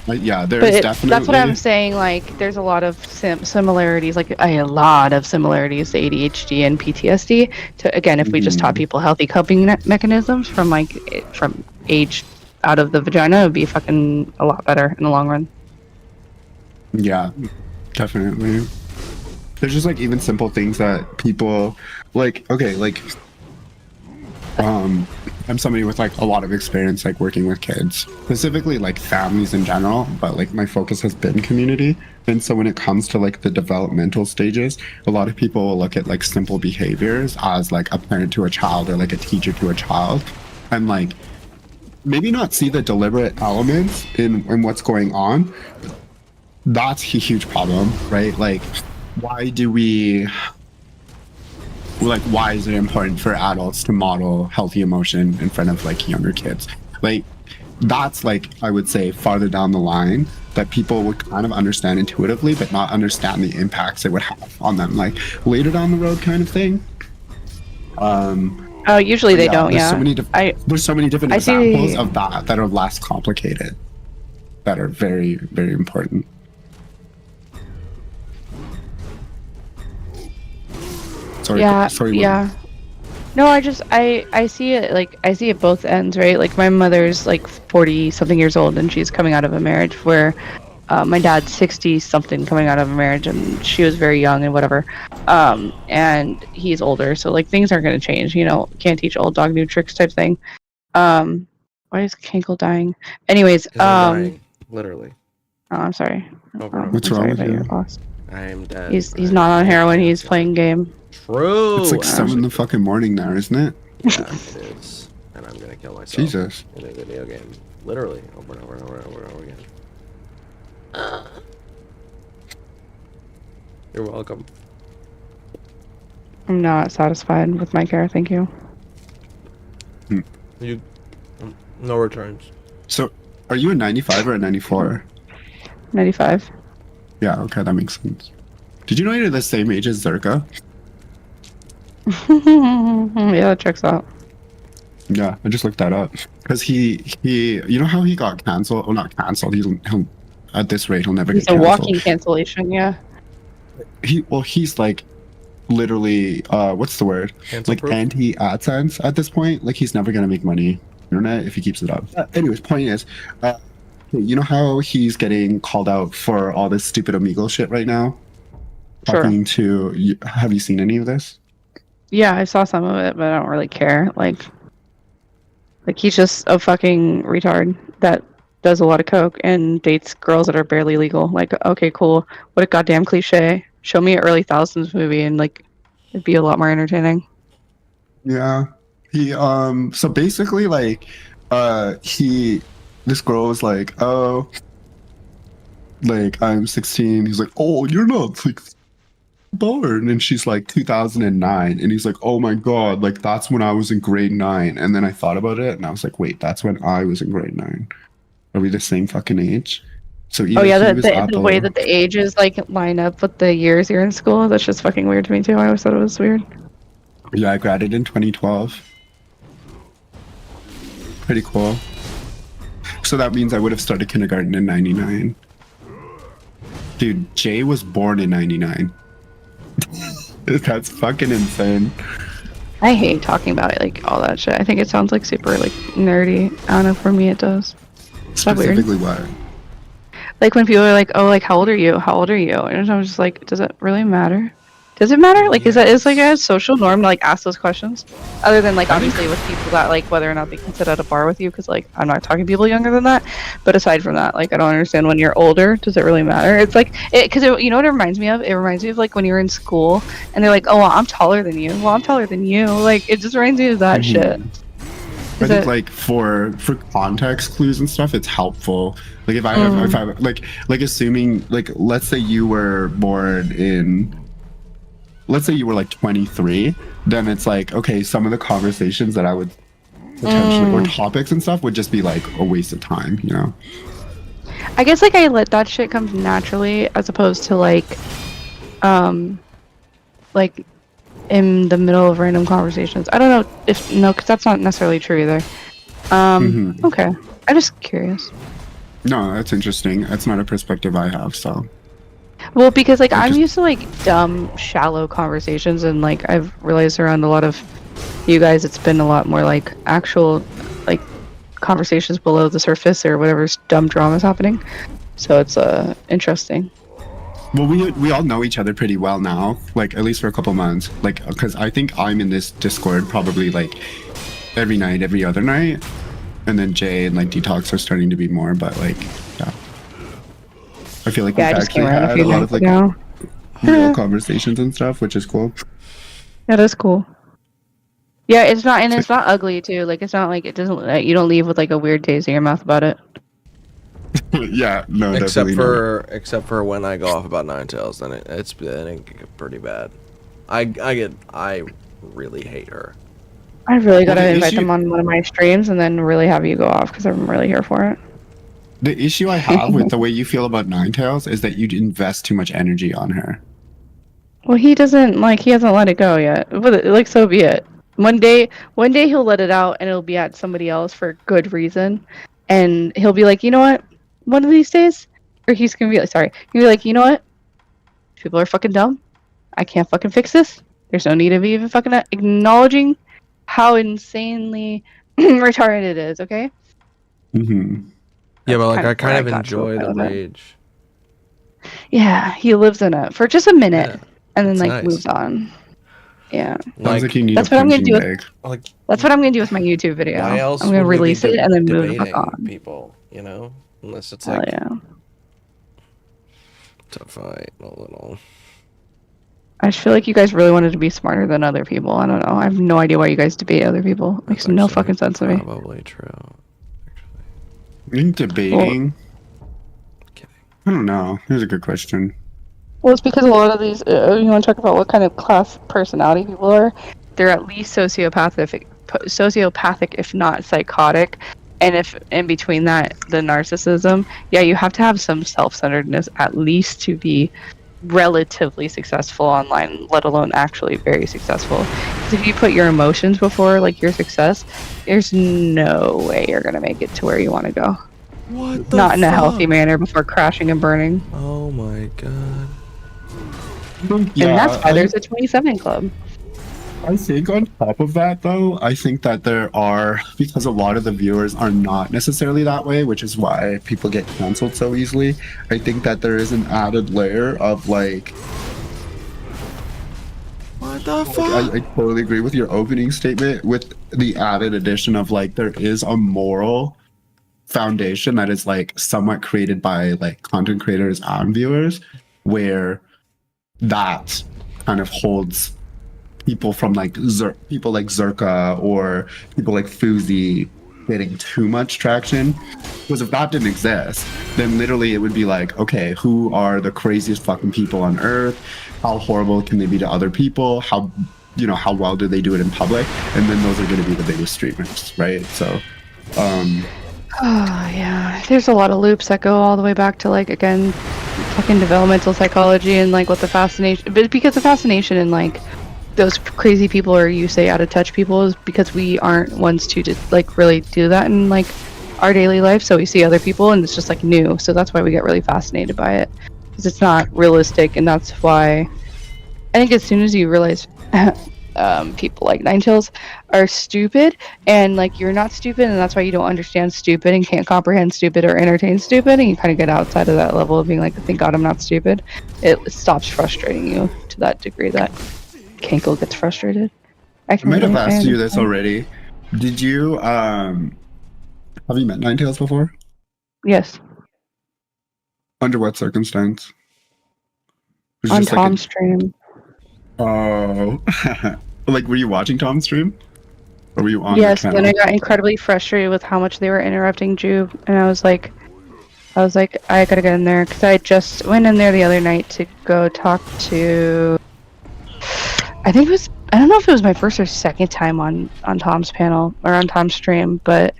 Like, yeah, there's But definitely. that's what I'm saying. Like, there's a lot of similarities, like a lot of similarities to ADHD and PTSD. To again, if we just taught people healthy coping mechanisms from from age out of the vagina, it would be fucking a lot better in the long run. Yeah, definitely. There's just like even simple things that people like. Okay, like I'm somebody with like a lot of experience like working with kids, specifically like families in general, but like my focus has been community. And so when it comes to like the developmental stages, a lot of people will look at like simple behaviors as like a parent to a child or like a teacher to a child, and like maybe not see the deliberate elements in what's going on. That's a huge problem, right? Like, why do we like, why is it important for adults to model healthy emotion in front of like younger kids? Like, that's like, I would say farther down the line that people would kind of understand intuitively, but not understand the impacts it would have on them, like later down the road kind of thing. Oh, usually they don't. There's Yeah. There's so many different examples of that are less complicated, that are very, very important. Sorry. Yeah. No, I see it like I see it both ends, right? Like my mother's like 40 something years old and she's coming out of a marriage where my dad's 60 something coming out of a marriage and she was very young and whatever. And he's older, so like things aren't going to change, you know, can't teach old dog new tricks type thing. Why is Cankle dying? Anyways, dying, literally. Oh, I'm sorry. What's wrong with you? I am dead. He's not on heroin, he's playing game. True. It's like 7 in the fucking morning now, isn't it? Yeah, it is. And I'm gonna kill myself. Jesus. In a video game. Literally. Over and over and over and over and over again. You're welcome. I'm not satisfied with my care, thank you. You no returns. So are you a 95 or a 94? 95. Yeah, okay, that makes sense. Did you know you're the same age as Zerka? Yeah, that checks out. Yeah, I just looked that up. Because he you know how he got canceled? Oh, not canceled. He'll at this rate, he'll never He's get a canceled. walking cancellation, yeah. He's like literally, what's the word? Like anti-AdSense at this point. Like he's never gonna make money on the internet if he keeps it up. Anyways, point is, you know how he's getting called out for all this stupid Omegle shit right now? Talking to, have you seen any of this? Yeah, I saw some of it, but I don't really care. Like he's just a fucking retard that does a lot of coke and dates girls that are barely legal. Like, okay, cool. What a goddamn cliche. Show me an early thousands movie and like it'd be a lot more entertaining. Yeah. He so basically like this girl was like, oh, like I'm 16. He's like, oh, you're not 16. Born, and she's like 2009, and he's like, oh my god, like that's when I was in grade 9. And then I thought about it and I was like, wait, that's when I was in grade 9. Are we the same fucking age? So Oh yeah, the way that the ages like line up with the years you're in school, that's just fucking weird to me too. I always thought it was weird. Yeah, I graduated in 2012. Pretty cool. So that means I would have started kindergarten in 99. Dude, Jay was born in 99. That's fucking insane. I hate talking about it, like all that shit. I think it sounds like super like nerdy. I don't know, for me it does. Is that weird? Specifically what? Like when people are like, "Oh, like how old are you? How old are you?" And I'm just like, "Does it really matter? Does it matter? Like, is like a social norm to like ask those questions? Other than like obviously with people that like whether or not they can sit at a bar with you, because like I'm not talking to people younger than that. But aside from that, like I don't understand when you're older. Does it really matter? It's like because you know what it reminds me of? It reminds me of like when you're in school and they're like, "Oh, well, I'm taller than you." Well, I'm taller than you. Like it just reminds me of that shit. I think like for context clues and stuff, it's helpful. Like if I like assuming like let's say you were born in, let's say you were like 23, then it's like okay, some of the conversations that I would potentially or topics and stuff would just be like a waste of time, you know. I guess like I let that shit come naturally as opposed to like in the middle of random conversations. I don't know if because that's not necessarily true either. Okay. I'm just curious. No, that's interesting. That's not a perspective I have, so. Well, because like I'm used to like dumb, shallow conversations, and like I've realized around a lot of you guys, it's been a lot more like actual, like conversations below the surface or whatever's dumb drama's happening. So it's interesting. Well, we all know each other pretty well now, like at least for a couple months. Like, because I think I'm in this Discord probably like every night, every other night, and then Jay and like Detox are starting to be more. But like, yeah, I feel like Yeah, I we've just came actually around a had few a lot nights of like ago. real conversations and stuff, which is cool. Yeah, that's cool. Yeah, it's not, and it's not ugly too. Like it's not like it doesn't. Like, you don't leave with like a weird taste in your mouth about it. Yeah, no, except definitely for when I go off about Ninetales, then it get pretty bad. I really hate her. I really gotta the invite issue- them on one of my streams and then really have you go off because I'm really here for it. The issue I have with the way you feel about Ninetales is that you invest too much energy on her. Well, he hasn't let it go yet. But like, so be it. One day he'll let it out and it'll be at somebody else for good reason, and he'll be like, you know what? One of these days, or he's gonna be like, sorry, he'll be like, you know what? People are fucking dumb. I can't fucking fix this. There's no need of even fucking acknowledging how insanely retarded it is. Okay. Mm-hmm. Yeah, but like kind I of kind where of I got to enjoy the about it. rage. Yeah, he lives in it for just a minute, Yeah, and then it's like nice. moves on. Yeah. Sounds like you need That's a what I'm gonna punching do. bag. Like, That's what I'm gonna do with my YouTube video. why else I'm gonna would we be release it and then move it back debating on. people? You know, unless it's Hell like yeah. to fight a little. I just feel like you guys really wanted to be smarter than other people. I don't know. I have no idea why you guys debate other people. It makes no fucking sense to me. Probably true. I think debating. I don't know. Here's a good question. Well, it's because a lot of these, you want to talk about what kind of class personality people are. They're at least sociopathic, if not psychotic. And if in between that, the narcissism, yeah, you have to have some self-centeredness at least to be relatively successful online, let alone actually very successful. Because if you put your emotions before like your success, there's no way you're gonna make it to where you want to go. What the Not in a healthy fuck? manner before crashing and burning. Oh my god. Yeah, and that's why there's a 27 club. I think on top of that, though, I think that there are, because a lot of the viewers are not necessarily that way, which is why people get canceled so easily. I think that there is an added layer of like. What the fuck? I totally agree with your opening statement, with the added addition of like there is a moral foundation that is like somewhat created by like content creators and viewers, where that kind of holds people from like people like Zerka or people like Fuzi getting too much traction. Because if that didn't exist, then literally it would be like, okay, who are the craziest fucking people on earth? How horrible can they be to other people? How well do they do it in public? And then those are going to be the biggest streamers, right? So Oh yeah, there's a lot of loops that go all the way back to like, again, fucking developmental psychology and like what the fascination, but because the fascination in like those crazy people, or you say out of touch people, is because we aren't ones to just like really do that in like our daily life. So we see other people and it's just like new. So that's why we get really fascinated by it, because it's not realistic. And that's why I think as soon as you realize people like Ninetales are stupid, and like you're not stupid, and that's why you don't understand stupid and can't comprehend stupid or entertain stupid, and you kind of get outside of that level of being like, thank God I'm not stupid. It stops frustrating you to that degree that Cankle gets frustrated. I might have asked you this already. Did you have you met Ninetales before? Yes. Under what circumstance? Was it On just like Tom's stream. Oh, like were you watching Tom's stream? Or were you on Yes, the then I channel? got incredibly frustrated with how much they were interrupting Jube, and I was like, I gotta get in there, because I just went in there the other night to go talk to, I don't know if it was my first or second time on Tom's panel, or on Tom's stream, but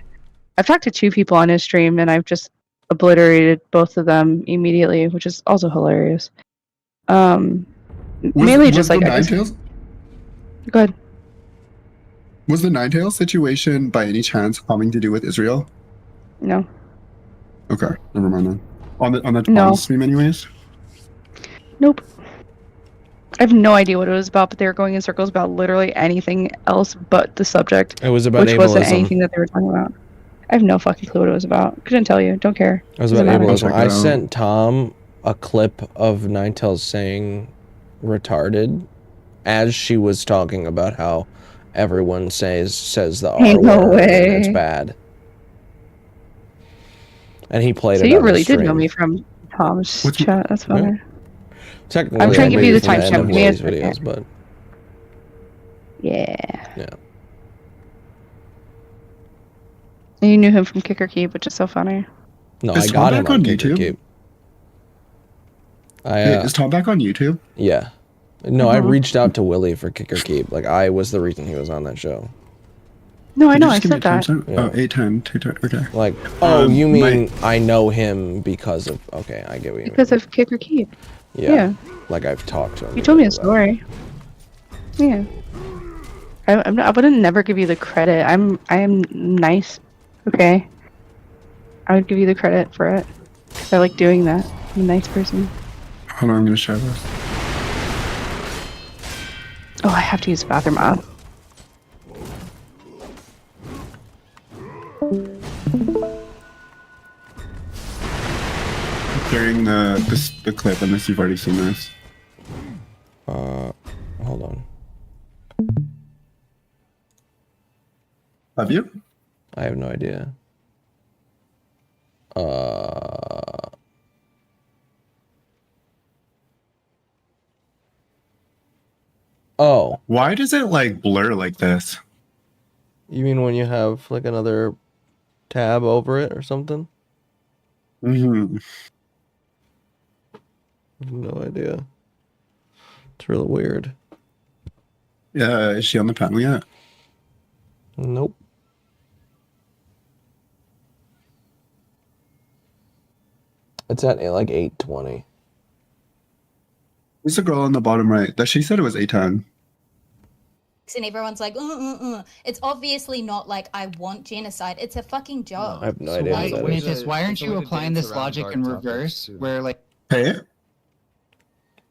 I've talked to 2 people on his stream, and I've just obliterated both of them immediately, which is also hilarious. Mainly just like, Ninetales? Go ahead. Was the Ninetales situation by any chance having to do with Israel? No. Okay, never mind then. On the No. stream, anyways. Nope. I have no idea what it was about, but they were going in circles about literally anything else but the subject. It was about which wasn't ableism. anything that they were talking about. I have no fucking clue what it was about. Couldn't tell you. Don't care. It was Doesn't about matter. ableism. I sent Tom a clip of Ninetales saying retarded as she was talking about how everyone says the R Ain't no word and it's way. bad. And he played So it you on really the did know stream. me from Tom's chat. That's funny. Technically, I'm trying to give you the from end timestamp. of Give me a Willie's second. videos, but Yeah. yeah. And you knew him from Kicker Keep, which is so funny. No, Is I Tom got him back on on Kicker YouTube? Keep. Is Tom back on YouTube? Yeah. No, I Mhm. reached out to Willie for Kicker Keep. Like, I was the reason he was on that show. No, I Could know. you I just give me said a that. timestamp? Yeah. Oh, 8:10, 2:10. Okay. Like, oh, you my- mean I know him because of... Okay, I get what you mean. Because of Kicker Keep. Yeah. Like, I've talked to him. You told me a because of that. story. Yeah. I wouldn't never give you the credit. I am nice. Okay. I would give you the credit for it. I like doing that. I'm a nice person. Hold on, I'm gonna share this. Oh, I have to use the bathroom. Sharing the clip, unless you've already seen this. Hold on. Have you? I have no idea. Oh. Why does it like blur like this? You mean when you have like another tab over it or something? Mm-hmm. No idea. It's really weird. Yeah, is she on the panel yet? Nope. It's at like 8:20. Who's the girl on the bottom right? That she said it was 8:10. And everyone's like, it's obviously not like I want genocide. It's a fucking job. I have no idea. Why, what that is. Mantis, why aren't you applying this logic in reverse, where like Hey?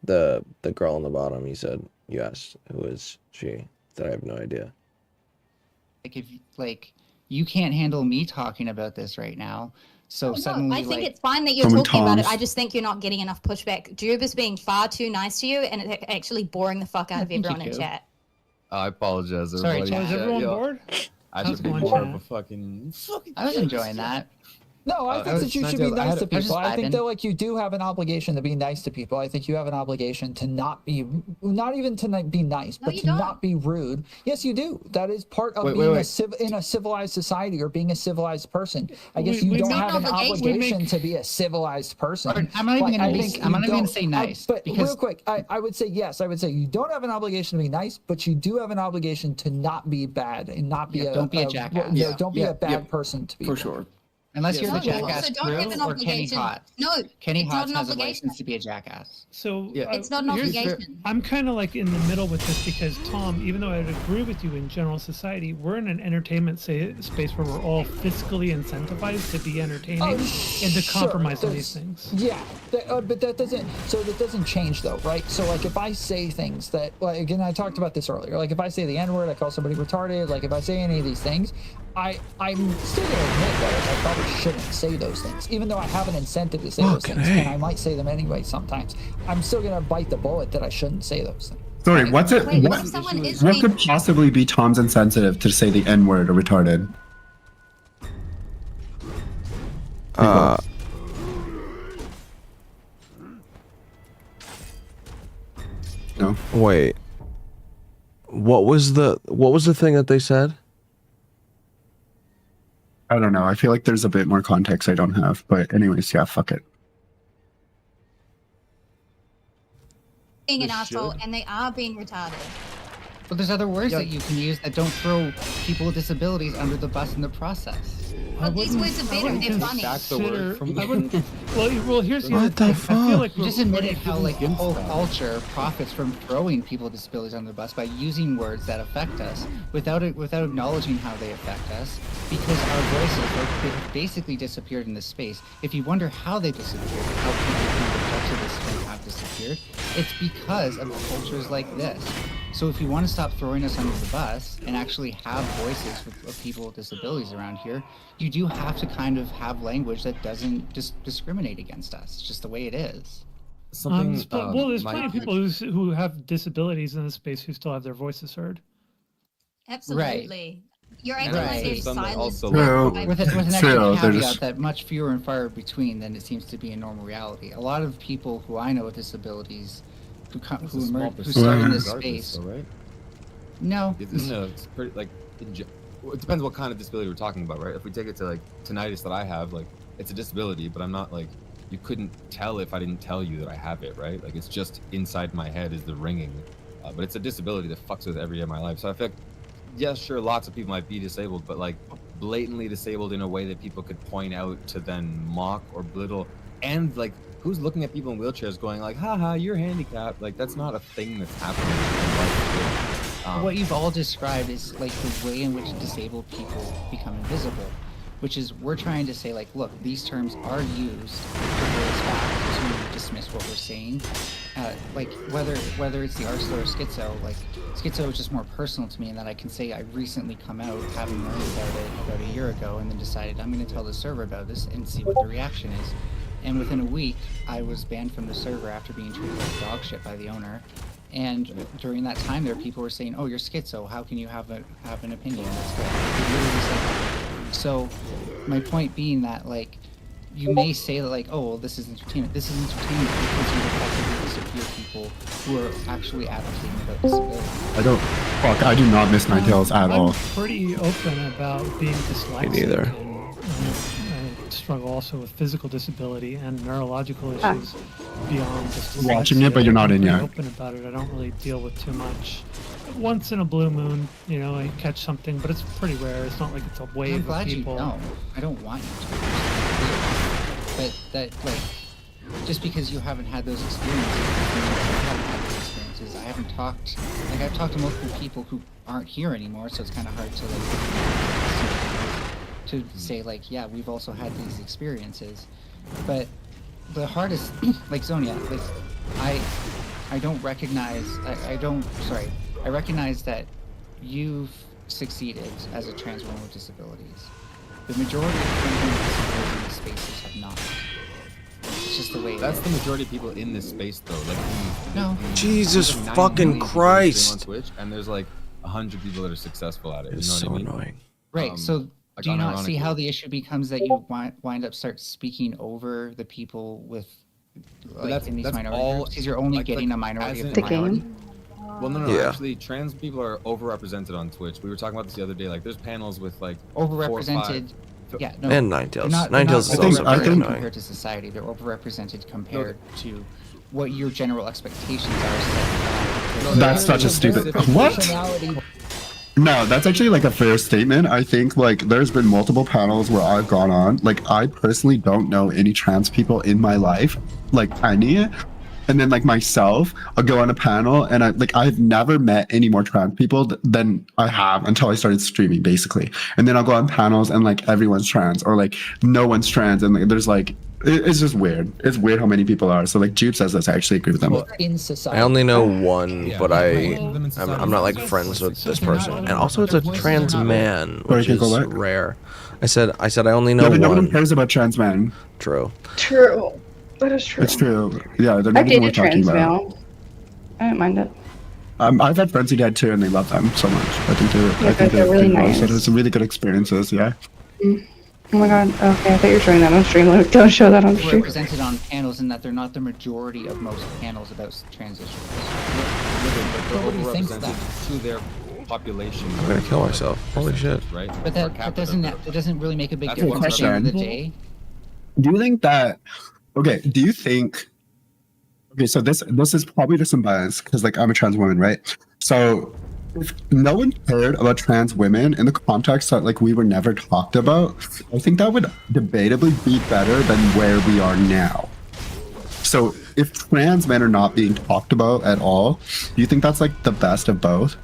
The girl on the bottom, you said you asked who is she? That I have no idea. if you can't handle me talking about this right now, so No, suddenly I think like it's fine that you're Someone talking about it. Tom's. I just think you're not getting enough pushback. Jube is being far too nice to you, and it's actually boring the fuck out of Thank you, everyone in Jube. chat. I apologize, Sorry, everybody. chat. Is everyone bored? I How's should be it going, more of chat? a fucking I was enjoying that. No, I think that you should be nice to people. I think that like you do have an obligation to be nice to people. I think you have an obligation to not be, not even to be nice, but to not be rude. Yes, you do. That is part of being in a civilized society or being a civilized person. I guess you don't have an obligation to be a civilized person. I'm not even But gonna I be- think I'm you not even gonna don't- say nice, But because- real quick, I would say yes. I would say you don't have an obligation to be nice, but you do have an obligation to not be bad and not be don't be a jackass. Don't be a bad person to be. For sure. Unless you're the No, also jackass don't have an crew or Kenny obligation. Hot. No, Kenny it's not Hot an has a obligation. license to be a jackass. So It's not an here's- obligation. I'm kind of like in the middle with this because Tom, even though I would agree with you in general society, we're in an entertainment space where we're all fiscally incentivized to be entertaining and to compromise on these things. Yeah, but that doesn't. So that doesn't change though, right? So like if I say things that, like again, I talked about this earlier. Like if I say the N-word, I call somebody retarded. Like if I say any of these things, I'm still gonna admit that I probably shouldn't say those things, even though I have an incentive to say those things, and I might say them anyway sometimes. I'm still gonna bite the bullet that I shouldn't say those things. Sorry, what's it? Wait, What, if someone is what being- could possibly be Tom's insensitive to say the N-word or retarded? No. Wait. What was the thing that they said? I don't know. I feel like there's a bit more context I don't have. But anyways, yeah, fuck it. Being an They asshole, should. and they are being retarded. But there's other words that you can use that don't throw people with disabilities under the bus in the process. Well, these words are better. They're funny. I wouldn't. Well, here's the other What the thing. I feel like You just admitted how like the against whole that. culture profits from throwing people with disabilities under the bus by using words that affect us without acknowledging how they affect us, because our voices are basically disappeared in this space. If you wonder how they disappeared, how people who rejected this thing have disappeared, it's because of cultures like this. So if you want to stop throwing us under the bus and actually have voices of people with disabilities around here, you do have to kind of have language that doesn't discriminate against us. It's just the way it is. Something. Well, there's plenty of people who have disabilities in this space who still have their voices heard. Absolutely. You're acting like Right. there's silence. True. With an True, extra they're caveat just- that much fewer and far between than it seems to be in normal reality. A lot of people who I know with disabilities who It's a small start in this regardless, space. though, right? No. It's pretty like. It depends what kind of disability we're talking about, right? If we take it to like tinnitus that I have, like it's a disability, but I'm not like you couldn't tell if I didn't tell you that I have it, right? Like it's just inside my head is the ringing, but it's a disability that fucks with every day of my life. So I feel like, yes, sure, lots of people might be disabled, but like blatantly disabled in a way that people could point out to then mock or belittle, and like who's looking at people in wheelchairs going like, haha, you're handicapped. Like that's not a thing that's happening in life. What you've all described is like the way in which disabled people become invisible, which is we're trying to say like, look, these terms are used to bring us back to dismiss what we're saying. Like whether it's the Arslo or Schizo, like Schizo is just more personal to me in that I can say I recently come out having learned about it about a year ago and then decided I'm going to tell the server about this and see what the reaction is. And within a week, I was banned from the server after being treated like dog shit by the owner. And during that time, there people were saying, "Oh, you're schizo. How can you have an opinion?" That's good. They literally said that. So, my point being that like, you may say that like, "Oh, well, this is entertainment." This is entertainment because you effectively disappear people who are actually advocating about disability. I do not miss Ninetales at all. I'm pretty open about being dyslexic. Me neither. I struggle also with physical disability and neurological issues beyond just Watching it, but you're not I'm in pretty yet. open about it. I don't really deal with too much. Once in a blue moon, you know, I catch something, but it's pretty rare. It's not like it's a wave I'm of glad people. you don't. I don't want you to. But that like, just because you haven't had those experiences, doesn't mean that I haven't had those experiences. I haven't talked. Like I've talked to multiple people who aren't here anymore, so it's kind of hard to say like, yeah, we've also had these experiences. But the hardest, like Zonia, like I don't recognize. I recognize that you've succeeded as a trans woman with disabilities. The majority of trans women with disabilities in these spaces have not. It's just the way. That's the majority of people in this space, though. Like, No. Jesus there's 9 fucking million people Christ. on Twitch, and there's like 100 people that are successful at it. It's you know so what I mean? annoying. Right. So like, do you not see unironically. how the issue becomes that you wind up start speaking over the people with like that's- in these that's minority all- groups? Because you're only like- getting like, a minority as of in- the The minority. game? Well, no. Yeah. Actually, trans people are overrepresented on Twitch. We were talking about this the other day. Like, there's panels with like 4 or 5 Overrepresented. Yeah, no. And they're Ninetales. not- Ninetales they're is not also very overrepresented annoying. compared to society. They're overrepresented compared to what your general expectations are. Set by- That's such a stupid. What? Personality. No, that's actually like a fair statement. I think like there's been multiple panels where I've gone on. Like I personally don't know any trans people in my life, like any. And then like myself, I'll go on a panel and I've never met any more trans people than I have until I started streaming basically. And then I'll go on panels and like everyone's trans or like no one's trans and like, there's like it's just weird. It's weird how many people are. So like Jude says this, I actually agree with them. In society. I only know one, Yeah, but right. I'm not like friends with this person. And also, it's a trans man, Sorry, which can you is go back? rare. I said I only know No, but no one one. cares about trans men. True. True. That is true. It's true. Yeah, they're I not even worth dated talking trans about. male. I don't mind it. I've had friends who did too, and they love them so much. I think they're really nice. So there's some really good experiences. Yeah. Oh my god. Okay, I thought you were showing that on stream. Like, don't show that on stream. Represented on panels and that they're not the majority of most panels about trans issues. They're Nobody thinks that. overrepresented to their population. I'm gonna kill myself. Holy shit. Right? But that doesn't really make a big That's difference at the end of the question. day. Do you think that? Okay. Do you think? Okay, so this is probably just some bias because like I'm a trans woman, right? So if no one cared about trans women in the context that like we were never talked about, I think that would debatably be better than where we are now. So if trans men are not being talked about at all, do you think that's like the best of both?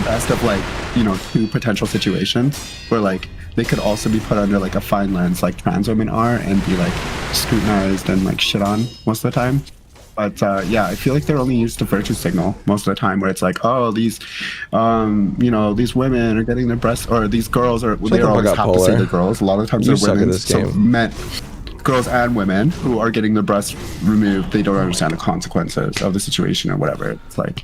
Best of like, you know, two potential situations where like they could also be put under like a fine lens like trans women are and be like scrutinized and like shit on most of the time. But yeah, I feel like they're only used to virtue signal most of the time, where it's like, oh, these, you know, these women are getting their breasts, or these girls are. They always have to say the girls. A lot of the times You they're suck at women. this So game. men, girls and women who are getting their breasts removed, they don't understand the consequences of the situation or whatever. It's like,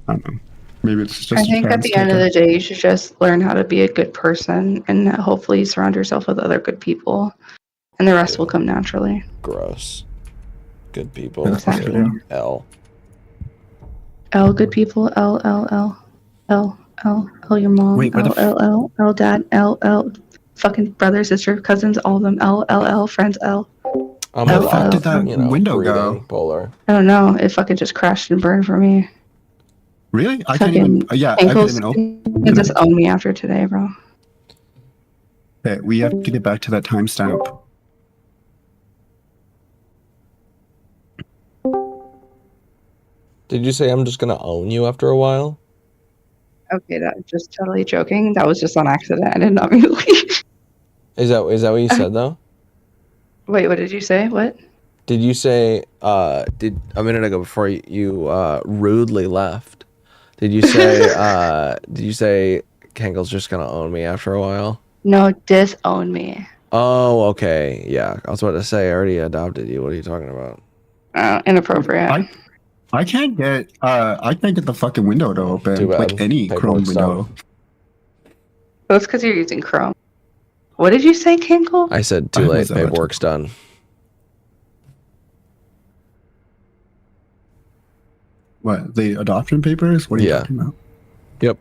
I don't know. Maybe it's just. I think at the end of the day, you should just learn how to be a good person and hopefully surround yourself with other good people, and the rest will come naturally. Gross. Good people. Exactly. L. L good people. L your mom. Wait, where the L dad. L fucking brother, sister, cousins, all of them. L friends. L. I'm How the alive, fuck did that you know, window breathing, go? Polar. I don't know. It fucking just crashed and burned for me. Really? I can't even. Yeah, I can't Ankles even open. can just own me after today, bro. Okay, we have to get back to that timestamp. Did you say I'm just gonna own you after a while? Okay, that was just totally joking. That was just on accident. I did not mean to leave. Is that what you said though? Wait, what did you say? What? Did you say did a minute ago before you rudely left? Did you say Kangel's just gonna own me after a while? No, disown me. Oh, okay. Yeah. I was about to say I already adopted you. What are you talking about? Inappropriate. I can't get the fucking window to open. Too bad. Like any Chrome Paperwork's window. done. That's because you're using Chrome. What did you say, Kinkle? I said too late. Paperwork's done. What, the adoption papers? What are you talking about? Yep.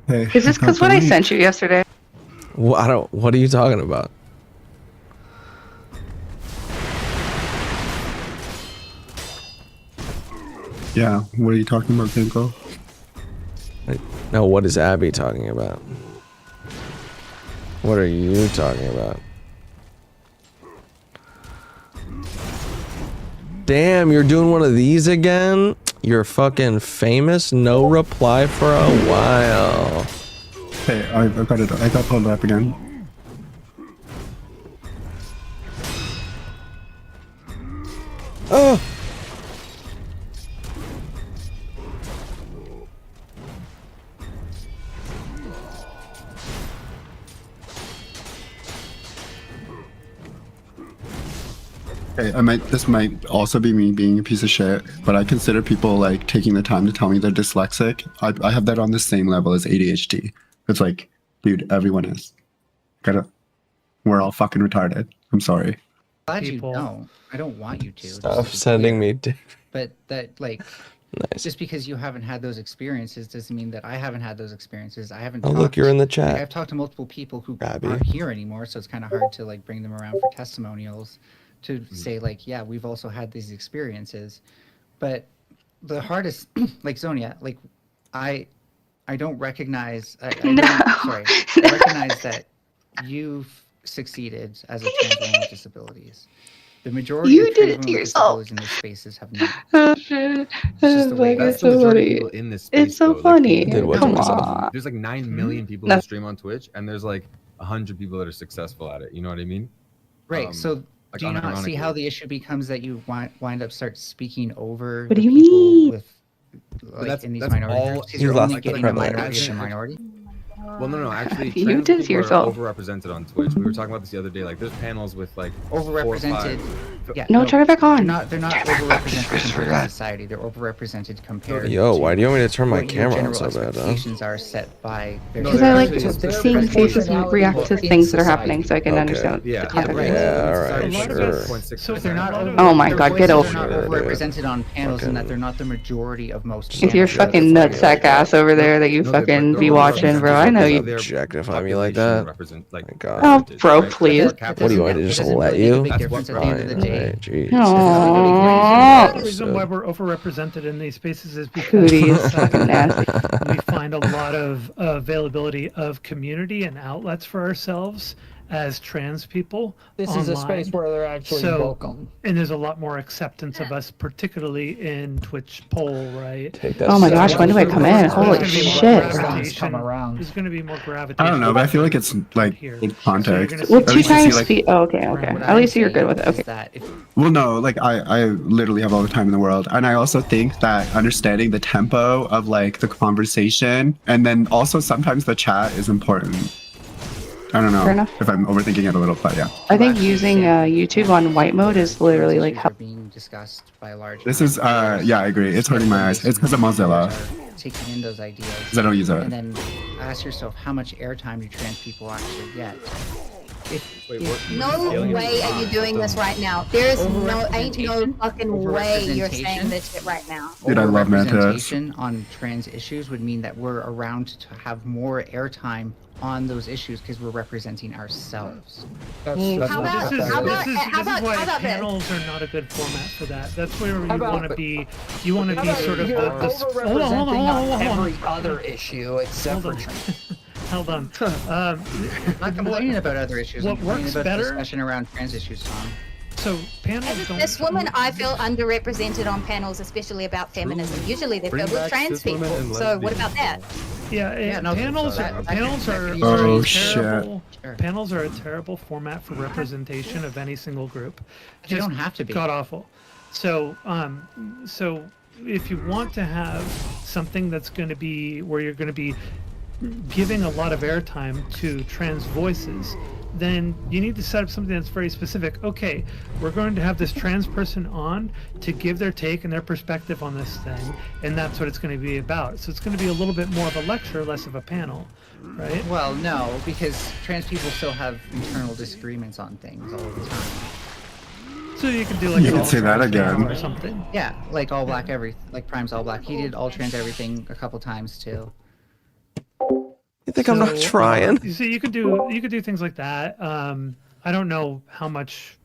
Hey, Is this because what I sent you yesterday? Well, what are you talking about? Yeah, what are you talking about, Kinko? No, what is Abby talking about? What are you talking about? Damn, you're doing one of these again? You're fucking famous? No reply for a while. Hey, I got it. I got pulled up again. Oh! Hey, this might also be me being a piece of shit, but I consider people like taking the time to tell me they're dyslexic. I have that on the same level as ADHD. It's like, dude, everyone is. We're all fucking retarded. I'm sorry. Glad you know. I don't want you to. Stop sending me. But that, like, Nice. just because you haven't had those experiences doesn't mean that I haven't had those experiences. I haven't. Oh, look, you're in the chat. Like, I've talked to multiple people who Abby. aren't here anymore, so it's kind of hard to like bring them around for testimonials to say like, yeah, we've also had these experiences. But the hardest, like Zonia, like I don't recognize. I recognize that you've succeeded as a trans woman with disabilities. The majority You of did trans it to women with yourself. disabilities in this spaces have not. Oh shit! just the way That's it the is. majority of people in this space. It's so though. funny. Did what to Come myself? on. There's like 9 million people No. who stream on Twitch, and there's like 100 people that are successful at it. You know what I mean? Right. So like do you not see unironically. how the issue becomes that you wind up start speaking over What do the you people mean? with like that's- in these that's minority all- groups? 'Cause You you're lost only the getting the privilege. minority and minority. Well, no, actually, You trans did it to people are yourself. overrepresented on Twitch. We were talking about this the other day. Like, there's panels with like 4 or 5 Overrepresented. Yeah. No, turn it back on. They're not overrepresented compared to society. They're overrepresented compared. Yo, why do you want me to turn my what your camera on general so bad, huh? expectations are set by. their Because I like society. seeing faces react to things that are happening, so I can Okay. understand Yeah. the context. right. Yeah, Sorry, alright, sure. sure. So they're not. Oh my their God, get voices over are not it. overrepresented on panels, Fucking- and that they're not the majority of most. With your panels. fucking nutsack ass over there that you No, fucking they're be watching, bro. I know you. Their Objectify me like population that? represent, like, My God. Oh, percentage, bro, right? please. Per capita. What do you want me to It just doesn't let really make a you? big That's difference what at the end of the Fine, day. alright, jeez. Aww. reason why we're overrepresented in these spaces is because Cootie in is society, fucking nasty. we find a lot of availability of community and outlets for ourselves as trans people. This is a space online. where they're actually welcome. And there's a lot more acceptance of us, particularly in Twitch poll, right? Oh my gosh, when do I come in? Holy shit. Come around. There's going to be more gravitation. I don't know, but I feel like it's like good context. With At two least you see, times like- speed. Oh, okay, okay. At least you're good with it. Okay. Well, no, like I literally have all the time in the world, and I also think that understanding the tempo of like the conversation, and then also sometimes the chat is important. I don't Fair know enough. if I'm overthinking it a little, but yeah. I think using YouTube on white mode is literally like how. Being discussed by a large. This is yeah, I agree. It's hurting my eyes. It's because of Mozilla. Taking in those ideas. 'Cause I don't use it. And then ask yourself, how much airtime do trans people actually get? No way are you doing this right now. There is ain't no fucking way you're saying this shit right now. Dude, I love Mantis. Representation on trans issues would mean that we're around to have more airtime on those issues because we're representing ourselves. This is why panels are not a good format for that. That's where you want to be. You want to be sort of You're the overrepresenting on hold on. every other issue except for trans. Hold on. I'm not complaining about other issues. What I'm complaining works about better- the discussion around trans issues, Tom. So panels As don't. this woman, I feel underrepresented on panels, especially about feminism. Usually they're Bring filled with back trans cis women people. and So what about that? Yeah, panels are Oh, a shit. terrible. Panels are a terrible format for representation of any single group. They don't have to be. God awful. So so if you want to have something that's going to be where you're going to be giving a lot of airtime to trans voices, then you need to set up something that's very specific. Okay, we're going to have this trans person on to give their take and their perspective on this thing, and that's what it's going to be about. So it's going to be a little bit more of a lecture, less of a panel, right? Well, no, because trans people still have internal disagreements on things all the time. So you can do like You an can all say that trans again. panel or something. Yeah, like all black like Prime's all black. He did all trans everything a couple times too. You think I'm not trying? You see, you could do things like that. I don't know how much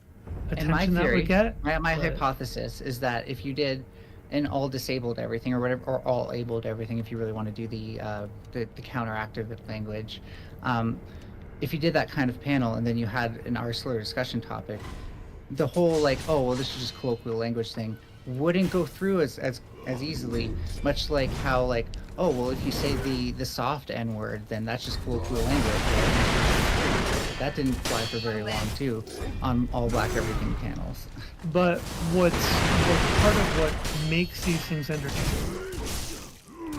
In my attention that theory, would get. my but- hypothesis is that if you did an all disabled everything or whatever, or all abled everything, if you really want to do the counteractive language, if you did that kind of panel and then you had an r/slur discussion topic, the whole like, oh well, this is just colloquial language thing wouldn't go through as easily. Much like how like, oh well, if you say the soft N word, then that's just colloquial language. That didn't fly for very long too on all black everything panels. But what's part of what makes these things entertaining?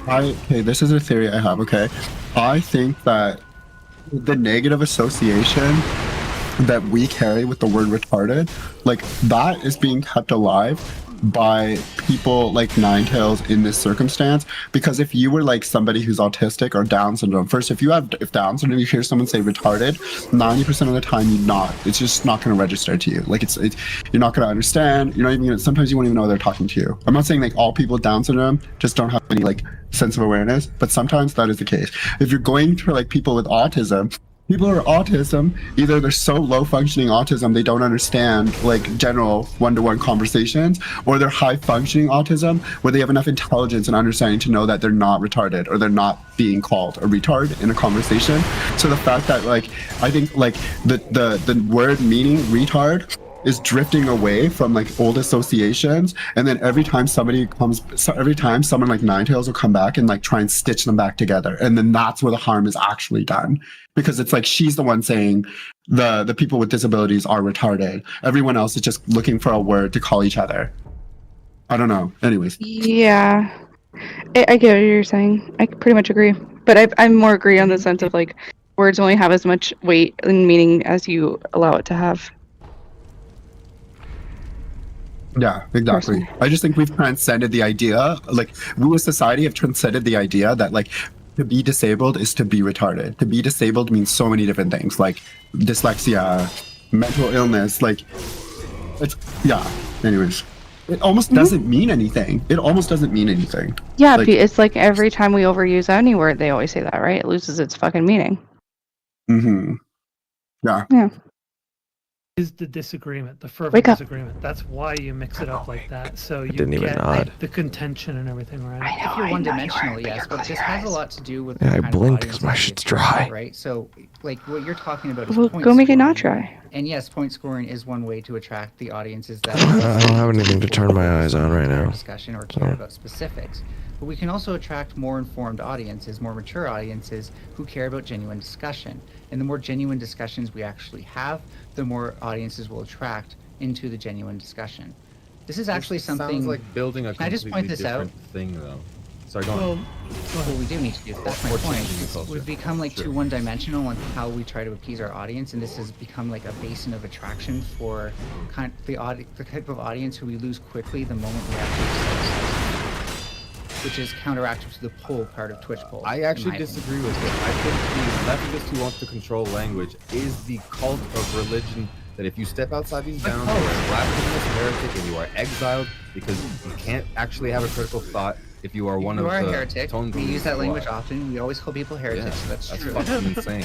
Okay, this is a theory I have, okay? I think that the negative association that we carry with the word retarded, like that is being kept alive by people like Ninetales in this circumstance. Because if you were like somebody who's autistic or Down syndrome, first, if Down syndrome, you hear someone say retarded, 90% of the time it's just not going to register to you. Like it's you're not going to understand. You're not even gonna, sometimes you won't even know they're talking to you. I'm not saying like all people with Down syndrome just don't have any like sense of awareness, but sometimes that is the case. If you're going for like people with autism, people who are autism, either they're so low functioning autism they don't understand like general one-to-one conversations, or they're high functioning autism where they have enough intelligence and understanding to know that they're not retarded or they're not being called a retard in a conversation. So the fact that like I think like the word meaning retard is drifting away from like old associations, and then every time someone like Ninetales will come back and like try and stitch them back together, and then that's where the harm is actually done, because it's like she's the one saying the people with disabilities are retarded, everyone else is just looking for a word to call each other. I don't know. Anyways, Yeah, I get what you're saying. I pretty much agree, but I more agree on the sense of like words only have as much weight and meaning as you allow it to have. yeah, exactly. I just think we've transcended the idea, like we as society have transcended the idea that like to be disabled is to be retarded. To be disabled means so many different things, like dyslexia, mental illness, like it's anyways, it almost doesn't mean anything. It almost doesn't mean anything. Yeah, like, it's like every time we overuse any word, they always say that, right? It loses its fucking meaning. yeah. Yeah. is the disagreement, the fervent Wake up. disagreement. That's why you mix it up like that. So you didn't even get nod. the contention and everything, right? If you're one-dimensional, yes, but this has a lot to do with Yeah, what I kind of blinked audience 'cause my that you shit's attract, dry. right? So, like, what you're talking about is Well, point go make it not scoring. dry. And yes, point scoring is one way to attract the audiences that I don't have anything to turn my eyes on right now. discussion or care So. about specifics. But we can also attract more informed audiences, more mature audiences who care about genuine discussion. And the more genuine discussions we actually have, the more audiences will attract into the genuine discussion. This is actually something. Sounds like building a Can I just completely point this out? different thing, though. Sorry, go on. Well, what we do need to do, that's my Or point. changing the is culture. We've become like Sure. too one-dimensional on how we try to appease our audience, and this has become like a basin of attraction for the type of audience who we lose quickly the moment we actually which is counteractive to the pull part of Twitch poll. I actually disagree with it. I think the leftist who wants to control language is the cult of religion that if you step outside these bounds, you are a blasphemous heretic and you are exiled because you can't actually have a critical thought if you are one You of are the a heretic. tone We use that police language squad. often. We always call people heretics, Yeah, so that's true. fucking insane.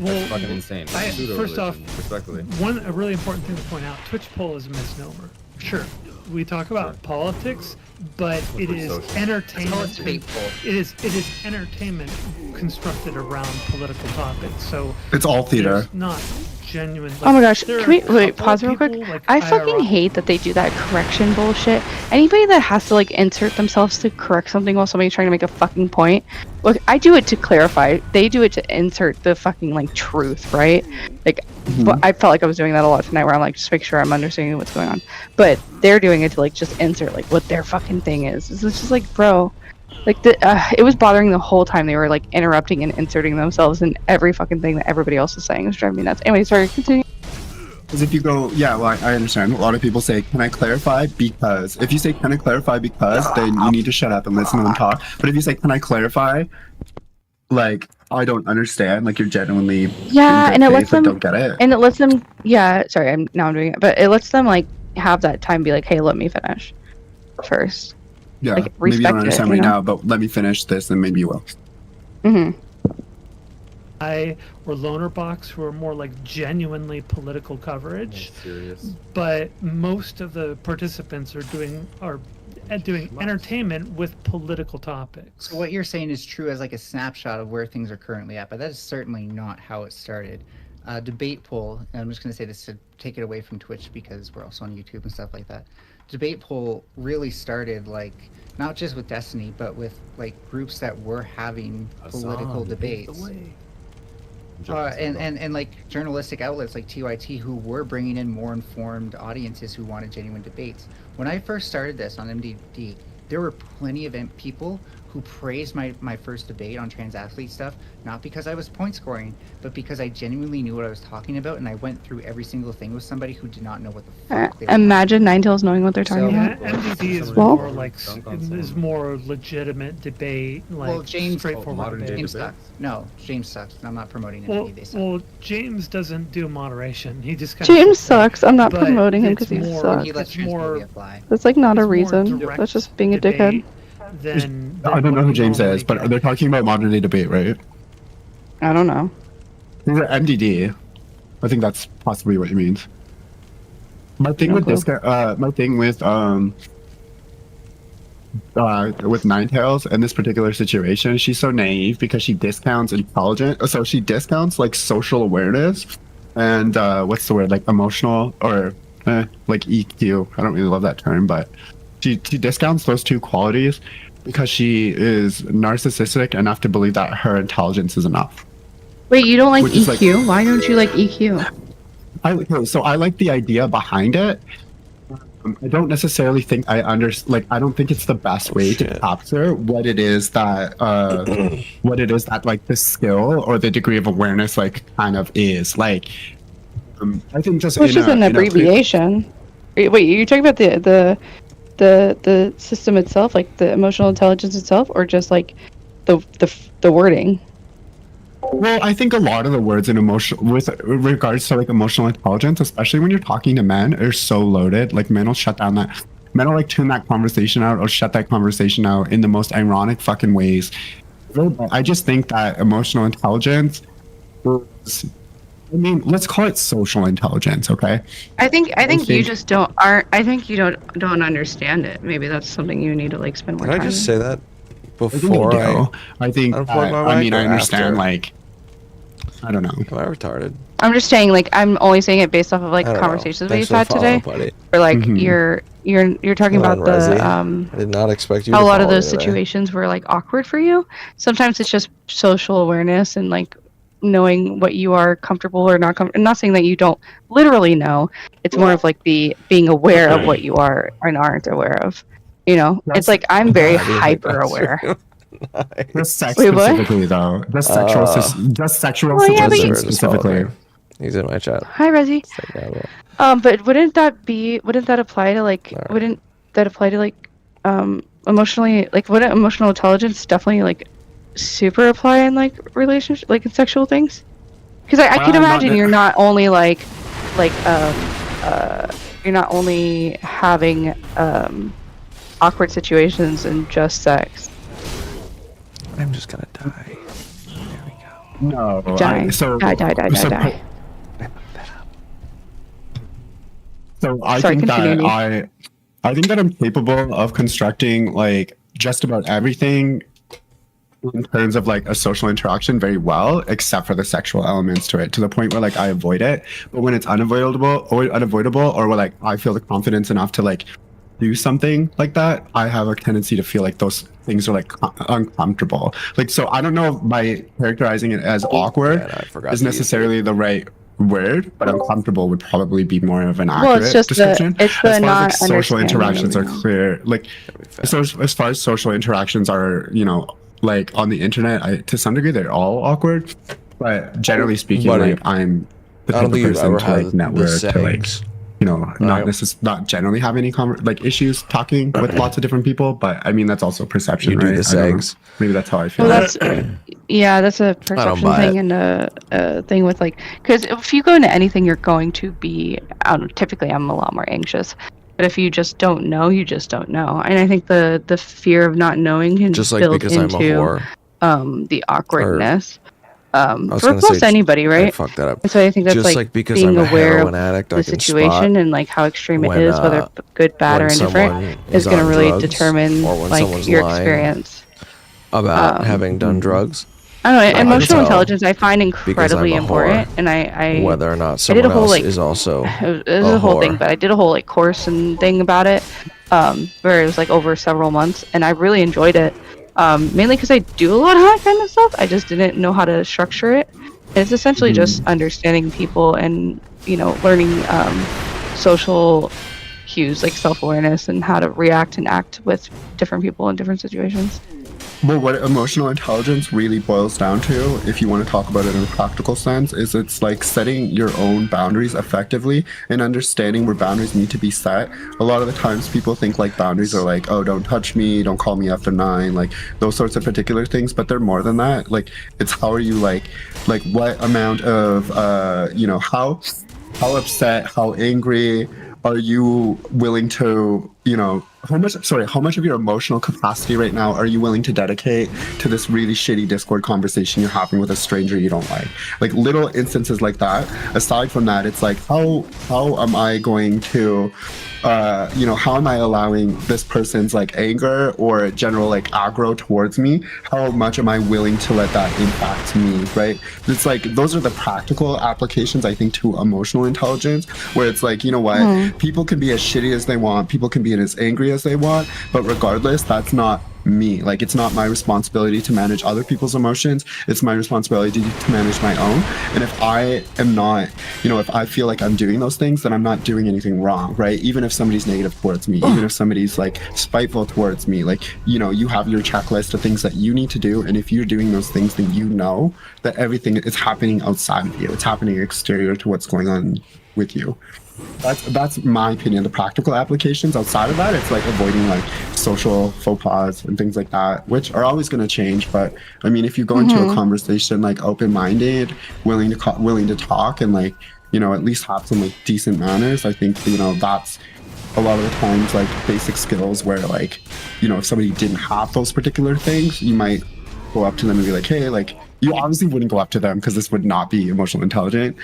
Well, That's fucking insane. It's first off, pseudo-religion, respectfully. a really important thing to point out: Twitch poll is a misnomer. Sure, we talk about politics, but it is entertainment. It's debate poll. It is entertainment constructed around political topics. So It's all theater. there's not genuine. Oh my gosh, there can we are a wait, couple pause of real quick? people, like I fucking IRL hate that they do that correction bullshit. Anybody that has to like insert themselves to correct something while somebody's trying to make a fucking point. Look, I do it to clarify. They do it to insert the fucking like truth, right? Like, but I felt like I was doing that a lot tonight where I'm like, just make sure I'm understanding what's going on. But they're doing it to like just insert like what their fucking thing is. It's just like, bro, like it was bothering the whole time they were like interrupting and inserting themselves in every fucking thing that everybody else is saying. It was driving me nuts. Anyway, sorry, continue. Because if you go, yeah, well, I understand. A lot of people say, can I clarify? Because. If you say, can I clarify because, then you need to shut up and listen to them talk. But if you say, can I clarify? Like, I don't understand. Like, you're genuinely Yeah, in and good it lets faith, them, like, don't get it. and it lets them, yeah, sorry, I'm doing it, but it lets them like have that time, be like, hey, let me finish first. Yeah, like, maybe you respect don't it, understand you right know? now, but let me finish this and maybe you will. Mm-hmm. or Loner Box, who are more like genuinely political coverage. Serious. But most of the participants are doing entertainment with political topics. So what you're saying is true as like a snapshot of where things are currently at, but that is certainly not how it started. Debate poll, and I'm just going to say this to take it away from Twitch because we're also on YouTube and stuff like that. Debate poll really started like not just with Destiny, but with like groups that were having political debates. And like journalistic outlets like TYT who were bringing in more informed audiences who wanted genuine debates. When I first started this on MDD, there were plenty of people who praised my first debate on trans athlete stuff, not because I was point scoring, but because I genuinely knew what I was talking about, and I went through every single thing with somebody who did not know what the fuck they were. Imagine Ninetales knowing what they're talking Yeah, about. MDD is Well- more like is more legitimate debate, like Well, James, straightforward debate. James sucks. No, James sucks. I'm not promoting Well, MDD. They suck. well, James doesn't do moderation. He just kind James sucks. I'm not promoting him it's because he more- sucks. He lets It's more. transphobia fly. That's like not a it's more reason. direct That's just being a debate dickhead. Than I don't know who James is, but they're talking about modern day debate, right? I don't know. These are MDD. I think that's possibly what he means. My thing with this, my thing with Ninetales in this particular situation, she's so naive because she discounts intelligent. So she discounts like social awareness and what's the word, like emotional or like EQ. I don't really love that term, but she discounts those two qualities because she is narcissistic enough to believe that her intelligence is enough. Wait, you don't like Which is like- EQ? Why don't you like EQ? I like the idea behind it. I don't necessarily think I don't think it's the best way to capture what it is that like the skill or the degree of awareness like kind of is like. I think just Well, it's just an abbreviation. Wait, you're talking about the system itself, like the emotional intelligence itself, or just like the wording? Well, I think a lot of the words in with regards to like emotional intelligence, especially when you're talking to men, are so loaded. Like men will like tune that conversation out or shut that conversation out in the most ironic fucking ways. I just think that emotional intelligence is I mean, let's call it social intelligence, okay? I think you think- just don't aren't. I think you don't understand it. Maybe that's something you need to like spend more Did I time. just in. say that I think before I do. I think unplugged my I mic mean, or I understand, after? like, I don't know. Am I retarded? I'm just saying, like, I'm only saying it based off of like I don't know. conversations we've Thanks for the had today. follow, buddy. Where like Mhm. you're talking Come on, about the Rezzy. I did not expect you how to a lot of follow those me today. situations were like awkward for you. Sometimes it's just social awareness and like knowing what you are comfortable or not comfortable. I'm not saying that you don't literally know. It's more of like the being aware of what you are and aren't aware of. You know, it's like I'm very I do think hyper that's aware. nice. Just sex Wait, what? specifically, though. Just sexual, just sexual Well, yeah, but suggestions Just followed specifically. me. He's in my chat. Hi, Rezzy. But wouldn't that apply to like wouldn't that apply to like emotionally like wouldn't emotional intelligence definitely like super apply in like relationship like in sexual things? Because I can imagine you're not only like you're not only having awkward situations in just sex. I'm just gonna die. No, Die. so Die. So I Sorry, think continue, that I think that I'm capable of constructing like just about everything in terms of like a social interaction very well, except for the sexual elements to it, to the point where like I avoid it. But when it's unavoidable, or where like I feel the confidence enough to like do something like that, I have a tendency to feel like those things are like uncomfortable. Like, so I don't know if by characterizing it as awkward is necessarily the right word, but uncomfortable would probably be more of an accurate it's just description. it's the as far not as like social understanding. interactions are clear, like so as far as social interactions are, you know, like on the internet, to some degree they're all awkward, but generally speaking, Buddy, like I'm the I type don't of think you've person ever to had like network the to like, sayings. you know, not generally have any like issues talking with lots of different people, but I mean that's also perception, You do right? the I don't know. segs. Maybe that's how I feel. Well, that's that's a perception buy thing and a thing with like because if you go into anything, you're going to be. Typically, I'm a lot more anxious, but if you just don't know, you just don't know. And I think the fear of not knowing can Just like build because I'm a into whore. the awkwardness. I was For gonna most say, anybody, I right? fucked that up. And so I think that's Just like because being I'm a aware heroin of addict, I the can situation spot and like how extreme it when, is, whether good, bad, when or indifferent, someone is is going to on really drugs determine or when like someone's your lying experience. about having done drugs. I don't know. I can Emotional tell intelligence I find because I'm incredibly a important, whore, and I whether or not I did a someone whole else like is also it was a a whole thing, whore. but I did a whole like course and thing about it, where it was like over several months, and I really enjoyed it. Mainly because I do a lot of that kind of stuff. I just didn't know how to structure it. And it's essentially just understanding people and learning social cues like self-awareness and how to react and act with different people in different situations. Well, what emotional intelligence really boils down to, if you want to talk about it in a practical sense, is it's like setting your own boundaries effectively and understanding where boundaries need to be set. A lot of the times people think like boundaries are like, oh, don't touch me, don't call me after 9, like those sorts of particular things, but they're more than that. Like, it's how are you like what amount of, how upset, how angry are you willing to, how much of your emotional capacity right now are you willing to dedicate to this really shitty Discord conversation you're having with a stranger you don't like? Like little instances like that. Aside from that, it's like how am I going to how am I allowing this person's like anger or general like aggro towards me? How much am I willing to let that impact me, right? It's like those are the practical applications I think to emotional intelligence, where it's like, you know what, people can be as shitty as they want, people can be as angry as they want, but regardless, that's not me. Like, it's not my responsibility to manage other people's emotions. It's my responsibility to manage my own. And if I am not, if I feel like I'm doing those things, then I'm not doing anything wrong, right? Even if somebody's negative towards me, even if somebody's like spiteful towards me, like, you have your checklist of things that you need to do. And if you're doing those things, then you know that everything is happening outside of you. It's happening exterior to what's going on with you. That's my opinion. The practical applications outside of that, it's like avoiding like social faux pas and things like that, which are always going to change. But I mean, if you go into a conversation like open-minded, willing to talk, and like at least have some like decent manners, I think that's a lot of the times like basic skills where like if somebody didn't have those particular things, you might go up to them and be like, hey, like, you obviously wouldn't go up to them because this would not be emotional intelligent,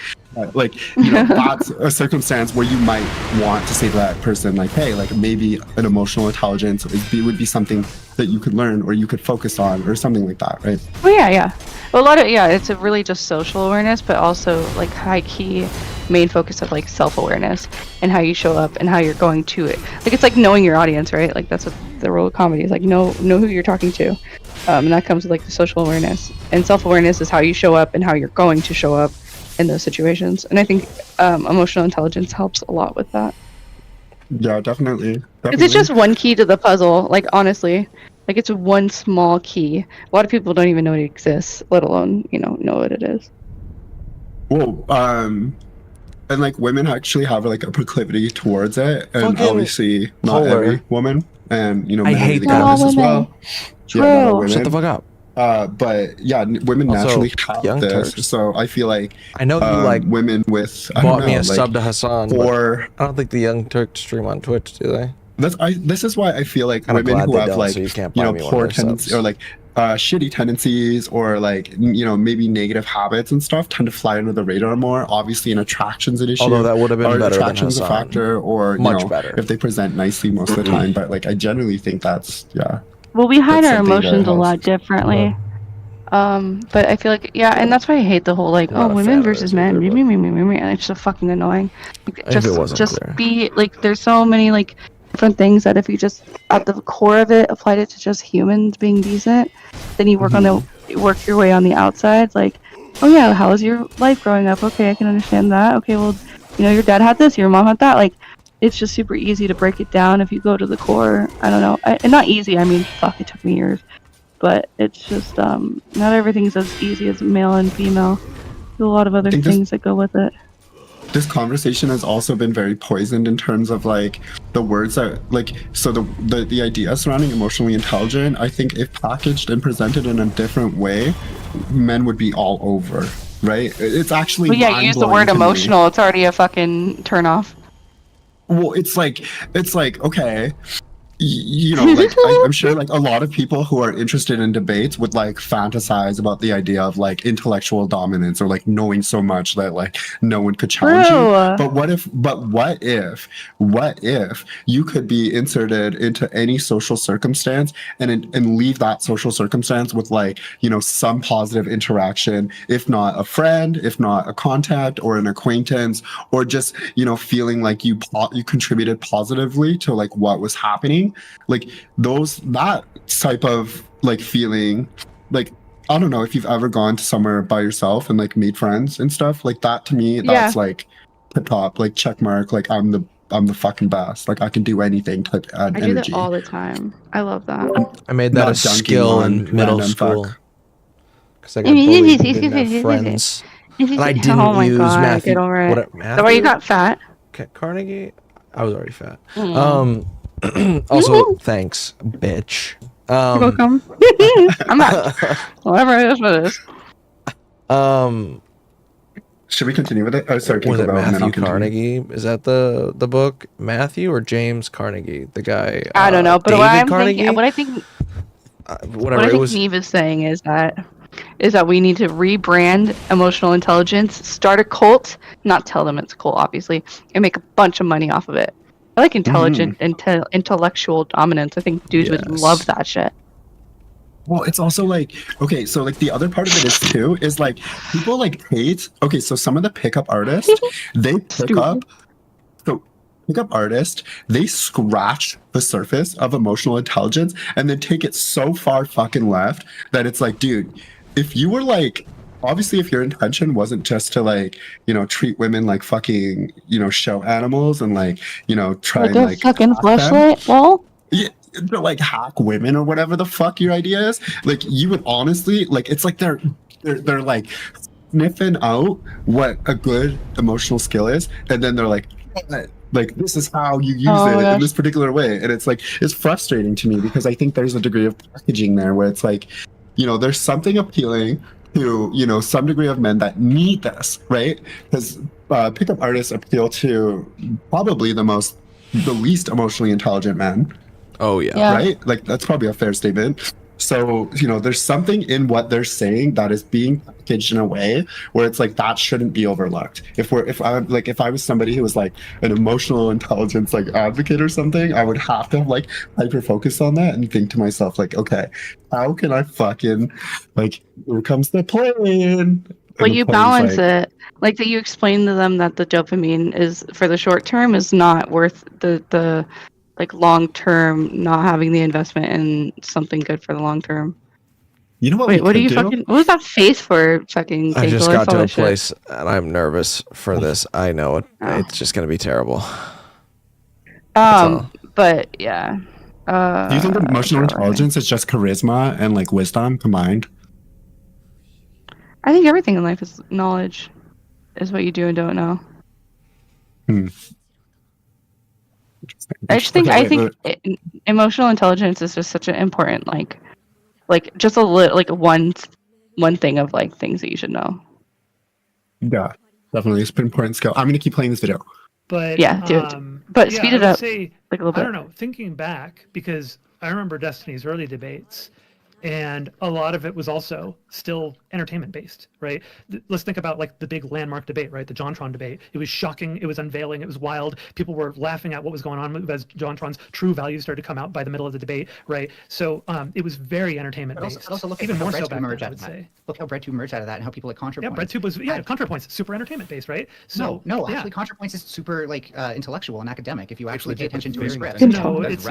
Like, you know, that's a circumstance where you might want to say to that person, like, hey, like maybe an emotional intelligence would be something that you could learn or you could focus on or something like that, right? Well, yeah. Well, a lot of it's a really just social awareness, but also like high key main focus of like self-awareness and how you show up and how you're going to it. Like it's like knowing your audience, right? Like that's what the role of comedy is, like know who you're talking to, and that comes with like the social awareness. And self-awareness is how you show up and how you're going to show up in those situations. And I think emotional intelligence helps a lot with that. Yeah, definitely. Because it's just one key to the puzzle. Like honestly, like it's one small key. A lot of people don't even know it exists, let alone know what it is. Well, and like women actually have like a proclivity towards it, and Fucking obviously not polar. every woman, and I men hate the that. case as well. True. Yeah, not all women. Shut the fuck up. But yeah, women Also, naturally have Young this, Turks. so I feel like I know you like women with I bought don't me know, a sub to Hassan, or but I don't think the Young Turks stream on Twitch, do they? This is why I feel like Kinda women glad who they have don't, like so you can't buy me one poor of their tendencies subs. or like shitty tendencies or like maybe negative habits and stuff tend to fly under the radar more. Obviously, an attraction's an issue. Although that would have been or better than attraction's a Hassan. factor, or Much better. if they present nicely most of the time. But like I generally think that's Well, we hide that's our something that emotions a helps. lot differently. But I feel like and that's why I hate the whole like I'm not a women fan of versus it men, either, and it's so fucking annoying. Like, If it wasn't just clear. be like, there's so many like different things that if you just at the core of it applied it to just humans being decent, then you work work your way on the outside. Like, oh yeah, how was your life growing up? Okay, I can understand that. Okay, well, your dad had this, your mom had that. Like, it's just super easy to break it down if you go to the core. I don't know, and not easy. I mean, fuck, it took me years. But it's just not everything's as easy as male and female. There's a lot of other things that go with it. This conversation has also been very poisoned in terms of like the words that like so the idea surrounding emotionally intelligent. I think if packaged and presented in a different way, men would be all over. Right? It's actually Well, yeah, use the word mind-blowing to me. emotional. It's already a fucking turn off. Well, it's like okay. Like I'm sure like a lot of people who are interested in debates would like fantasize about the idea of like intellectual dominance or like knowing so much that like no one could challenge True. you. But what if you could be inserted into any social circumstance and leave that social circumstance with like some positive interaction, if not a friend, if not a contact or an acquaintance, or just feeling like you contributed positively to like what was happening. Like that type of like feeling, like I don't know if you've ever gone to somewhere by yourself and like made friends and stuff like that. To me, that's like the top, like check mark, like I'm the fucking best, like I can do anything type I do energy. that all the time. I love that. I made that Not a dunking skill on in middle random school. fuck. Because I got bullied and didn't have friends. And I didn't Oh my use God, Matthew. get over it. What, Is that why you got fat? Carnegie? I was already fat. Mm. Also, thanks, bitch. You're welcome. I'm not. Whatever it is, what it is. Should we continue with it? Oh, sorry, Was it Kinko, and then I'll Matthew continue. Carnegie? Is that the book? Matthew or James Carnegie? The guy. I don't know, but David what I'm Carnegie? thinking, what I think Whatever what I it think was. Neve is saying is that we need to rebrand emotional intelligence, start a cult, not tell them it's a cult, obviously, and make a bunch of money off of it. I like intelligent, intellectual dominance. I think dudes would love that shit. Well, it's also like, okay, so like the other part of it is too, is like people like hate, okay, so some of the pickup artists, they pickup artists, they scratch the surface of emotional intelligence and then take it so far fucking left that it's like, dude, if you were like, obviously if your intention wasn't just to like, treat women like fucking, show animals and like, try Like and a like fucking hack them. fleshlight wall? Yeah, to like hack women or whatever the fuck your idea is. Like you would honestly like it's like they're like sniffing out what a good emotional skill is, and then they're like this is how you use it in this particular way. And it's like it's frustrating to me because I think there's a degree of packaging there where it's like, there's something appealing to some degree of men that need this, right? Because pickup artists appeal to probably the least emotionally intelligent men. Oh yeah. Right? Like that's probably a fair statement. So, you know, there's something in what they're saying that is being packaged in a way where it's like that shouldn't be overlooked. If I was somebody who was like an emotional intelligence like advocate or something, I would have to like hyper focus on that and think to myself, like, okay, how can I fucking like here comes the plane? But And you the plane's balance like, it, like that you explain to them that the dopamine is for the short term is not worth the like long term not having the investment in something good for the long term. You know what? Wait, we what are could you do? fucking? What was that face for? Fucking. I just Cankle? got saw to a that shit. place and I'm nervous for this. I know it. It's just gonna be terrible. But yeah. Do you think emotional intelligence is just charisma and like wisdom combined? I think everything in life is knowledge, is what you do and don't know. I think emotional intelligence is just such an important like just a little like one thing of like things that you should know. Yeah, definitely. It's an important skill. I'm gonna keep playing this video. But Yeah, do it. But yeah, speed I it would up say, like a little I bit. don't know. Thinking back, because I remember Destiny's early debates, and a lot of it was also still entertainment based, right? Let's think about like the big landmark debate, right? The JonTron debate. It was shocking. It was unveiling. It was wild. People were laughing at what was going on as JonTron's true values started to come out by the middle of the debate, right? So it was very entertainment based. But also look even at more how so BreadTube back emerged then, I out would of that. say. Look how BreadTube emerged out of that and how people like ContraPoints. Yeah, BreadTube was ContraPoints super entertainment based, right? So no, yeah. actually ContraPoints is super like intellectual and academic if you actually pay attention to a script. No, it's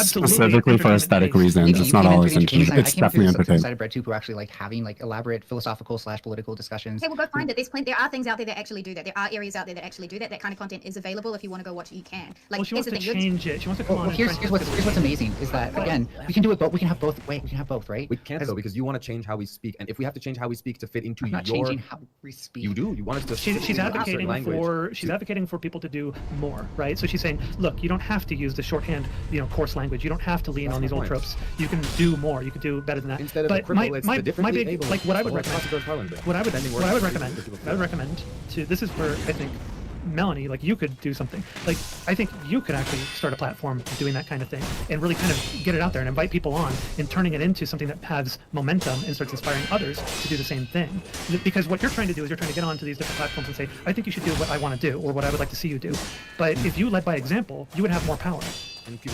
specifically for aesthetic reasons. It's not always entertainment. It's definitely entertainment. Side of BreadTube who are actually like having like elaborate philosophical / political discussions. Okay, well, go find it. There are things out there that actually do that. There are areas out there that actually do that. That kind of content is available. If you want to go watch it, you can. Like, Well, she wants to change it. She wants to come on. Well, here's what's amazing is that again we can do it both. We can have both. Wait, we can have both, right? We can't though because you want to change how we speak, and if we have to change how we speak to fit into I'm not your, changing how we speak. You do. You want us to. She's advocating for people to do more, right? So she's saying, look, you don't have to use the shorthand, coarse language. You don't have to lean on these old tropes. You can do more. You can do better than that. Instead of but the cripple, it's the differently big, able, like what I would like recommend, what I would recommend to this is where I think Melanie, like you could do something. Like I think you could actually start a platform doing that kind of thing and really kind of get it out there and invite people on and turning it into something that has momentum and starts inspiring others to do the same thing. Because what you're trying to do is you're trying to get onto these different platforms and say, I think you should do what I want to do or what I would like to see you do. But if you led by example, you would have more power.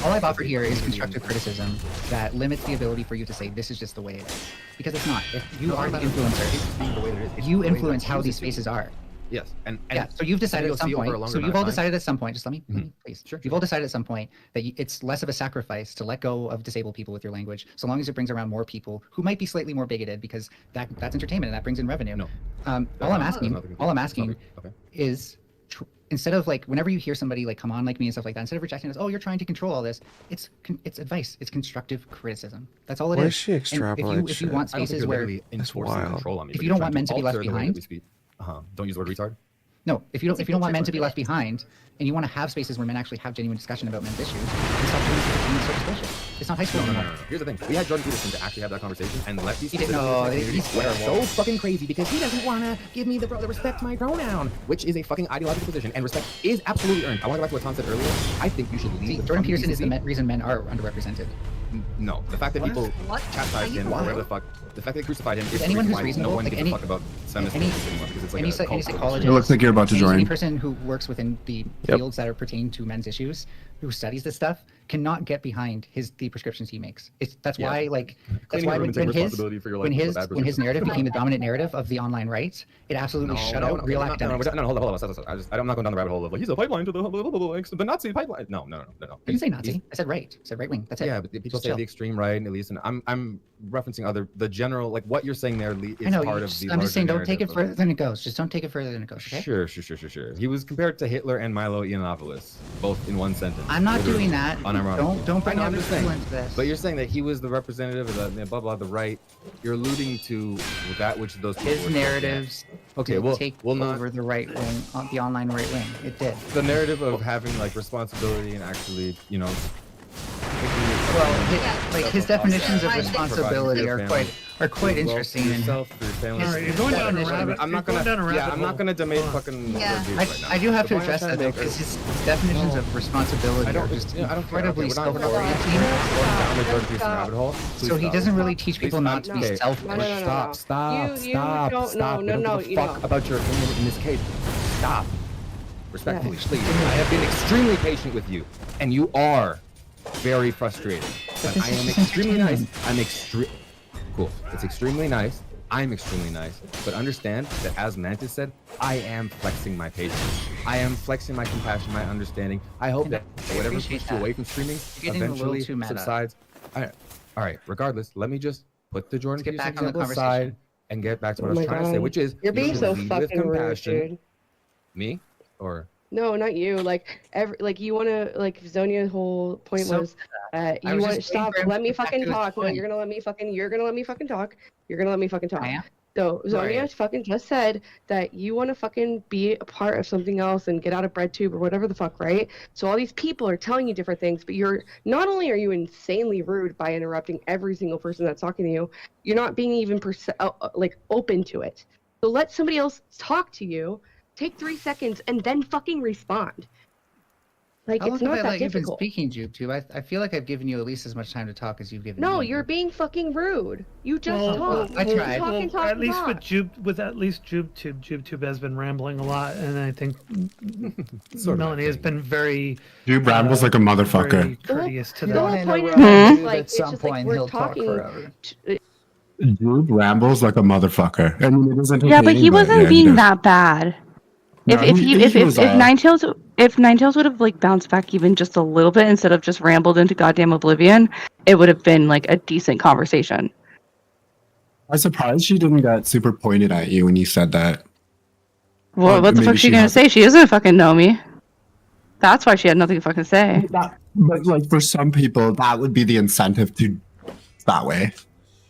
All I've offered here is constructive criticism that limits the ability for you to say this is just the way it is. Because it's not. If you are the influencer, you influence how these spaces are. Yes, and yeah. So you've decided at some point. So you've all decided at some point. Just let me, please. Sure. You've all decided at some point that it's less of a sacrifice to let go of disabled people with your language, so long as it brings around more people who might be slightly more bigoted, because that's entertainment and that brings in revenue. No. All I'm asking is. Instead of like whenever you hear somebody like come on like me and stuff like that, instead of rejecting us, oh, you're trying to control all this, it's advice, it's constructive criticism. That's all it is. Why is she extrapolating? If you want spaces where it's wild. If you don't want men to be left behind, don't use the word retard. No, if you don't want men to be left behind, and you want to have spaces where men actually have genuine discussion about men's issues, then stop doing this sort of bullshit. It's not high school anymore. No. Here's the thing: we had Jordan Peterson to actually have that conversation, and lefties He didn't know. He's so fucking crazy because he doesn't want to give me the respect my pronoun, which is a fucking ideological position, and respect is absolutely earned. I want to go back to what Tom said earlier. I think you should leave. Jordan Peterson is the reason men are underrepresented. No, the fact that people chastised him, or whatever the fuck, the fact that they crucified him, is anyone who's why reasonable, no one like gives a fuck about feminism anymore, because it's like any psychologist. It looks like you're about to join. Any person who works within the fields that are pertaining to men's issues, who studies this stuff, cannot get behind the prescriptions he makes. That's why when his narrative became the dominant narrative of the online right, it absolutely shut out real academics. No, hold on. I'm not going down the rabbit hole of like he's a pipeline to the Nazi pipeline. No. I didn't say Nazi. I said right. I said right wing. That's it. Yeah, but people say the extreme right, at least, and I'm referencing the general, like what you're saying there is part of the. I'm just saying, don't take it further than it goes. Just don't take it further than it goes. Okay? Sure. He was compared to Hitler and Milo Yiannopoulos, both in one sentence. I'm not doing that. Don't bring up this. But you're saying that he was the representative of the blah blah the right. You're alluding to that which those people his narratives. Okay, take over the right wing, the online right wing. It did. The narrative of having like responsibility and actually, taking Like his definitions of responsibility are quite interesting. And All right, you're going down a rabbit. I'm not gonna. I'm not gonna debate fucking. I do have to address that though, because his definitions of responsibility are just incredibly self-orienting. So he doesn't really teach people not to be selfish. Stop. We don't give a fuck about your opinion in this case. Stop. Respectfully, please. I have been extremely patient with you, and you are very frustrated. But I am extremely nice. Cool. It's extremally nice. I'm extremely nice. But understand that, as Mantis said, I am flexing my patience. I am flexing my compassion, my understanding. I hope that whatever pushed you away from streaming eventually subsides. All right. Regardless, let me just put the Jordan Peterson example aside and get back to what I was trying to say, which is you're being so fucking rude, dude. Me or no, not you. Like you want to Zonia's whole point was you want to stop. Let me fucking talk. No, you're gonna let me fucking talk. You're gonna let me fucking talk. So Zonia fucking just said that you want to fucking be a part of something else and get out of BreadTube or whatever the fuck, right? So all these people are telling you different things, but you're not only are you insanely rude by interrupting every single person that's talking to you, you're not being even open to it. So let somebody else talk to you. Take 3 seconds and then fucking respond. Like, How it's long not have I that difficult. been speaking, JubeTube? I feel like I've given you at least as much time to talk as you've given me. No, you're being fucking rude. You just talk. I tried. Talk, at least talk. with JubeTube has been rambling a lot, and I think Melanie has been very Jube rambles like a motherfucker. very courteous to The them. whole point is, like, at some point he'll talk forever. Jube rambles like a motherfucker. I mean, it isn't. Yeah, but he wasn't being that bad. No, If he was, Ninetales would have bounced back even just a little bit instead of just rambled into goddamn oblivion, it would have been a decent conversation. I'm surprised she didn't get super pointed at you when you said that. Well, what the fuck is she gonna say? She doesn't fucking know me. That's why she had nothing to fucking say. But for some people, that would be the incentive to that way.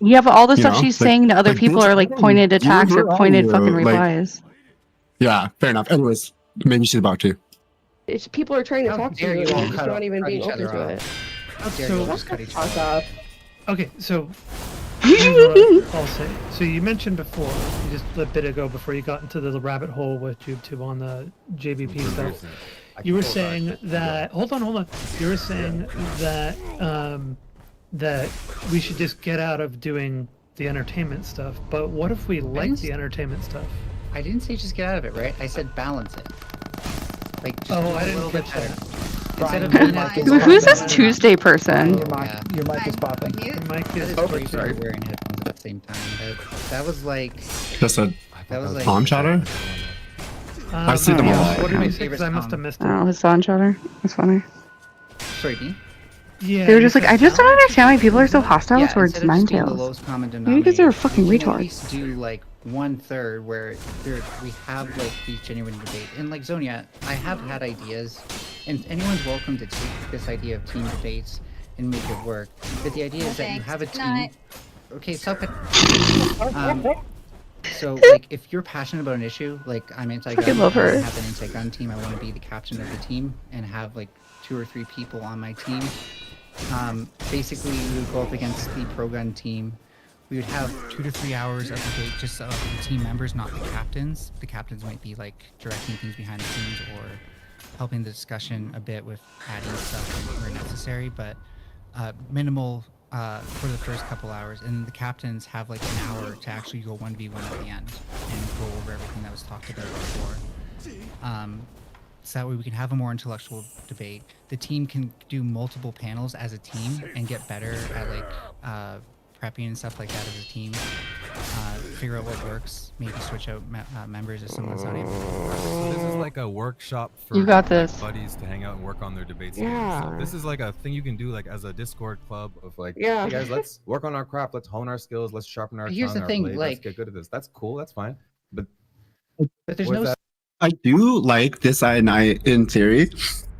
Yeah, but all the stuff she's saying to other people are pointed attacks or pointed fucking replies. Yeah, fair enough. Anyways, maybe she's about to. People are trying to talk to you, and you're just not even being open to it. Okay, so here's what I'll say. So you mentioned before, just a bit ago, before you got into the rabbit hole with JubeTube on the JVP stuff, you were saying that. Hold on. You were saying that that we should just get out of doing the entertainment stuff. But what if we like the entertainment stuff? I didn't say just get out of it, right? I said balance it. Just I didn't get that. Instead of being Who's this Tuesday person? Your mic is popping. Your mic is sorry. Wearing headphones at the same time. That was just a Tom chatter. I see them all. What did we say? Because I must have missed it. Oh, his song chatter. That's funny. Sorry, Dean. Yeah. They were just I just don't understand why people are so hostile towards Ninetales. Maybe because they're fucking We retards. do 1/3 where we have these genuine debate. And Zonia, I have had ideas, and anyone's welcome to take this idea of team debates and make it work. But the idea is that you have a team. Okay, stop it. So if you're passionate about an issue, I'm anti-gun, I love her. have an anti-gun team. I want to be the captain of the team and have 2 or 3 people on my team. Basically, we would go up against the pro-gun team. We would have 2 to 3 hours of debate just of the team members, not the captains. The captains might be directing things behind the scenes or helping the discussion a bit with adding stuff where necessary, but minimal for the first couple hours. And the captains have an hour to actually go 1v1 at the end and go over everything that was talked about before. So that way we can have a more intellectual debate. The team can do multiple panels as a team and get better at prepping and stuff like that as a team. Figure out what works. Maybe switch out members if someone's not able to. So this is like a workshop for You got this. buddies to hang out and work on their debates. Yeah. So this is a thing you can do as a Discord club of Yeah. hey guys, let's work on our craft, let's hone our skills, let's sharpen our Here's tongue, the thing, our blade, let's get good at this. That's cool, that's fine. But there's no I do like this in theory,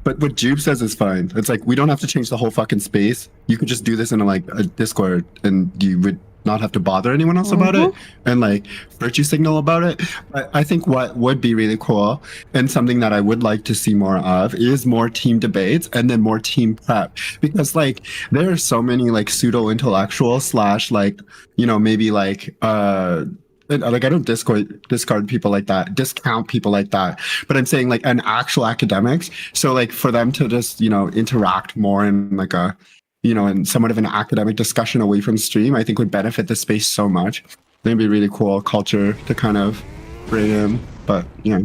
but what Jube says is fine. It's we don't have to change the whole fucking space. You could just do this in a Discord, and you would not have to bother anyone else about it and like virtue signal about it. But I think what would be really cool and something that I would like to see more of is more team debates and then more team prep, because like there are so many like pseudo intellectual slash like, you know, maybe like like I don't discard people like that, discount people like that, but I'm saying like an actual academics. So like for them to just, you know, interact more in like a, you know, in somewhat of an academic discussion away from stream, I think would benefit the space so much. I think it'd be really cool culture to kind of bring in, but yeah.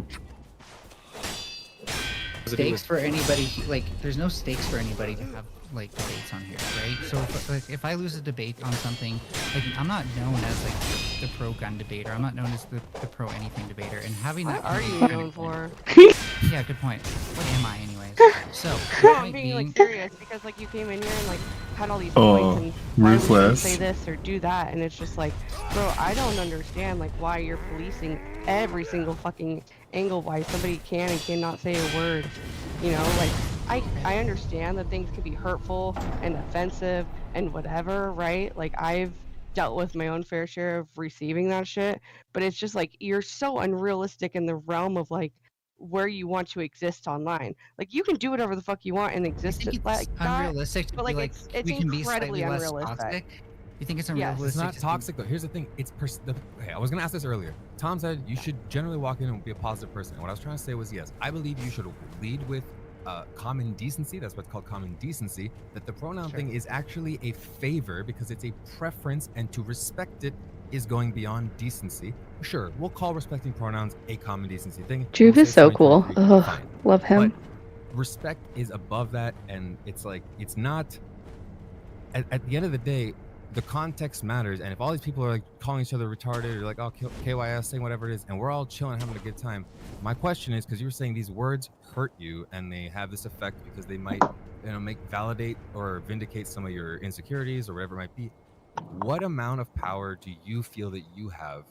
Stakes for anybody, like, there's no stakes for anybody to have like debates on here, right? So if I lose a debate on something, like I'm not known as like the pro gun debater, I'm not known as the pro anything debater, and having that. What are you known for? Yeah, good point. What am I, anyways? So No, I'm being like serious because like you came in here and like had all these points and why we shouldn't say this or do that, and it's just like, bro, I don't understand like why you're policing every single fucking angle why somebody can and cannot say a word. You know, like I understand that things can be hurtful and offensive and whatever, right? Like I've dealt with my own fair share of receiving that shit, but it's just like you're so unrealistic in the realm of like where you want to exist online. Like you can do whatever the fuck you want and exist it's like that, unrealistic to but like be like it's we can be incredibly slightly less unrealistic. toxic. You think it's Yes. unrealistic? It's not to toxic though. Here's the thing. It's okay, I was gonna ask this earlier. Tom said you should generally walk in and be a positive person. And what I was trying to say was, yes, I believe you should lead with common decency. That's what's called common decency. That the pronoun thing is actually a favor because it's a preference, and to respect it is going beyond decency. Sure, we'll call respecting pronouns a common decency thing. Juve We'll is say so it's cool. 2023, Ugh, fine. love him. But respect is above that, and it's like it's not. At the end of the day, the context matters, and if all these people are like calling each other retarded or like, oh, KYS, saying whatever it is, and we're all chilling, having a good time, my question is, because you were saying these words hurt you and they have this effect because they might, you know, validate or vindicate some of your insecurities or whatever it might be. What amount of power do you feel that you have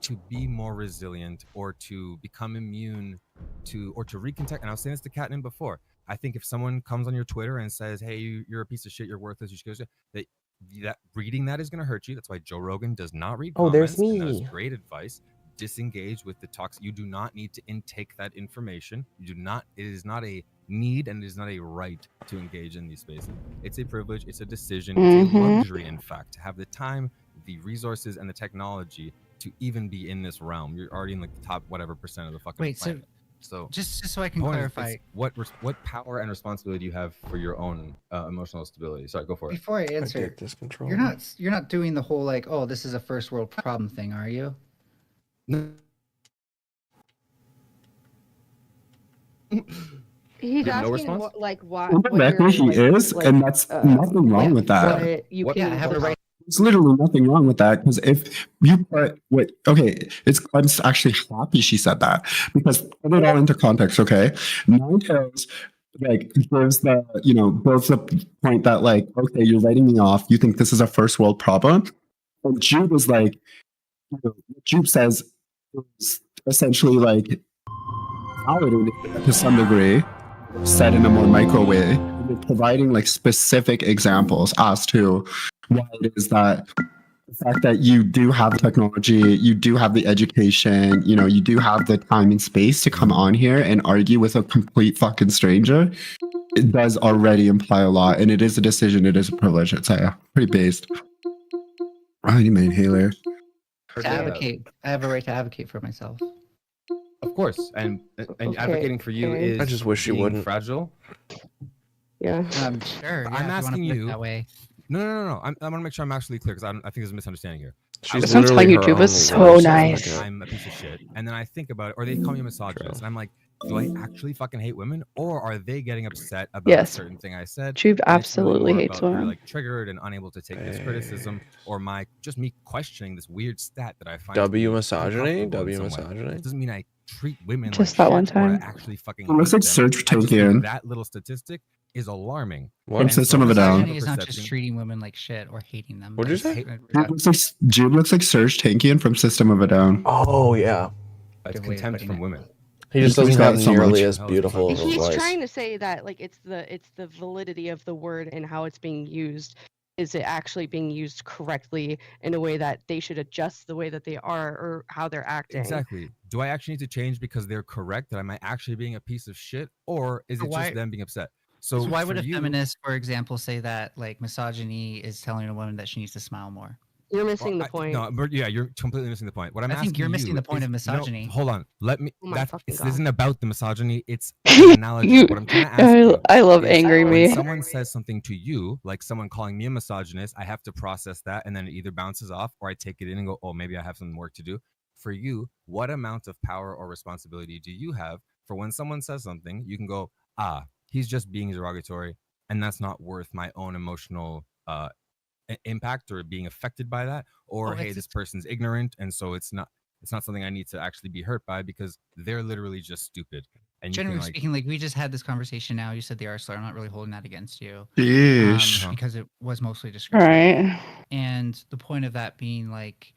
to be more resilient or to become immune to, or to recontextualize? And I was saying this to Katnin before. I think if someone comes on your Twitter and says, hey, you're a piece of shit, you're worthless, you should go, that reading that is going to hurt you. That's why Joe Rogan does not read comments. There's And that is me. great advice. Disengage with the toxic. You do not need to intake that information. You do not. It is not a need, and it is not a right to engage in these spaces. It's a privilege. It's a decision. It's a luxury, in fact, to have the time, the resources, and the technology to even be in this realm. You're already in like the top whatever percent of the fucking planet. So just so I can point is, clarify, it's what power and responsibility do you have for your own emotional stability? Sorry, go for it. before I answer, you're not doing the whole like, oh, this is a first world problem thing, are you? No. He's No asking response? what, like why. Exactly, he is, and that's nothing wrong with that. What you can I have a right. There's literally nothing wrong with that, because if you put I'm actually happy she said that, because put it all into context, okay? Ninetales like gives the, you know, builds the point that like, okay, you're writing me off, you think this is a first world problem, and Jude was like, you know, Jude says is essentially like validating to some degree, said in a more micro way, providing like specific examples as to why it is that the fact that you do have the technology, you do have the education, you know, you do have the time and space to come on here and argue with a complete fucking stranger, it does already imply a lot, and it is a decision, it is a privilege. It's pretty based. Right, man, Haler. To advocate, I have a right to advocate for myself. Of course, and Okay, advocating for you okay. is I just wish you being wouldn't. fragile. Yeah. Sure. I'm asking you that way. No. I want to make sure I'm actually clear, because I think there's a misunderstanding here. She's Sounds like literally her YouTube is only so voice. nice. I'm a piece of shit, and then I think about it, or they call me a misogynist, and I'm like, do I actually fucking hate women, or are they getting upset about a Yes. certain thing I said? Juve and it's really absolutely more hates about they're, women. like triggered and unable to take this criticism, or me questioning this weird stat that I find. W to be misogyny? uncomfortable in W some way. misogyny? It doesn't mean I treat women Just like that one shit, or I time. actually fucking It looks hate like them. Serge I just think Tankian. that little statistic is alarming. What? From And System of a because I Down. have a Misogyny is not just perception- treating women like shit or hating them. What'd you say? Jude looks like Serge Tankian from System of a Down. Oh yeah. It's Good way of contempt putting from it. women. He just He's doesn't got have so nearly much. as beautiful of a He's voice. trying to say that like it's the validity of the word and how it's being used. is it actually being used correctly in a way that they should adjust the way that they are or how they're acting? Exactly. Do I actually need to change because they're correct? That am I actually being a piece of shit, or is it Why- just them being upset? So So why for would a you, feminist, for example, say that like misogyny is telling a woman that she needs to smile more? You're missing the point. No, but yeah, you're completely missing the point. What I'm I think asking you're missing you the point is- of misogyny. No, hold on. Let me. Oh my That fucking this God. isn't about the misogyny. It's an analogy. What I'm trying to ask you I love is angry when me. someone says something to you, like someone calling me a misogynist, I have to process that, and then it either bounces off, or I take it in and go, "Oh, maybe I have some work to do." For you, what amount of power or responsibility do you have for when someone says something, you can go, "Ah, he's just being derogatory, and that's not worth my own emotional impact or being affected by that," or Oh, hey, it's- this person's ignorant, and so it's not something I need to actually be hurt by because they're literally just stupid. And you Generally can, like, speaking, like we just had this conversation now. You said the R slur. I'm not really holding that against you. Yeesh. Because it was mostly descriptive. Right. And the point of that being like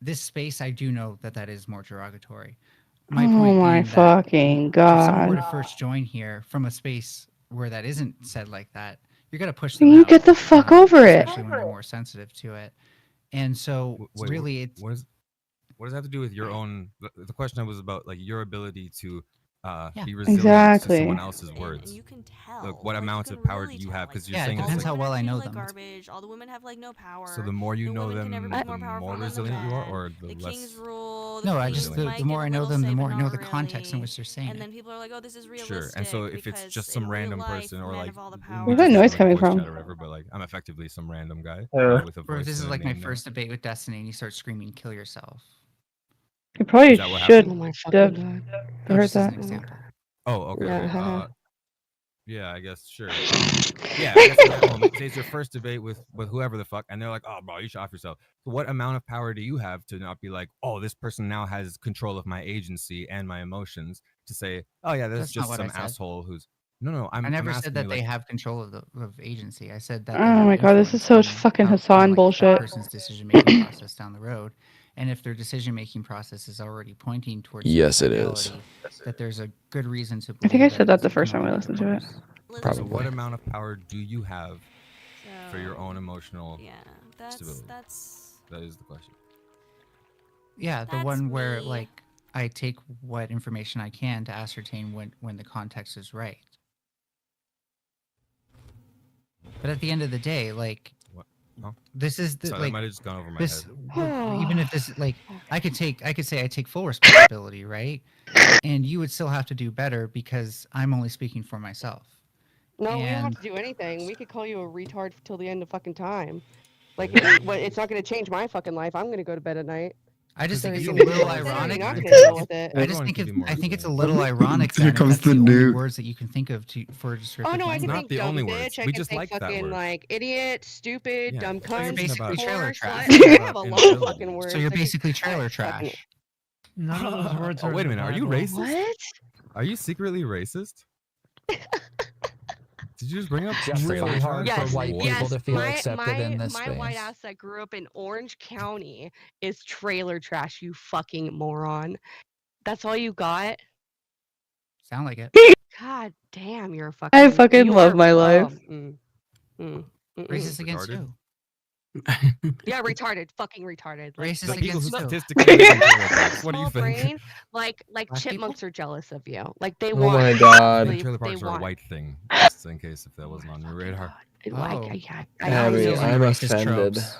this space, I do know that that is more derogatory. My Oh point my being that fucking if someone were god. to first join here from a space where that isn't said like that, you're gonna push them You out, get the fuck over it. especially when they're more sensitive to it. And so wait, really, it's what does that have to do with your own? The question was about like your ability to be resilient to Exactly. someone else's words. You can tell. Like, what Like, you amount can of power really do you tell, have? like, Because you're Yeah, it saying it's depends like, how well I know like them. garbage. All the women have like no power. so the more you know women them, can never be the more powerful more than the resilient you are, men. or The the king's less. rule. no, I queen just might the get more a I know little them, the say, more but I know not the context in really. which they're saying And it. then people are like, "Oh, this is realistic." Sure, and so if it's because just in some real random life, person, or men like, have all the we power. Where's just that have, noise like, a coming voice from? chat or whatever, but like I'm effectively some random guy with a Bro, voice. this is and a like my name now. first debate with Destiny, and you start screaming, "Kill yourself." You probably Is that what should happened? Oh my have fucking God. No, heard just as that. an example. Oh, okay. Yeah, Okay. haha. Yeah, I guess sure. Yeah, I guess example, say it's your first debate with whoever the fuck, and they're like, "Oh, bro, you should off yourself." So what amount of power do you have to not be like, "Oh, this person now has control of my agency and my emotions," to say, "Oh yeah, that's That's not just what I some said. asshole who's." No, I I'm never asking said that you, they like, have control of agency. I said that they Oh have my god, this is so influence fucking on Hassan that bullshit. person's decision making process down the road. And if their decision making process is already pointing towards Yes, it is. suicidality, that there's a good reason to I believe think I that said it that is the first time I economically listened to it. purpose. So Probably. what amount of power do you have for your own emotional Yeah, that's stability? that's That is the question. Yeah, the That's one where me. like I take what information I can to ascertain when the context is right. But at the end of the day, like What? Huh? this is the Sorry, that like might have just gone over my this head. even if this like I could say I take full responsibility, right? And you would still have to do better because I'm only speaking for myself. No, we don't have And to do anything. We could call you a retard till the end of fucking time. Like, it's not going to change my fucking life. I'm going to go to bed at night. I just So think it's you a can little deal with it or ironic. you're not because- gonna deal with it. I just Everyone think can it's be more I think it's a resilient. little ironic Here that if comes that's the the only nuke. words that you can think of for descriptive Oh no, I can Not think the dumb only bitch. words. I We can just think like that fucking word. like idiot, stupid, Yeah. dumb So you're cunt, basically trailer whore, trash. slut. I have a lot of Inability. fucking words. So you're I can- basically I trailer fucking- trash. None of those words are. Oh, wait a in the minute. Are you Bible. racist? What? Are you secretly racist? Did you just bring up Just trailer really hard trash? for white What? people to feel my, accepted in this my white space. ass that grew up in Orange County is trailer trash, you fucking moron. That's all you got? Sound like it. God damn, you're a fucking. I fucking you love are- my life. Racist against Retarded? who? Yeah, retarded, fucking retarded. Like, Racist The people who against who? statistically live in trailer parks. What do you small think? brain, like Black chipmunks are jealous of you. Like they Oh want. my I god. think They, trailer they parks are a want. white thing, just in case if that wasn't on your radar. Oh. Abby, Those are I'm racist offended. tropes.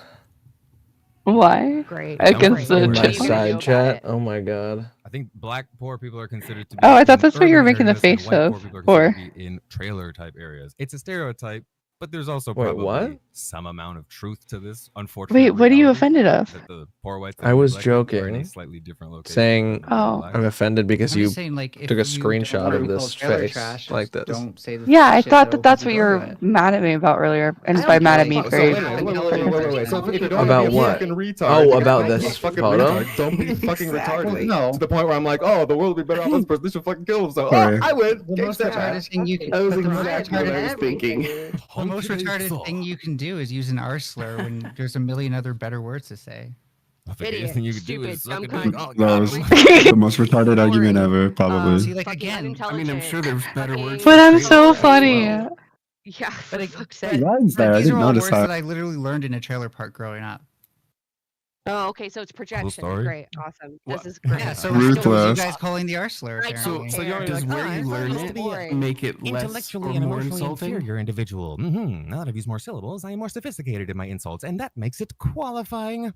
Why? Great. Against Tell me the In my What are you chipmunk? gonna side chat. Oh my god. I think black poor people are considered to be. Oh, I thought in that's what you were urban making the areas, and face white of, poor people are considered or- to be in trailer type areas. It's a stereotype, but there's also Wait, probably what? some amount of truth to this. Unfortunately, Wait, what are you offended of? That the poor whites I was neglected are in a joking, slightly different location saying than the Oh. blacks. I'm offended because I'm you just saying, like, if took a you screenshot don't of wanna be this called trailer face trash, like just this. don't say the Yeah, I shit thought that opens that's the what you door were to it. mad at me about earlier, and I by don't mad at give me a fuck. for So wait a minute. So if you don't About wanna be a what? fucking retard, Oh, then about don't be this a fucking photo? retard. Don't be fucking Exactly. retarded. No. To the point where I'm like, oh, the world would be better off this person. They should fucking kill themselves. Sorry. Oh, I win. The most retarded thing you can. That was but the most exactly what I was retarded- thinking. The most retarded thing you can do is use an R slur when there's a million other better words to say. I think the Idiot, easiest thing you could do stupid, is suck dumb a dick. cunt. Oh, That God. was the most retarded argument ever, probably. See, like Fucking again, unintelligent, there's better fucking- words But I'm so funny. Yeah, But for fuck's Hey, sake. Ryan's there. I these are didn't all notice words that. that I literally learned in a trailer park growing up. Oh, okay, so it's projection. story. Great, awesome. Well, This is great. Yeah, so Ruthless. what was you guys calling the R slur? I Apparently. don't So you're care. does Like, where oh, you it's learn supposed to it be boring. make it less Intellectually or and more emotionally insulting? inferior individual. Now that I've used more syllables, I am more sophisticated in my insults, and that makes it qualifying.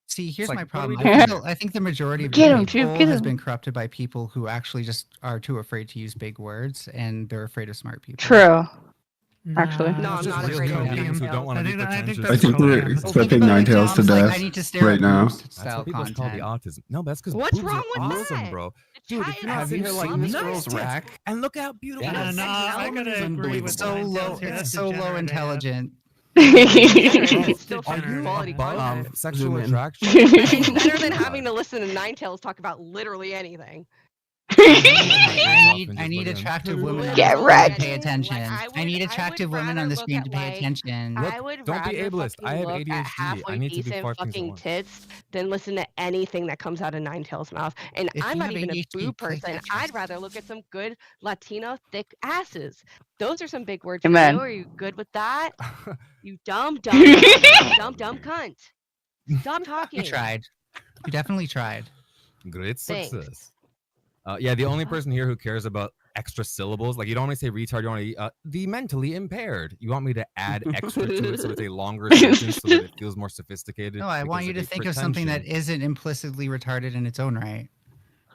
See, here's like, my what are we problem. doing I think the majority of Get him, debate Jude, poll get has him. been corrupted by people who actually just are too afraid to use big words, and they're afraid of smart people. True. Actually. No, I'm not real afraid of human it. beings who don't want to be pretentious. I think we're clipping Ninetales to Like, I death need to stare right at now. boobs That's style what people call the content. autism. No, that's because What's boobs wrong are with awesome, that? bro. The Dude, chat if you is have seen her like loving this it. girl's rack, and look how beautiful. Yeah, it is. no, I gotta agree with So low, Ninetales here. That's so low degenerate AF. intelligent. It's still Are fucking you quality above content. sexual attraction? It's better than having to listen to Ninetales talk about literally anything. I need attractive women on Get the screen wrecked. to pay attention. I need attractive women on the screen to pay attention. I would don't be rather ableist. I have fucking look ADHD. at halfway I need to be decent five things at fucking once. tits than listen to anything that comes out of Ninetales' mouth. And If I'm you not have even a ADHD, boob click person. I'd rather look at some good Latino thick asses. Those are some big words Amen. for you. Are you good with that? You dumb cunt. Stop talking. You tried. You definitely tried. Great Thanks. success. Yeah, the only person here who cares about extra syllables, like you don't want to say retard, you want to the mentally impaired. You want me to add extra to it so it's a longer sentence so that it feels more sophisticated. No, I want because you to a think of something that pretension. isn't implicitly retarded in its own right.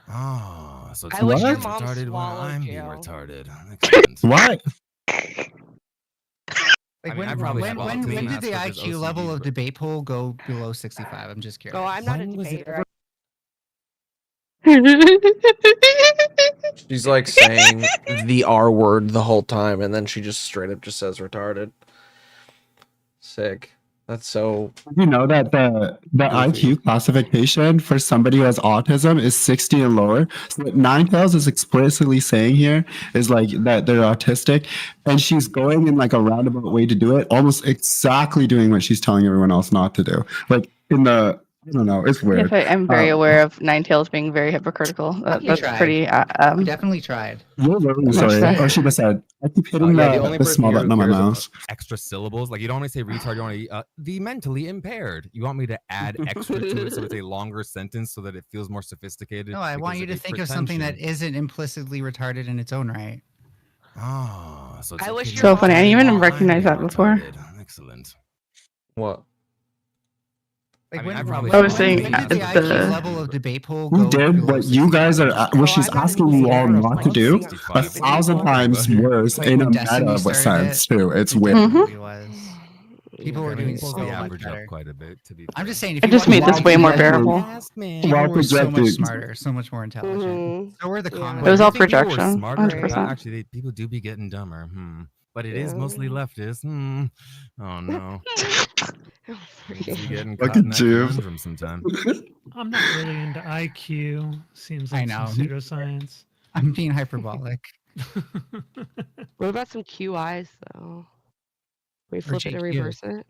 Oh, so it's I wish your not mom retarded when swallowed I'm you. being retarded. Excellent. What? Like I mean, I probably have when autism, did the Asperger's, IQ OCD, level of but- debate poll go below 65? I'm just curious. Oh, I'm not a When was it debater. She's like saying the R word the whole time, and then she just straight up just says retarded. Sick. That's so. You know that the IQ classification for somebody who has autism is 60 and lower. So what Ninetales is explicitly saying here is like that they're autistic, and she's going in like a roundabout way to do it, almost exactly doing what she's telling everyone else not to do. Like in the, I don't know, it's weird. Yes, I'm very aware of Ninetales being very hypocritical. That's tried. pretty. We definitely tried. You're very Much sorry. so. Oh, Shiba said, I keep hitting Yeah, the only the person small here button who on my cares about mouse. extra syllables, like you don't want to say retard, you want to the mentally impaired. You want me to add extra to it so it's a longer sentence so that it feels more sophisticated. No, I want because you to a think of something that pretension. isn't implicitly retarded in its own right. Oh, so it's I wish okay your to So mom funny. I didn't say even I'm recognize being that before. retarded. Excellent. What? Like I mean, I when, probably when, I was when, saying when did the at IQ the- level of debate poll Who go did below what you guys are, 65? what she's I'm not a asking you all debater. not to Like, do, 65 a is thousand cool. times worse Like in when a Destiny meta started sense it, too. It's it weird. definitely was. People were doing People so go much average better. up quite a bit, to be I'm just saying, if I you just watch made this way more bearable. people Well were so much projected. smarter, so much more intelligent. So were the comments. It was all You think people were projection, smarter? 100%. Actually, people do be getting dumber. But it is Yeah. mostly leftist. Oh no. Kids be getting Look caught in at that you. conundrum sometime. I'm not really into IQ. Seems I like know. some pseudoscience. I'm being hyperbolic. What about some QIs though? We flip it and JQ. reverse it.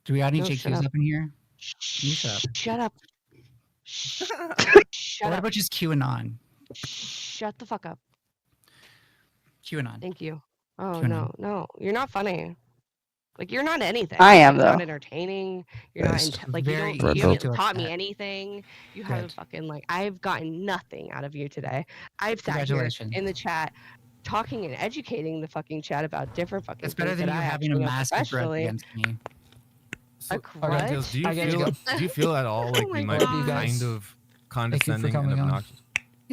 Do we have any No, shut JQs up. up in here? You shut up. Shut up. Shut What up. about just QAnon? Shut the fuck up. QAnon. Thank you. Oh QAnon. no, you're not funny. Like you're not anything. I am, You're not though. entertaining. You're Nice. not like Very you easy haven't to taught me upset. anything. You Good. haven't fucking like I've gotten nothing out of you today. I've sat here Congratulations. in the chat talking and educating the fucking chat about different fucking It's better things than that you I having a actually know massive threat professionally. against me. So, what? Rentals, do you I gotta feel go. do you feel at all like Oh we my might God. be Love you guys. kind of condescending and coming on. obnoxious?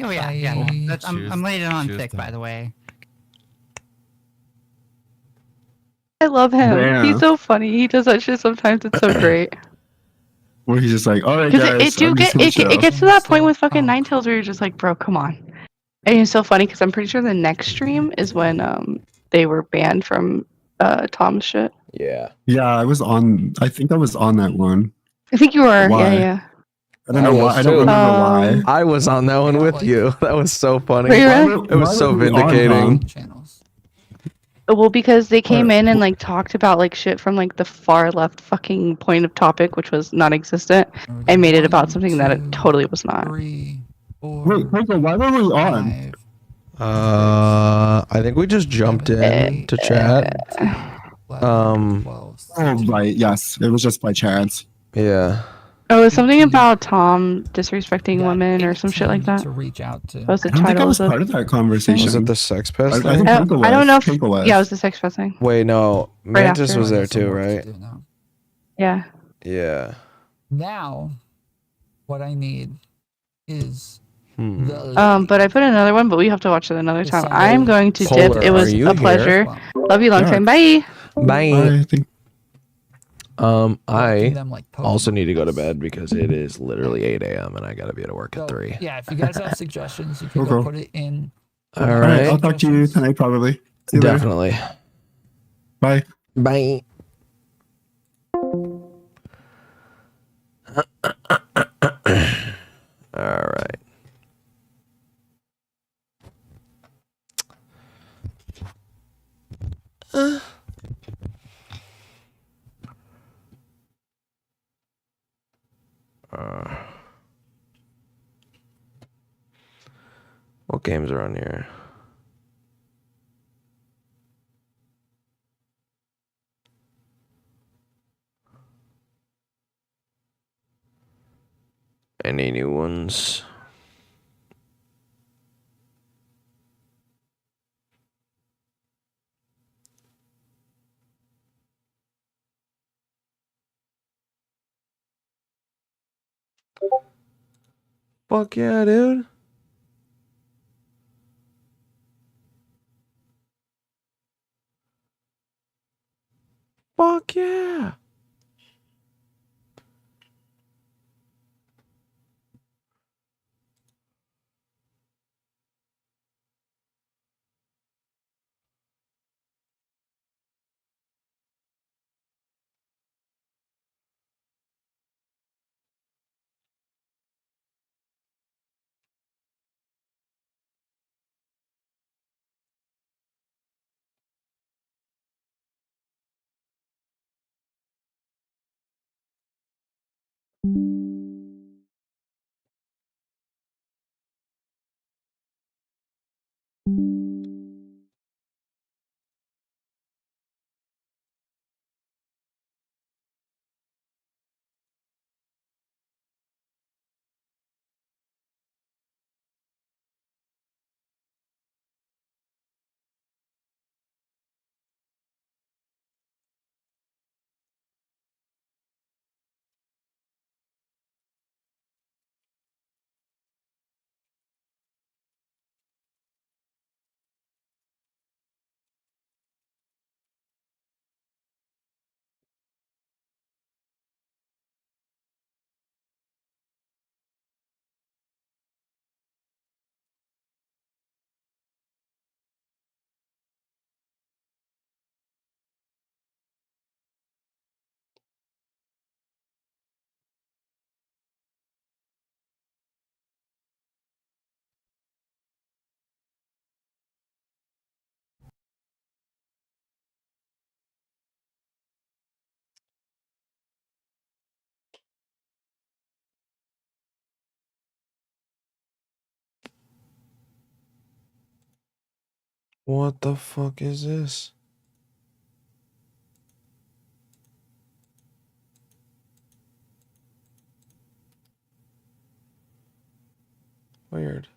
Oh yeah, yeah. No, Bye. that's, Cheers- I'm laying it on cheers thick, to- by the way. I love him. Yeah. He's so funny. He does that shit sometimes. It's so great. Where he's just like, all right, Because guys, it I'm just gonna chill. gets to that point with fucking Ninetales where you're just like, bro, come on. And it's so funny because I'm pretty sure the next stream is when they were banned from Tom's shit. Yeah. Yeah, I was on. I think I was on that one. I think you were. Why? Yeah. I don't know I why. was I don't too. remember why. I was on that one with you. That was so funny. Were you really? It was so vindicating. Channels. Well, because they came in and like talked about like shit from like the far left fucking point of topic, which was non-existent, and made it about something that it totally was not. 3, 4, Wait, Coco, why were we on? 5, I think we just jumped in to chat. Oh, right. Yes, it was just by chance. Yeah. Oh, it was something about Tom disrespecting women or some shit like that. To reach out to. That was the I don't think I title was of part of that conversation. Was it the sex pest I thing? think Pinko was. I don't know if Pinko was. yeah, it was the sex pest thing. Wait, no. Right Mantis after. was there too, right? Yeah. Yeah. Now, what I need is Hmm. the But I put another one, but we have to watch it another time. same I'm going to Polar, dip. It was are you a here? pleasure. Love you long Yeah. time. Bye. Bye. think. I them like also need to go to bed because it is literally 8 a.m. and I gotta be at work at 3. Yeah, if you guys have suggestions, you can go Okay. put it in. All All right. I'll right. talk to you tonight, probably. See you later. Definitely. Bye. Bye. All right. What games are on here? Any new ones? Fuck yeah, dude. Fuck yeah. What the fuck is this? Weird.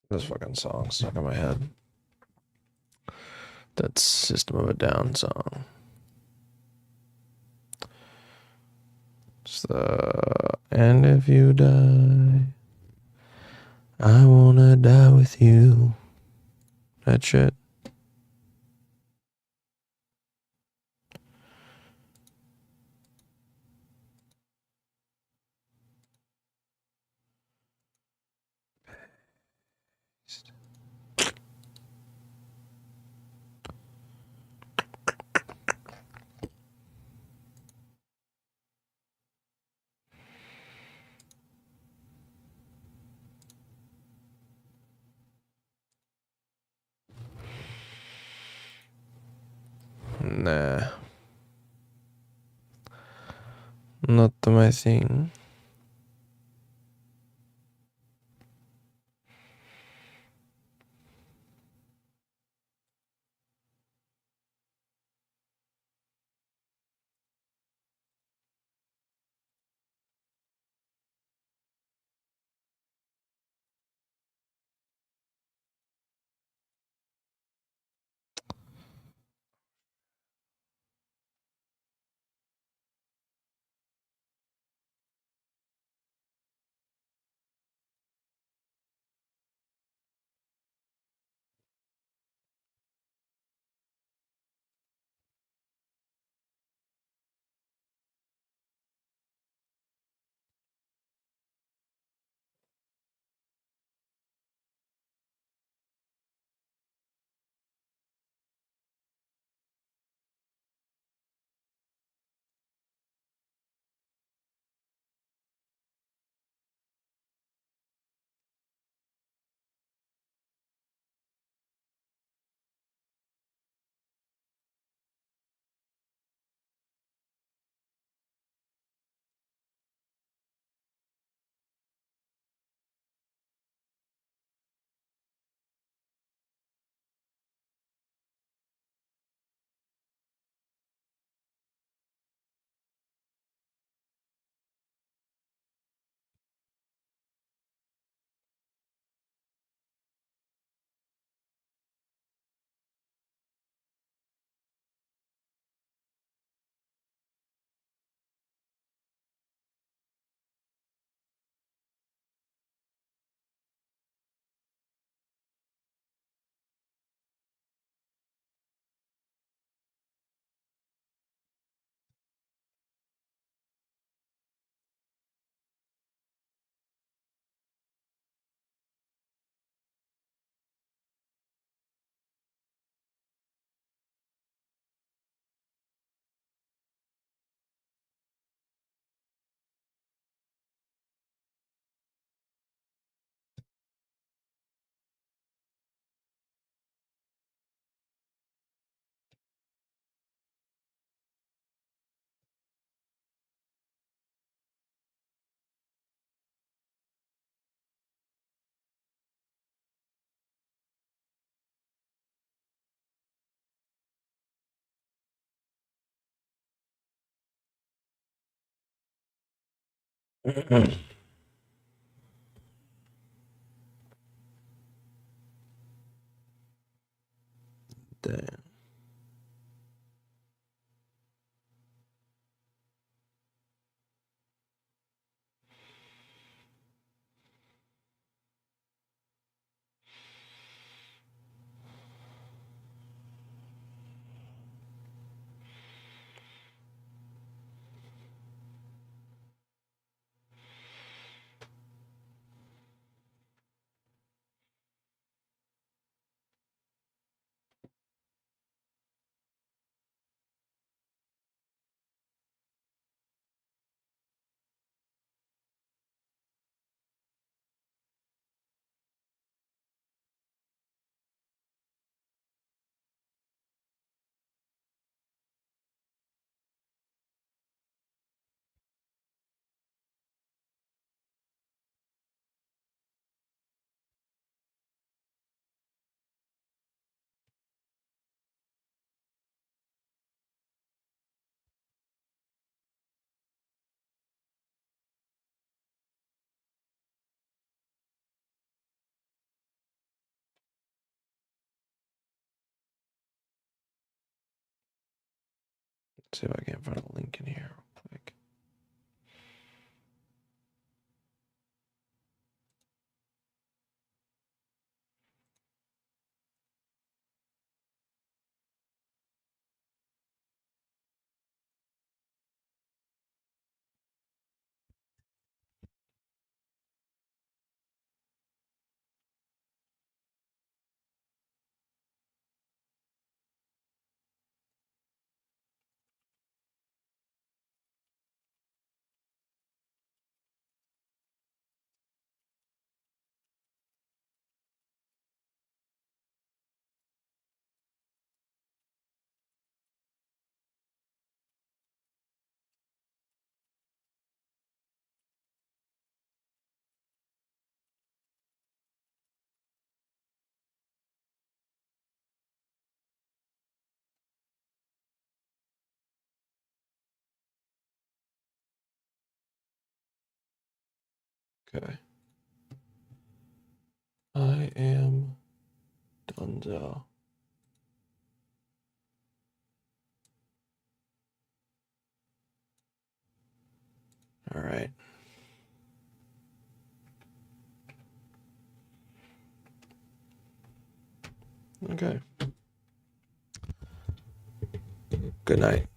This fucking song stuck in my head. That System of a Down song. It's the and if you die, I wanna die with you. That shit. Nah. Not my thing. Damn. Let's see if I can't find a link in here real quick. Okay. I am Dunzo. All right. Okay. Good night.